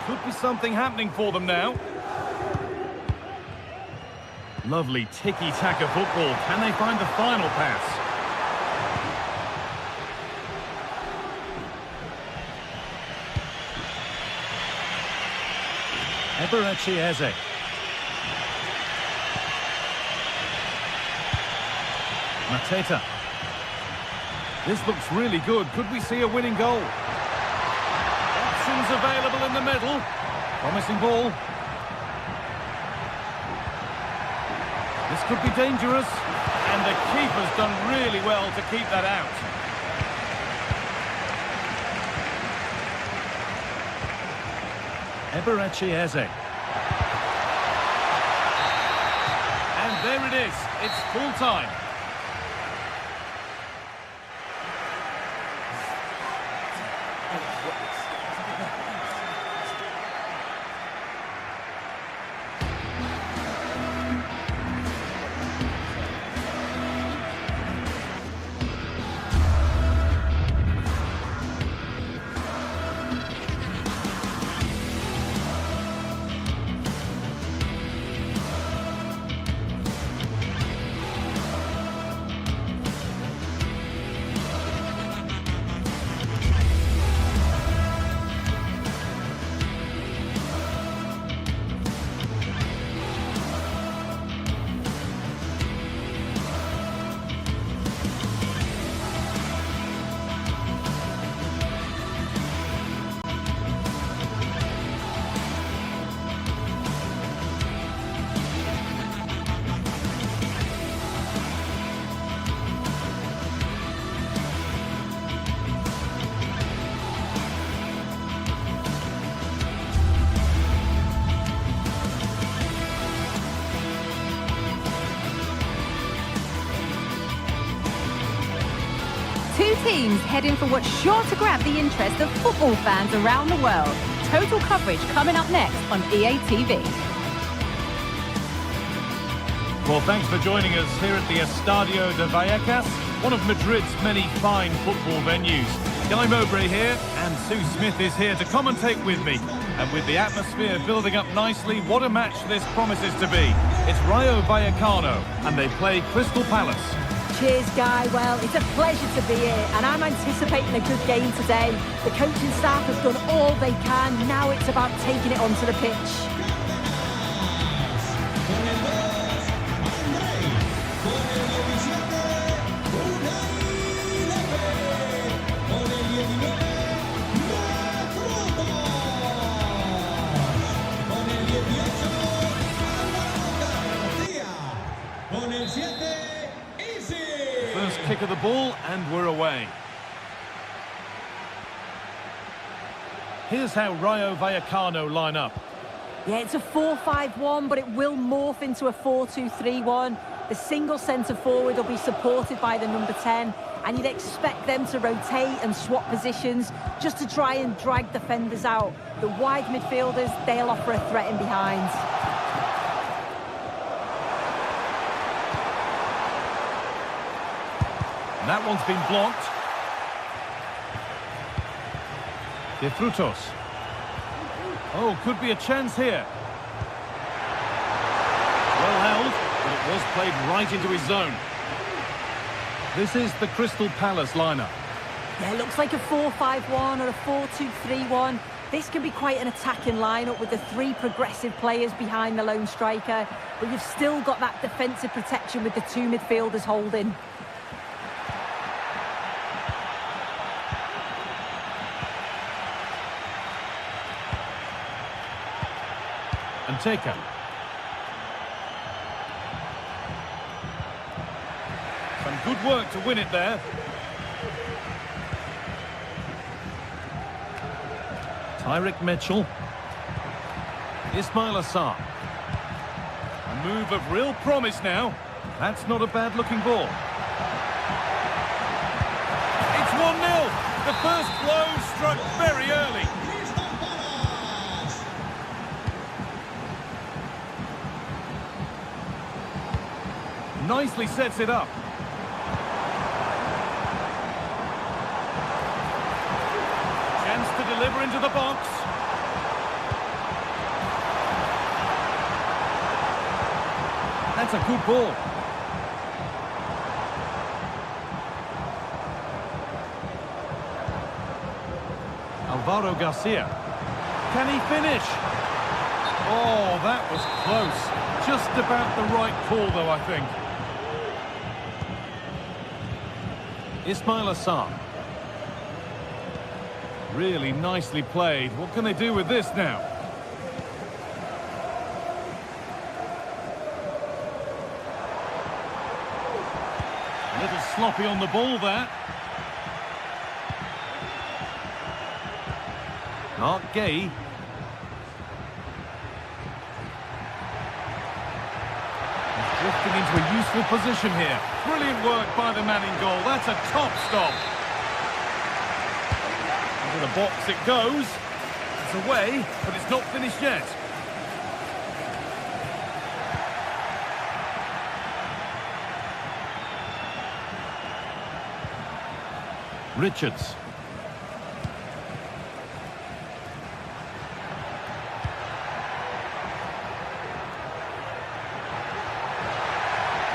Could be something happening for them now. Lovely tiki-taka football. Can they find the final pass? Eberechi Eze. Mateta. This looks really good. Could we see a winning goal? Options available in the middle. Promising ball. This could be dangerous. And the keeper's done really well to keep that out. Eberechi Eze. And there it is. It's full time. Two teams heading for what's sure to grab the interest of football fans around the world. Total coverage coming up next on EA TV. Well, thanks for joining us here at the Estadio de Vallecas, one of Madrid's many fine football venues. Guy Mowbray here, and Sue Smith is here to commentate with me. And with the atmosphere building up nicely, what a match this promises to be. It's Rayo Vallecano, and they play Crystal Palace. Cheers, Guy. Well, it's a pleasure to be here, and I'm anticipating a good game today. The coaching staff have done all they can. Now it's about taking it onto the pitch. take of the ball, and we're away. Here's how Rayo Vallecano line up. Yeah, it's a 4-5-1, but it will morph into a 4-2-3-1. The single centre-forward will be supported by the number 10, and you'd expect them to rotate and swap positions just to try and drag defenders out. The wide midfielders, they'll offer a threat in behind. That one's been blocked. De Frutos. Oh, could be a chance here. Well held, but it was played right into his zone. This is the Crystal Palace lineup. Yeah, it looks like a 4-5-1 or a 4-2-3-1. This can be quite an attacking lineup with the three progressive players behind the lone striker, but you've still got that defensive protection with the two midfielders holding. And Taker. Some good work to win it there. Tyrick Mitchell. Ismail Assar. A move of real promise now. That's not a bad looking ball. It's 1-0. The first blow struck very early. Nicely sets it up. Chance to deliver into the box. That's a good ball. Alvaro Garcia. Can he finish? Oh, that was close. Just about the right call, though, I think. Ismail Assar. Really nicely played. What can they do with this now? A little sloppy on the ball there. Mark Gay. Drifting into a useful position here. Brilliant work by the man in goal. That's a top stop. Into the box it goes. It's away, but it's not finished yet. Richards.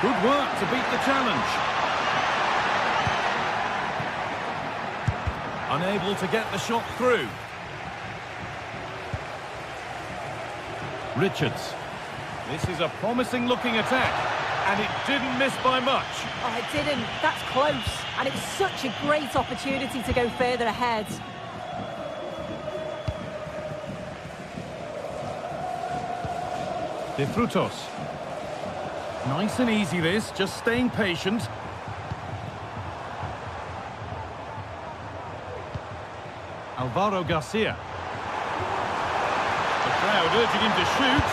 Good work to beat the challenge. Unable to get the shot through. Richards. This is a promising looking attack, and it didn't miss by much. Oh, it didn't. That's close. And it was such a great opportunity to go further ahead. De Frutos. Nice and easy this, just staying patient. Alvaro Garcia. The crowd urging him to shoot.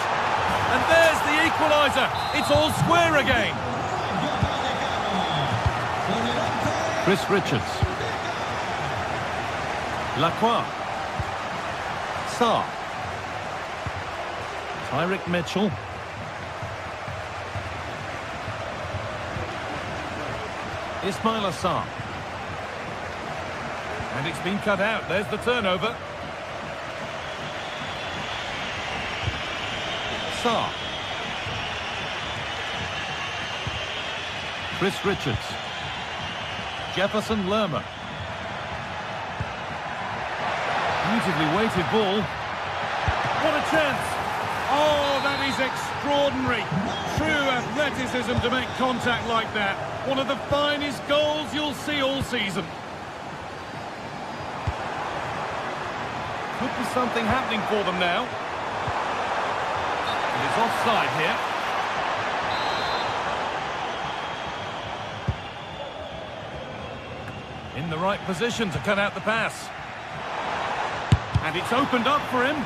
And there's the equaliser. It's all square again. Chris Richards. Lacroix. Sarr. Tyrick Mitchell. Ismail Assar. And it's been cut out. There's the turnover. Sarr. Chris Richards. Jefferson Lerma. Beautifully weighted ball. What a chance! Oh, that is extraordinary. True athleticism to make contact like that. One of the finest goals you'll see all season. Could be something happening for them now. And it's offside here. In the right position to cut out the pass. And it's opened up for him.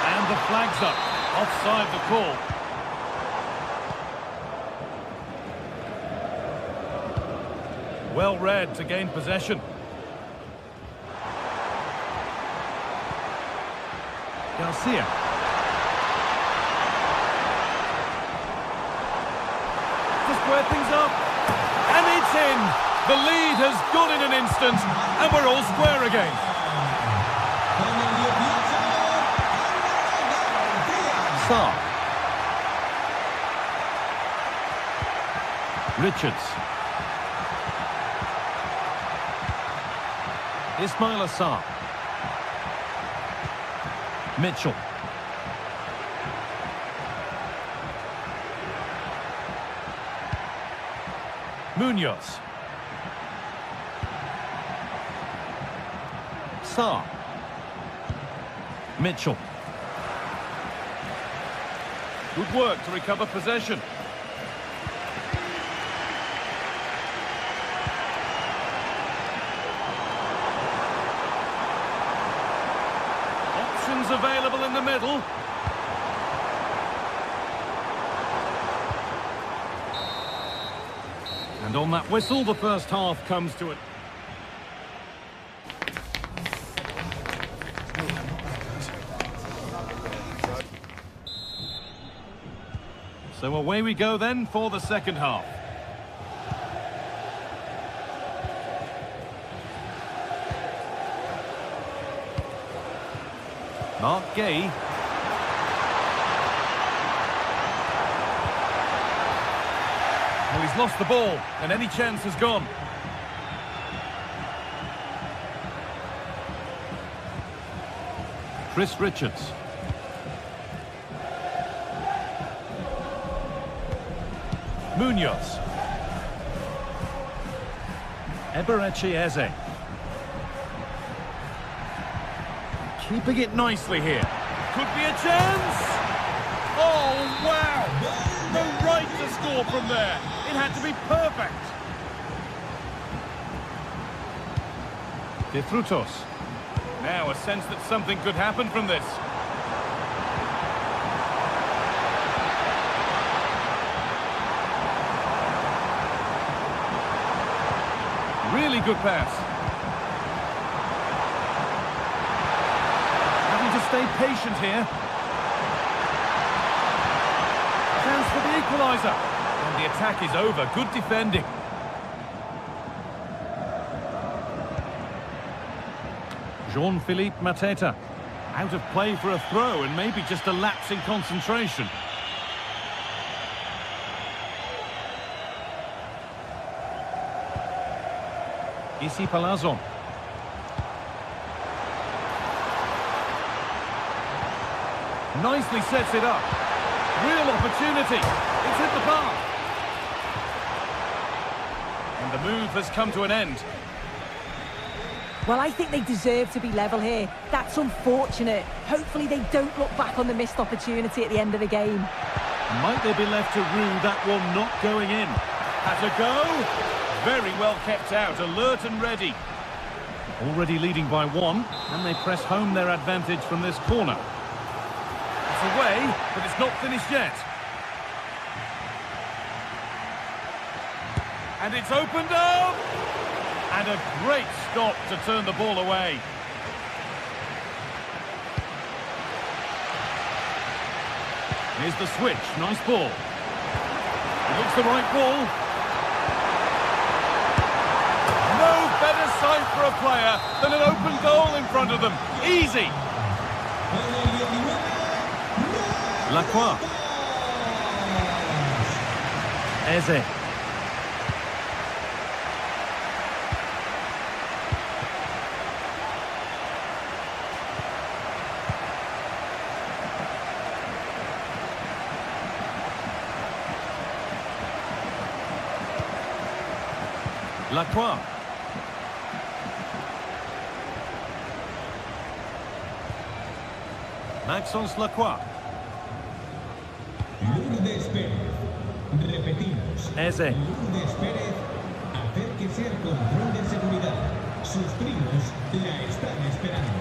And the flag's up. Offside the call. Well read to gain possession. Garcia. To square things up. And it's in. The lead has gone in an instant. And we're all square again. Sarr. Richards. Ismail Sarr. Mitchell. Munoz. Sarr. Mitchell. Good work to recover possession. Options available in the middle. And on that whistle, the first half comes to it. So away we go then for the second half. Mark Gay. Well, he's lost the ball, and any chance has gone. Chris Richards. Munoz. Eberechi Eze. Keeping it nicely here. Could be a chance! Oh, wow! The right to score from there. It had to be perfect. De Frutos. Now a sense that something could happen from this. Really good pass. Having to stay patient here. Chance for the equaliser. And the attack is over. Good defending. Jean-Philippe Mateta. Out of play for a throw and maybe just a lapse in concentration. Issy Palazon. Nicely sets it up. Real opportunity. It's hit the bar. And the move has come to an end. Well, I think they deserve to be level here. That's unfortunate. Hopefully they don't look back on the missed opportunity at the end of the game. Might they be left to rue that one not going in? Has a go? Very well kept out, alert and ready. Already leading by one, and they press home their advantage from this corner. It's away, but it's not finished yet. And it's opened up! And a great stop to turn the ball away. Here's the switch, nice ball. It looks the right ball. No better sight for a player than an open goal in front of them. Easy. Lacroix. Eze. Lacroix. Maxence Lacroix. Lourdes Pérez. Repetimos. Eze. Lourdes Pérez ese control de seguridad. Sus primos la están esperando.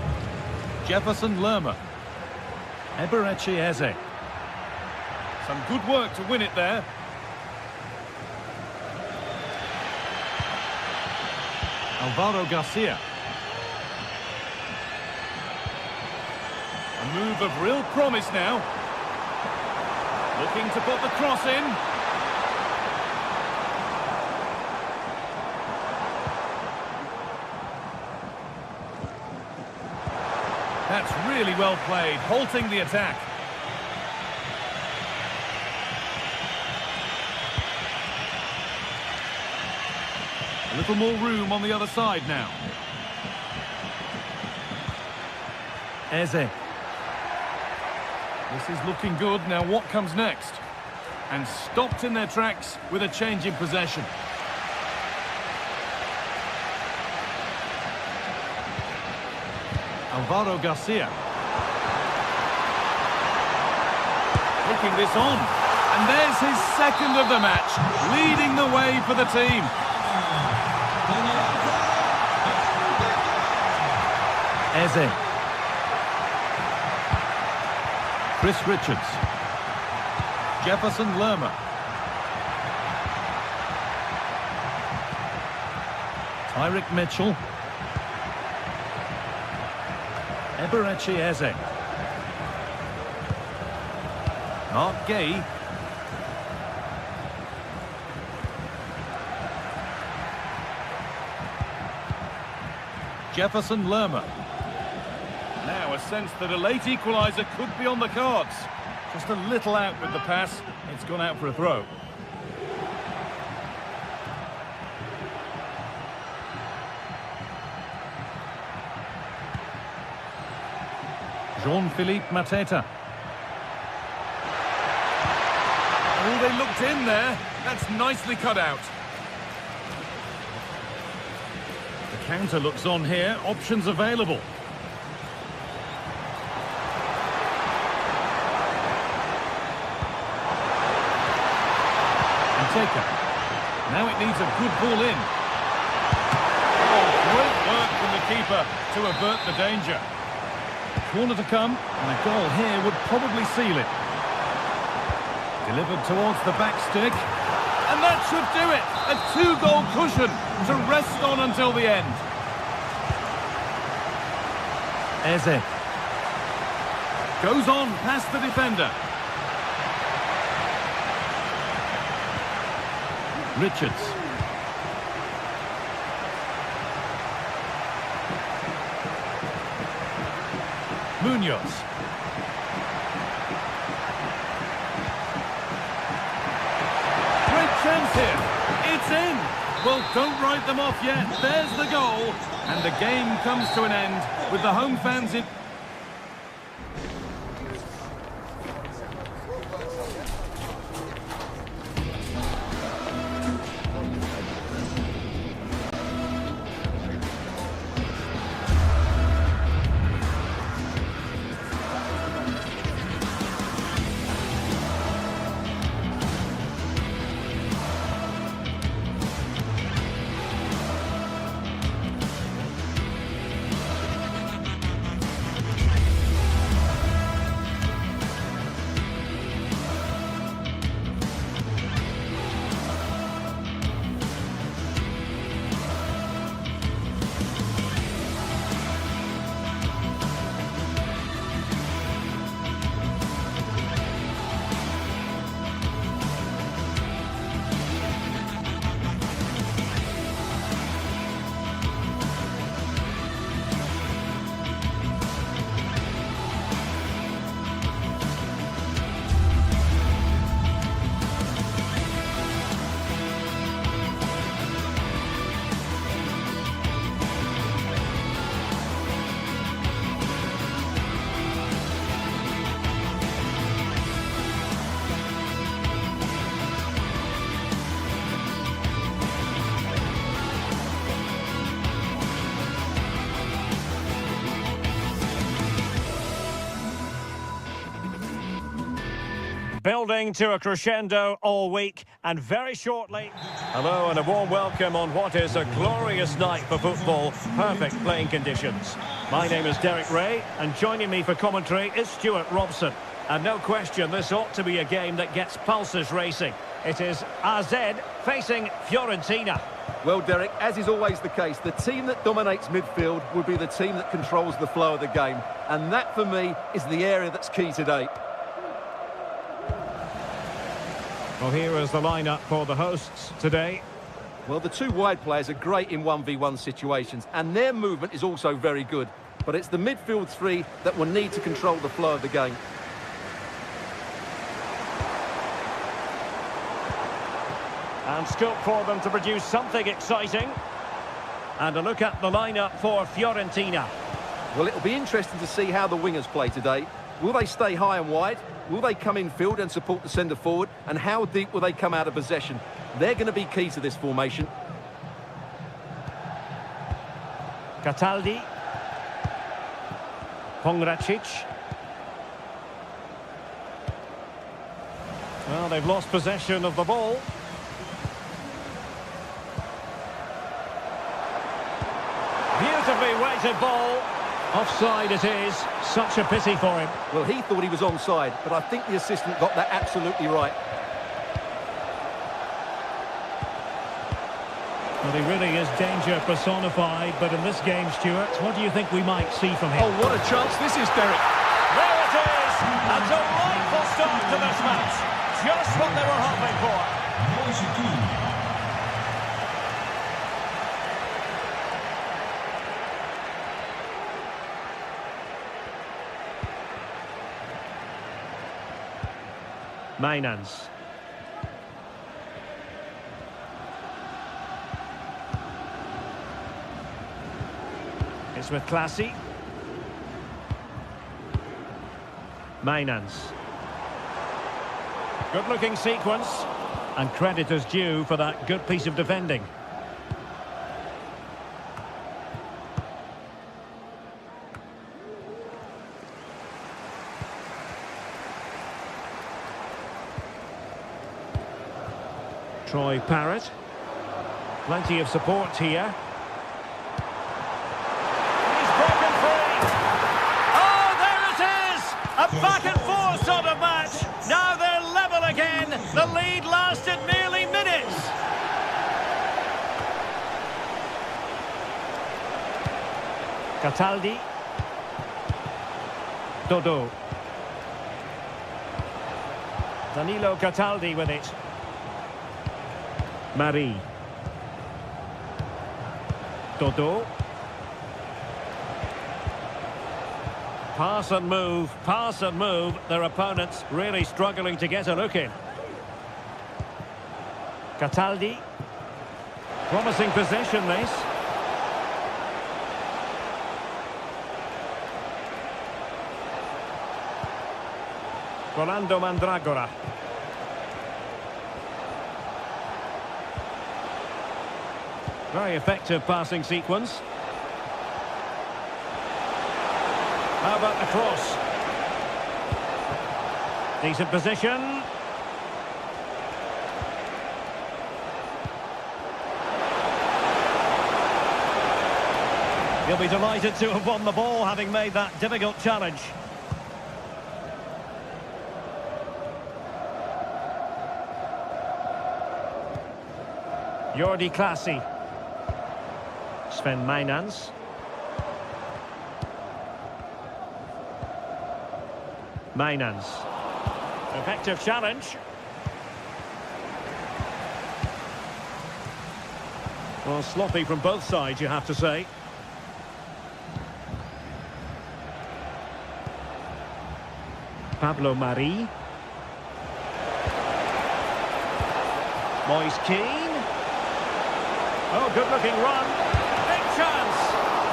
Jefferson Lerma. Eberechi Eze. Some good work to win it there. Alvaro Garcia. A move of real promise now. Looking to put the cross in. That's really well played, halting the attack. A little more room on the other side now. Eze. This is looking good. Now what comes next? And stopped in their tracks with a change in possession. Alvaro Garcia. Taking this on. And there's his second of the match, leading the way for the team. Eze. Chris Richards. Jefferson Lerma. Tyrick Mitchell. Eberechi Eze. Mark Gay. Jefferson Lerma. Now a sense that a late equaliser could be on the cards. Just a little out with the pass. It's gone out for a throw. Jean-Philippe Mateta. Oh, they looked in there. That's nicely cut out. The counter looks on here. Options available. Now it needs a good ball in. Oh, great work from the keeper to avert the danger. Corner to come, and a goal here would probably seal it. Delivered towards the back stick. And that should do it. A 2-goal cushion to rest on until the end. Eze. Goes on past the defender. Richards. Munoz. Great chance here. It's in. Well, don't write them off yet. There's the goal. And the game comes to an end with the home fans in... Building to a crescendo all week, and very shortly... Hello and a warm welcome on what is a glorious night for football. Perfect playing conditions. My name is Derek Ray, and joining me for commentary is Stuart Robson. And no question, this ought to be a game that gets pulses racing. It is AZ facing Fiorentina. Well, Derek, as is always the case, the team that dominates midfield will be the team that controls the flow of the game. And that, for me, is the area that's key today. Well, here is the lineup for the hosts today. Well, the two wide players are great in 1v1 situations, and their movement is also very good. But it's the midfield three that will need to control the flow of the game. And scope for them to produce something exciting. And a look at the lineup for Fiorentina. Well, it'll be interesting to see how the wingers play today. Will they stay high and wide? Will they come in field and support the centre forward? And how deep will they come out of possession? They're going to be key to this formation. Cataldi. Pongracic. Well, they've lost possession of the ball. Beautifully weighted ball. Offside it is. Such a pity for him. Well, he thought he was onside, but I think the assistant got that absolutely right. Well, he really is danger personified, but in this game, Stuart, what do you think we might see from him? Oh, what a chance this is, Derek. There it is! A delightful start to this match. Just what they were hoping for. Mainans. It's with Classy. Mainans. Good-looking sequence. And credit is due for that good piece of defending. Troy Parrott. Plenty of support here. He's broken free. Oh, there it is! A back-and-forth sort of match. Now they're level again. The lead lasted merely minutes. Cataldi. Dodo. Danilo Cataldi with it. Marie. Dodo. Pass and move. Their opponents really struggling to get a look in. Cataldi. Promising possession, this. Rolando Mandragora. Very effective passing sequence. How about the cross? Decent position. He'll be delighted to have won the ball, having made that difficult challenge. Jordi Classy. Sven Mainans. Mainans. Effective challenge. Well, sloppy from both sides, you have to say. Pablo Marie. Moise Keane. Oh, good-looking run. Big chance.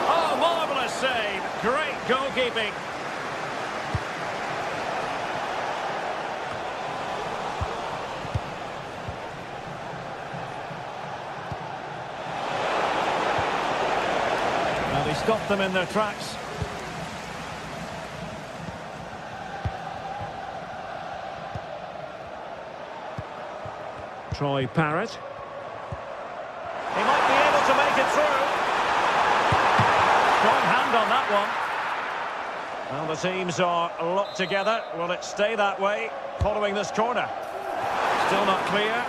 Oh, marvellous save. Great goalkeeping. Well, he stopped them in their tracks. Troy Parrott. He might be able to make it through. Strong hand on that one. Well, the teams are locked together. Will it stay that way following this corner? Still not clear.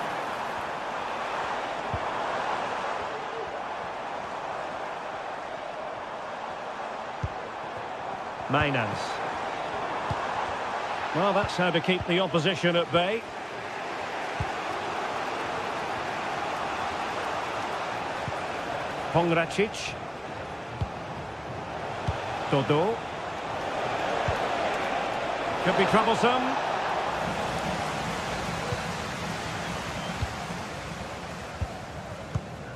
Mainans. Well, that's how to keep the opposition at bay. Pongracic. Dodo. Could be troublesome.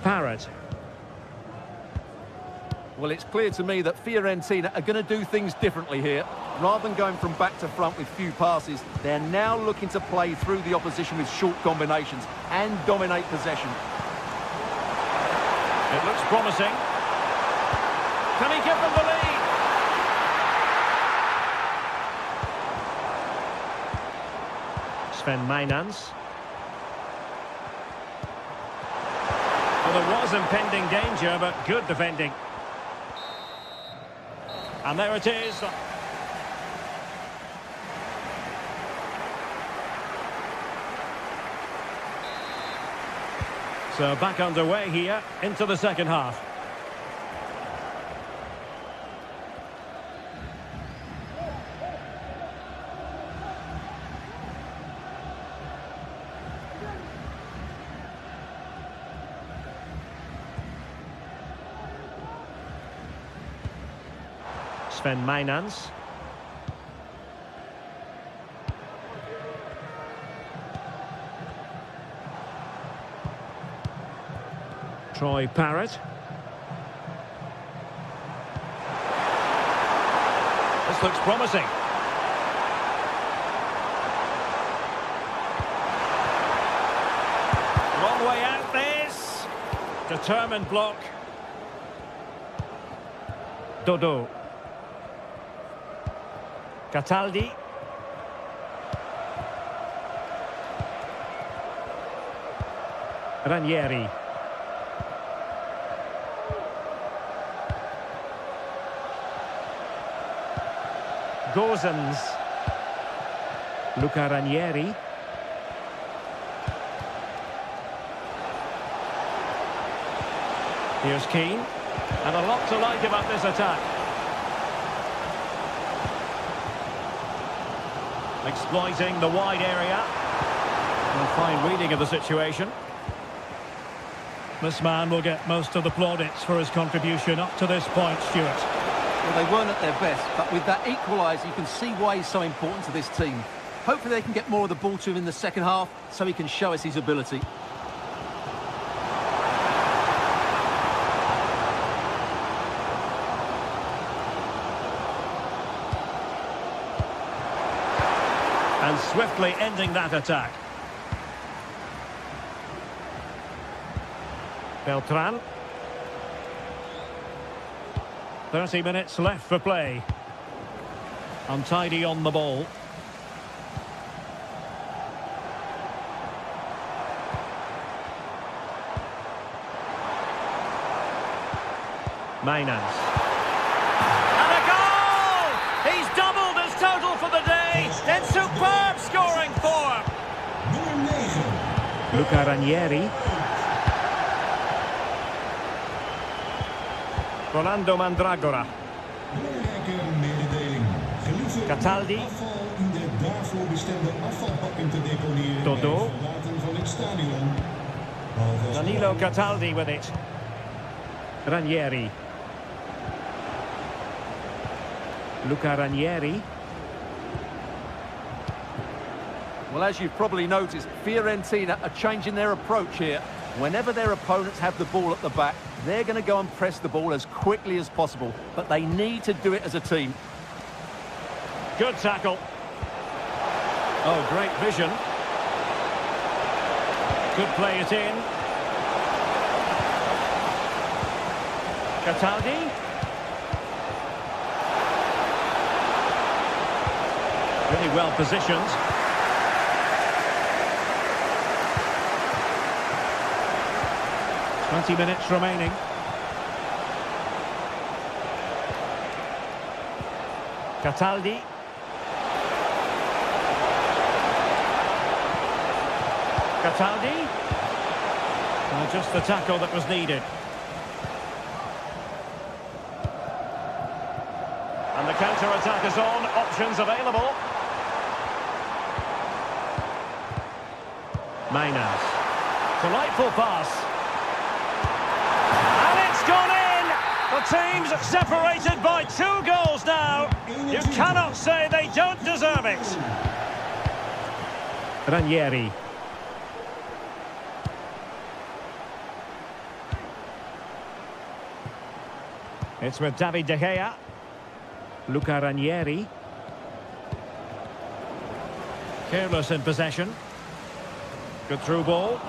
Parrott. Well, it's clear to me that Fiorentina are going to do things differently here. Rather than going from back to front with few passes, they're now looking to play through the opposition with short combinations and dominate possession. It looks promising. Can he give them the lead? Sven Mainans. Well, there was impending danger, but good defending. And there it is. So back underway here into the second half. Sven Mainans. Troy Parrott. This looks promising. Long way out this. Determined block. Dodo. Cataldi. Ranieri. Gozens. Luca Ranieri. Here's Keane. And a lot to like about this attack. Exploiting the wide area. A fine reading of the situation. This man will get most of the plaudits for his contribution up to this point, Stuart. Well, they weren't at their best, but with that equaliser, you can see why he's so important to this team. Hopefully they can get more of the ball to him in the second half, so he can show us his ability. And swiftly ending that attack. Beltran. 30 minutes left for play. Untidy on the ball. Mainans. And a goal! He's doubled his total for the day in superb scoring form. Luca Ranieri. Rolando Mandragora. Cataldi. Dodo. Danilo Cataldi with it. Ranieri. Luca Ranieri. Well, as you've probably noticed, Fiorentina are changing their approach here. Whenever their opponents have the ball at the back, they're going to go and press the ball as quickly as possible. But they need to do it as a team. Good tackle. Oh, great vision. Could play it in. Cataldi. Really well positioned. 20 minutes remaining. Cataldi. Cataldi. Well, just the tackle that was needed. And the counter-attack is on. Options available. Mainaz. Delightful pass. And it's gone in! The team's separated by 2 goals now. You cannot say they don't deserve it. Ranieri. It's with David De Gea. Luca Ranieri. Careless in possession. Good through ball.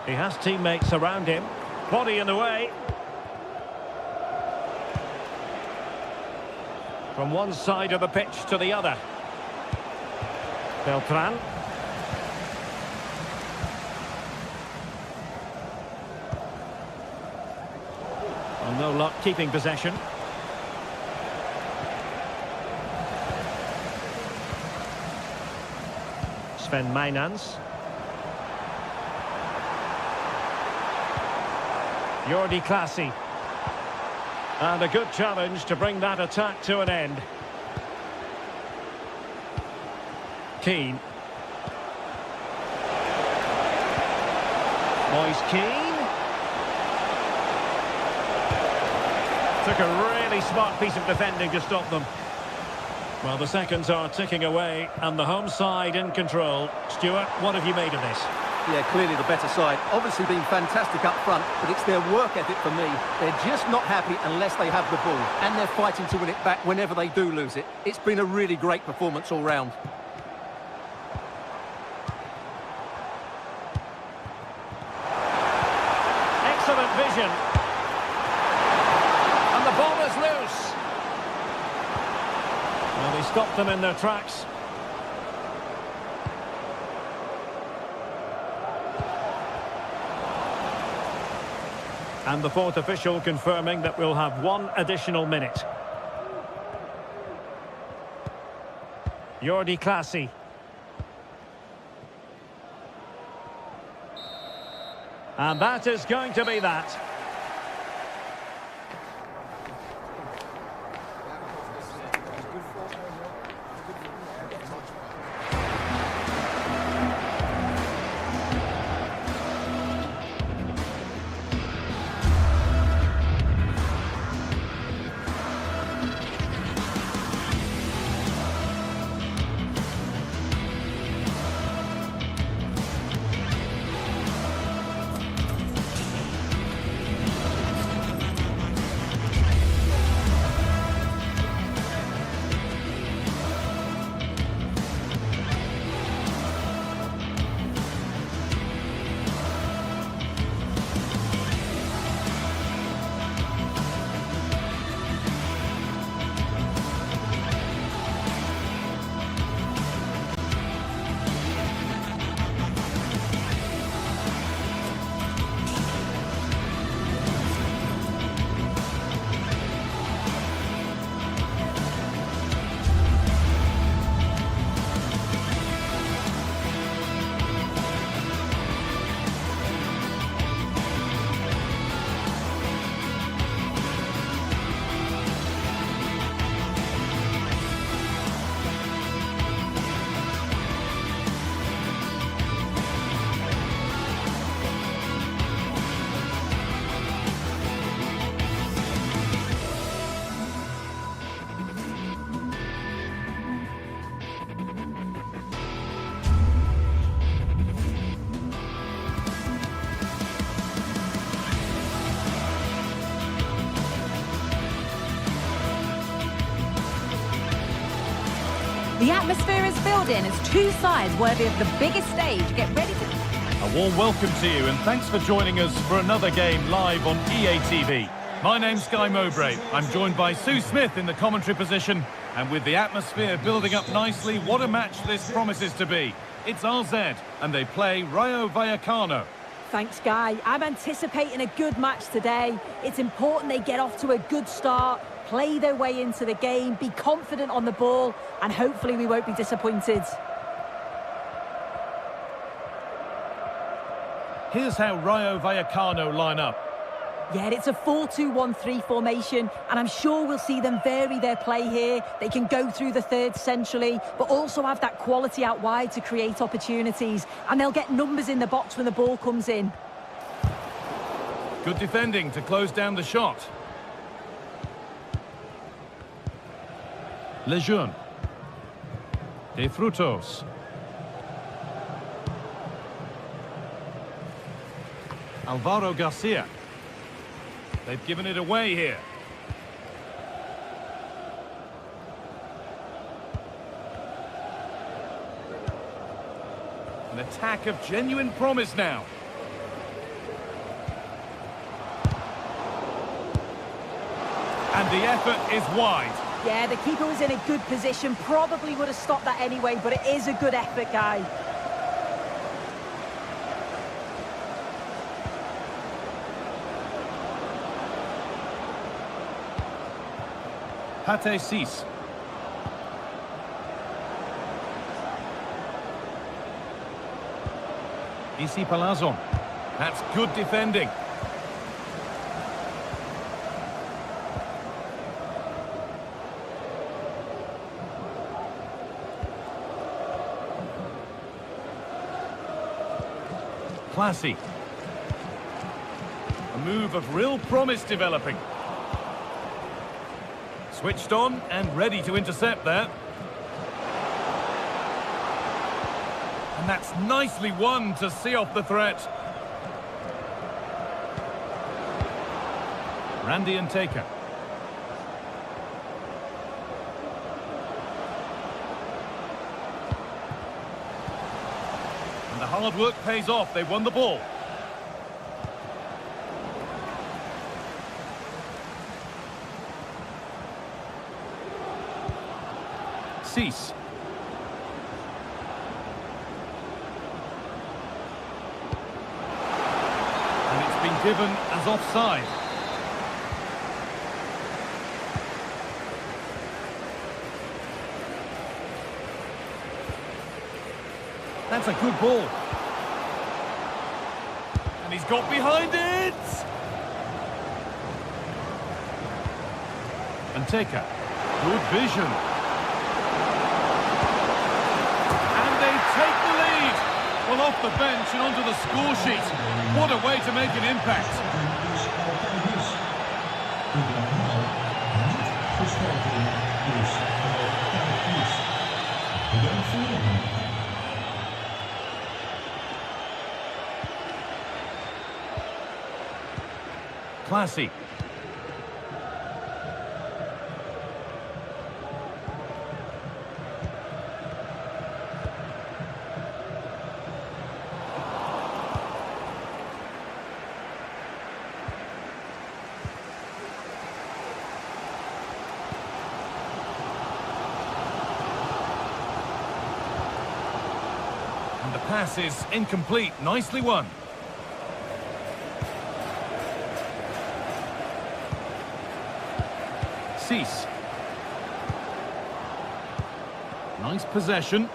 He has teammates around him. Body in the way. From one side of the pitch to the other. Beltran. Well, no luck keeping possession. Sven Mainans. Jordi Clasie. And a good challenge to bring that attack to an end. Keane. Moise Keane. Took a really smart piece of defending to stop them. Well, the seconds are ticking away and the home side in control. Stuart, what have you made of this? Yeah, clearly the better side. Obviously been fantastic up front, but it's their work ethic for me. They're just not happy unless they have the ball, and they're fighting to win it back whenever they do lose it. It's been a really great performance all round. Excellent vision. And the ball is loose. Well, they stopped them in their tracks. And the fourth official confirming that we'll have 1 additional minute. Jordi Clasie. And that is going to be that. The atmosphere is filled in as 2 sides worthy of the biggest stage get ready to... A warm welcome to you and thanks for joining us for another game live on EA TV. My name's Guy Mowbray. I'm joined by Sue Smith in the commentary position And with the atmosphere building up nicely, what a match this promises to be. It's AZ, and they play Rayo Vallecano. Thanks, Guy. I'm anticipating a good match today. It's important they get off to a good start, play their way into the game, be confident on the ball, and hopefully we won't be disappointed. Here's how Rayo Vallecano line up. Yeah, it's a 4-2-1-3 formation, and I'm sure we'll see them vary their play here. They can go through the third centrally, but also have that quality out wide to create opportunities, and they'll get numbers in the box when the ball comes in. Good defending to close down the shot. Lejeune. De Frutos. Alvaro Garcia. They've given it away here. An attack of genuine promise now. And the effort is wide. Yeah, the keeper was in a good position, probably would have stopped that anyway, but it is a good effort, Guy. Pate Cis. Isi Palazon. That's good defending. Classy. A move of real promise developing. Switched on and ready to intercept there. And that's nicely won to see off the threat. Randy and Taker. And the hard work pays off. They won the ball. Cis. And it's been given as offside. That's a good ball. And he's got behind it! And Taker. Good vision. Take the lead. Well, off the bench and onto the score sheet. What a way to make an impact. Classy. And the pass is incomplete. Nicely won. Cis. Nice possession.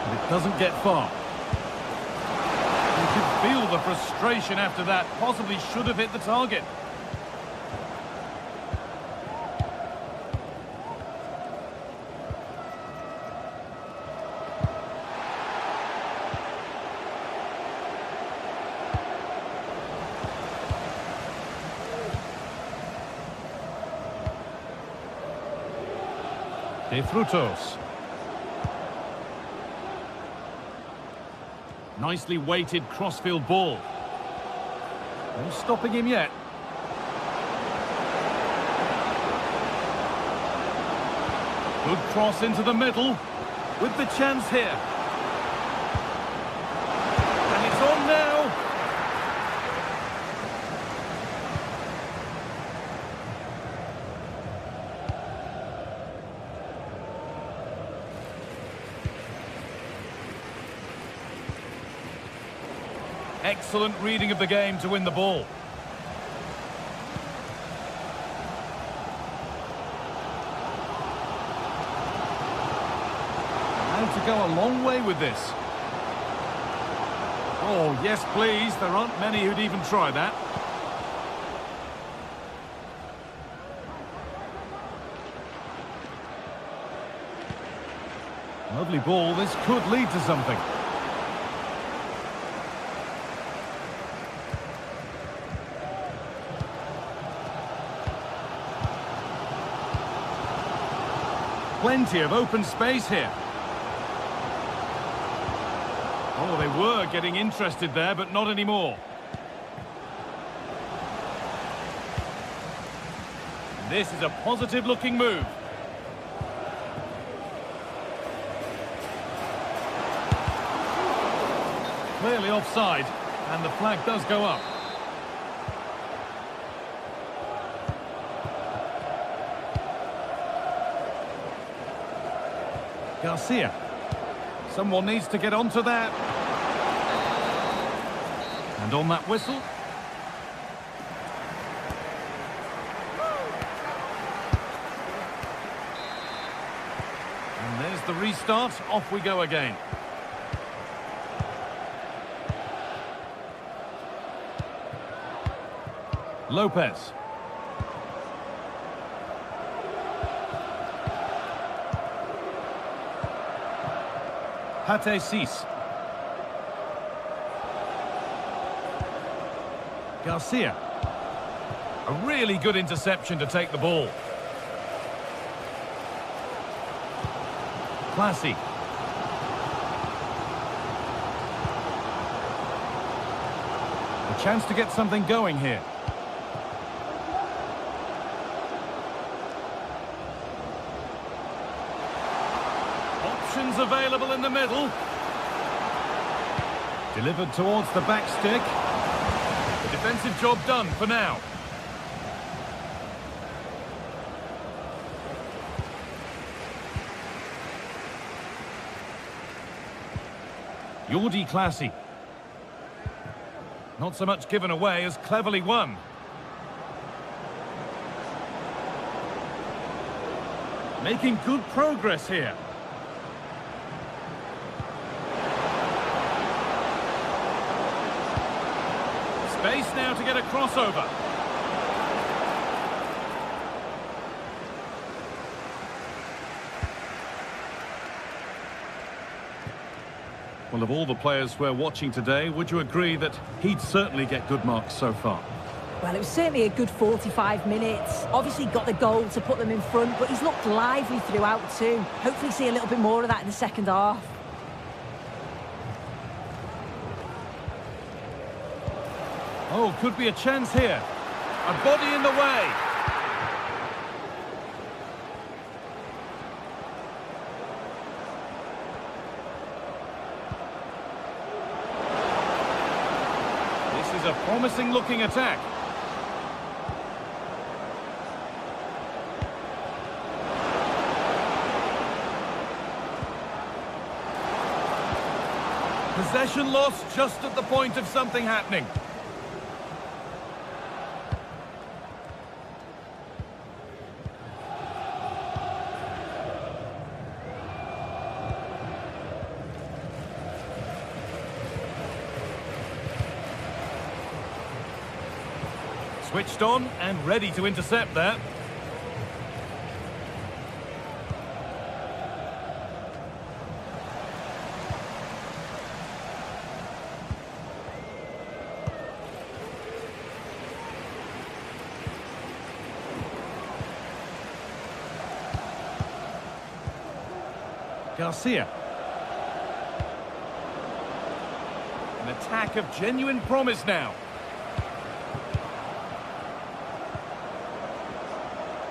But it doesn't get far. You can feel the frustration after that. Possibly should have hit the target. De Frutos. Nicely weighted crossfield ball. No stopping him yet. Good cross into the middle. With the chance here. And it's on now. Excellent reading of the game to win the ball. And to go a long way with this. Oh, yes, please. There aren't many who'd even try that. Lovely ball. This could lead to something. Plenty of open space here. Oh, they were getting interested there, but not anymore. This is a positive-looking move. Clearly offside, and the flag does go up. Garcia. Someone needs to get onto that. And on that whistle. And there's the restart. Off we go again. Lopez. Pate Cis. Garcia. A really good interception to take the ball. Classy. A chance to get something going here. Options available in the middle. Delivered towards the back stick. The defensive job done for now. Jordi Classy. Not so much given away as cleverly won. Making good progress here. Space now to get a crossover. Well, of all the players we're watching today, would you agree that he'd certainly get good marks so far? Well, it was certainly a good 45 minutes. Obviously got the goal to put them in front, but he's looked lively throughout too. Hopefully see a little bit more of that in the second half. Oh, could be a chance here. A body in the way. This is a promising looking attack. Possession lost just at the point of something happening. Switched on and ready to intercept that. Garcia. An attack of genuine promise now.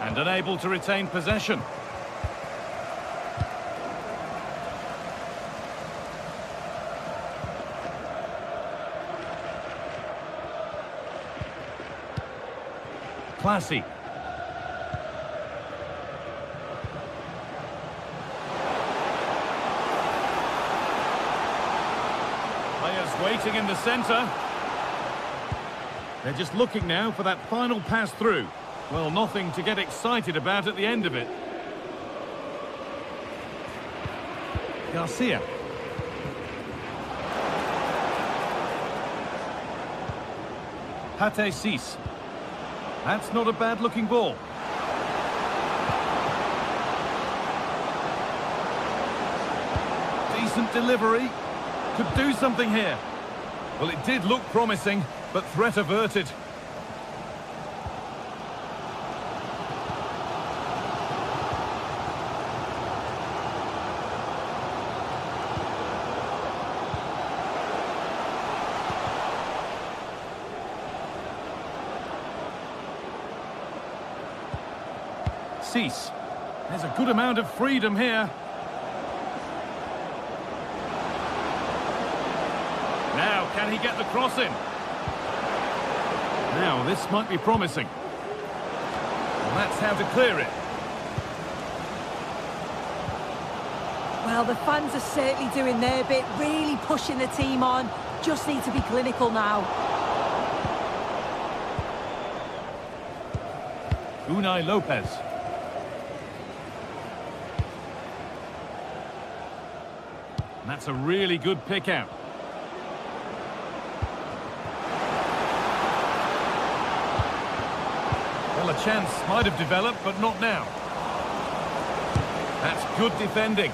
And unable to retain possession. Classy. Players waiting in the centre. They're just looking now for that final pass through. Well, nothing to get excited about at the end of it. Garcia. Pate Cis. That's not a bad-looking ball. Decent delivery. Could do something here. Well, it did look promising, but threat averted. Cis. There's a good amount of freedom here. Now, can he get the cross in? Now, this might be promising. Well, that's how to clear it. Well, the fans are certainly doing their bit, really pushing the team on. Just need to be clinical now. Unai Lopez. That's a really good pick out. Well, a chance might have developed, but not now. That's good defending.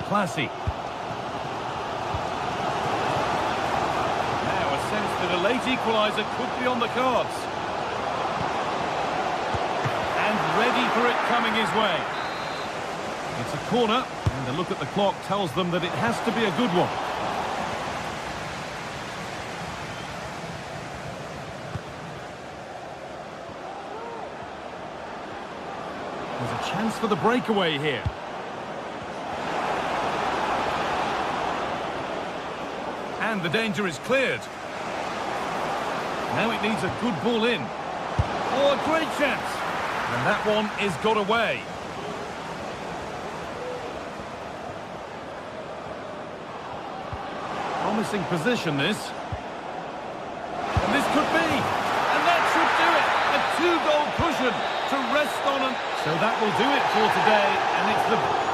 Classy. Now a sense that a late equaliser could be on the cards. And ready for it coming his way. It's a corner, and a look at the clock tells them that it has to be a good one. There's a chance for the breakaway here. And the danger is cleared. Now it needs a good ball in. Oh, a great chance. And that one is got away. Promising position, this. And this could be. And that should do it. A two-goal cushion to rest on. And so that will do it for today. And it's the...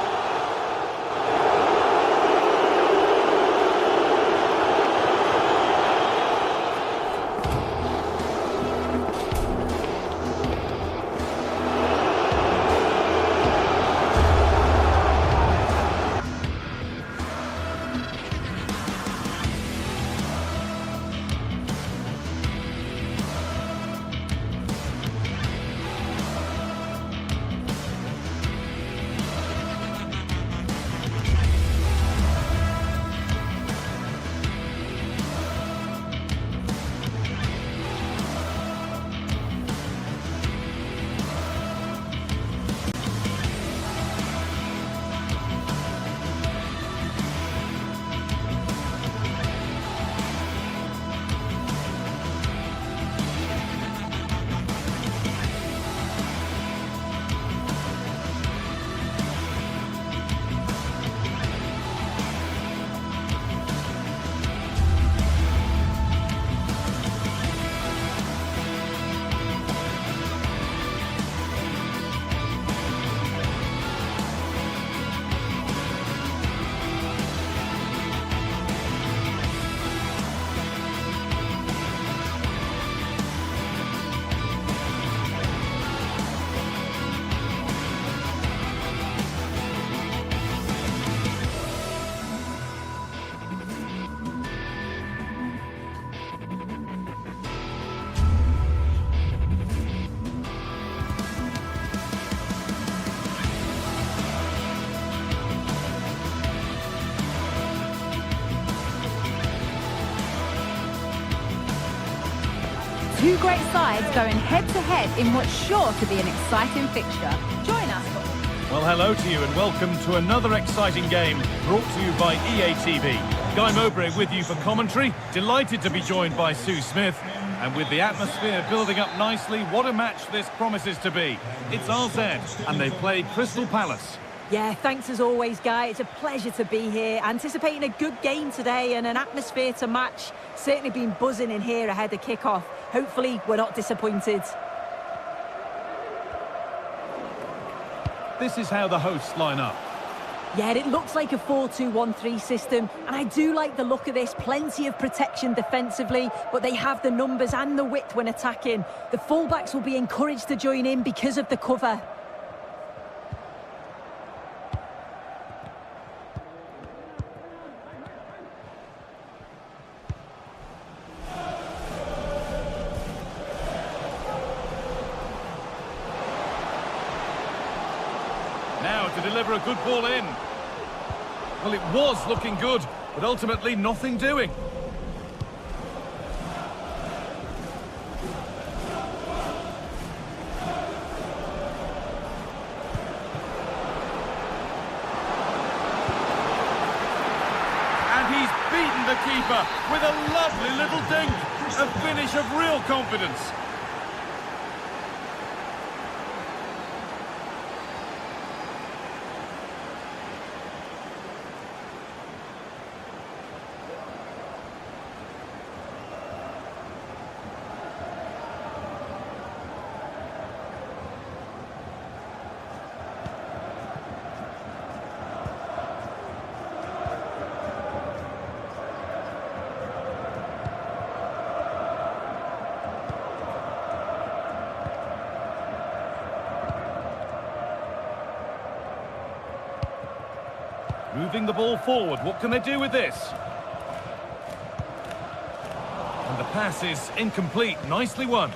Two great sides going head-to-head in what's sure to be an exciting fixture. Join us. Well, hello to you and welcome to another exciting game brought to you by EA TV. Guy Mowbray with you for commentary. Delighted to be joined by Sue Smith. And with the atmosphere building up nicely, what a match this promises to be. It's AZ and they play Crystal Palace. Yeah, thanks as always, Guy. It's a pleasure to be here. Anticipating a good game today and an atmosphere to match. Certainly been buzzing in here ahead of kick-off. Hopefully, we're not disappointed. This is how the hosts line up. Yeah, it looks like a 4-2-1-3 system, and I do like the look of this. Plenty of protection defensively, but they have the numbers and the width when attacking. The fullbacks will be encouraged to join in because of the cover. Now to deliver a good ball in. Well, it was looking good, but ultimately nothing doing. And he's beaten the keeper with a lovely little dink. A finish of real confidence. Moving the ball forward, what can they do with this? And the pass is incomplete, nicely won.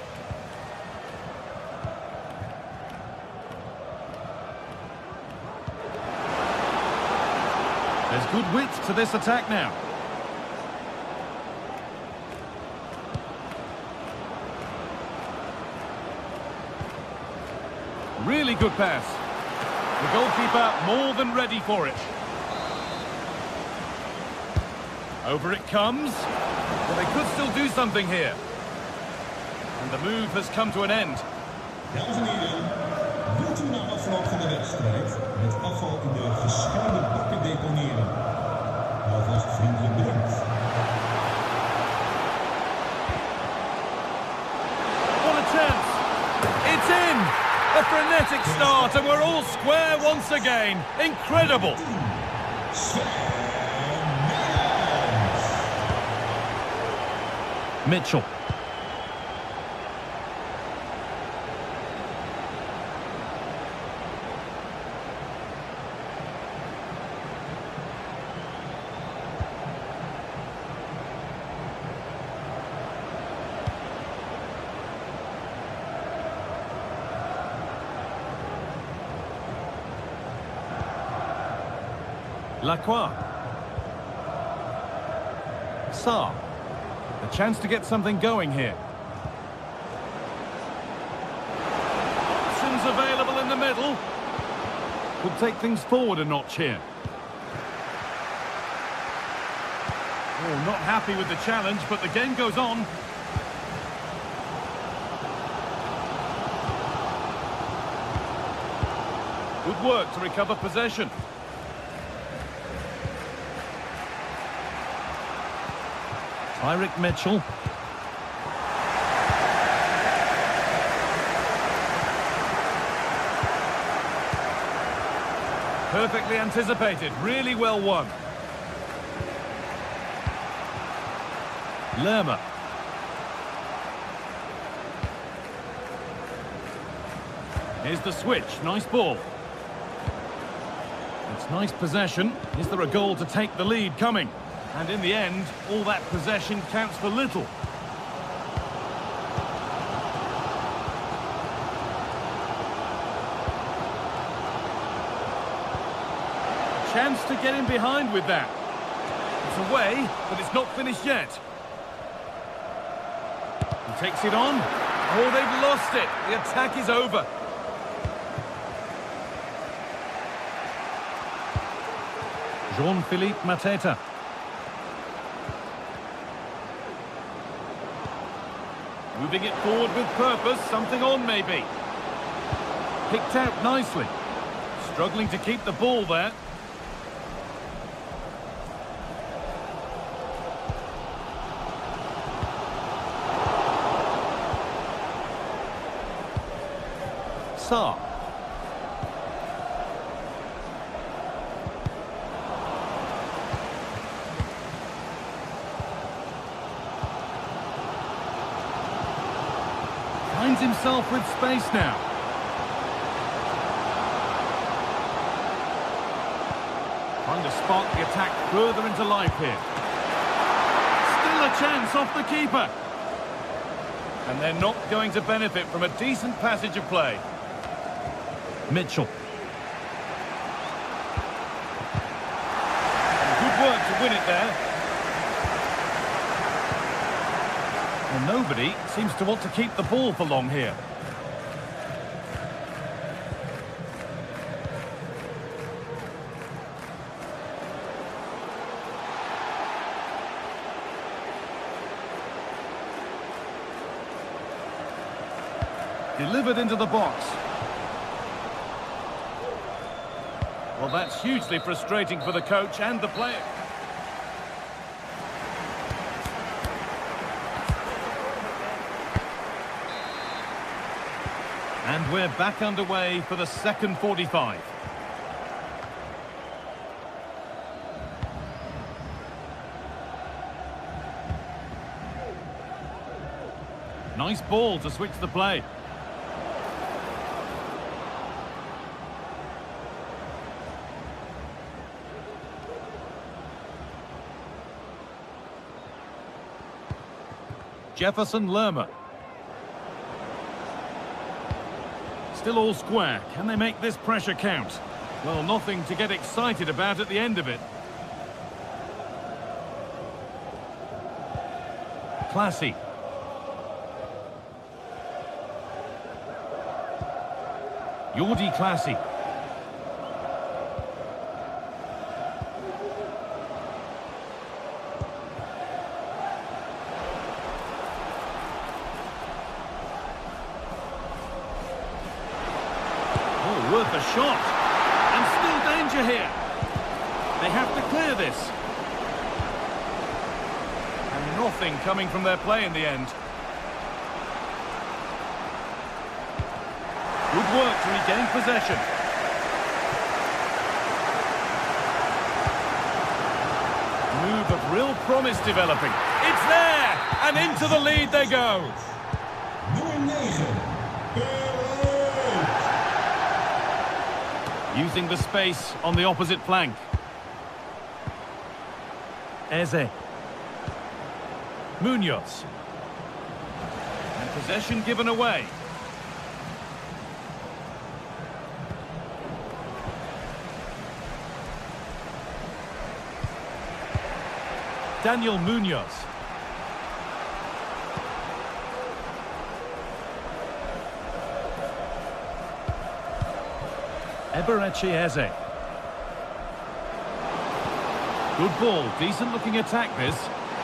There's good width to this attack now. Really good pass. The goalkeeper more than ready for it. Over it comes. Well, they could still do something here. And the move has come to an end. Dames en heren, wilt u na afloop van de wedstrijd het afval in de gescheiden bakken deponeren? Alvast vriendelijk bedankt. What a chance! It's in! A frenetic start and we're all square once again. Incredible! Mitchell. Lacroix. Sarr. A chance to get something going here. Options available in the middle. Could take things forward a notch here. Oh, not happy with the challenge, but the game goes on. Good work to recover possession. Eric Mitchell. Perfectly anticipated, really well won. Lerma. Here's the switch, nice ball. It's nice possession. Is there a goal to take the lead coming? And in the end, all that possession counts for little. Chance to get in behind with that. It's away, but it's not finished yet. He takes it on. Oh, they've lost it. The attack is over. Jean-Philippe Mateta. Moving it forward with purpose, something on maybe. Picked out nicely. Struggling to keep the ball there. Sarr. Finds himself with space now. Trying to spark the attack further into life here. Still a chance off the keeper. And they're not going to benefit from a decent passage of play. Mitchell. Good work to win it there. And nobody seems to want to keep the ball for long here. Delivered into the box. Well, that's hugely frustrating for the coach and the player. And we're back underway for the second 45. Nice ball to switch the play. Jefferson Lerma. Still all square. Can they make this pressure count? Well, nothing to get excited about at the end of it. Classy. Jordi Classy. Worth a shot. And still danger here. They have to clear this. And nothing coming from their play in the end. Good work to regain possession. Move of real promise developing. It's there! And into the lead they go. Nummer 9. Using the space on the opposite flank. Eze. Munoz. And possession given away. Daniel Munoz. Eberechi Eze. Good ball, decent looking attack this.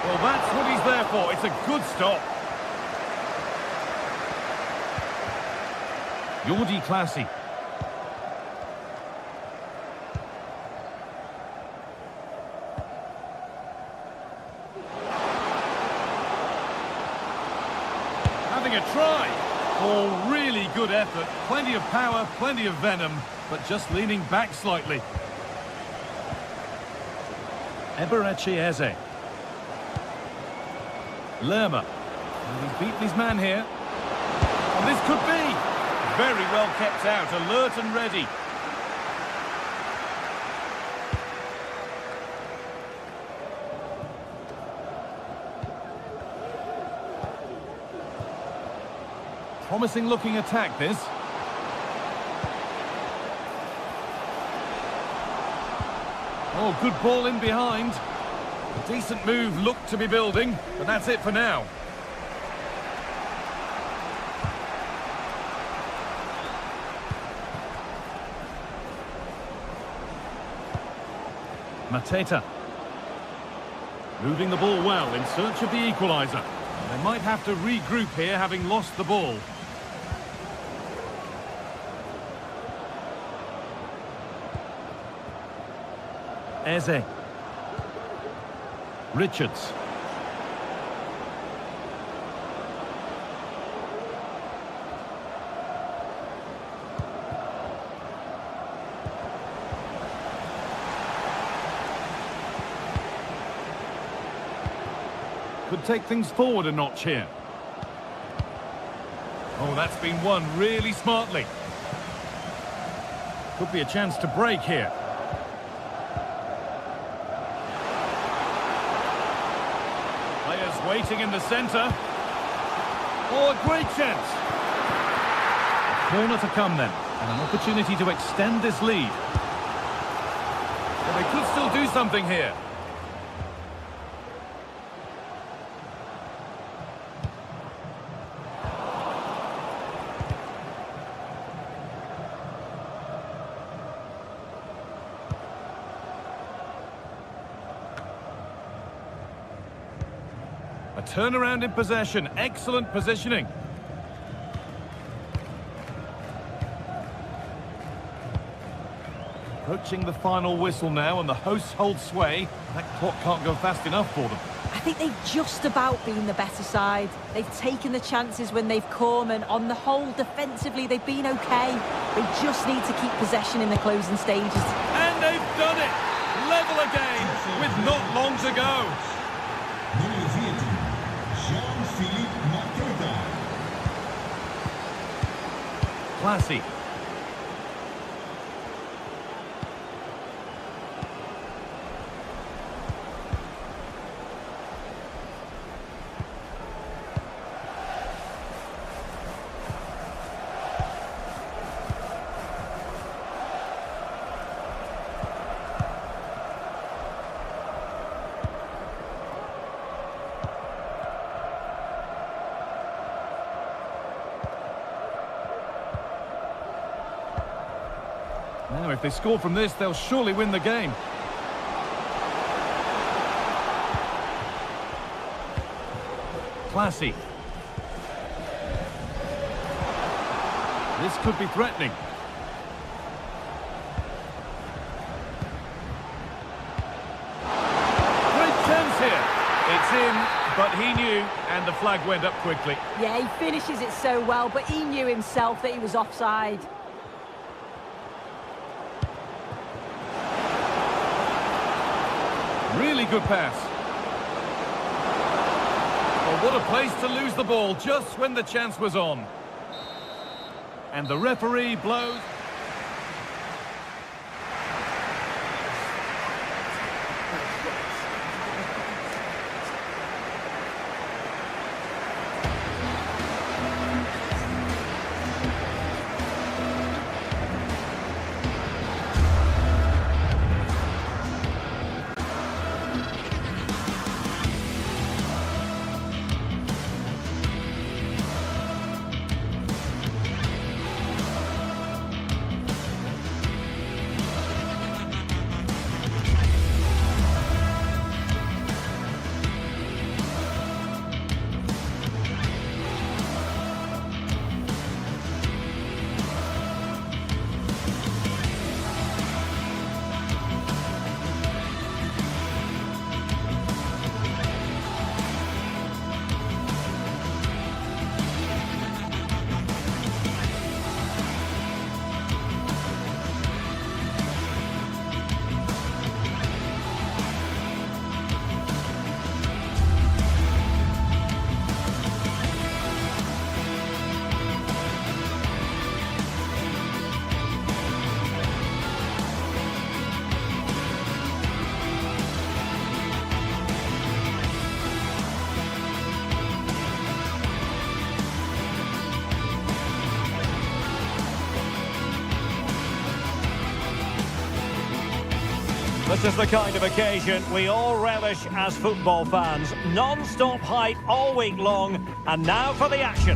Well, that's what he's there for. It's a good stop. Jordi Classy. Having a try. Oh, really good effort. Plenty of power, plenty of venom, but just leaning back slightly. Eberechi Eze. Lerma. And he's beaten his man here. And this could be. Very well kept out, alert and ready. Promising looking attack this. Oh, good ball in behind. A decent move looked to be building, but that's it for now. Mateta. Moving the ball well in search of the equaliser. They might have to regroup here, having lost the ball. Eze. Richards. Could take things forward a notch here. Oh, that's been won really smartly. Could be a chance to break here. Players waiting in the centre. Oh, a great chance. Corner to come then. And an opportunity to extend this lead. Well, they could still do something here. A turnaround in possession, excellent positioning. Approaching the final whistle now, and the hosts hold sway. That clock can't go fast enough for them. I think they've just about been the better side. They've taken the chances when they've come, and on the whole, defensively, they've been okay. They just need to keep possession in the closing stages. And they've done it! Level again, with not long to go. Nummer 14, Jean-Philippe Mateta. Classy. Now, if they score from this, they'll surely win the game. Classy. This could be threatening. Great chance here. It's in, but he knew, and the flag went up quickly. Yeah, he finishes it so well, but he knew himself that he was offside. Really good pass. Well, what a place to lose the ball just when the chance was on. And the referee blows. This is the kind of occasion we all relish as football fans. Non-stop hype all week long, and now for the action.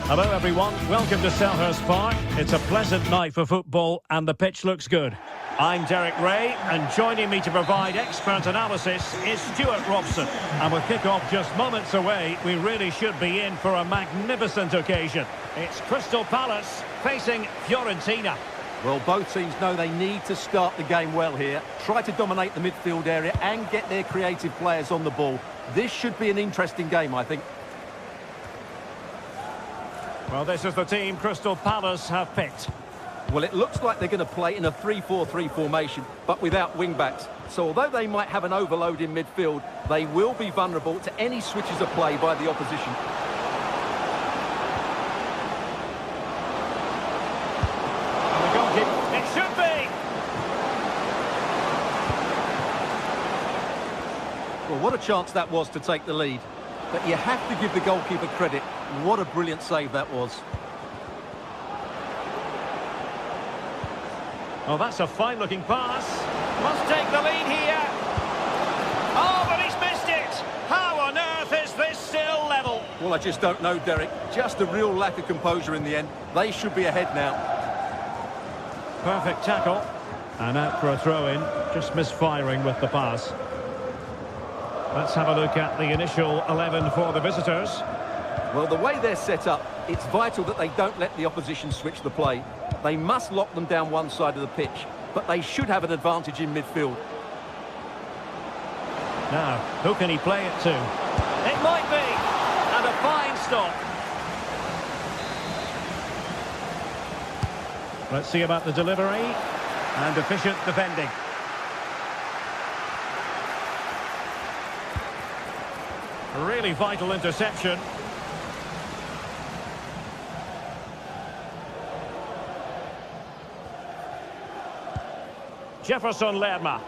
Hello everyone, welcome to Selhurst Park. It's a pleasant night for football and the pitch looks good. I'm Derek Ray, and joining me to provide expert analysis is Stuart Robson. And with kick-off just moments away, we really should be in for a magnificent occasion. It's Crystal Palace facing Fiorentina. Well, both teams know they need to start the game well here. Try to dominate the midfield area and get their creative players on the ball. This should be an interesting game, I think. Well, this is the team Crystal Palace have picked. Well, it looks like they're going to play in a 3-4-3 formation, but without wing-backs. So although they might have an overload in midfield, they will be vulnerable to any switches of play by the opposition. And the goalkeeper, it should be! Well, what a chance that was to take the lead. But you have to give the goalkeeper credit. What a brilliant save that was. Oh, that's a fine-looking pass. Must take the lead here. Oh, but he's missed it. How on earth is this still level? Well, I just don't know, Derek. Just a real lack of composure in the end. They should be ahead now. Perfect tackle. And out for a throw-in. Just misfiring with the pass. Let's have a look at the initial 11 for the visitors. Well, the way they're set up, it's vital that they don't let the opposition switch the play. They must lock them down one side of the pitch, but they should have an advantage in midfield. Now, who can he play it to? It might be! And a fine stop. Let's see about the delivery. And efficient defending. A really vital interception. Jefferson Lerma.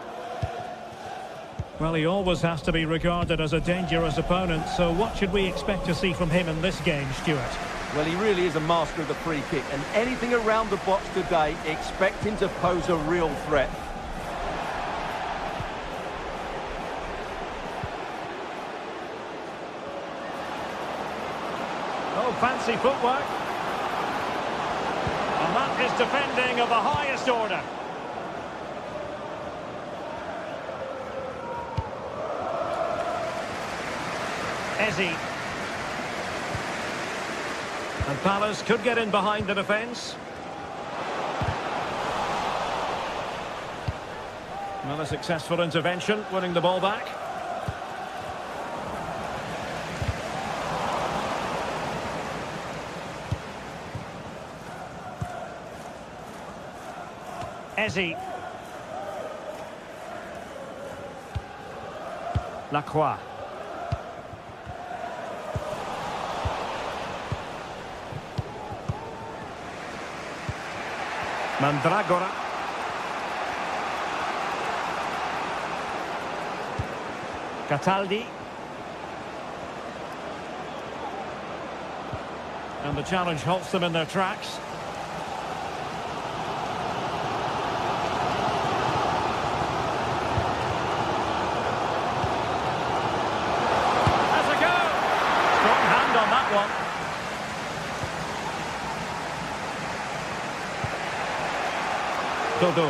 Well, he always has to be regarded as a dangerous opponent, so what should we expect to see from him in this game, Stuart? Well, he really is a master of the free kick, and anything around the box today, expect him to pose a real threat. Oh, fancy footwork. And that is defending of the highest order. Ezzy. And Palace could get in behind the defence. Another successful intervention, winning the ball back. Ezzy. Lacroix. Mandragora. Cataldi. And the challenge halts them in their tracks. That's a go! Strong hand on that one. Dodo.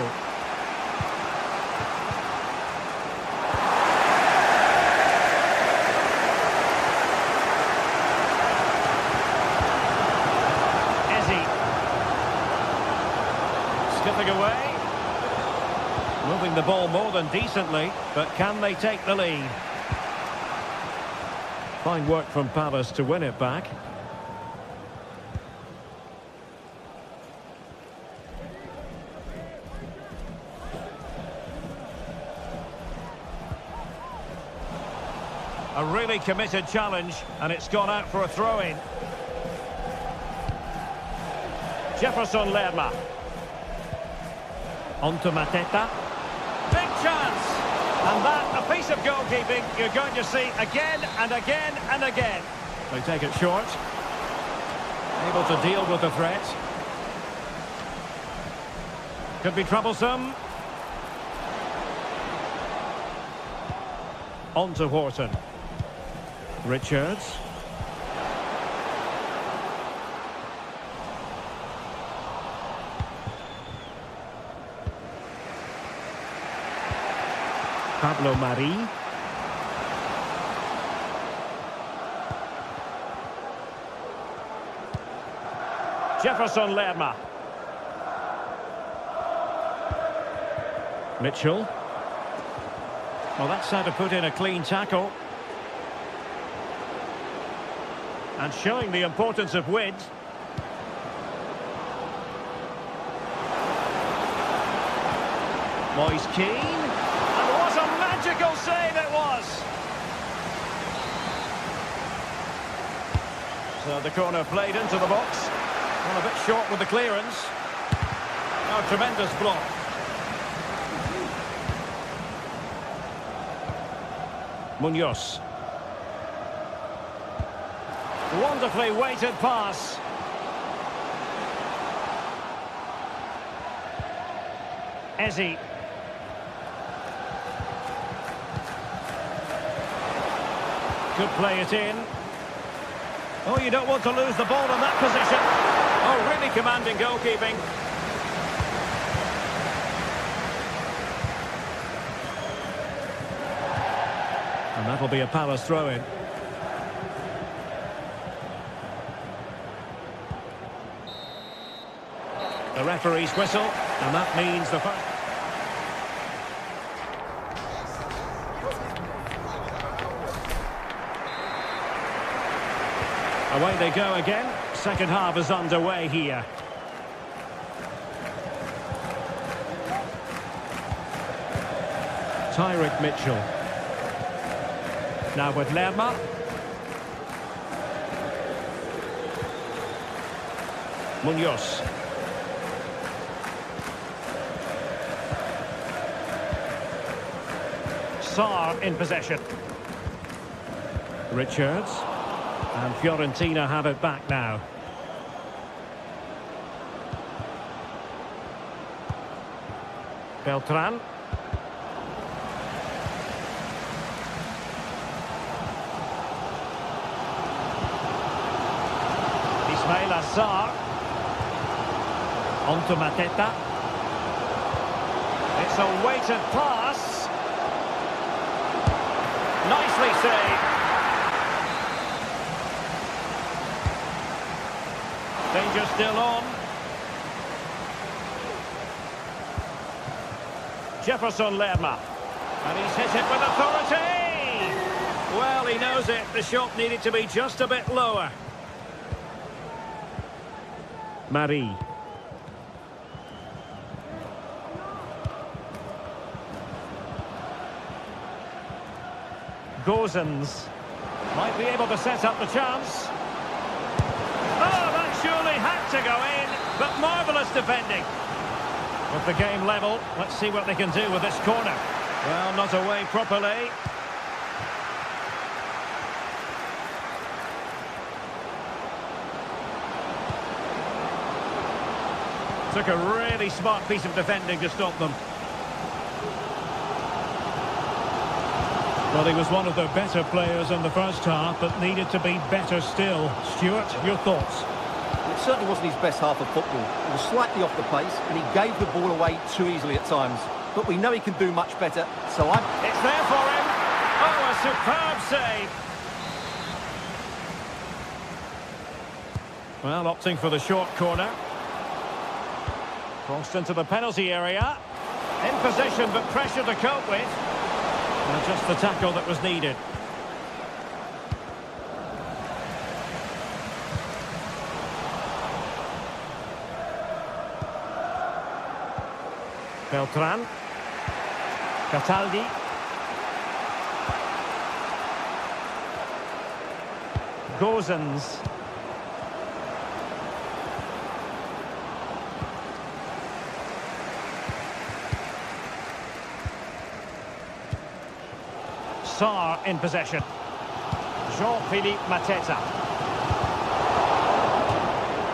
Ezzy. Skipping away. Moving the ball more than decently, but can they take the lead? Fine work from Palace to win it back. A really committed challenge, and it's gone out for a throw-in. Jefferson Lerma. On to Mateta. Big chance! And that, a piece of goalkeeping you're going to see again and again and again. They take it short. Able to deal with the threat. Could be troublesome. On to Horton. Richards. Pablo Mari. Jefferson Lerma. Mitchell. Well, that's how to put in a clean tackle. And showing the importance of width. Moise Keane. And what a magical save it was! So the corner played into the box. Well, a bit short with the clearance. Oh, tremendous block. Munoz. Wonderfully weighted pass. Eze. Could play it in. Oh, you don't want to lose the ball in that position. Oh, really commanding goalkeeping. And that'll be a Palace throw-in. The referee's whistle, and that means the first. Away they go again. Second half is underway here. Tyrick Mitchell. Now with Lerma. Munoz. Sarr in possession. Richards. And Fiorentina have it back now. Beltran. Ismail Assar. On to Mateta. It's a weighted pass. Nicely saved. Danger still on. Jefferson Lerma. And he's hit it with authority! Well, he knows it. The shot needed to be just a bit lower. Mari. Gozens. Might be able to set up the chance. Oh, that surely had to go in, but marvellous defending. With the game level, let's see what they can do with this corner. Well, not away properly. Took a really smart piece of defending to stop them. Well, he was one of the better players in the first half, but needed to be better still. Stuart, your thoughts? It certainly wasn't his best half of football. He was slightly off the pace, and he gave the ball away too easily at times. But we know he can do much better, so It's there for him. Oh, a superb save. Well, opting for the short corner. Crossed into the penalty area. In position, but pressure to cope with. And just the tackle that was needed. Beltran. Cataldi. Gozens. Sarr in possession. Jean-Philippe Mateta.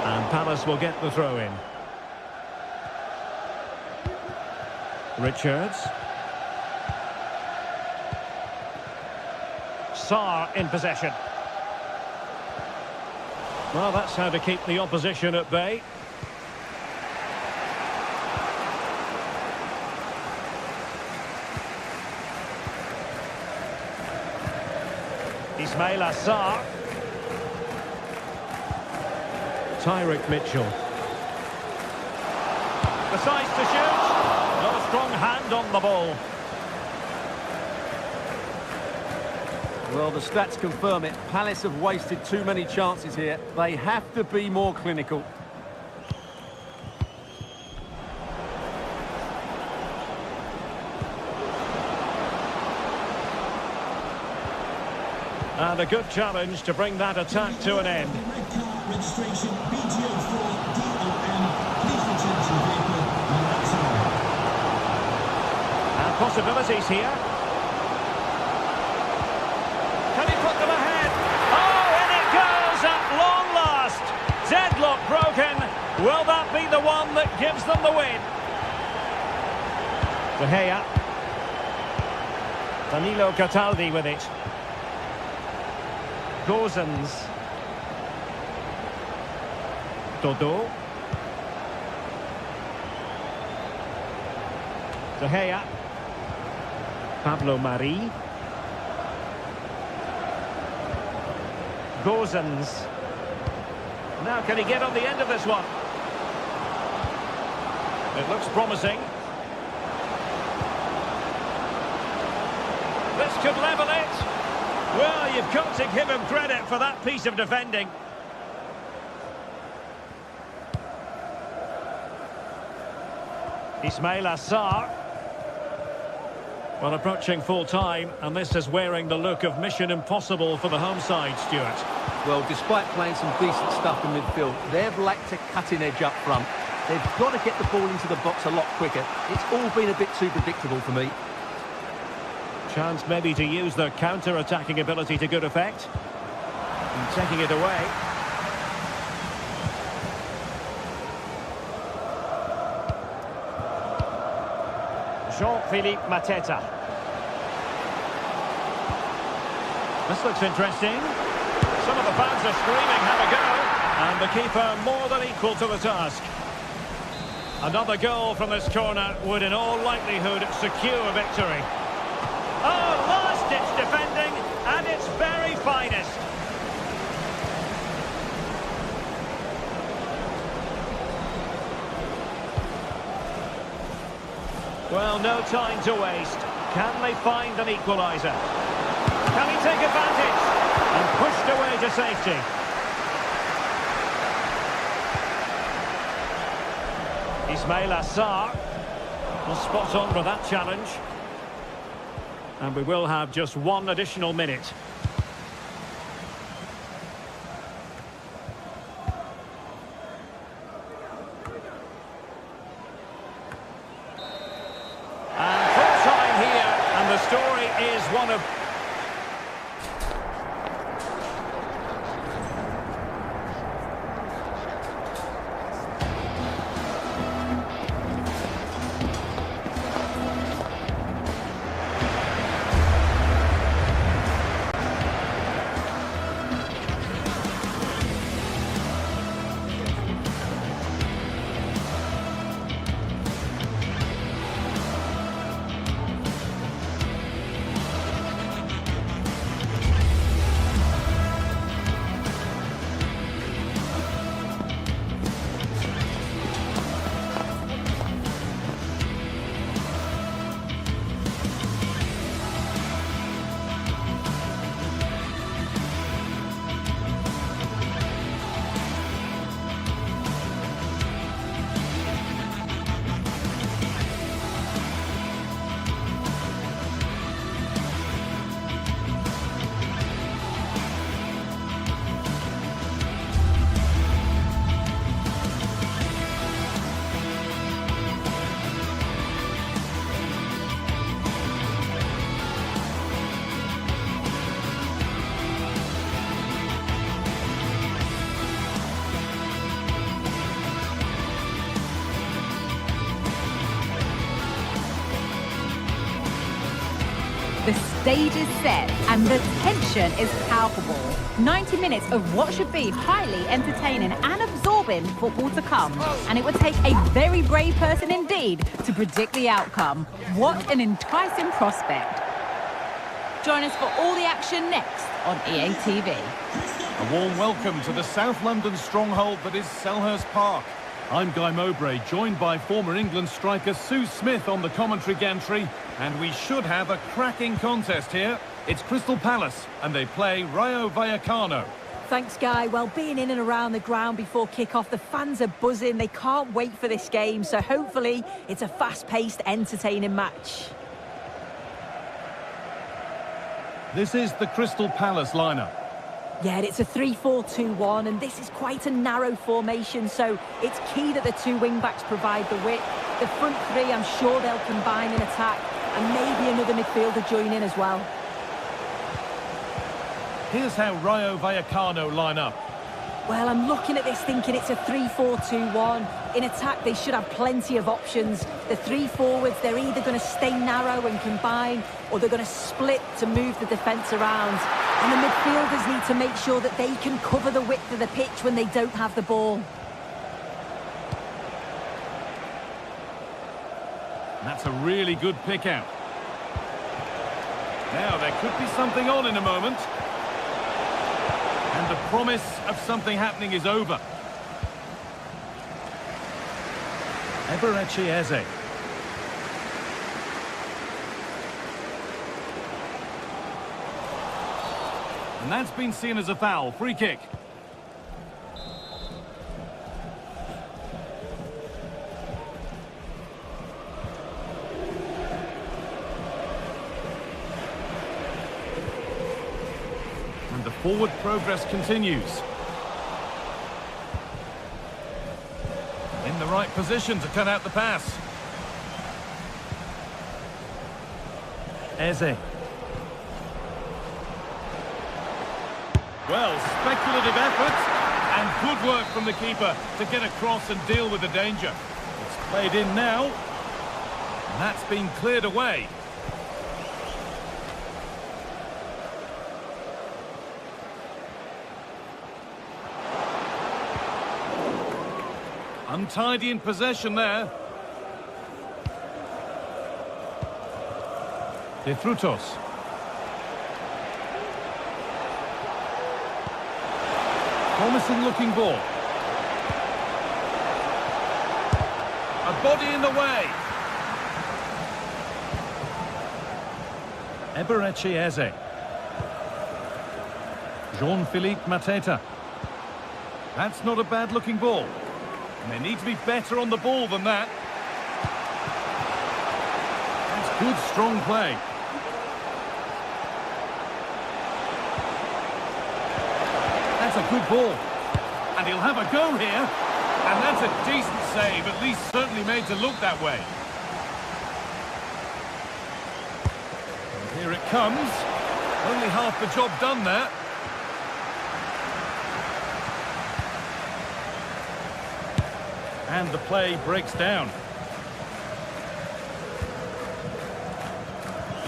And Palace will get the throw in. Richards. Sarr in possession. Well, that's how to keep the opposition at bay. Ismail Assar. Tyrick Mitchell. Decides to shoot. No strong hand on the ball. Well, the stats confirm it. Palace have wasted too many chances here. They have to be more clinical. And a good challenge to bring that attack to an end. Red card registration BTO4 DOM. Please return to your vehicle when outside. And possibilities here. Can he put them ahead? Oh, in it goes at long last. Deadlock broken. Will that be the one that gives them the win? De Gea. Danilo Cataldi with it. Gozens. Dodo. De Gea. Pablo Mari. Gozens. Now can he get on the end of this one? It looks promising. This could level it. Well, you've got to give him credit for that piece of defending. Ismail Assar. Well, approaching full time, and this is wearing the look of mission impossible for the home side, Stuart. Well, despite playing some decent stuff in midfield, they've lacked a cutting edge up front. They've got to get the ball into the box a lot quicker. It's all been a bit too predictable for me. Chance maybe to use their counter-attacking ability to good effect. And taking it away. Jean-Philippe Mateta. This looks interesting. Some of the fans are screaming, have a go. And the keeper more than equal to the task. Another goal from this corner would in all likelihood secure victory. Oh, last-ditch defending at its very finest. Well, no time to waste. Can they find an equaliser? Can he take advantage? And pushed away to safety. Ismail Assar was spot on for that challenge. And we will have just one additional minute. And full time here, and the story is one of... The stage is set and the tension is palpable. 90 minutes of what should be highly entertaining and absorbing football to come. And it would take a very brave person indeed to predict the outcome. What an enticing prospect. Join us for all the action next on EA TV. A warm welcome to the South London stronghold that is Selhurst Park. I'm Guy Mowbray, joined by former England striker Sue Smith on the commentary gantry, and we should have a cracking contest here. It's Crystal Palace, and they play Rayo Vallecano. Thanks, Guy. Well, being in and around the ground before kick-off, the fans are buzzing. They can't wait for this game, so hopefully it's a fast-paced, entertaining match. This is the Crystal Palace lineup. Yeah, it's a 3-4-2-1, and this is quite a narrow formation, so it's key that the two wing-backs provide the width. The front three, I'm sure they'll combine in attack, and maybe another midfielder join in as well. Here's how Rayo Vallecano line up. Well, I'm looking at this thinking it's a 3-4-2-1. In attack, they should have plenty of options. The three forwards, they're either going to stay narrow and combine, or they're going to split to move the defence around. And the midfielders need to make sure that they can cover the width of the pitch when they don't have the ball. That's a really good pick out. Now, there could be something on in a moment. And the promise of something happening is over. Eberechi Eze. And that's been seen as a foul. Free kick. And the forward progress continues. In the right position to cut out the pass. Eze. Well, speculative effort and good work from the keeper to get across and deal with the danger. It's played in now. And that's been cleared away. Untidy in possession there. De Frutos. Promising looking ball. A body in the way. Eberechi Eze. Jean-Philippe Mateta. That's not a bad looking ball. And they need to be better on the ball than that. That's good, strong play. That's a good ball. And he'll have a go here. And that's a decent save, at least certainly made to look that way. And here it comes. Only half the job done there. And the play breaks down.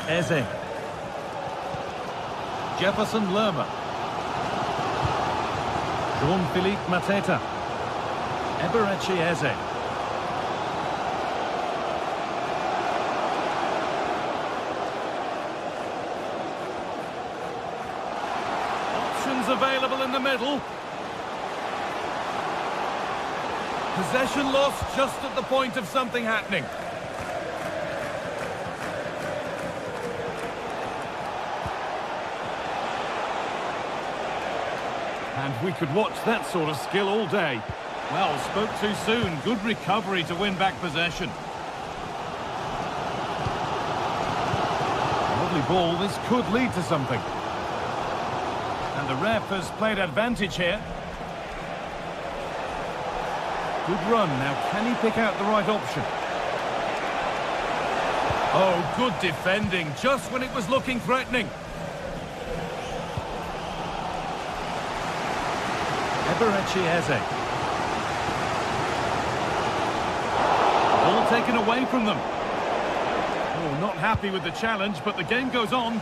Eze. Jefferson Lerma. Jean-Philippe Mateta. Eberechi Eze. Options available in the middle. Possession lost just at the point of something happening. And we could watch that sort of skill all day. Well, spoke too soon. Good recovery to win back possession. Lovely ball. This could lead to something. And the ref has played advantage here. Good run. Now, can he pick out the right option? Oh, good defending, just when it was looking threatening. Eberechi Eze. Ball taken away from them. Oh, not happy with the challenge, but the game goes on.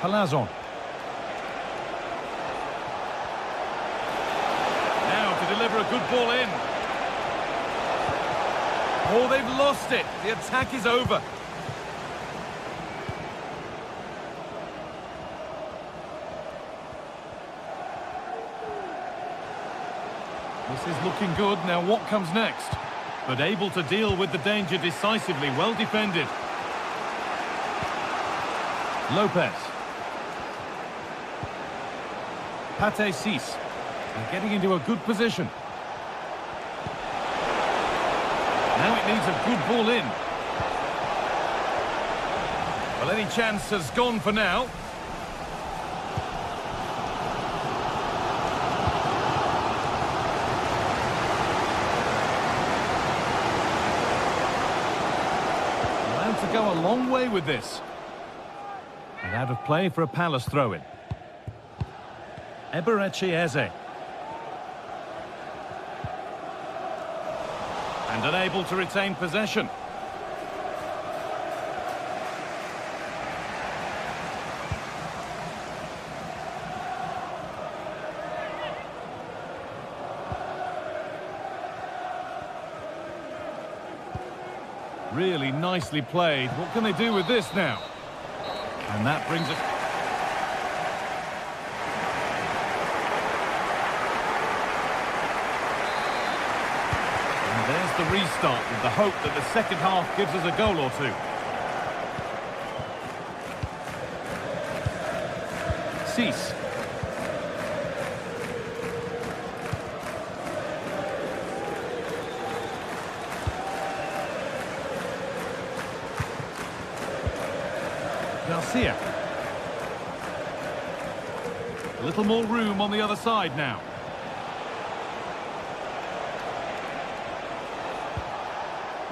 Palazon. Now deliver a good ball in. Oh, they've lost it. The attack is over. This is looking good. Now what comes next? But able to deal with the danger decisively. Well defended. Lopez. Pate Cis. They're getting into a good position. Now it needs a good ball in. Well, any chance has gone for now. Allowed to go a long way with this. And out of play for a Palace throw-in. Eberechi Eze. And unable to retain possession. Really nicely played. What can they do with this now? And that brings us... There's the restart with the hope that the second half gives us a goal or two. Cis. Garcia. A little more room on the other side now.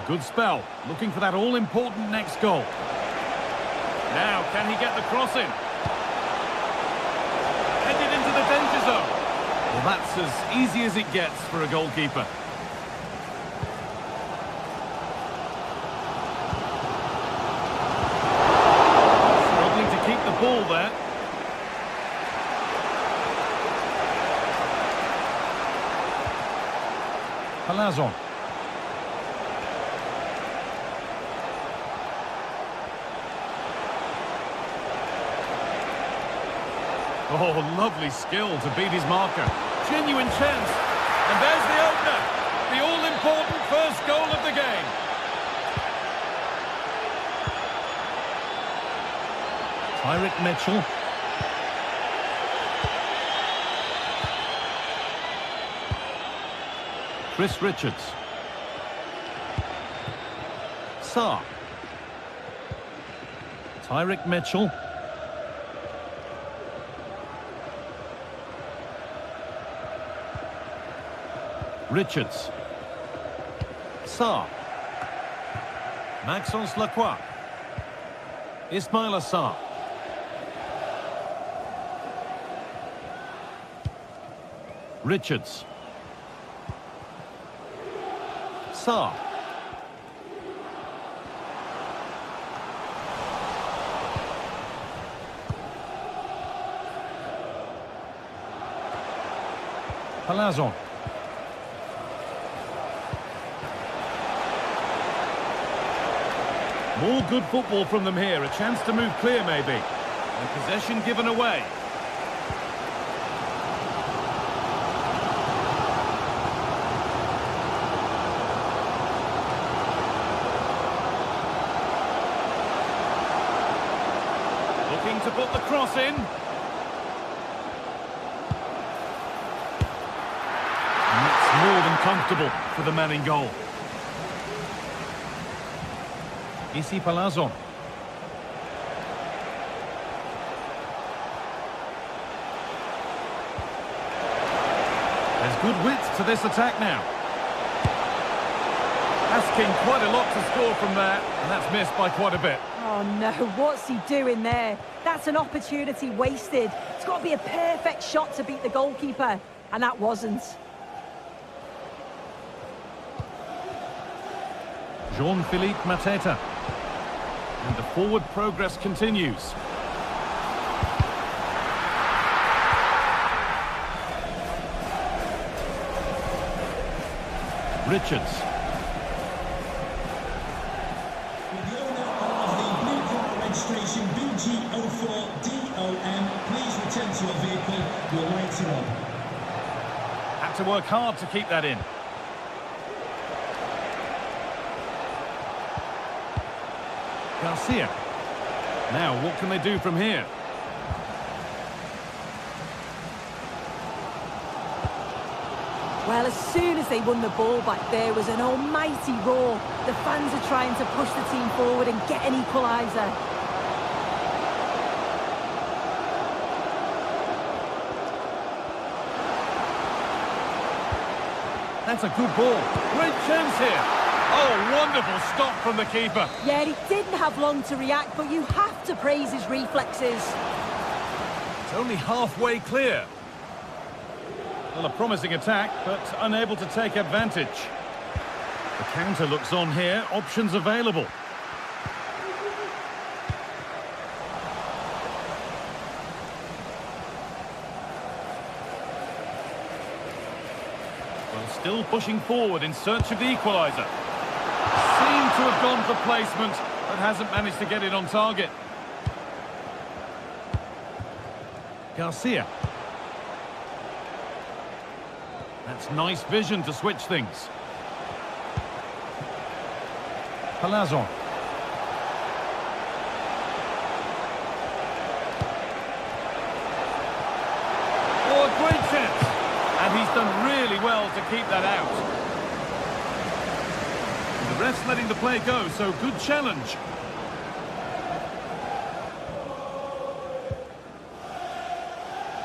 Good spell, looking for that all-important next goal. Now, can he get the cross in? Headed into the danger zone. Well, that's as easy as it gets for a goalkeeper. Struggling to keep the ball there. Palazon. Oh, lovely skill to beat his marker. Genuine chance. And there's the opener. The all-important first goal of the game. Tyrick Mitchell. Chris Richards. Sarr. Tyrick Mitchell. Richards. Sarr. Maxence Lacroix. Ismail Sarr. Richards. Sarr. Palazon. More good football from them here. A chance to move clear, maybe. And possession given away. Looking to put the cross in. And that's more than comfortable for the man in goal. Issy Palazon. There's good width to this attack now. Asking quite a lot to score from there, and that's missed by quite a bit. Oh no, what's he doing there? That's an opportunity wasted. It's got to be a perfect shot to beat the goalkeeper, and that wasn't. Jean-Philippe Mateta. And the forward progress continues. Richards. With the owner of the blue car registration BG04DOM, please return to your vehicle. Your lights are on. Had to work hard to keep that in. Garcia. Now, what can they do from here? Well, as soon as they won the ball back, there was an almighty roar. The fans are trying to push the team forward and get an equaliser. That's a good ball. Great chance here. Oh, wonderful stop from the keeper. Yeah, he didn't have long to react, but you have to praise his reflexes. It's only halfway clear. Well, a promising attack, but unable to take advantage. The counter looks on here. Options available. Well, still pushing forward in search of the equaliser. Seemed to have gone for placement, but hasn't managed to get it on target. Garcia. That's nice vision to switch things. Palazzo. Oh, a great chance. And he's done really well to keep that out. The ref's letting the play go, so good challenge.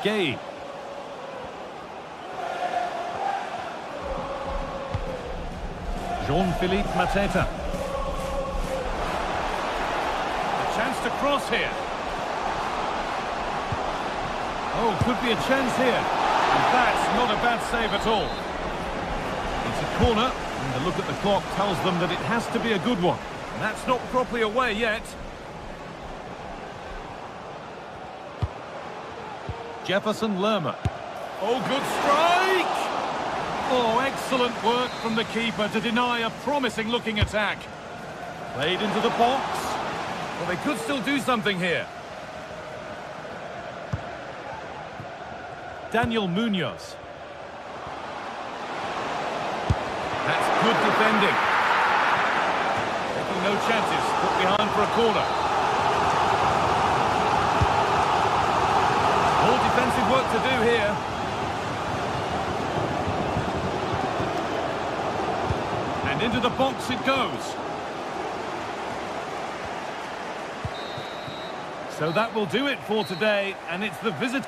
Gay. Jean-Philippe Mateta. A chance to cross here. Oh, could be a chance here. And that's not a bad save at all. It's a corner, and the look at the clock tells them that it has to be a good one. And that's not properly away yet. Jefferson Lerma. Oh, good strike! Oh, excellent work from the keeper to deny a promising-looking attack. Played into the box. Well, they could still do something here. Daniel Munoz. That's good defending. Taking no chances. Put behind for a corner. More defensive work to do here. And into the box it goes. So that will do it for today, and it's the visit.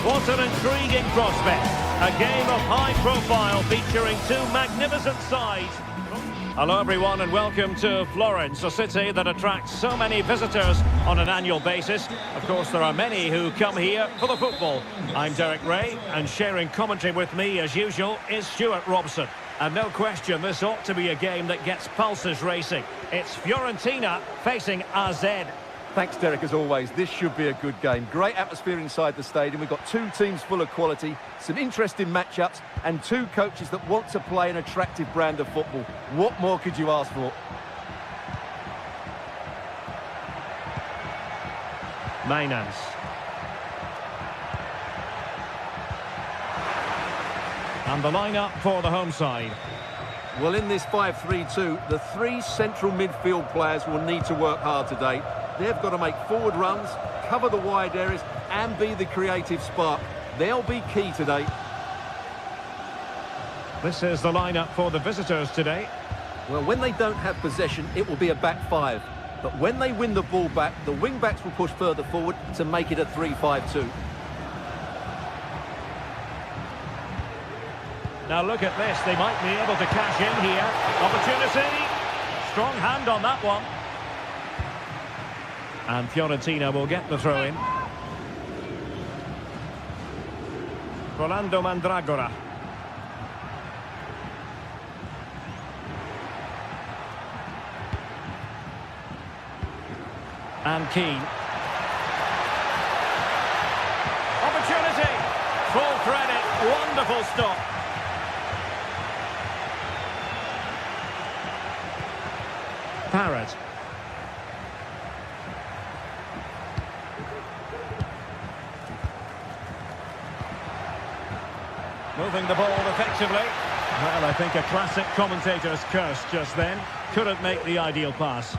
What an intriguing prospect. A game of high profile featuring two magnificent sides. Hello everyone and welcome to Florence, a city that attracts so many visitors on an annual basis. Of course, there are many who come here for the football. I'm Derek Ray, and sharing commentary with me as usual is Stuart Robson. And no question, this ought to be a game that gets pulses racing. It's Fiorentina facing AZ. Thanks, Derek, as always. This should be a good game. Great atmosphere inside the stadium. We've got two teams full of quality, some interesting matchups, and two coaches that want to play an attractive brand of football. What more could you ask for? Mainans. And the lineup for the home side. Well, in this 5-3-2, the three central midfield players will need to work hard today. They've got to make forward runs, cover the wide areas, and be the creative spark. They'll be key today. This is the lineup for the visitors today. Well, when they don't have possession, it will be a back five. But when they win the ball back, the wing-backs will push further forward to make it a 3-5-2. Now look at this, they might be able to cash in here. Opportunity. Strong hand on that one. And Fiorentina will get the throw in. Rolando Mandragora. And Keane. Opportunity. Full credit. Wonderful stop. Parrott. Moving the ball effectively. Well, I think a classic commentator's curse just then. Couldn't make the ideal pass.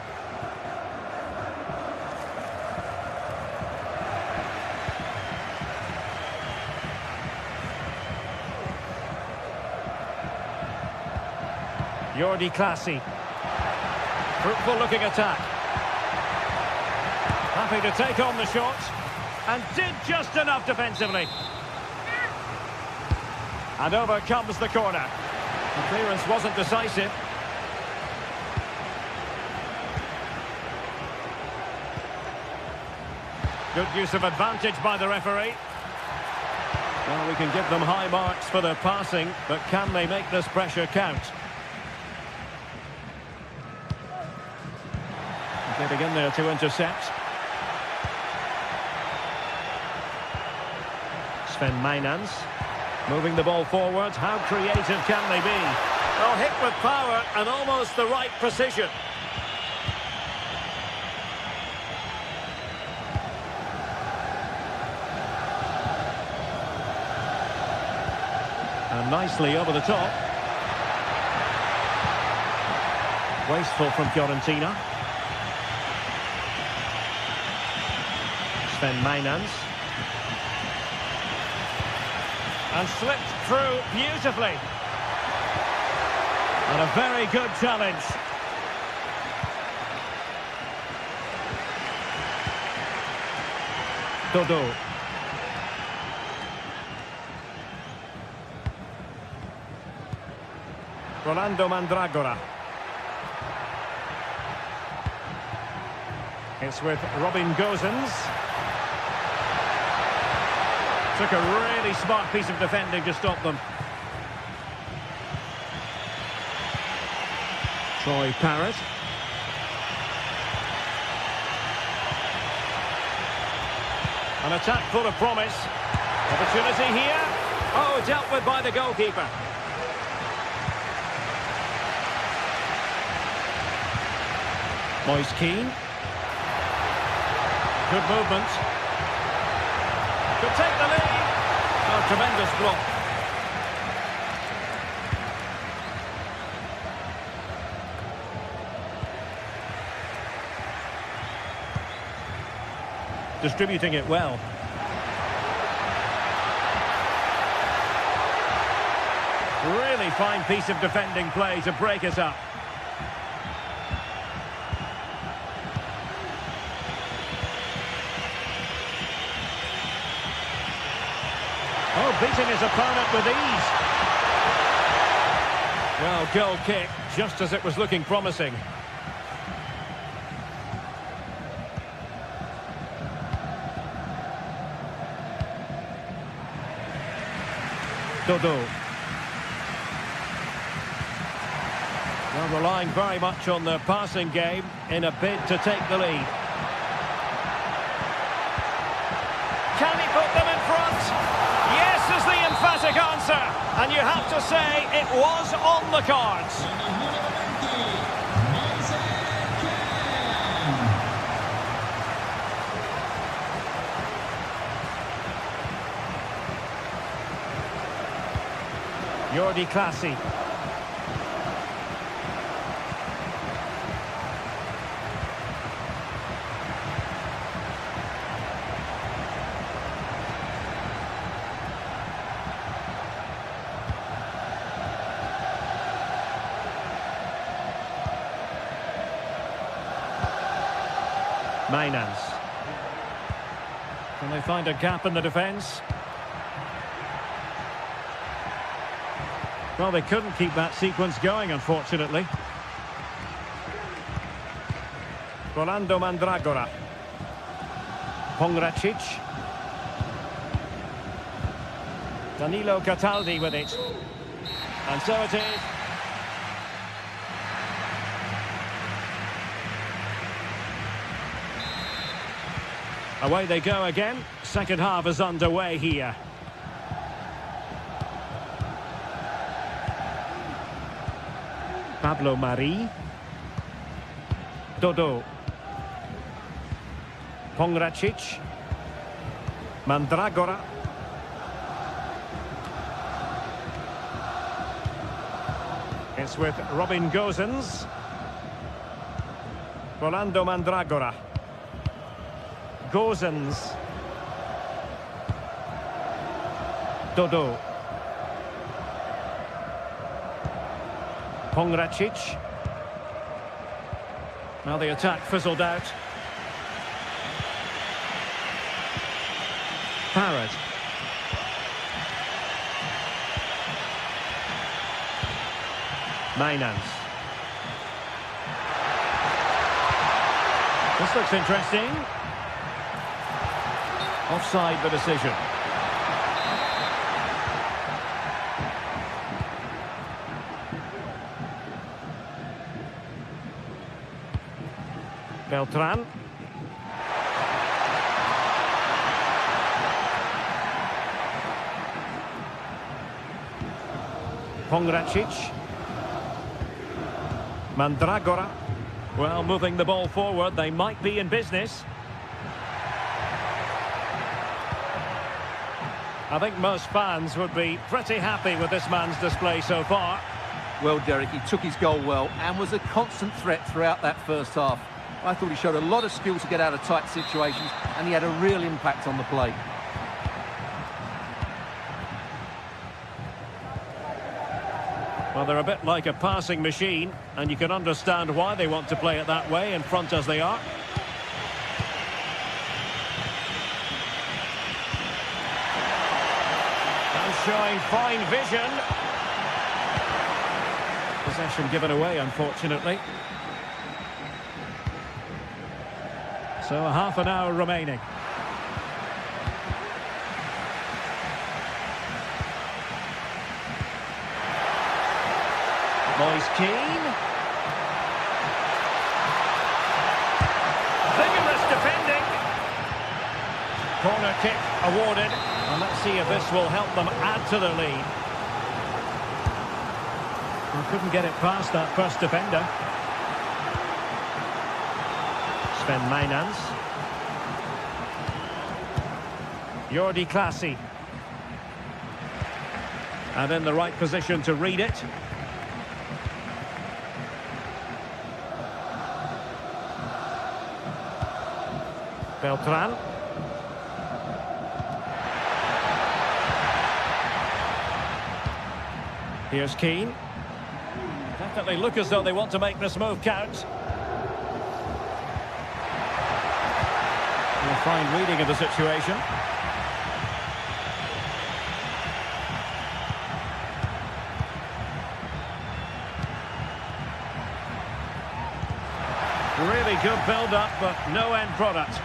Jordi Clasie. Fruitful looking attack. Happy to take on the shot. And did just enough defensively. And over comes the corner. The clearance wasn't decisive. Good use of advantage by the referee. Well, we can give them high marks for their passing, but can they make this pressure count? Getting in there to intercept. Sven Mainans. Moving the ball forward. How creative can they be? Oh, hit with power and almost the right precision. And nicely over the top. Wasteful from Fiorentina. Sven Mainans. And slipped through beautifully. And a very good challenge. Dodo. Rolando Mandragora. It's with Robin Gosens. Took a really smart piece of defending to stop them. Troy Parrott. An attack full of promise. Opportunity here. Oh, dealt with by the goalkeeper. Moise Keane. Good movement. Could take the lead. Oh, tremendous block. Distributing it well. Really fine piece of defending play to break us up. Oh, beating his opponent with ease. Well, goal kick, just as it was looking promising. Dodo. Well, relying very much on their passing game in a bid to take the lead. Can he put them in front? Yes is the emphatic answer. And you have to say it was on the cards. Jordi Clasie. Mainans. Can they find a gap in the defence? Well, they couldn't keep that sequence going, unfortunately. Rolando Mandragora. Pongracic. Danilo Cataldi with it. And so it is. Away they go again. Second half is underway here. Pablo Mari. Dodo. Pongracic. Mandragora. It's with Robin Gosens. Rolando Mandragora. Gosens. Dodo. Pongracic. Now the attack fizzled out. Parrott. Mainans. This looks interesting. Offside the decision. Beltran. Pongracic. Mandragora. Well, moving the ball forward, they might be in business. I think most fans would be pretty happy with this man's display so far. Well, Derek, he took his goal well and was a constant threat throughout that first half. I thought he showed a lot of skill to get out of tight situations, and he had a real impact on the play. Well, they're a bit like a passing machine, and you can understand why they want to play it that way, in front as they are. And showing fine vision. Possession given away, unfortunately. So half an hour remaining. Moise Keane. Vigorous defending. Corner kick awarded. And let's see if this will help them add to the lead. They couldn't get it past that first defender. Sven Mainans. Jordi Clasie. And in the right position to read it. Beltran. Here's Keane. Definitely look as though they want to make this move count. A fine reading of the situation. Really good build-up, but no end product.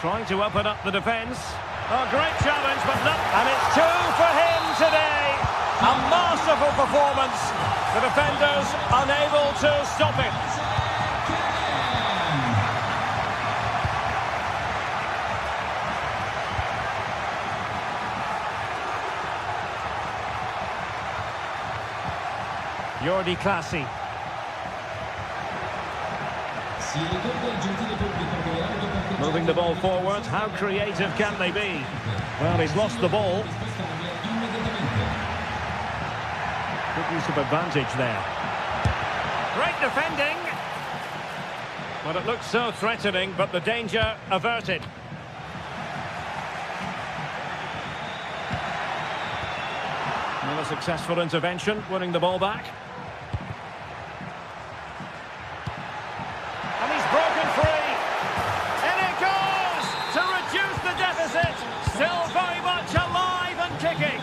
Trying to open up the defence. Oh, great challenge, but not... And it's 2 for him today. A masterful performance. The defenders unable to stop it. Jordi Classy. Moving the ball forward. How creative can they be? Well, he's lost the ball. Good use of advantage there. Great defending. Well, it looks so threatening, but the danger averted. Well, a successful intervention, winning the ball back. And he's broken free. And it goes to reduce the deficit. Still very much alive and kicking.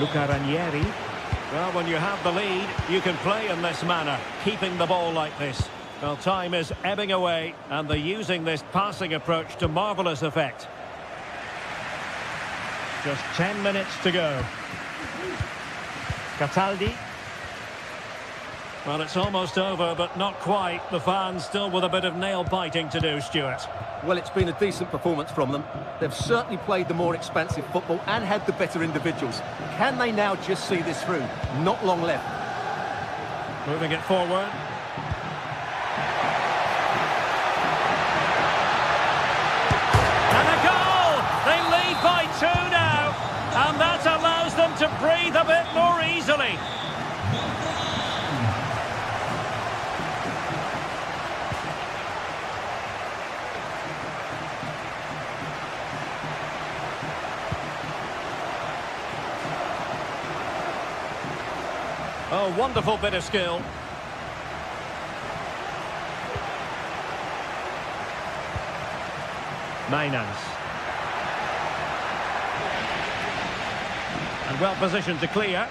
Luca Ranieri. Well, when you have the lead, you can play in this manner, keeping the ball like this. Well, time is ebbing away, and they're using this passing approach to marvellous effect. Just 10 minutes to go. Cataldi. Well, it's almost over, but not quite. The fans still with a bit of nail-biting to do, Stuart. Well, it's been a decent performance from them. They've certainly played the more expansive football and had the better individuals. Can they now just see this through? Not long left. Moving it forward. And a goal! They lead by 2 now. And that allows them to breathe a bit more easily. Oh, wonderful bit of skill. Mainans. And well positioned to clear.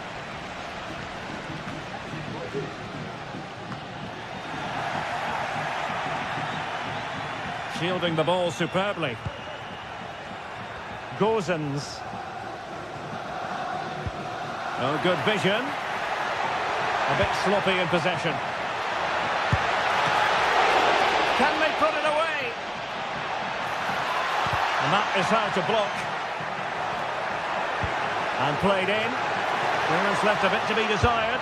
Shielding the ball superbly. Gozens. Oh, good vision. A bit sloppy in possession. Can they put it away? And that is how to block. And played in. Clearance left a bit to be desired.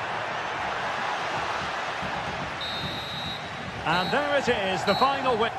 And there it is, the final win.